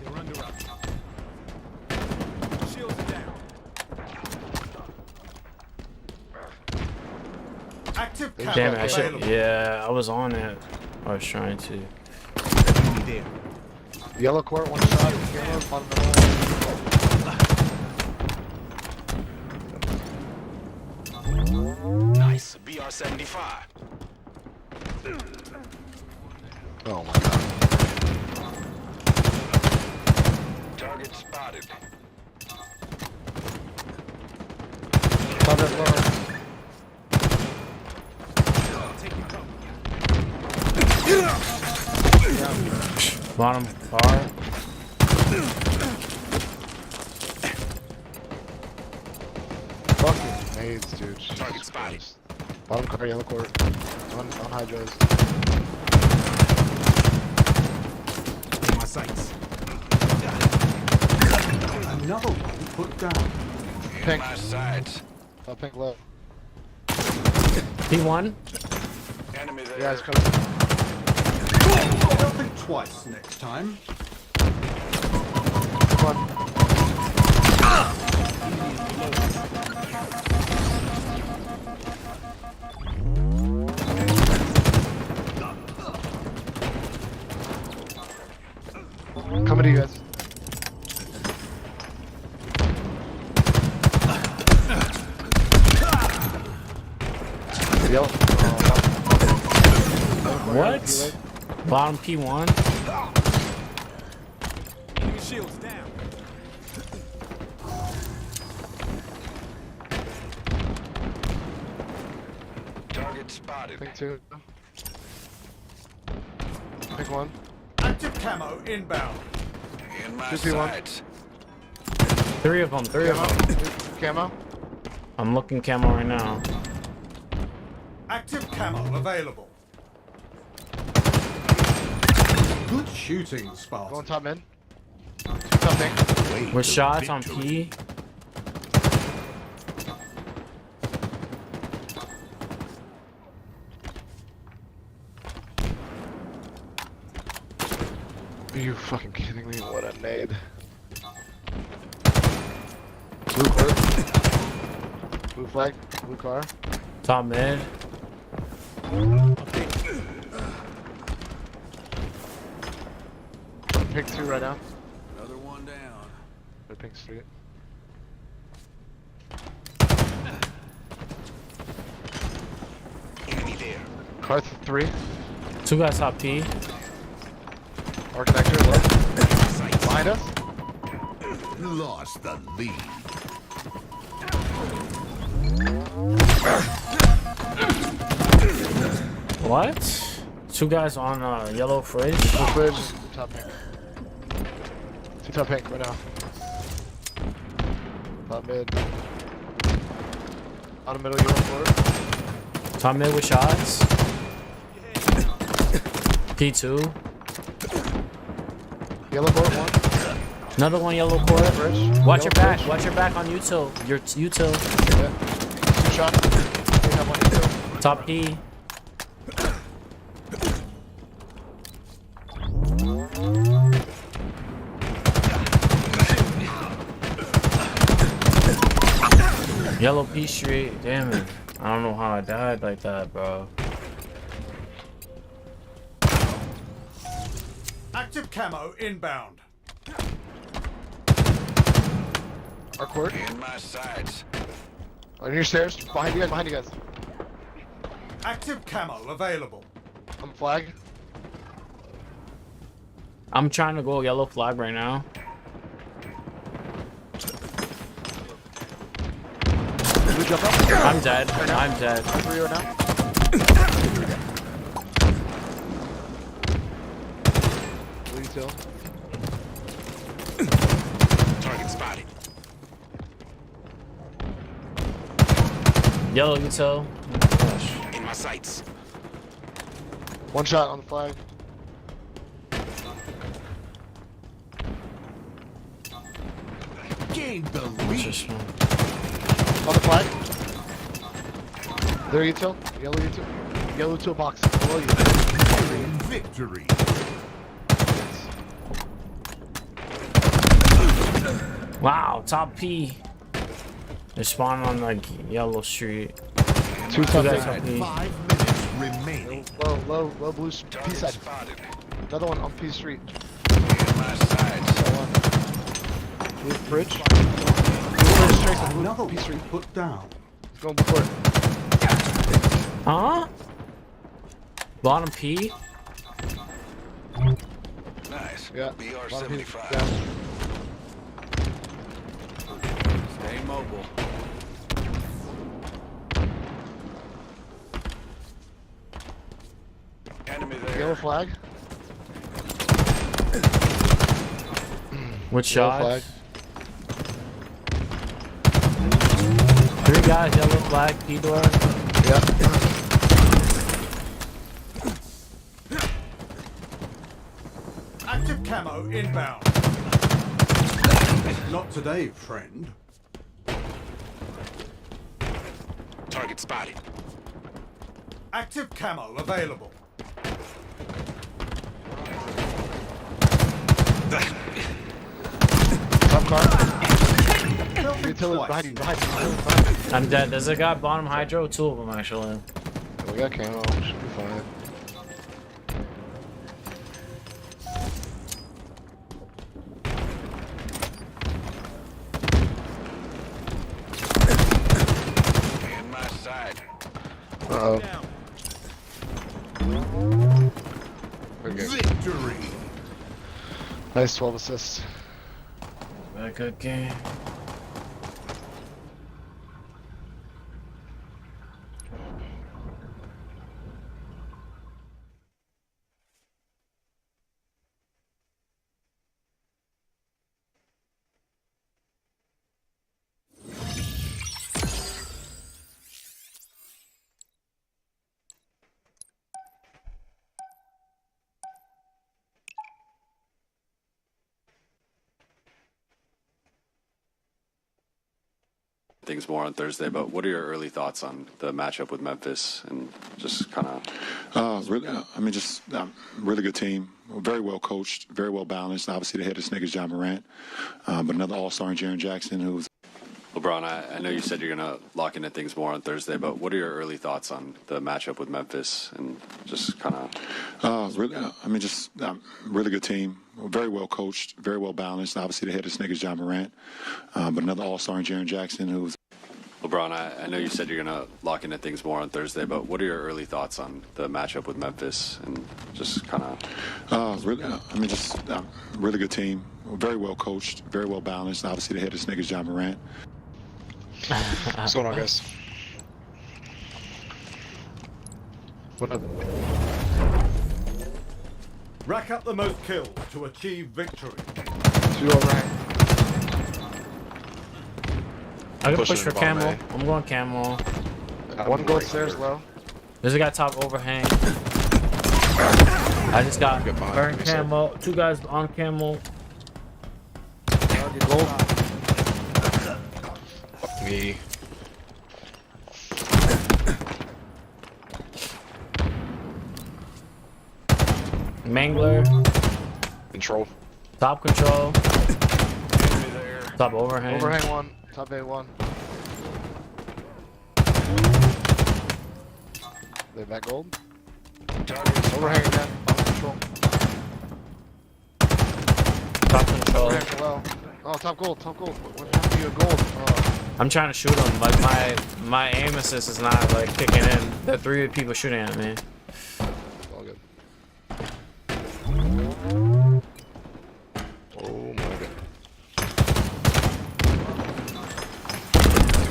You're under up. Shields are down. Active camo Damn it, I should. available. Yeah, I was on it. I was trying to. Yellow court, 1 shot. Yellow, bottom middle. Nice. BR-75. Oh my god. Target spotted. Top left lower. Bottom car. Fucking nades, dude. Target spotted. Bottom car, yellow court. On hydros. My sights. Another one put down. Pink. My sights. Pink low. P1. Enemy there. Yeah, it's coming. Don't think twice next time. Pink 1. Coming to you guys. Yellow. What? Bottom P1. Enemy shields down. Target spotted. Pink 2. Pink 1. Active camo inbound. In my 2P1. sights. 3 of them. 3 of them. Camo. I'm looking camo right now. Active camo available. Good shooting, Spartan. Going top mid. 2 top pink. With shots on P. Are you fucking kidding me? What a nade. Blue court. Blue flag. Blue car. Top mid. Pink 2 right now. Another one down. Red pink street. Enemy there. Car 3. 2 guys top P. Architecture low. Behind us. Lost the lead. What? 2 guys on yellow fridge. Blue fridge. Top pink. 2 top pink right now. Top mid. Bottom middle yellow court. Top mid with shots. P2. Yellow court 1. Another one yellow court. Fridge. Watch Yellow your back. fridge. Watch your back on util. Your util. Yeah. 2 shots. We have 1 util. Top P. Yellow P Street. Damn it. I don't know how I died like that, bro. Active camo inbound. Our court. In my sights. On your stairs. Behind you guys. Behind you guys. Active camo available. I'm flag. I'm trying to go yellow flag right now. We jump up. I'm dead. I'm dead. 3-0 now. Blue till. Target spotted. Yellow util. In my sights. One shot on the flag. Gain the lead. On the flag. There you till. Yellow you till. Yellow till box. Below you. Victory. Wow, top P. They're spawning on like yellow street. Two top guys A. top P. 5 minutes remaining. Low blue P side. Another one on P street. Blue bridge. Another P street put down. He's going before it. Huh? Bottom P? Nice. Yeah. BR-75. Yeah. Stay mobile. Enemy there. Yellow flag. Which Yellow shot? flag. 3 guys, yellow flag, P door. Yeah. Active camo inbound. Not today, friend. Target spotted. Active camo available. Top car. Utility behind you. Behind you. I'm dead. There's a guy bottom hydro, 2 of them actually. We got camo. Should be fine. In my side. Uh-oh. Okay. Victory. Nice 12 assists. A good game. Things more on Thursday, but what are your early thoughts on the matchup with Memphis and just kind of? Really, I mean, just really good team, very well coached, very well balanced. Obviously, the head of snake is John Morant, but another all-star in Jaren Jackson, who's. LeBron, I know you said you're going to lock into things more on Thursday, but what are your early thoughts on the matchup with Memphis and just kind of? Really, I mean, just really good team, very well coached, very well balanced. Obviously, the head of snake is John Morant, but another all-star in Jaren Jackson, who's. LeBron, I know you said you're going to lock into things more on Thursday, but what are your early thoughts on the matchup with Memphis and just kind of? Really, I mean, just really good team, very well coached, very well balanced. Obviously, the head of snake is John Morant. What's going on, guys? What up? Rack up the most kills to achieve victory. 2 overhang. I can push for camo. I'm going camo. One gold stairs low. There's a guy top overhang. I just got burn camo. 2 guys on camo. Gold. Me. Mangler. Control. Top control. Top overhang. Overhang 1. Top A 1. They back gold. Overhang again. Bottom control. Top control. Overhang below. Oh, top gold. Top gold. What happened to your gold? Oh. I'm trying to shoot him. Like my aim assist is not like kicking in. There are 3 people shooting at me. All good. Oh my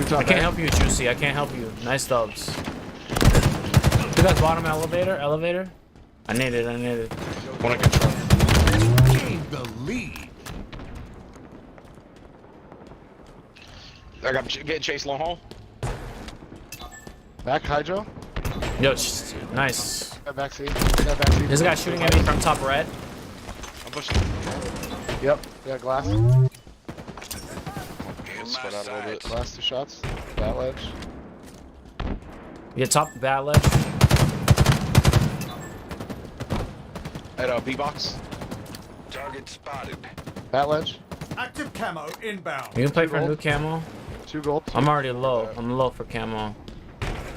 god. I can't help you, Juicy. I can't help you. Nice dubs. You guys bottom elevator? I need it. One I control. Gain the lead. I got getting chased long haul. Back Hydro. Yo, nice. Back C. There's a guy shooting at me from top red. I'm pushing. Yep. Yeah, glass. Spread out a little bit. Last 2 shots. Bat ledge. Yeah, top bat ledge. At B box. Target spotted. Bat ledge. Active camo inbound. You can play for new camo. 2 gold. I'm already low. I'm low for camo.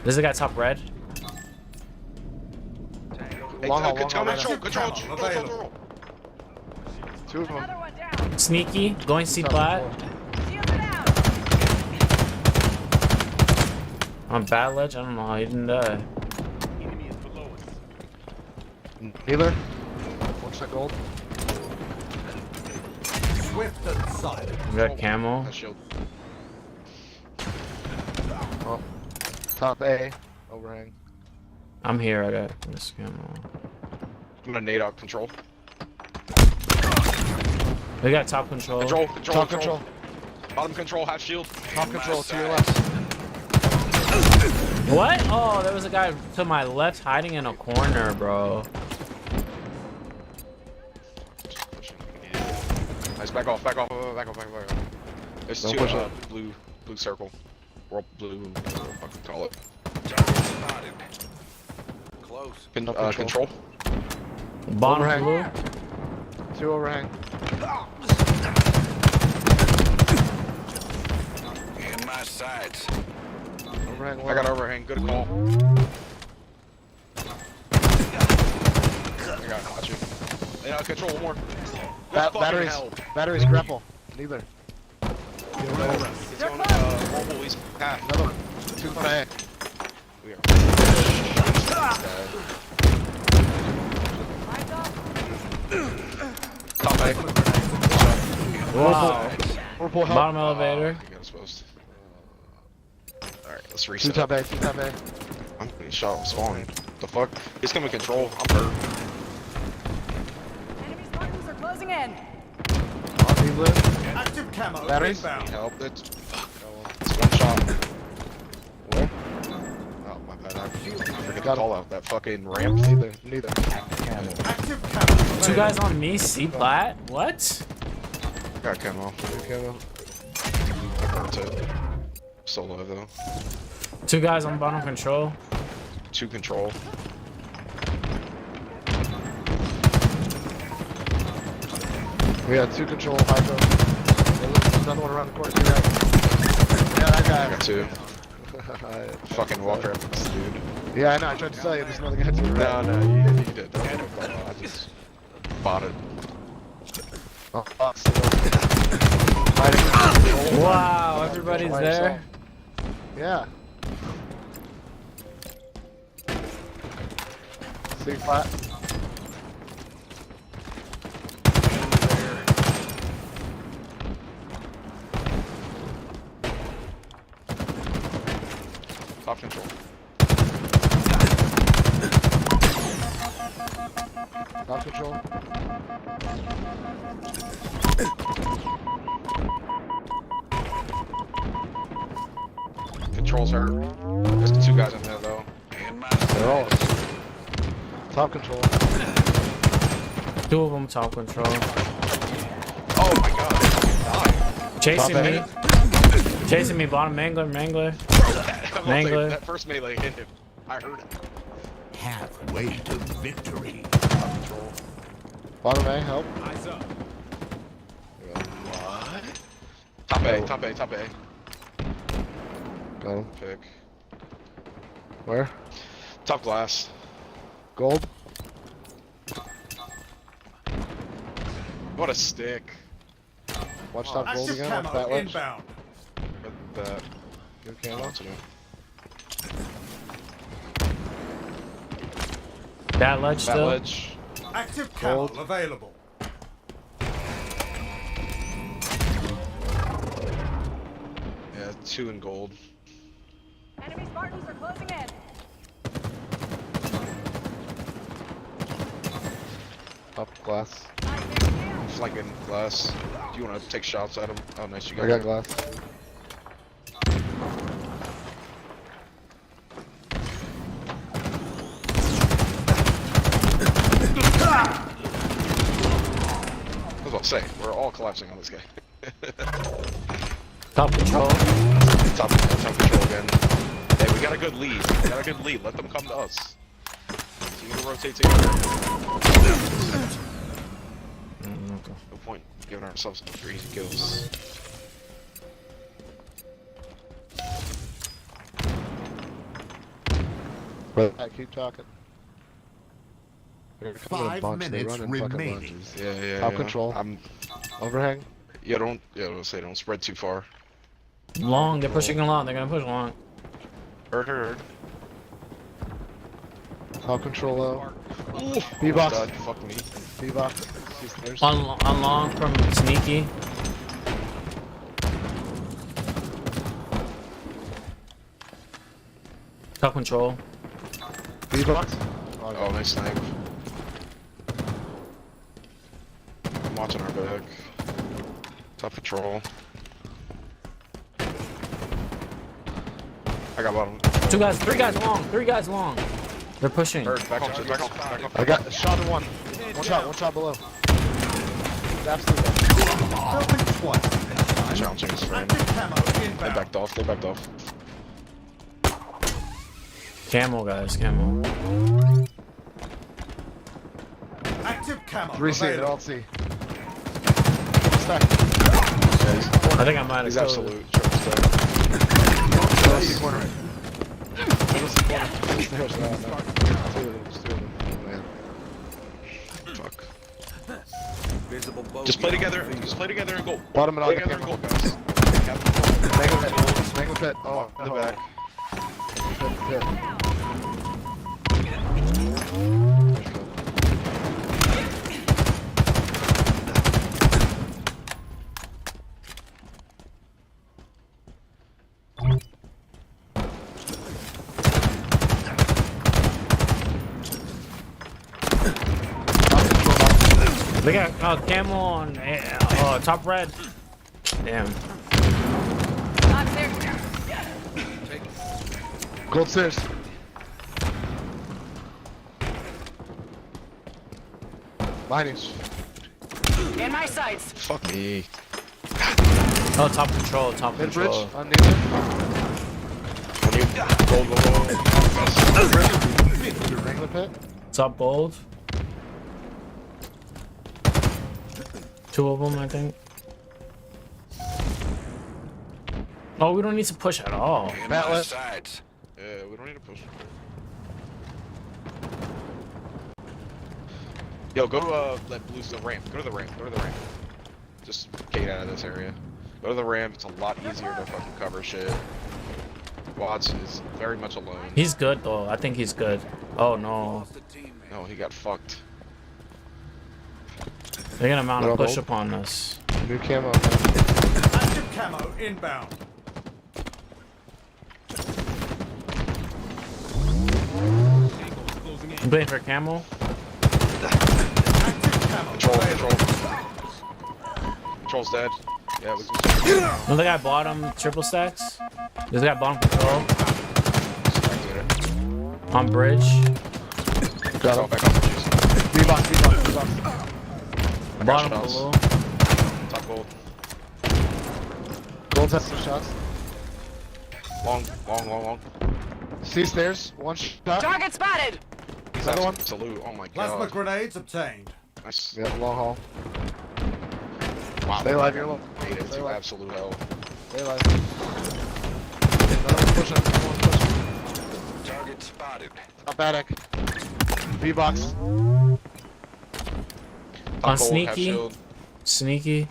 There's a guy top red. Long haul, Control. 2 of them. Sneaky. Going C flat. On bat ledge? I don't know how he didn't die. Healer. 1 set gold. Swift and silent. We got camo. Shield. Oh. Top A. Overhang. I'm here. I got this camo. I'm gonna nade out control. We got top control. Top control. Bottom control, half shield. Top control to your left. What? Oh, there was a guy to my left hiding in a corner, bro. Nice, back off. There's 2 blue circle. Or blue, whatever the fuck you call it. Close. Control. Bottom Overhang. blue. 2 overhang. In my sights. Overhang. I got overhang. Good call. I got you. Yeah, control 1 more. Batteries grapple. Neither. He's on mobile. He's another one. 2 back. We are. Top A. Wow. Purple help. Bottom elevator. I got supposed. Alright, let's reset. 2 top A. I'm getting shot with spawn. The fuck? He's coming control. I'm hurt. Enemy spartans are closing in. Active camo Batteries? inbound. Help. It's 1 shot. Where? Oh, my bad. I forget to call out that fucking ramp. Neither. Active camo. 2 guys on me, C plat? What? Got camo. Solo though. 2 guys on bottom control. 2 control. We got 2 control hydro. Another one around the corner. Yeah, that guy. I got 2. Fucking walk right up to this dude. Yeah, I know. I tried to tell you. There's another guy to the right. No, you did. I just botted. Oh, Wow, everybody's there. Yeah. C flat. Top control. Top control. Controls hurt. There's 2 guys in there though. They're all top control. 2 of them top control. Oh my god. Chasing me, bottom mangler. That first melee hit him. I heard it. Halfway to victory. Control. Bottom A, help. Eyes up. What? Top A. Got him. Pick. Where? Top glass. Gold. What a stick. Watch top gold again. That ledge. that. New camo. That ledge still. ledge. Active camo Gold. available. Yeah, 2 in gold. Enemy Spartans are closing in. Up glass. Flanking glass. Do you want to take shots at him? Oh, nice. You got I got glass. I was about to say, we're all collapsing on this guy. Top control. Top control again. Hey, we got a good lead. Let them come to us. So you gonna rotate together. No point giving ourselves some free kills. But I keep talking. They're coming in 5 bunch, they minutes run in fucking remaining. bunches. Yeah. Top control. I'm Overhang. Yeah, don't spread too far. Long. They're pushing long. They're gonna push long. Heard. Top control low. B-box. Fuck me. B-box. On long from Sneaky. Top control. B-box. Oh, nice snipe. I'm watching our back. Top patrol. I got bottom. 2 guys, 3 guys long. 3 guys long. They're pushing. Back up. I got a shot in one. One shot below. Absolutely. Challenging his friend. They backed off. Camel, guys, camel. Active camo 3C, they're all available. C. I think I might have He's killed absolute. it. Triple stack. Corner. Stairs, no. Two of them. Oh, man. Fuck. Just play together and go. Bottom and Play I'll get together and camo. go, guys. Mango pit. Oh, In the back. Pit. They got camel on top red. Damn. Gold stairs. Behind you. In my sights. Fuck me. Oh, top control, top Mid bridge. control. On Nathan. Go. Wrangler pit. Top gold. 2 of them, I think. Oh, we don't need to push at all. Batlet. Yeah, we don't need to push. Yo, go to let Blues the ramp. Go to the ramp. Just get out of this area. Go to the ramp. It's a lot easier to fucking cover shit. Watts is very much alone. He's good though. I think he's good. Oh no. No, he got fucked. They're gonna mount a Well, push hold. upon us. New camo. Active camo inbound. I'm playing for camel. Control's dead. Yeah, we can Another guy bottom triple stacks. There's a guy bottom control. On bridge. Got him. back up. B-box. Bottom shots. below. Top gold. Gold has some shots. Long. C stairs. One shot. Target spotted. He's Another one. absolute. Oh my Plasma god. grenades obtained. Nice. Yeah, long haul. Wow. Stay alive, you're low. Made it Stay to alive. absolute hell. Stay alive. Another one pushing. Target spotted. Top attic. B-box. On Top gold, half sneaky. shield. Sneaky.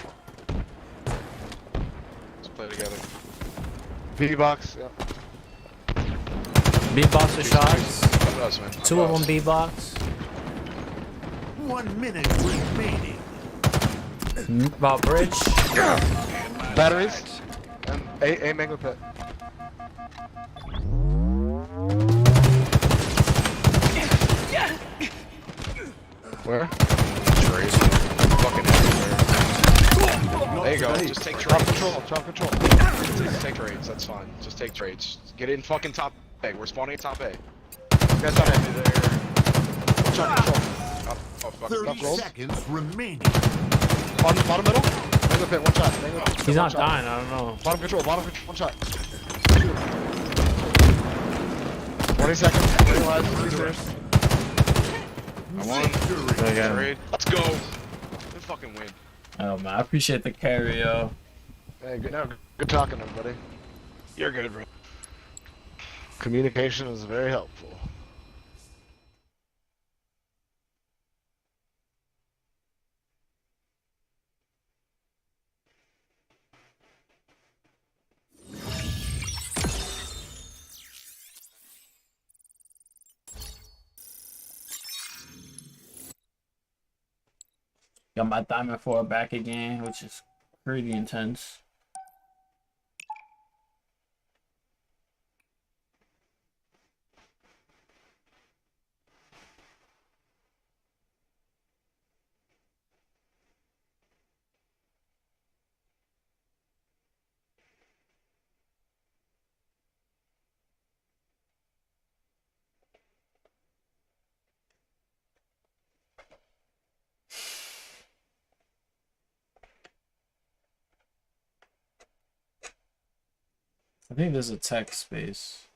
Let's play together. B box. Yeah. B box or shots. That's us, man. Two of them B box. 1 minute remaining. About bridge. Batteries. And A mango pit. Where? Trace. Fucking everywhere. There you go. Just take trades. Drop control. Just take trades. That's fine. Just take trades. Get in fucking top A. We're spawning at top A. You guys got it there. Drop control. Oh, fuck. 30 seconds remaining. Bottom middle. Mango pit. One shot. Mango pit. He's not dying. I don't know. Bottom control. One shot. 20 seconds. Realize. I won. Trade. Let's go. We fucking win. Oh man, I appreciate the carry, yo. Hey, good talking, everybody. You're good, bro. Communication is very helpful. Got my Diamond 4 back again, which is pretty intense. I think there's a tech space.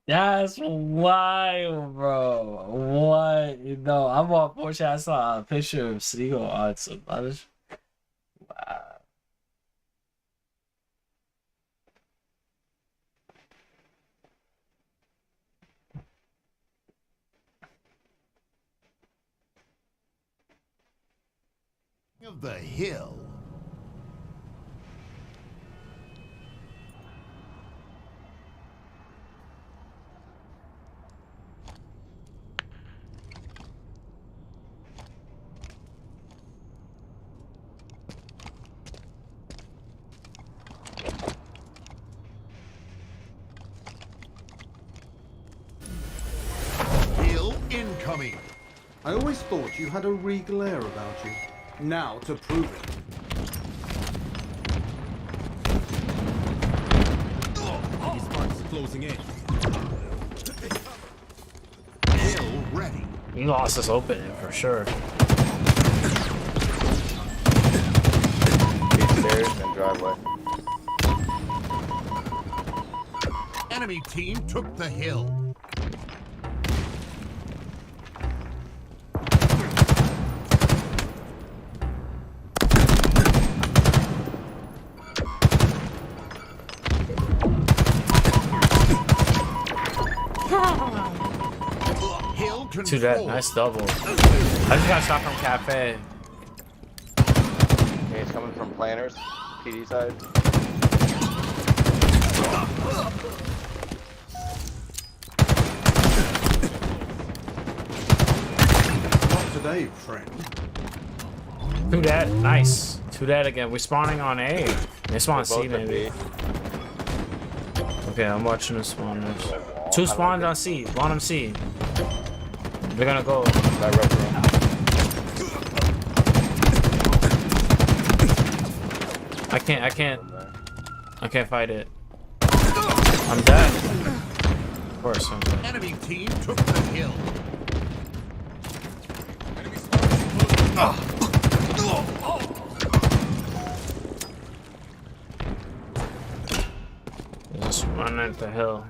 That's wild, bro. What? No, I'm on Porsche. I saw a picture of Seagull on some other. Wow. Of the hill. Incoming. I always thought you had a regal air about you. Now to prove it. These sparks closing in. Hill ready. You lost this opening for sure. Stairs and driveway. Enemy team took the hill. Hill To that, control. nice double. I just got shot from Cafe. Okay, he's coming from planners, PD side. Not today, friend. To that, nice. To that again. We're spawning on A. They spawn C, Both at maybe. B. Okay, I'm watching the spawners. 2 spawns on C. One on C. They're gonna go. That red room. I can't fight it. I'm dead. Of course I'm dead. Enemy team took the hill. Just run at the hill.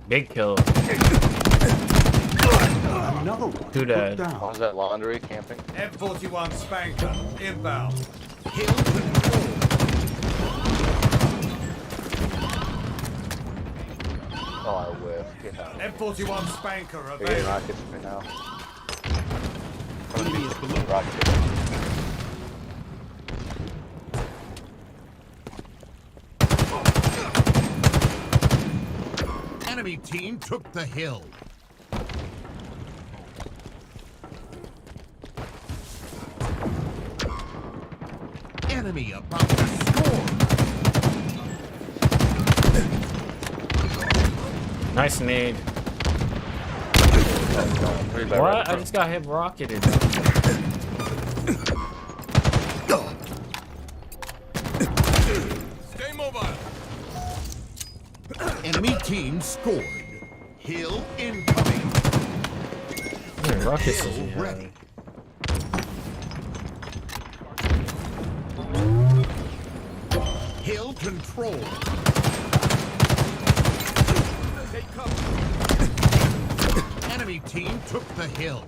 Big kill. Another one. Do that. How's that laundry camping? M41 Spanker, inbound. Hill control. Oh, I whiff. Get out. M41 Spanker You're getting available. rockets right now. Enemy is below. Rocket. Enemy team took the hill. Enemy about to score. Nice nade. What? I just got hit rocketed. Stay mobile. Enemy team scored. Hill incoming. How many rockets does he Hill have? ready. Hill control. Take cover. Enemy team took the hill.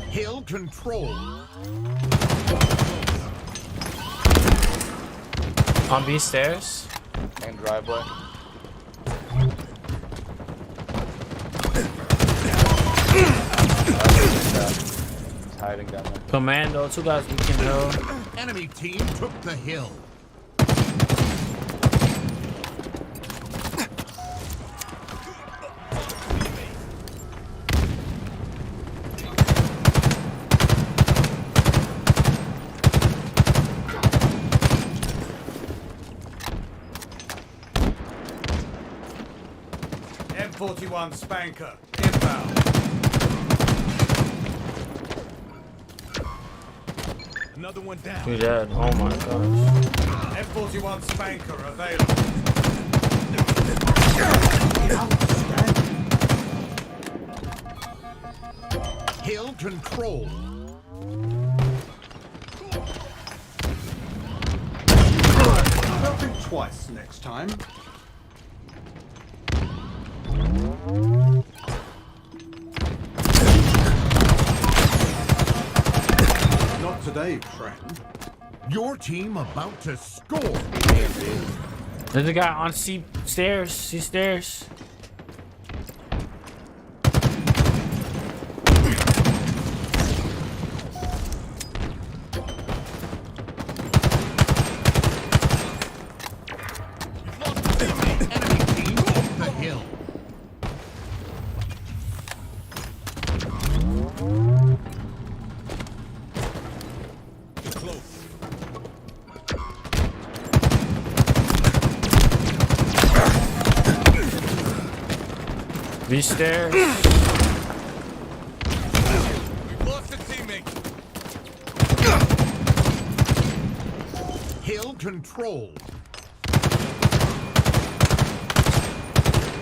Hill control. On B stairs. And driveway. He's hiding down there. Commando, 2 guys we can hill. Enemy team took the hill. M41 Spanker, inbound. Another one down. Who's dead? Oh my gosh. M41 Spanker available. Hill control. Don't think twice next time. Not today, friend. Your team about to score. There's a guy on C stairs. C stairs. Enemy team took the hill. B stairs. We've lost a teammate. Hill control.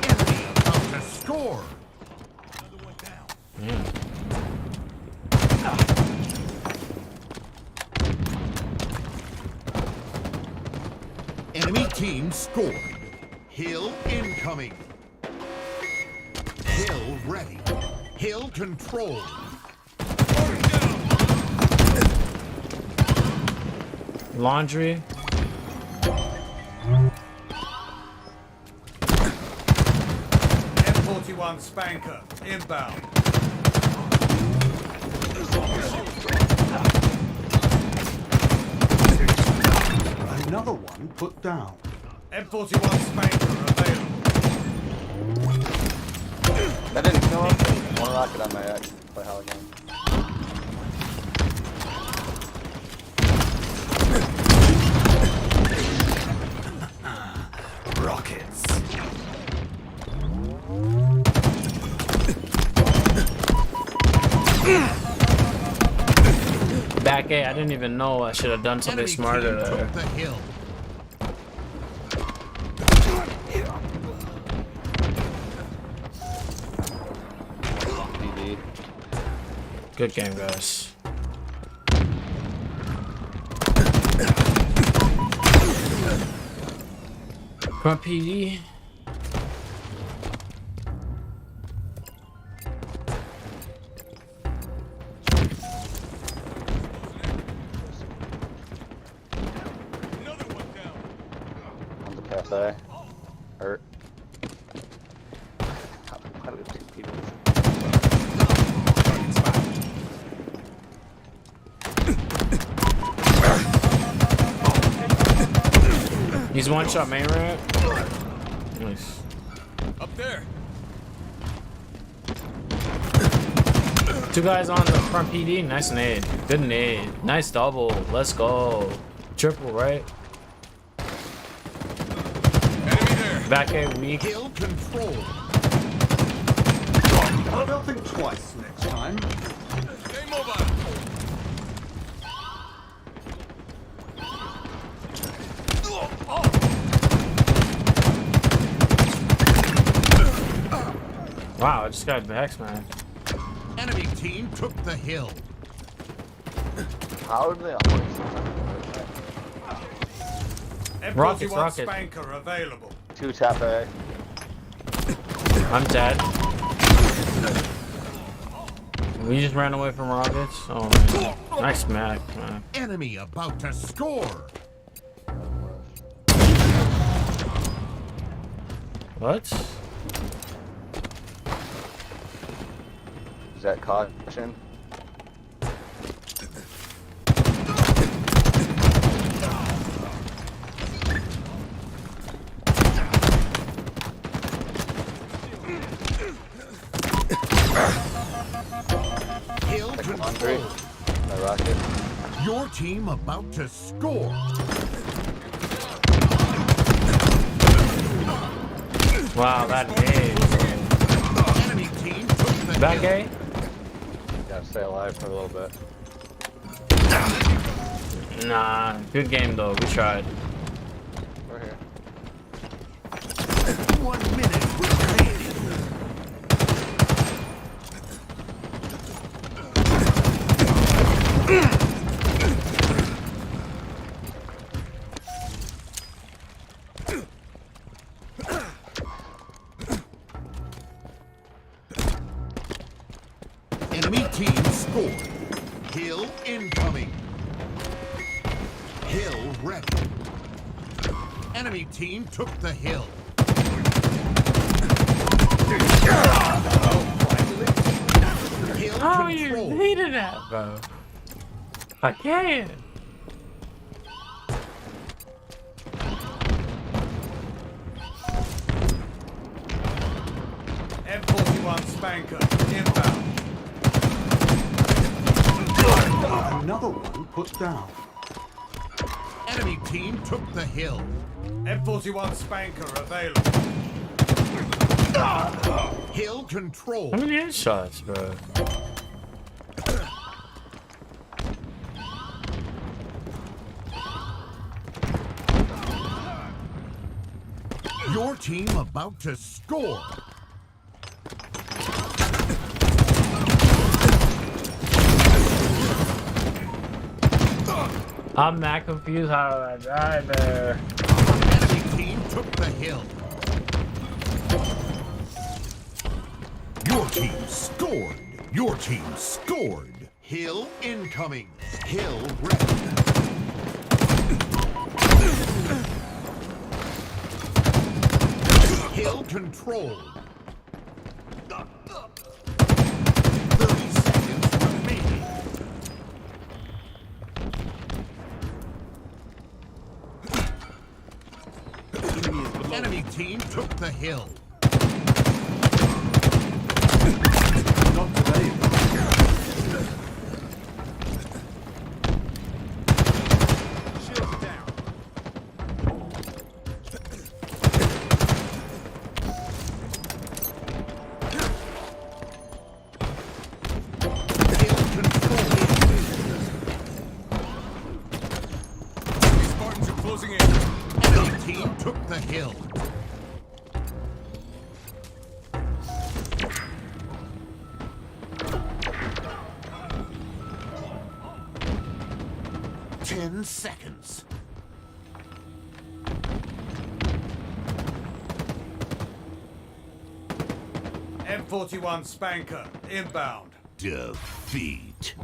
Enemy about to score. Another one down. Enemy team scored. Hill incoming. Hill ready. Hill control. Laundry. M41 Spanker, inbound. Another one put down. M41 Spanker available. That didn't kill him. One rocket on my X. Play how again. Rockets. Back A, I didn't even know. I should have done something smarter there. The hill. Good game, guys. Front PD. On the cafe. Hurt. Why do we have 2 people? He's one shot main ramp. Nice. Up there. 2 guys on the front PD. Nice nade. Good nade. Nice double. Let's go. Triple, right? Enemy there. Back A weak. Hill control. They'll think twice next time. Stay mobile. Wow, I just got backs, man. Enemy team took the hill. How did they always? Rockets, M41 rockets. Spanker available. 2 tap A. I'm dead. We just ran away from rockets. Oh man. Nice smack, man. Enemy about to score. What? Is that caution? Hill control. My rocket. Your team about to score. Wow, that nade. Enemy team took the Back hill. A? Gotta stay alive for a little bit. Nah, good game though. We tried. We're here. 1 minute remaining. Enemy team scored. Hill incoming. Hill ready. Enemy team took the hill. Hill Oh, you control. hated that, bro. I can't. M41 Spanker, inbound. Another one put down. Enemy team took the hill. M41 Spanker available. Hill control. How many headshots, bro? Your team about to score. I'm not confused how I died there. Enemy team took the hill. Your team scored. Your team scored. Hill incoming. Hill ready. controlled. 30 seconds remaining. Enemy team took the hill. Not today. Shield down. Hill control. Enemy Spartans are closing in. Enemy team took the hill. Seconds. M41 Spanker, inbound. Defeat.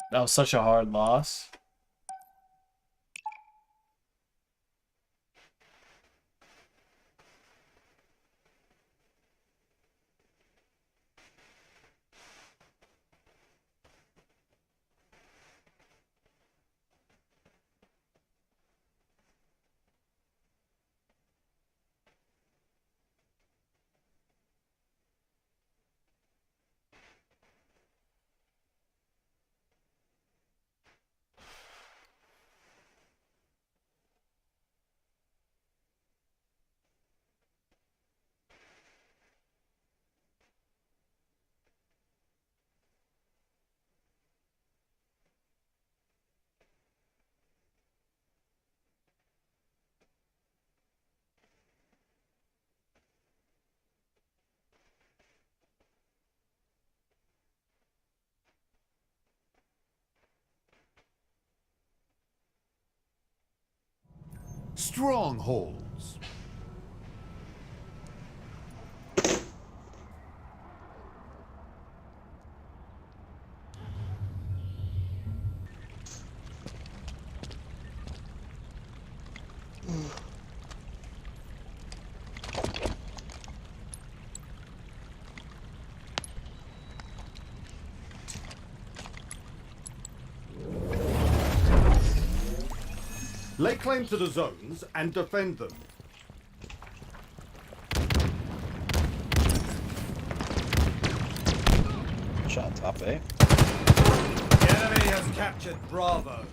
That was such a hard loss. Strongholds. Lay claim to the zones and defend them. Shot top A. The enemy has captured Bravo.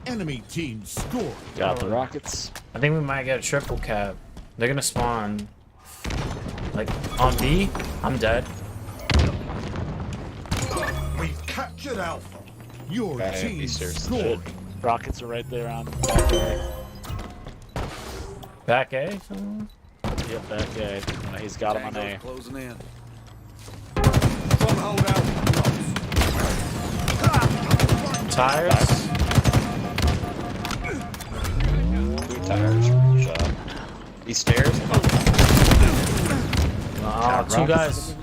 Enemy team scored. Got the rockets. I think we might get a triple cap. They're gonna spawn like on B. I'm dead. We've captured Alpha. Your team scored. Rockets are right there on back A. Back A? Yep, back A. He's got him on A. Closing in. Stronghold Alpha. Tires? 2 tires. Shot. These stairs. Oh, 2 guys.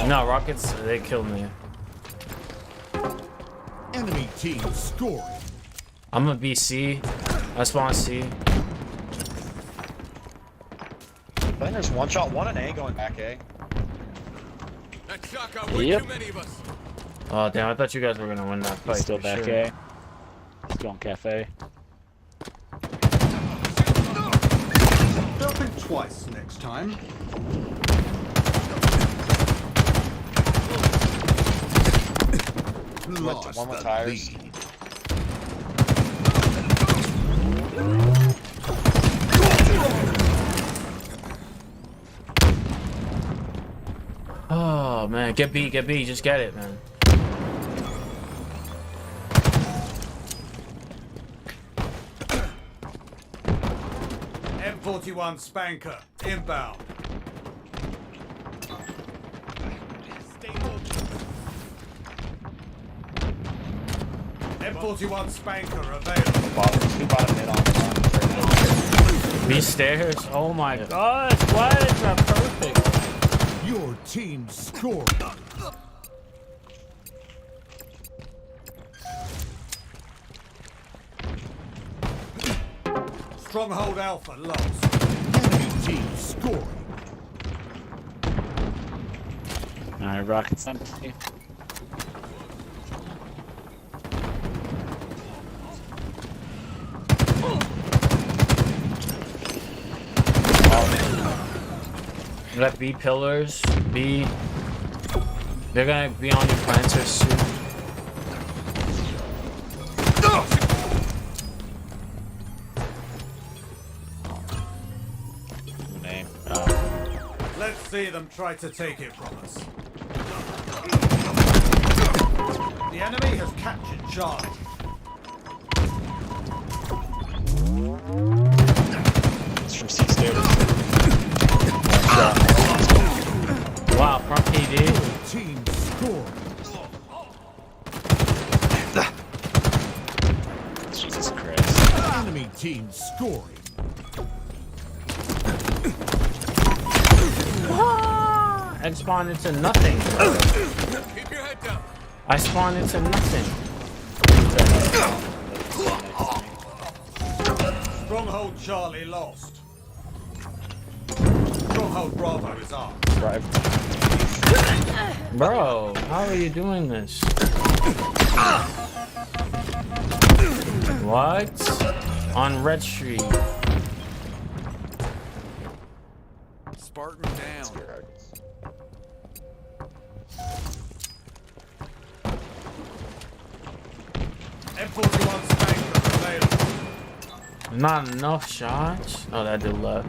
No, rockets, they killed me. Enemy team scoring. I'm a BC. I spawn C. I think there's one shot, one in A going back A. That shot got way too many of us. Oh damn, I thought you guys were gonna win that fight. Still for back sure. A. He's going cafe. They'll think twice next time. Lost one with the tires. lead. Oh man, get B, just get it, man. M41 Spanker, inbound. M41 Spanker available. These stairs. Oh my gosh, why is that perfect? Your team scored. Stronghold Alpha lost. Enemy team scoring. Alright, rockets empty. We got B pillars. B. They're gonna be on your planters soon. Name. Let's see them try to take it from us. The enemy has captured Charlie. It's from C stairs. Wow, front PD. Team score. Jesus Christ. Enemy team scoring. I spawned into nothing. Keep your head down. I spawned into nothing. Stronghold Charlie lost. Stronghold Bravo is ours. Bro, how are you doing this? What? On Red Street. Spartan down. M41 Spanker available. Not enough shots. Oh, that dude left.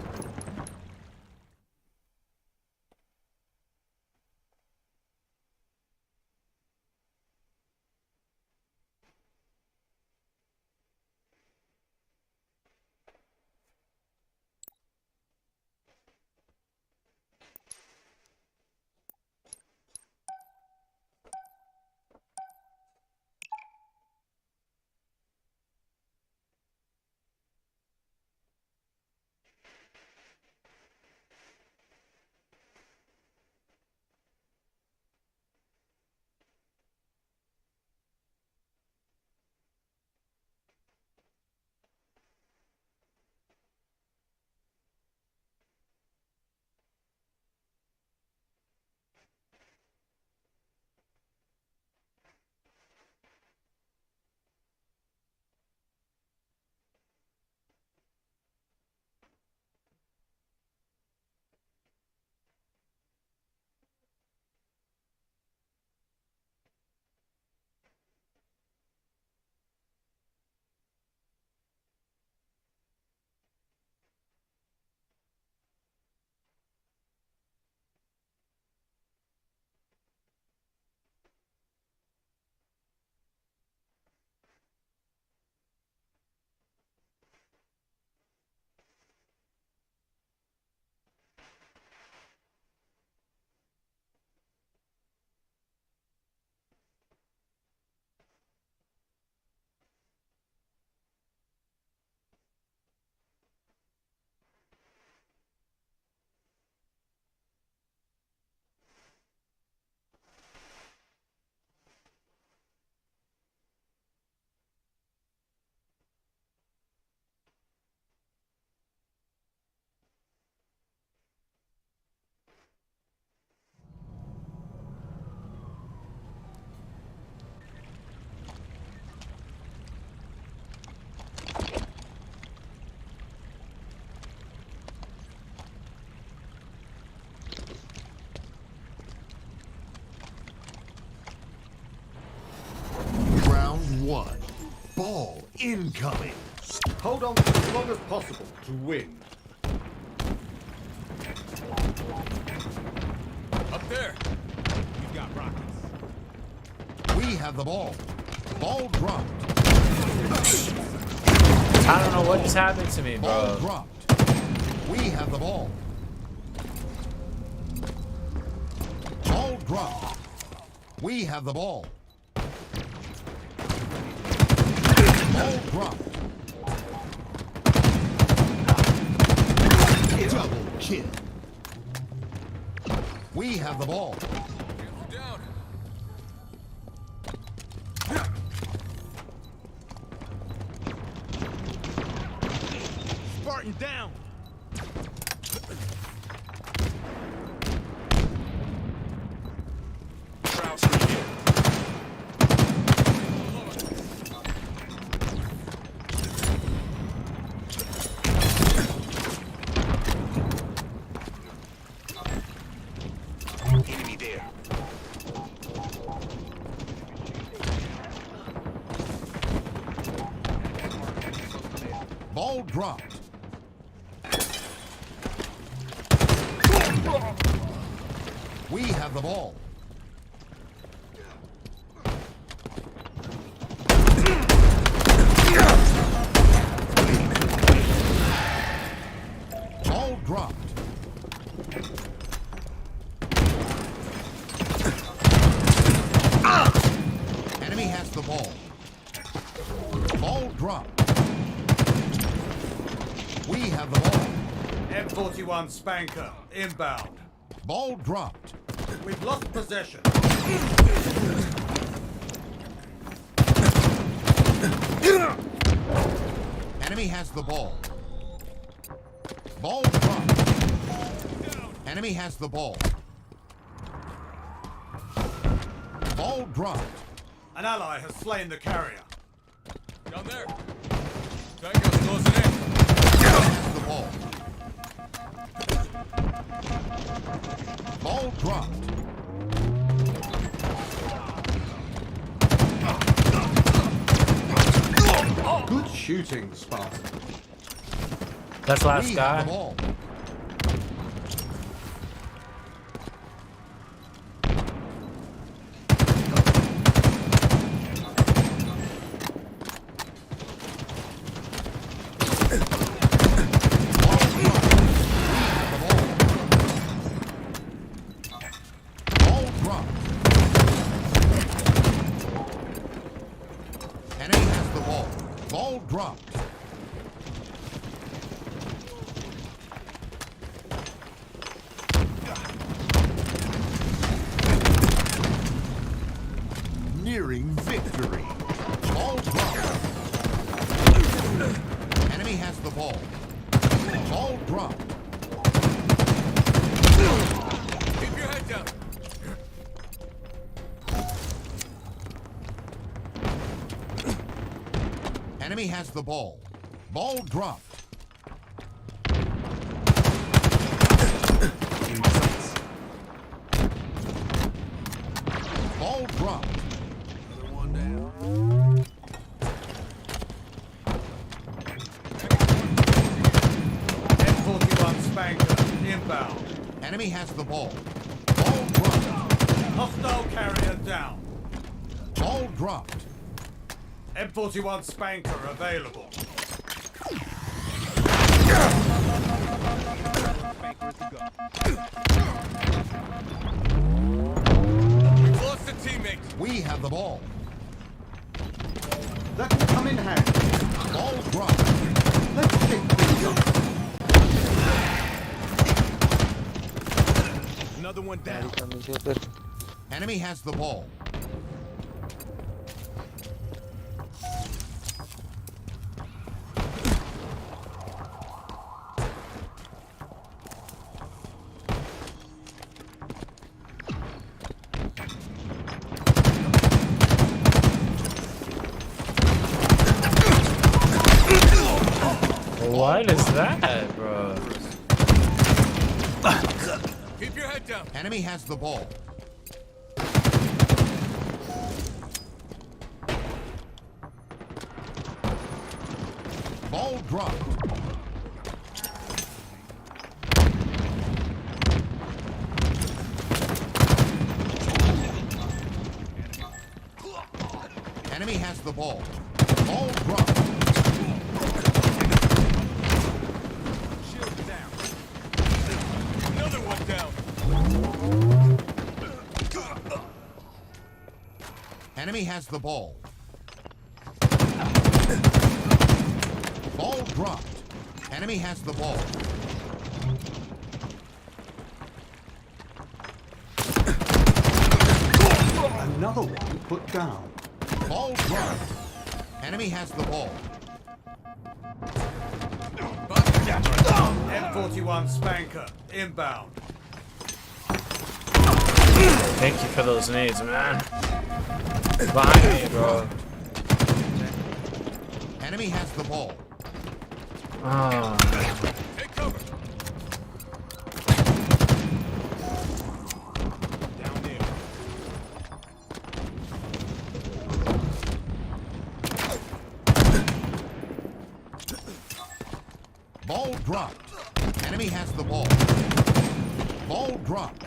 Round one. Ball incoming. Hold on for as long as possible to win. Up there. We've got rockets. We have the ball. Ball dropped. I don't know what just happened to me, Ball bro. dropped. We have the ball. Ball dropped. We have the ball. Ball dropped. Double kill. We have the ball. Down. Spartan down. Enemy there. Ball dropped. We have the ball. Ball dropped. Enemy has the ball. Ball dropped. We have the ball. M41 Spanker, inbound. Ball dropped. We've lost possession. Enemy has the ball. Ball dropped. Enemy has the ball. Ball dropped. An ally has slain the carrier. Down there. Tango's closing in. Enemy has the ball. Ball dropped. Good shooting, Spartan. That's last We guy. have the ball. Ball dropped. Enemy has the ball. Ball dropped. Nearing victory. Ball dropped. Enemy has the ball. Ball dropped. Keep your head down. Enemy has the ball. Ball dropped. Ball dropped. Another one down. M41 Spanker, inbound. Enemy has the ball. Ball dropped. Hostile carrier down. Ball dropped. M41 Spanker available. We've lost a teammate. We have the ball. That will come in handy. Ball dropped. Let's take things up. Another one down. Enemy has the ball. What is that, bro? Keep your head down. Enemy has the ball. Ball dropped. Enemy has the ball. Ball dropped. Shield down. Enemy has the ball. Ball dropped. Enemy has the ball. Another one put down. Ball dropped. Enemy has the ball. M41 Spanker, inbound. Thank you for those nades, man. Behind me, bro. Enemy has the ball. Oh. Take cover. Down there. Ball dropped. Enemy has the ball. Ball dropped.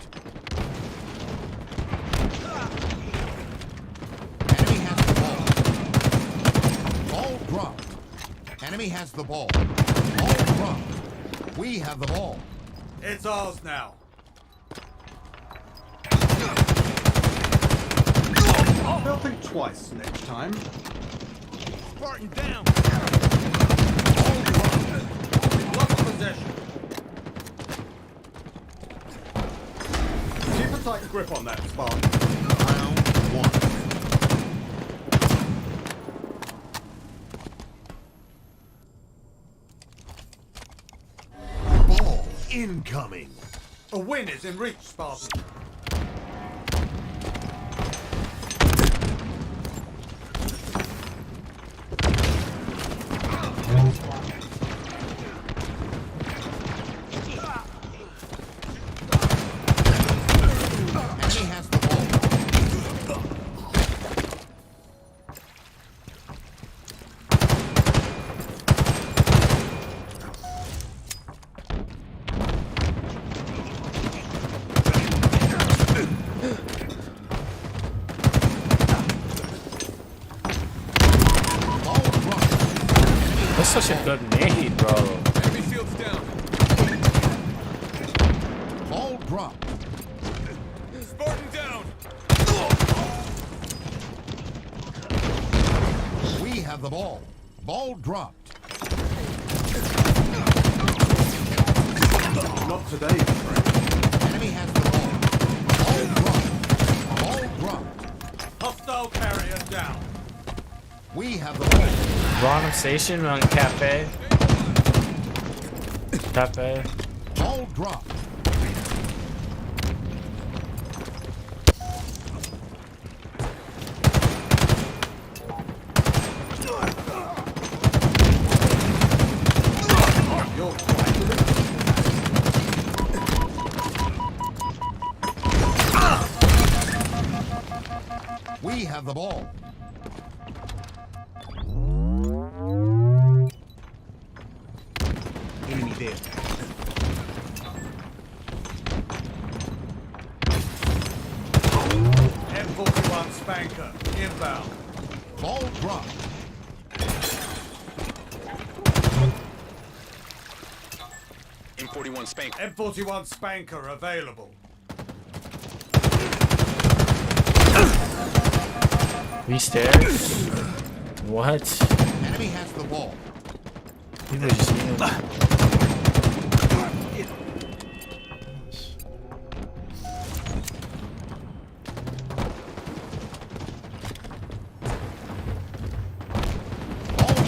Enemy has the ball. Ball dropped. Enemy has the ball. Ball dropped. We have the ball. It's ours now. They'll think twice next time. Spartan down. Ball dropped. Lost possession. Keep a tight grip on that, Spartan. Round one. Ball incoming. A win is in reach, Spartan. Enemy has the ball. Ball dropped. That's such a good nade, bro. Enemy shields down. Ball dropped. Spartan down. We have the ball. Ball dropped. Not today, friend. Enemy has the ball. Ball dropped. Ball dropped. Hostile carrier down. We have the ball. Wrong station on Cafe. Cafe. Ball dropped. You're quite a little. We have the ball. Enemy there. M41 Spanker, inbound. Ball dropped. M41 Spank. M41 Spanker available. Three stairs. What? Enemy has the ball. People are just eating. Ball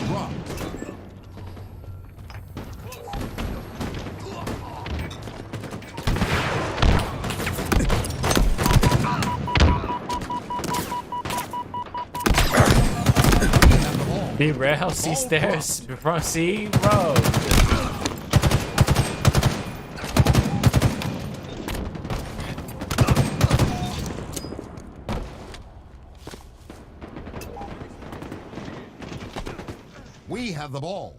dropped. B rail, C stairs, front C, bro. We have the ball.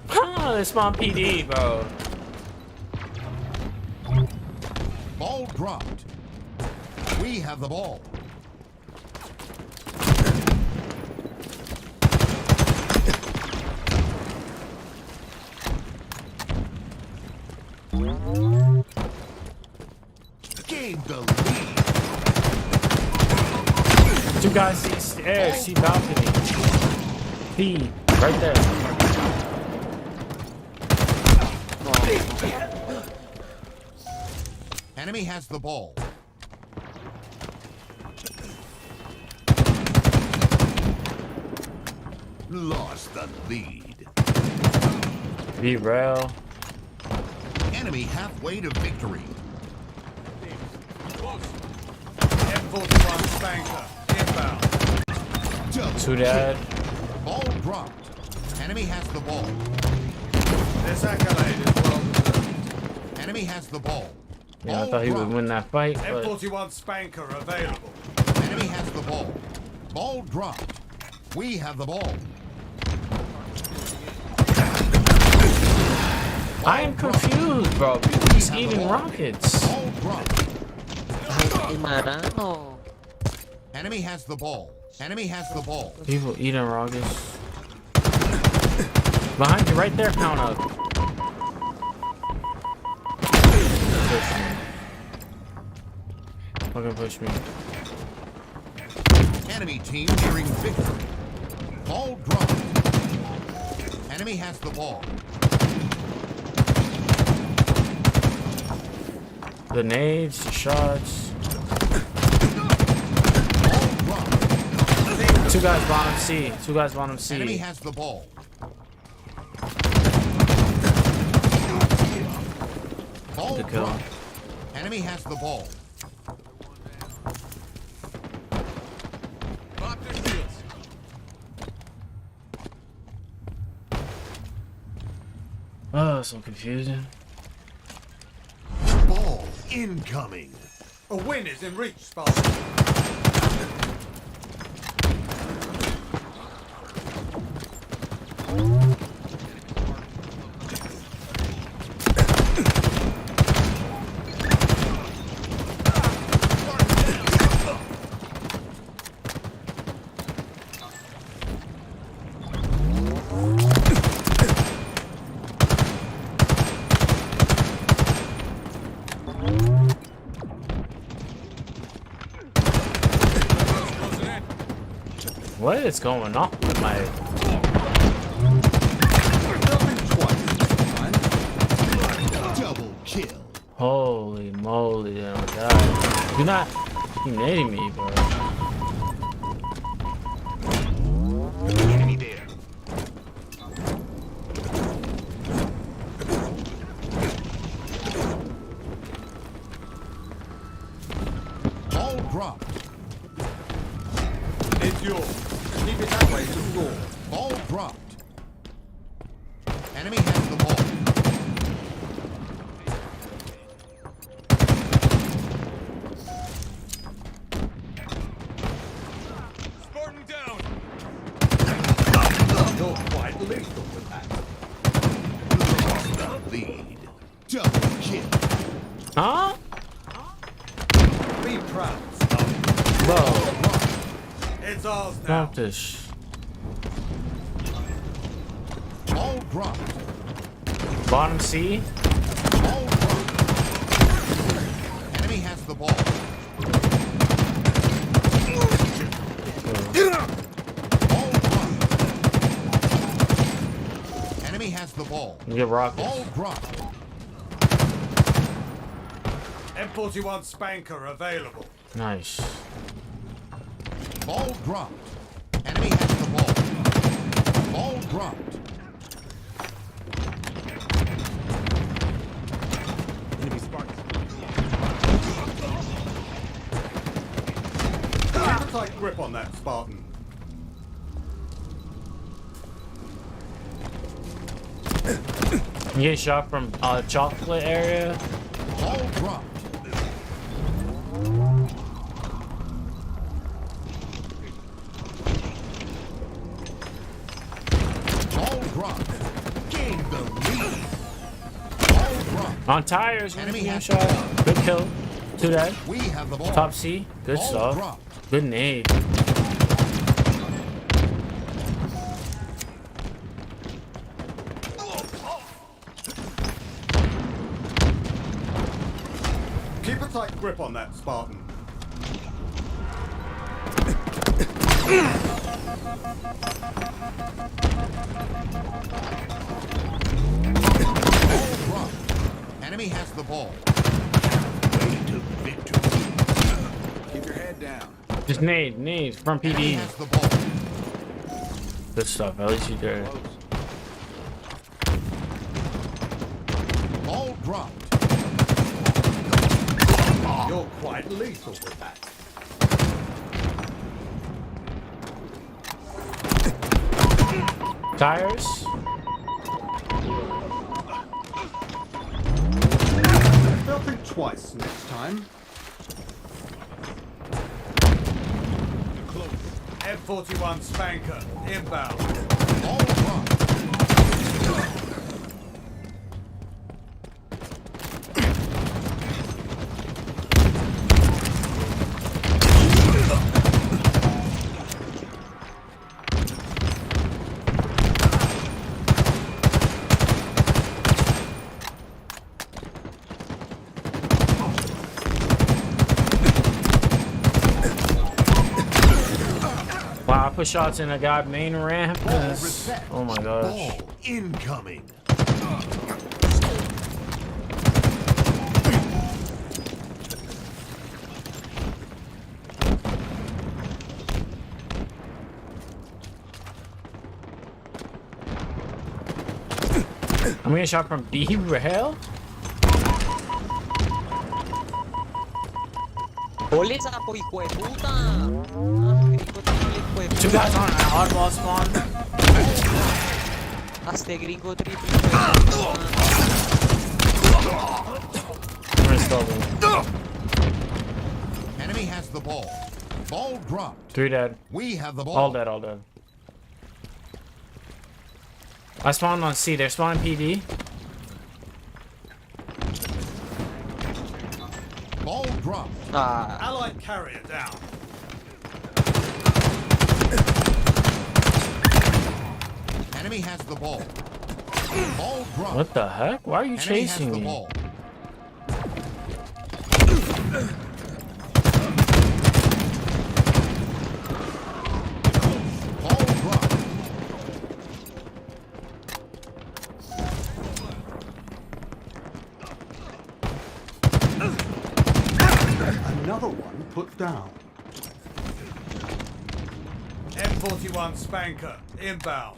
Oh, they spawn PD, bro. Ball dropped. We have the ball. Gained the lead. Two guys see stairs, see balcony. P, right there. Enemy has the ball. Lost the lead. Be real. Enemy halfway to victory. M41 Spanker, inbound. Double Two dead. kill. Ball dropped. Enemy has the ball. This accolade is well deserved. Enemy has the ball. Yeah, I Ball thought he would dropped. win that fight, but M41 Spanker available. Enemy has the ball. Ball dropped. We have the ball. I am confused, bro. He's eating rockets. Ball dropped. Marano. Enemy has the ball. Enemy has the ball. People eating rockets. Behind you, right there, count up. Push me. Fucking push me. Enemy team nearing victory. Ball dropped. Enemy has the ball. The nades, the shots. Ball dropped. Two guys bottom C. Two guys bottom Enemy C. has the ball. Ball Good kill. dropped. Enemy has the ball. Pop their shields. Oh, so confusing. Ball incoming. A win is in reach, Spartan. What is going on with my... Double kill. Holy moly, oh god. You're not nading me, bro. Enemy there. Ball dropped. It's yours. Keep it that way to score. Ball dropped. Enemy has the ball. Spartan down. You're quite lethal with that. Lost the lead. Double kill. Huh? Be proud. Bro, It's ours now. stop this. Ball dropped. Bottom C. Ball dropped. Enemy has the ball. Ball dropped. Enemy has the ball. You get rockets. Ball dropped. M41 Spanker available. Nice. Ball dropped. Enemy has the ball. Ball dropped. Enemy Spartan. Keep a tight grip on that, Spartan. You get shot from chocolate area. Ball dropped. Ball dropped. Gain the lead. Ball dropped. On tires. Enemy One has shot. the ball. Good kill. Two dead. We have the ball. Top C. Good Ball stuff. dropped. Good nade. Keep a tight grip on that, Spartan. Enemy has the ball. Keep your head down. Just nade from Enemy PD. has the ball. Good stuff. At least you did it. Ball dropped. You're quite lethal with that. Tires. They'll think twice next time. M41 Spanker, inbound. Ball dropped. Wow, I put shots in a guy main ramp. Ball reset. Oh my gosh. Ball incoming. I'm getting shot from B rail. sapo, hijo de puta! Two guys on an oddball spawn. Hazte gringo triple. Enemy has the ball. Ball dropped. 3 dead. We have the ball. All dead, all dead. I spawned on C. They're spawning PD. Ball dropped. Allied carrier down. Enemy has the ball. Ball dropped. What the heck? Why are you Enemy chasing has the me? ball. Ball dropped. Another one put down. M41 Spanker, inbound.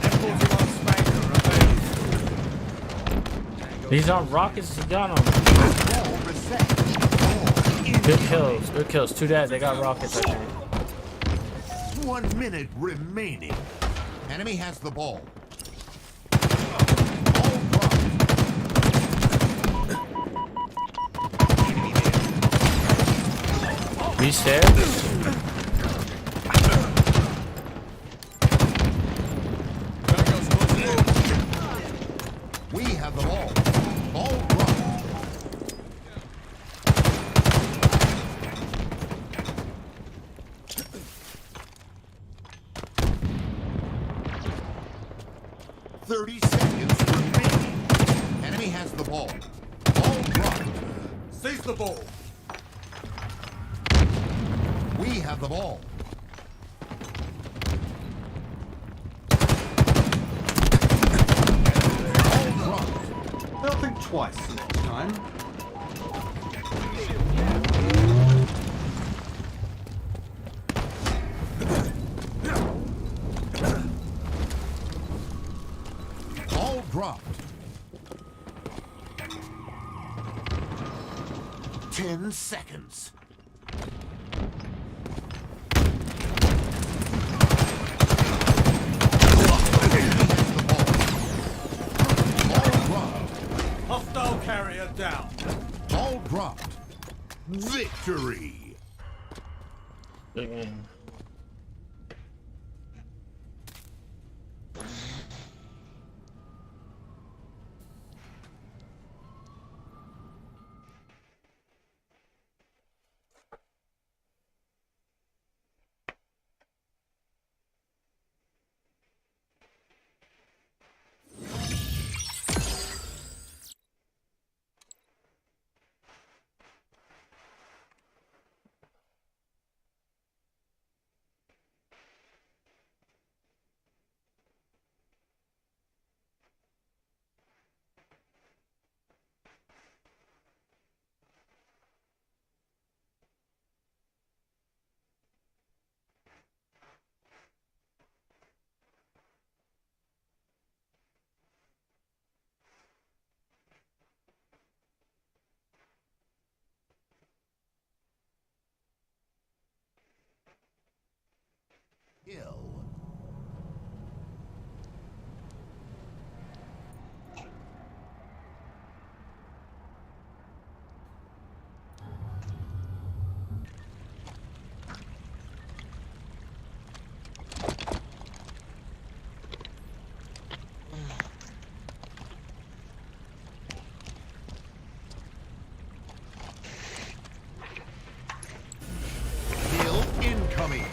M41 Spanker available. He's on rockets. He got him. Ball reset. Ball Good kills. Good kills. 2 dead. They got rockets, I think. 1 minute remaining. Enemy has the ball. We stairs. We have the ball. Ball dropped. Seconds remaining. Enemy has the ball. Ball dropped. Seize the ball. We have the ball. Ball dropped. They'll think twice next time. Ball dropped. 10 seconds. Hostile carrier down. Ball dropped. Victory. Good game. Kill. Kill incoming.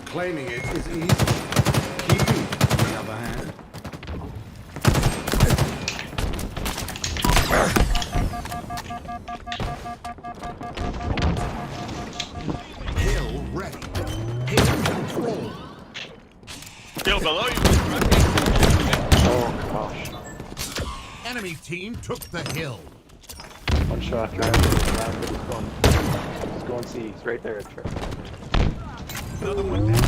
Claiming it is easy. Keeping it, on the other hand. Kill ready. Kill control. Kill below you. Oh gosh. Enemy team took the hill. One shot, guys. He's going C. He's right there. Another one down.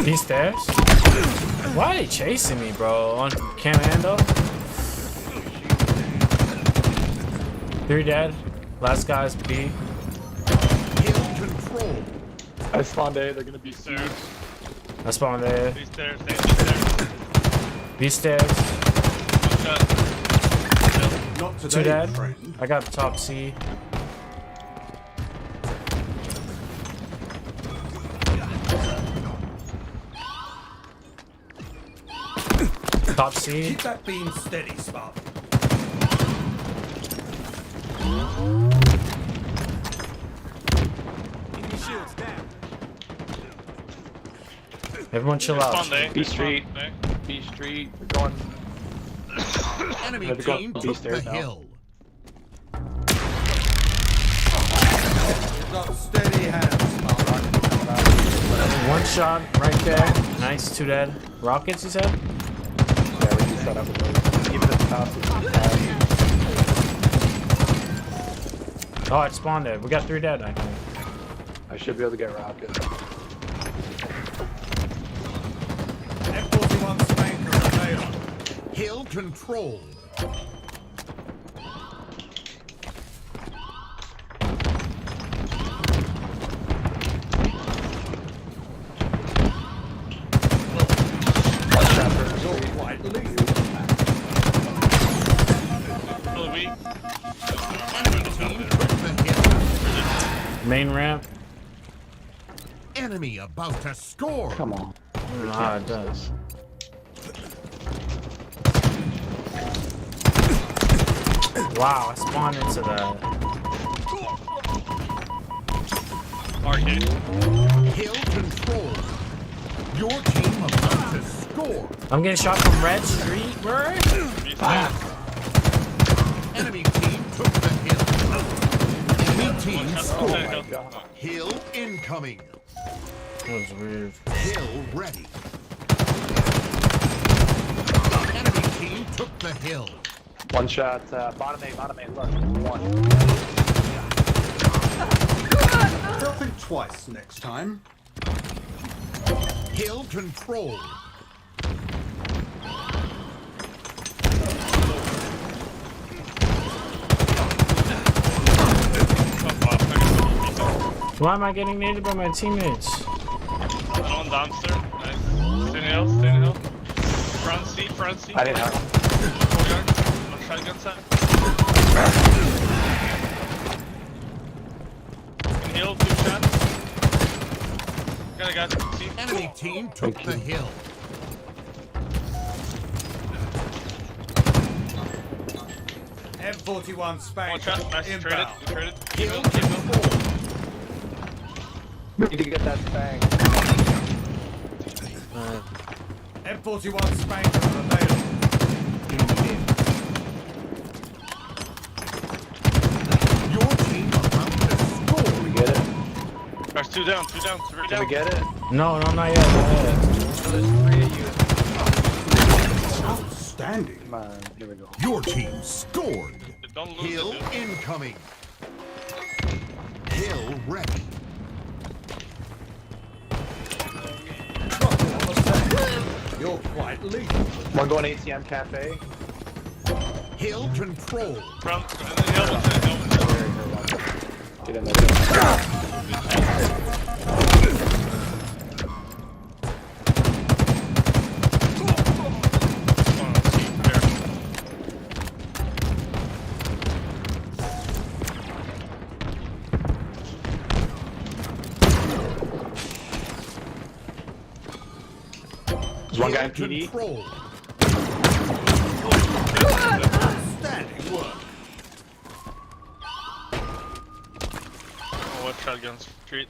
These stairs? Why are they chasing me, bro? On Commando? 3 dead. Last guy's B. Kill control. I spawned A. They're gonna be C. I spawned there. These stairs, stairs. B stairs. One shot. Not 2 today, dead. friend. I got top C. Top C. Keep that beam steady, Spark. Keep your shields down. Everyone chill out. B Street. B Street. We're going. Enemy Let's go. team B took the stairs now. hill. You've got steady hands, Spark. One shot right there. Nice, 2 dead. Rockets, you said? Yeah, we can set up with those. Even if the house is Oh, it spawned there. We got 3 dead, I think. I should be able to get rockets. F41 Spanker available. Hill control. Main ramp. Enemy about to score. Come on. I don't know how it does. Wow, I spawned into that. Arcade. Hill control. Your team about to score. I'm getting shot from Red Street, bro. Enemy team took the hill. Enemy team Oh scored. my God. Hill incoming. That was weird. Hill ready. Enemy team took the hill. One shot. Bottom A. Look. One. They'll think twice next time. Hill control. Why am I getting naded by my teammates? One dumpster. Nice. Staying hill. Front seat. I didn't have. Courtyard. One shotgun set. In hill, 2 shots. Got a guy. See? Enemy team took the hill. M41 One Spanker shot. Nice. inbound. Traded. Hill control. We need to get that bang. M41 Spanker available. Your team about to score. Can we get it? There's 2 down. 3 down. Can we get it? No, not yet. There's 3 of you. Outstanding. Come on. Here we go. Your team scored. Don't lose Hill it, dude. incoming. Hill ready. Your You're quite lethal. One going ATM cafe. Hill control. Front. Get in there. There's one guy in PD. Control. Outstanding work. Oh, what shotgun street?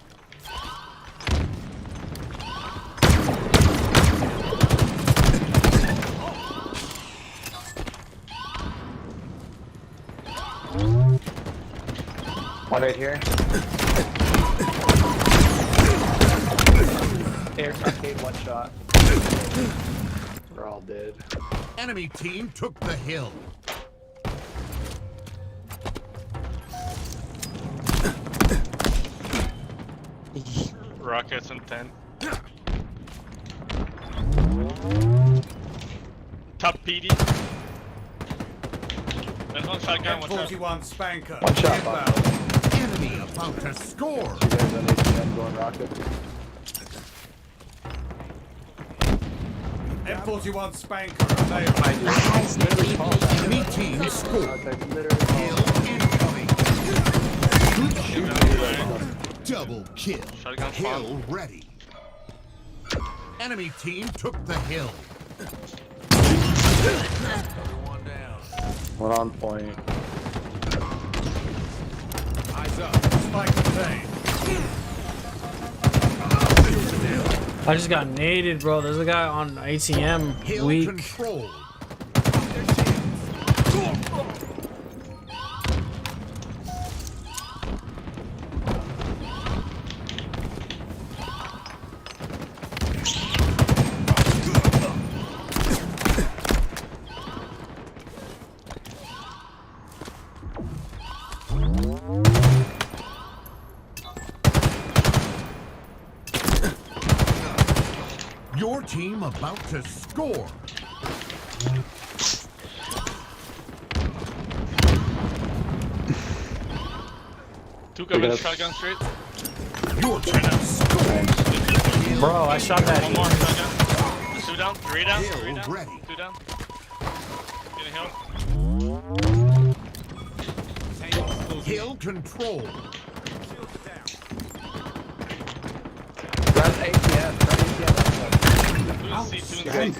One right here. Air arcade, one shot. We're all dead. Enemy team took the hill. Rockets and 10. Top PD. There's one shotgun, one shot. 41 Spanker. One shot, Bob. Enemy about to score. You guys on ATM going rocket? M41 Spanker available. Enemy team scored. Hill incoming. Double kill. Shotgun Hill spawn. ready. Enemy team took the hill. One down. One on point. Eyes up. Spike contained. I just got naded, bro. There's a guy on ATM Hill weak. control. Your team about to score. Two coming shotgun straight. Your team scored. Bro, I shot that. One more shotgun. Two down, three down, Hill three down. ready. Two down. Getting help. Hill control. Grab ATM. Two in C, two in C.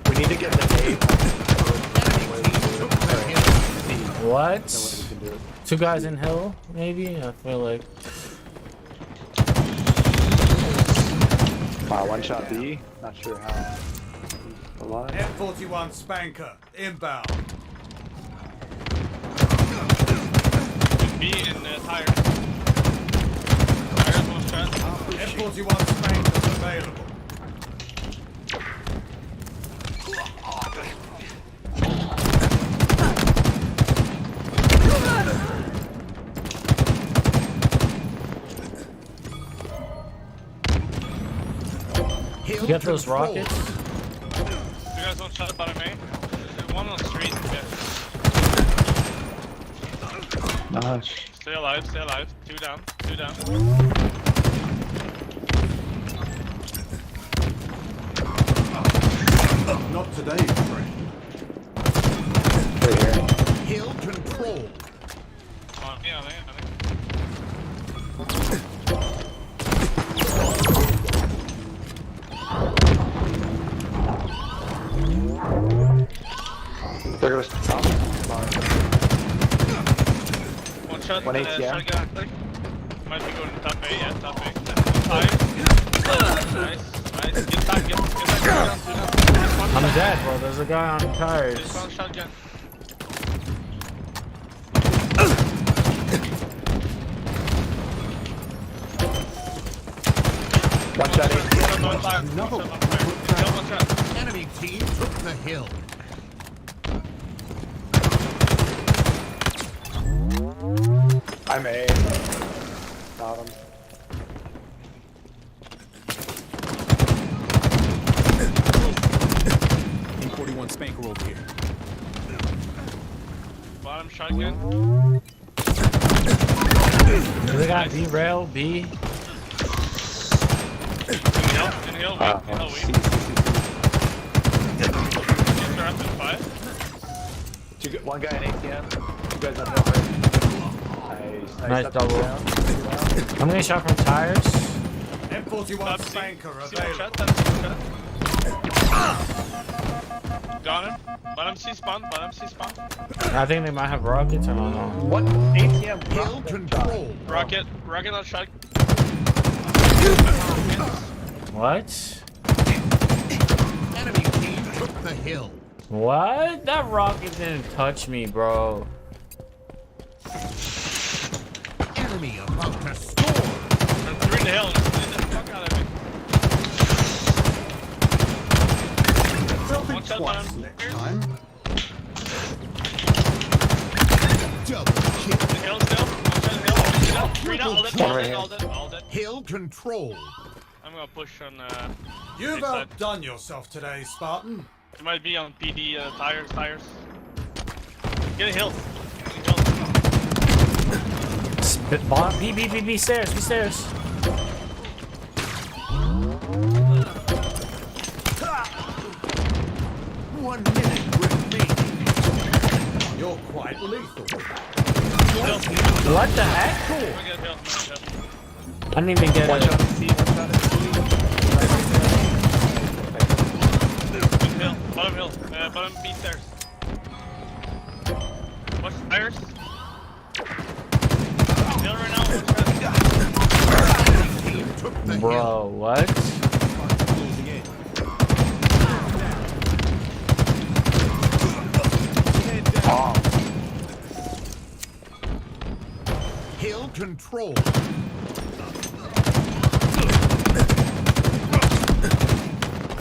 We need to get the nade. What? Two guys in hill, maybe? I feel like. Wow, one shot B. Not sure how. Alive. M41 Spanker inbound. B in tire. Tires, one shot. M41 Spankers available. You got those rockets? You guys one shot bottom A. One on the street. Yeah. Nice. Stay alive, stay alive. Two down, two down. Not today, friend. Right here. Hill control. Yeah, I think. There goes top. One shot. One ATM. Shotgun, I think. Might be going top A, yeah, top A. Five. Nice, nice. Get back, get back. Two down. I'm dead, bro. There's a guy on tires. Just one shotgun. One shot ATM. One shot. One shot. Enemy team took the hill. I'm A. Got him. M41 Spanker over here. Bottom shotgun. They got B rail, B. In hill, wait. They're up in 5. One guy in ATM. You guys on hill, right? Nice up double. down. I'm getting shot from tires. M41 Spanker available. Got him. Bottom C spawn. I think they might have rockets. I don't know. What? ATM. Hill control. Rocket not shot. What? Enemy team took the hill. What? That rocket didn't touch me, bro. Enemy about to score. They're in the hill. Get the fuck out of me. One shot bottom. Time. Double kill. The hill still. One shot hill. Three down. All dead. Hill control. I'm gonna push on. You've big side. outdone yourself today, Spartan. It might be on PD tires. Get a hill. Spit bomb. B stairs. B stairs. 1 minute remaining. You're quite lethal. What the heck? I didn't even get One it. shot at C, one shot at C. Hill. Bottom hill. Bottom B stairs. Watch tires. Hill right now. Took the hill. Bro, what? Closing in. Hill control.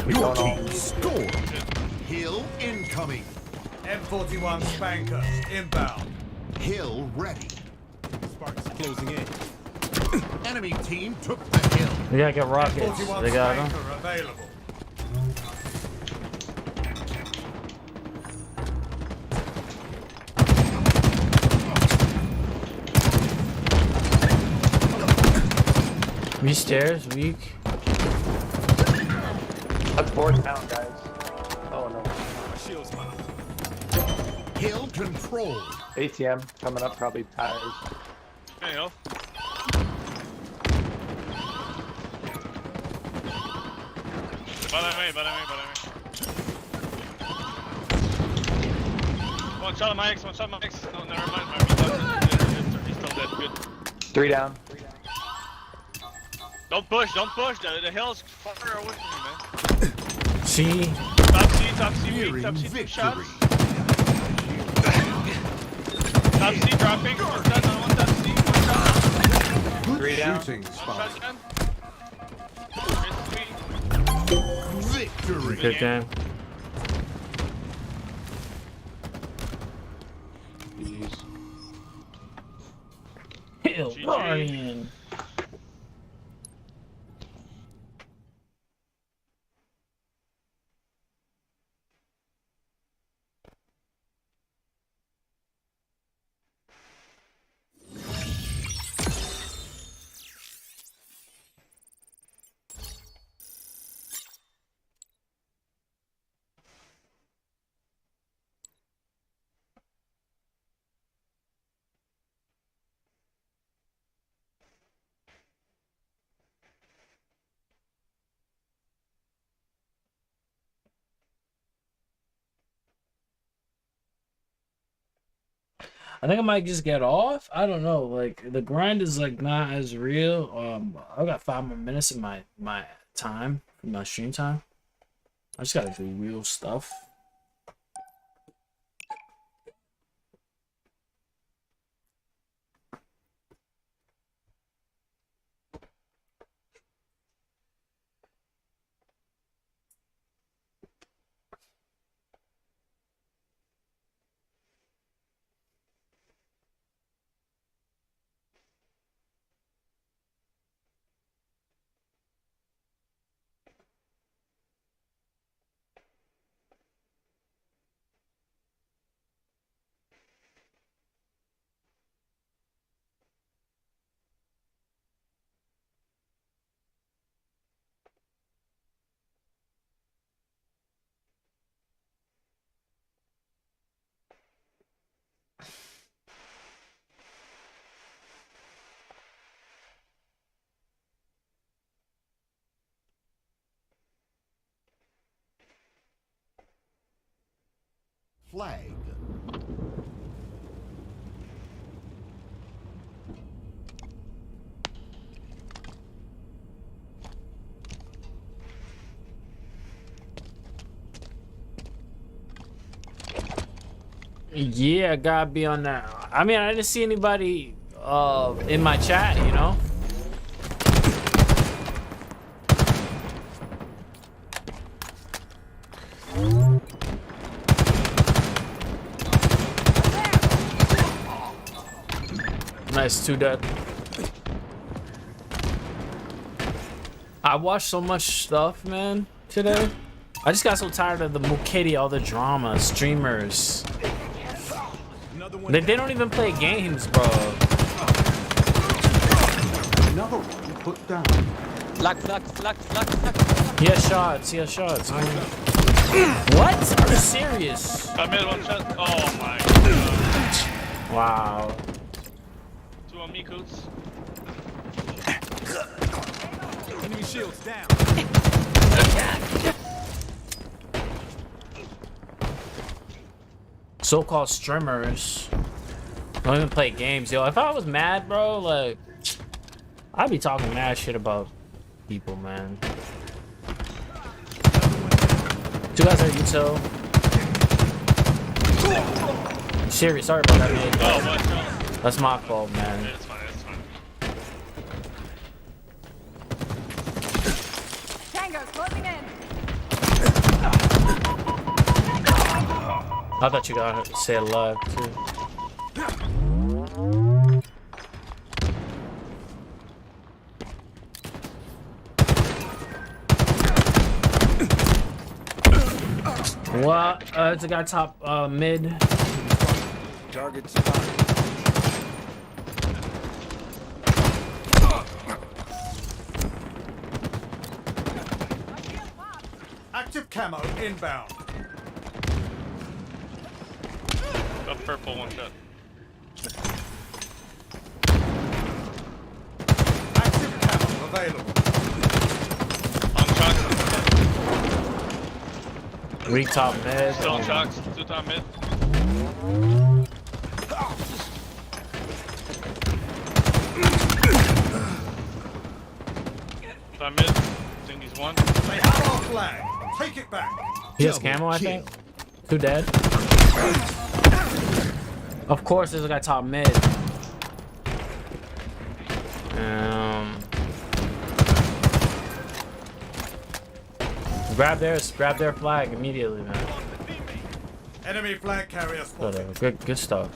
Your team scored. Hill incoming. M41 Spanker inbound. Hill ready. Sparks closing in. Enemy team took the hill. We gotta get rockets. M41 They got them. Spanker available. B stairs, weak. That's fourth down, guys. Oh no. Shields man. Hill control. ATM coming up, probably tires. Hey, hill. Bottom A. One shot on my X. No, never mind. He's still dead. Good. Three down. Don't push. The hill's far away from you, man. C. Top C, weak. Top C, two Victory. shots. Top C dropping. One shot, another one top C. One shot. Good Three down. shooting, One Spartan. shotgun. Victory. Good game. Hill GG. Guardian. I think I might just get off. I don't know. Like the grind is like not as real. I got 5 more minutes in my time, my stream time. I just gotta do real stuff. flag. Yeah, gotta be on that. I mean, I didn't see anybody in my chat, you know. Nice, 2 dead. I watched so much stuff, man, today. I just got so tired of the Mukedi, all the drama, streamers. They don't even play games, bro. Another one put down. Flag. He has shots. He has shots. What? Are you serious? I made 1 shot. Oh my god. Wow. 2 on me, Coots. Enemy shields down. So-called streamers don't even play games, yo. If I was mad, bro, like I'd be talking mad shit about people, man. 2 guys are util. Serious, sorry about that, man. Oh, that's my fault, man. It's fine, it's fine. Tango's closing in. I thought you gotta stay alive too. What? It's a guy top mid. Target spot. Active camo inbound. Got purple 1 shot. Active camo available. On shocks. Weak top mid. Still on shocks. 2 top mid. Top mid. I think he's 1. They have our flag. Take it back. He has camo, I think. 2 dead. Of course, there's a guy top mid. Grab their flag immediately, man. Enemy flag carrier spotted. Whatever. Good stuff.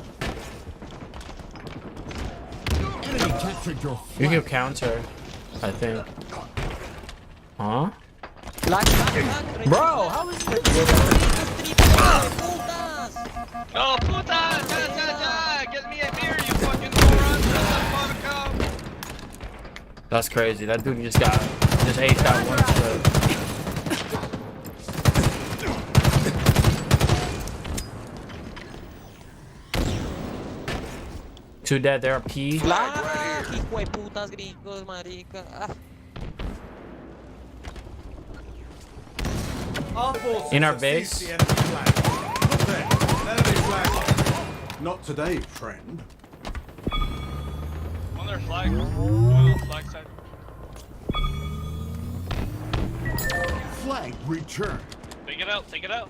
Enemy captured your You flag. can counter, I think. Huh? Flag. Bro, how is this? Oh, puta! Ja! Get me a beer, you fucking moron! That's crazy. That dude just ate that one shot. Two dead, there are P. Flag, hijo de putas gringos, marica. Our forces In our have base. seized the enemy flag. Look there. Enemy flag. Not today, friend. On their flag. On the flag side. Flag returned. Take it out, take it out.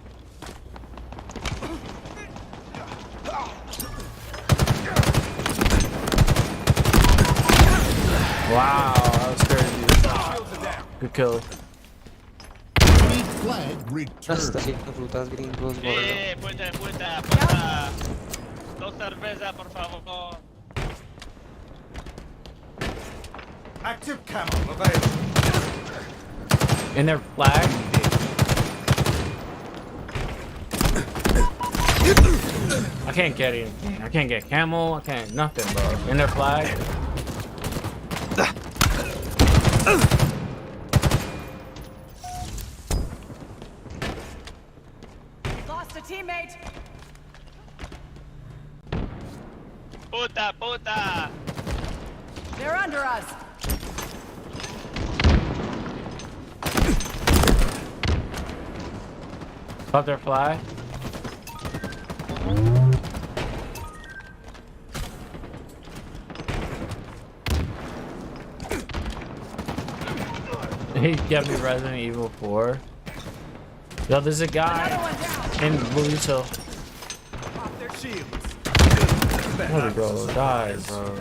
Wow, that was crazy. Good kill. Enemy flag Hasta returned. haciendo frutas gringos, gordo. Puta. 2 cervezas, por favor. Active camo available. In their flag. I can't get anything. I can't get camo. I can't nothing, bro. In their flag. Lost a teammate. Puta. They're under us. Got their flag. He got me Resident Evil 4. Yo, there's a guy in Blue Util. Pop their shields. Where'd he go? Die, bro.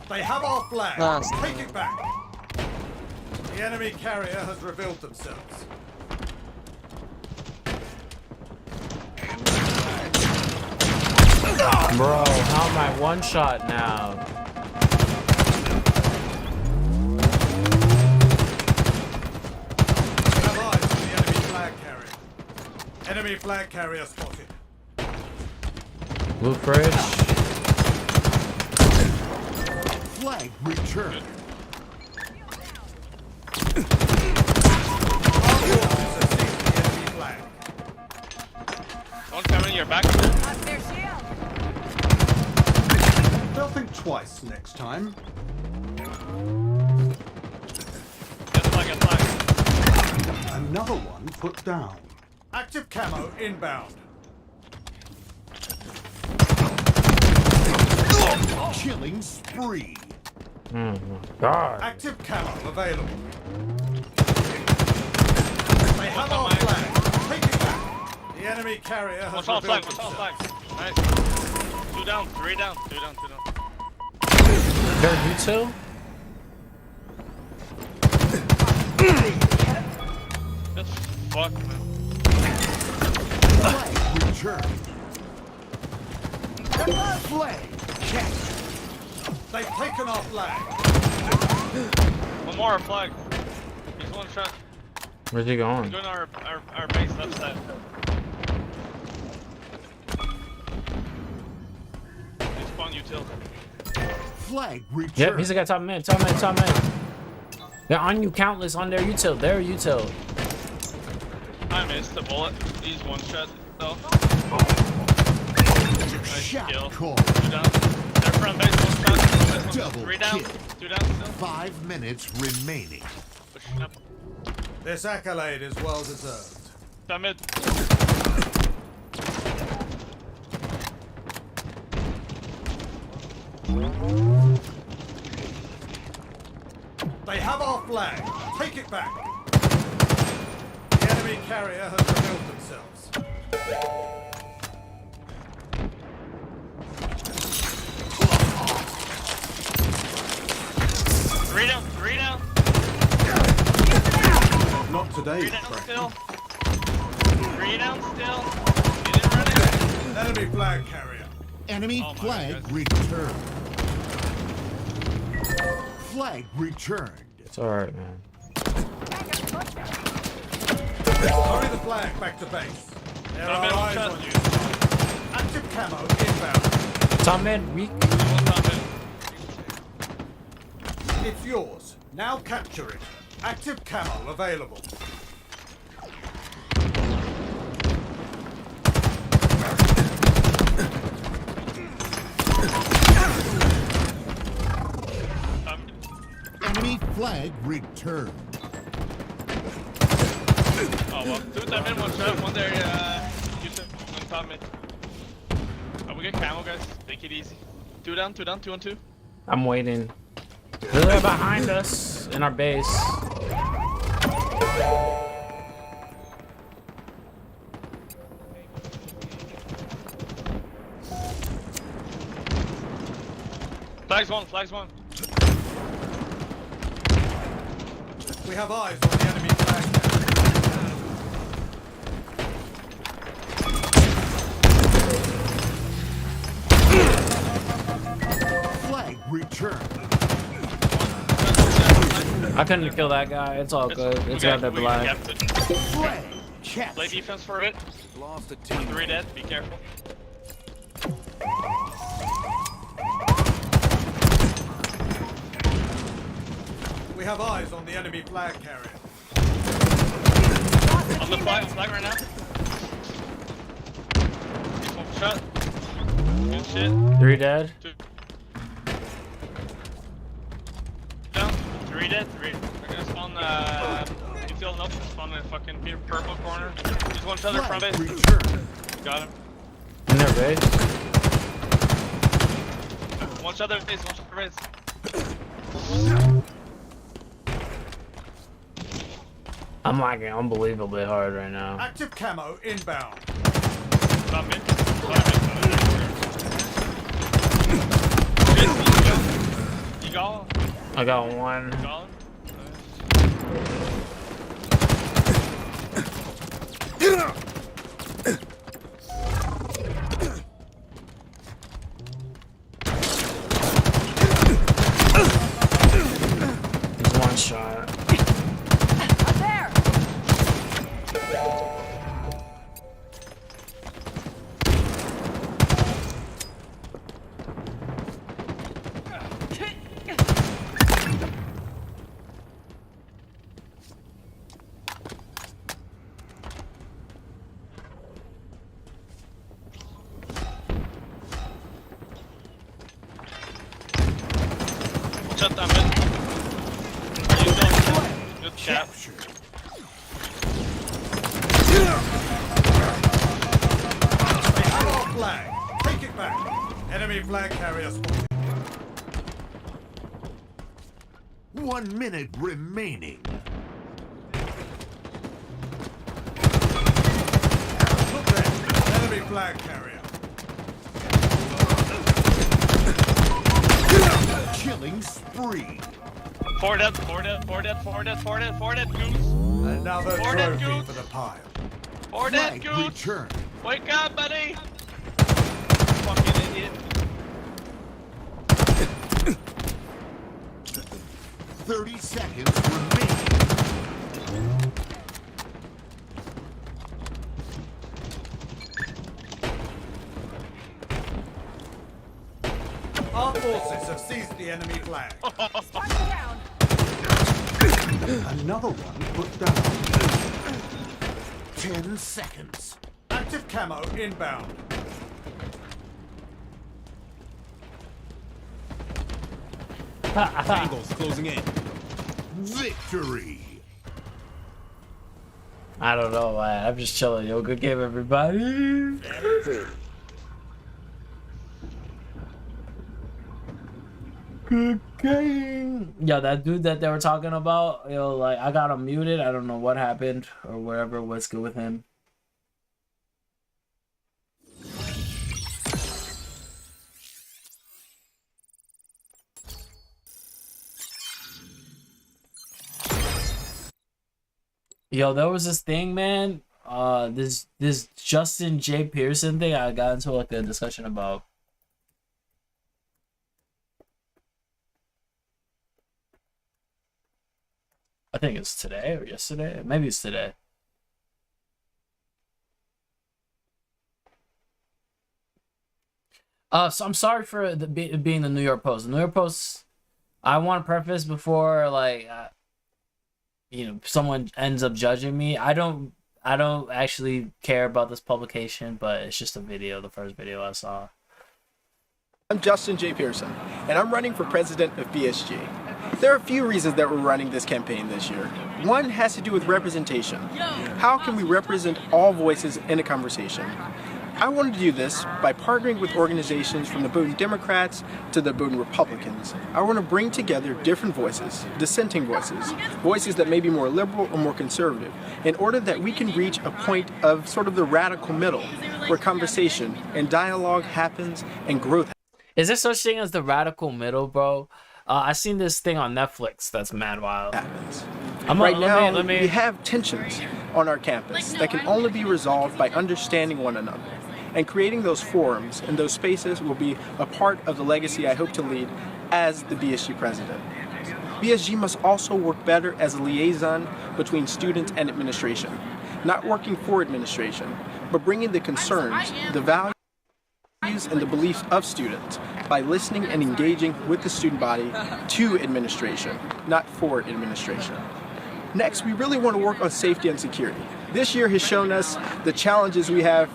They have our flag. Last. Take it back. The enemy carrier has revealed themselves. Bro, how am I one shot now? Have eyes on the enemy flag carrier. Enemy flag carrier spotted. Blue fridge. Flag returned. Don't come in your back. Lost their shield. They'll think twice next time. Get flag. Another one put down. Active camo inbound. Killing spree. Oh my god. Active camo available. They have our flag. Take it back. The enemy carrier has What's on revealed flag? What's on flag? themselves. Nice. 2 down, 3 down, 2 down, 2 down. There Util? Just fuck, man. Flag returned. Flag check. They've taken our flag. One more flag. He's one shot. Where's he He's going? doing our base left side. They spawn util. Flag returned. Yep, he's the guy top man, top man, top man. They're on you countless on their Util. Their Util. I missed the bullet. He's one shot though. Nice Shot kill. call. 2 down. Their front base, 1 shot. Double 3 down. kill. 2 down still. 5 minutes remaining. Pushing up. This accolade is well deserved. Down mid. They have our flag. Take it back. The enemy carrier has revealed themselves. Three down. Not today, 3 down Frank. still. 3 down still. Get in running. Enemy flag carrier. Enemy Oh my flag God. returned. Flag returned. It's alright, man. Hurry the flag back to base. There Top are mid, eyes shot. on you. Active camo inbound. Top man, weak. One top mid. It's yours. Now capture it. Active camo available. Top mid. Enemy flag returned. Oh well, 2 top mid, 1 shot, 1 there, Yusuf, 1 top mid. Oh, we get camo, guys. Take it easy. 2 down, 2 down, 2 on 2. I'm waiting. They're behind us in our base. Flags 1, flags 1. We have eyes on the enemy flag carrier. Flag returned. I couldn't kill that guy. It's all good. It's got that black. Flag check. Play defense for a bit. Lost a team. 3 dead, be careful. We have eyes on the enemy flag carrier. On the flag right now. He's 1 shot. Good shit. 3 dead. 2 down. 3 dead, 3. We're gonna spawn util, nope, spawn in the fucking purple corner. He's 1 shot in front Flag base. returned. Got him. In their base. 1 shot there base, 1 shot there base. I'm lagging unbelievably hard right now. Active camo inbound. Stop it. You got? I got one. Gone? There's one shot. Up there. Shut down, man. You go. Good cap. They have our flag. Take it back. Enemy flag carrier spotted. 1 minute remaining. Look there. Enemy flag carrier. Killing spree. Four dead, goose. Another Four dead, trophy goose. for the pile. Four dead, Flag goose. return. Wake up, buddy. Fucking idiot. 30 seconds remaining. Our forces have seized the enemy flag. Strike down. Another one put down. 10 seconds. Active camo inbound. Tangos closing in. Victory. I don't know, man. I'm just chilling. Yo, good game, everybody. Good game. Yo, that dude that they were talking about, yo, like, I got him muted. I don't know what happened or whatever. What's good with him? Yo, there was this thing, man. This Justin J. Pearson thing. I got into like a discussion about. I think it's today or yesterday. Maybe it's today. So I'm sorry for being the New York Post. The New York Post. I want to preface before like. You know, someone ends up judging me. I don't actually care about this publication, but it's just a video, the first video I saw. I'm Justin J. Pearson, and I'm running for president of BSG. There are a few reasons that we're running this campaign this year. One has to do with representation. How can we represent all voices in a conversation? I wanted to do this by partnering with organizations from the Bowdoin Democrats to the Bowdoin Republicans. I want to bring together different voices, dissenting voices, voices that may be more liberal or more conservative, in order that we can reach a point of sort of the radical middle, where conversation and dialogue happens and growth. Is there such thing as the radical middle, bro? I seen this thing on Netflix that's mad wild. Right now, we have tensions on our campus that can only be resolved by understanding one another. And creating those forums and those spaces will be a part of the legacy I hope to lead as the BSG president. BSG must also work better as a liaison between students and administration, not working for administration, but bringing the concerns, the values, and the beliefs of students by listening and engaging with the student body to administration, not for administration. Next, we really want to work on safety and security. This year has shown us the challenges we have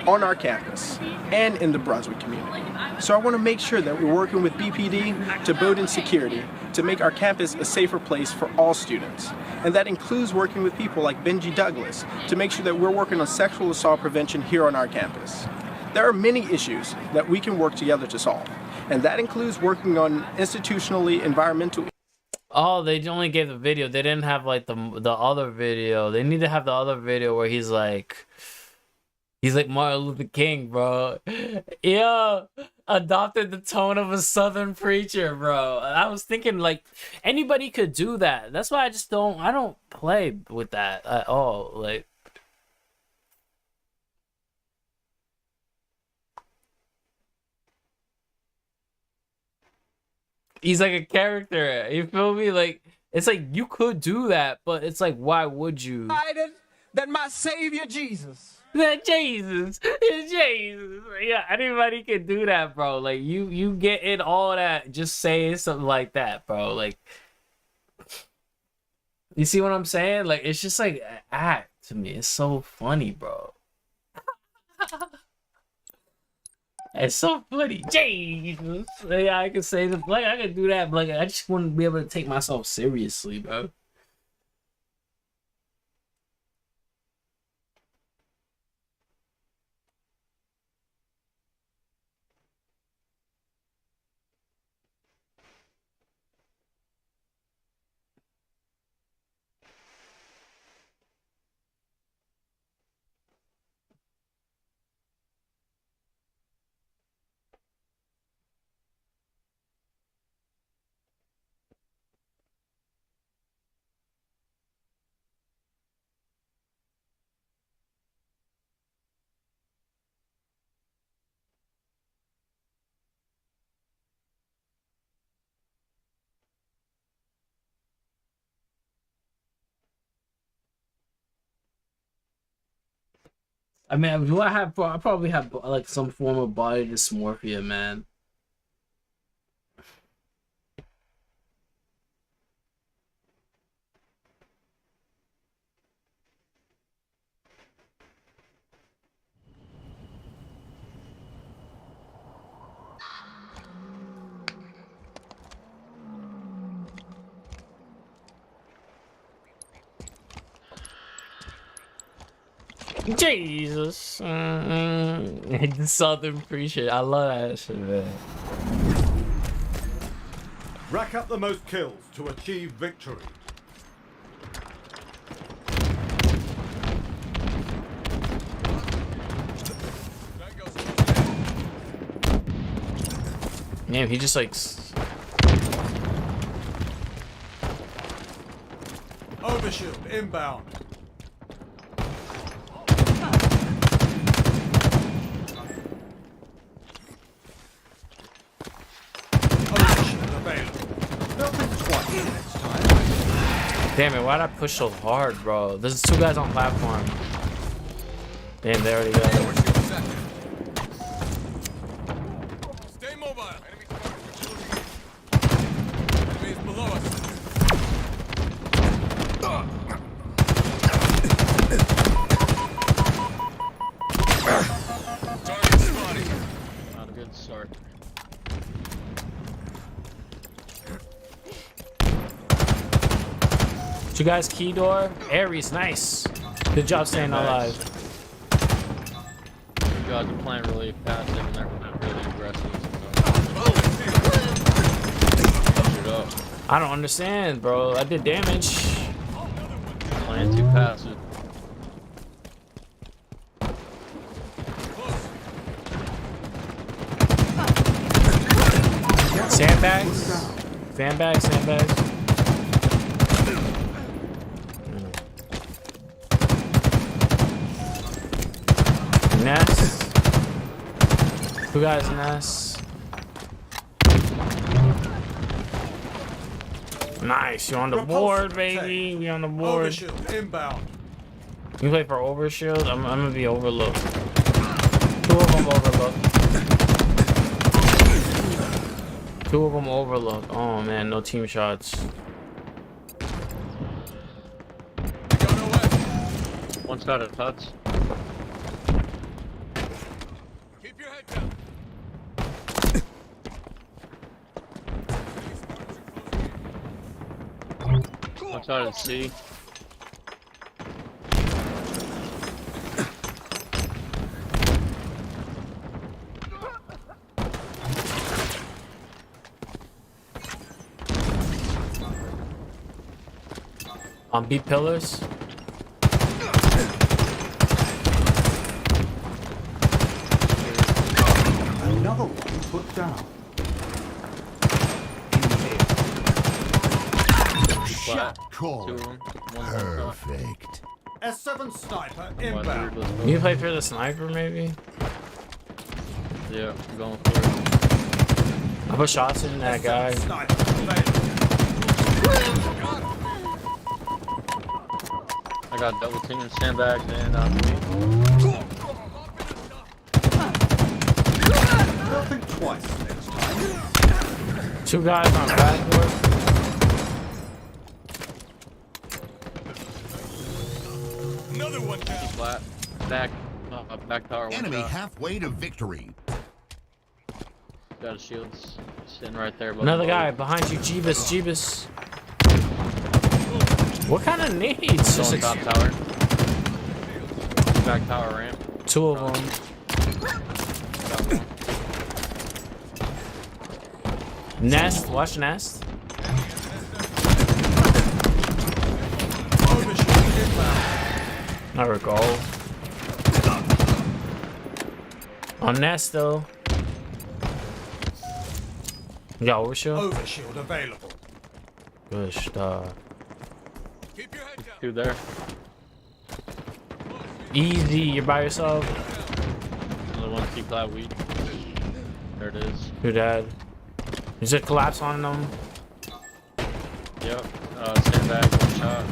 on our campus and in the Brunswick community. So I want to make sure that we're working with BPD to Bowdoin Security to make our campus a safer place for all students. And that includes working with people like Benji Douglas to make sure that we're working on sexual assault prevention here on our campus. There are many issues that we can work together to solve, and that includes working on institutionally environmental. Oh, they only gave the video. They didn't have like the other video. They need to have the other video where he's like Martin Luther King, bro. Yo, adopted the tone of a Southern preacher, bro. I was thinking like anybody could do that. That's why I don't play with that at all. Like, he's like a character. You feel me? Like, it's like you could do that, but it's like, why would you? That my Savior Jesus. That Jesus. Yeah, anybody can do that, bro. Like, you get in all that just saying something like that, bro. Like, you see what I'm saying? Like, it's just like an act to me. It's so funny, bro. It's so funny. Jesus. Yeah, I can say that. Like, I can do that, but like, I just wouldn't be able to take myself seriously, bro. I mean, do I have? I probably have like some form of body dysmorphia, man. Jesus. The Southern preacher. I love that shit, man. Rack up the most kills to achieve victory. Damn, he just like... Overshield inbound. Damn it, why'd I push so hard, bro? There's two guys on platform. Damn, they already got it. Stay mobile. Enemies below us. Target spotted. Not a good start. Two guys, key door. Ares, nice. Good job staying alive. You guys are playing really passive and they're really aggressive. I don't understand, bro. I did damage. Playing too passive. Sandbags. Sandbags. Nest. Two guys, Nest. Nice, you on the board, baby. We on the board. Overshield inbound. You play for Overshield? I'm gonna be overlooked. Two of them overlooked. Oh man, no team shots. One shot at Huts. Keep your head down. One shot at C. On B pillars. Another one put down. Shot call. Perfect. S7 sniper inbound. You play for the sniper, maybe? Yeah, I'm going for it. I put shots in that guy. Sniper available. I got double team sandbags and Don't think twice next time. 2 guys on backboard. Another one down. flat. Back tower. Enemy halfway to victory. Got shields sitting right there. Another guy behind you, Jeebus. What kind of needs? Still on top tower. Back tower ramp. 2 of them. Nest, watch Nest. I recall. On Nest though. You got overshield? Overshield available. Good stuff. Keep your head down. 2 there. Easy, you're by yourself. Another one keep that weed. There it is. Who dead? You should collapse on them. Yep. Sandbag, 1 shot.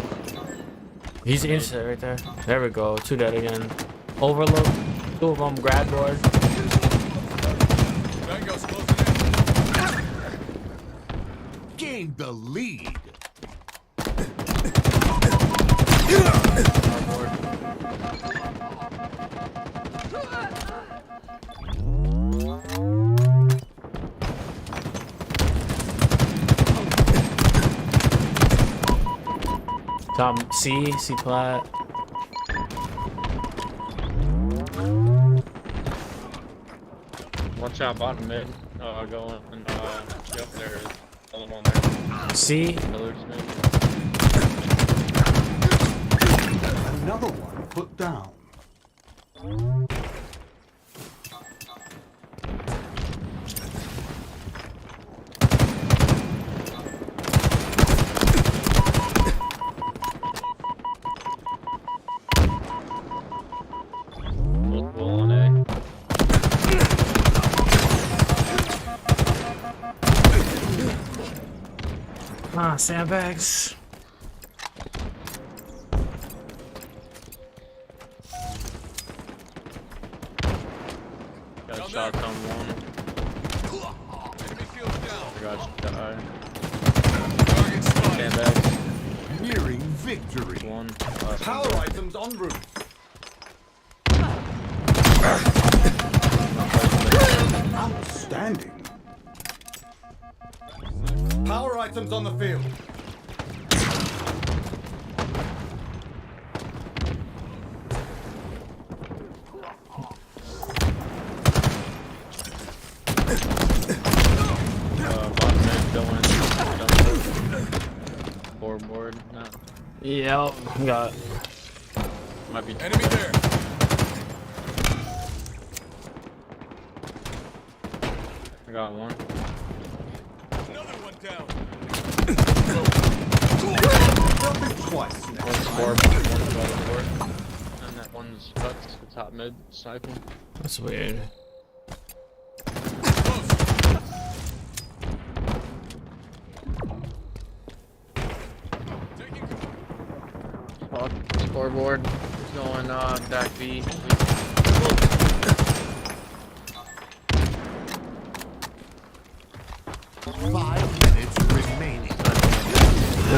He's inside right there. There we go. 2 dead again. Overlook. 2 of them. Grab board. Mango's closing in. Gained the lead. Top C plat. Watch out, bottom mid. Going. Yep, there is. Another one there. C. Pillars, maybe. Another one put down. Multiple on A. Ah, sandbags. Got shots on 1. Enemy shields down. I got die. Target spotted. Sandbags. Nearing victory. 1. Power items en route. Outstanding. Power items on the field. Bottom mid going. Board. No. Yep. Got. Might be. Enemy there. I got 1. Another one down. Don't think twice next One's time. 4, one's bottom board. And that one's cuts the top mid sniping. That's weird. Scoreboard is going back B. 5 minutes remaining.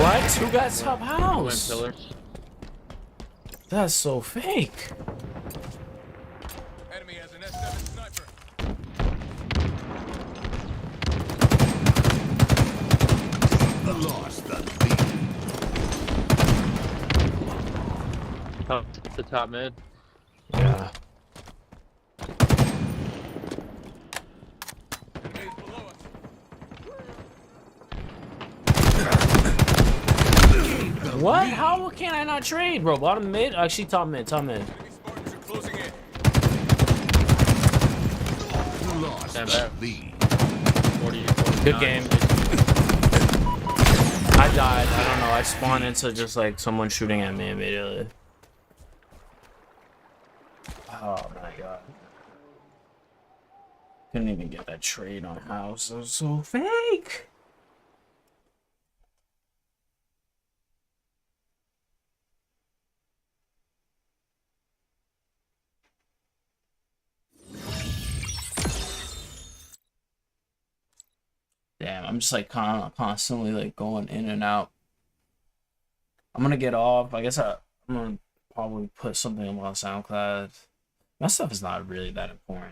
What? Who got top Win house? pillars. That's so fake. Enemy has an S7 sniper. Lost the lead. The top mid. Yeah. Enemies below us. What? How can I not trade, bro? Bottom mid? Actually, top mid. Top mid. Spartans are closing in. You lost the lead. 40, Good game. I died. I don't know. I spawned into just like someone shooting at me immediately. Oh my god. Couldn't even get that trade on house. It was so fake. Damn, I'm just like constantly like going in and out. I'm gonna get off. I guess I'm gonna probably put something on SoundCloud. My stuff is not really that important.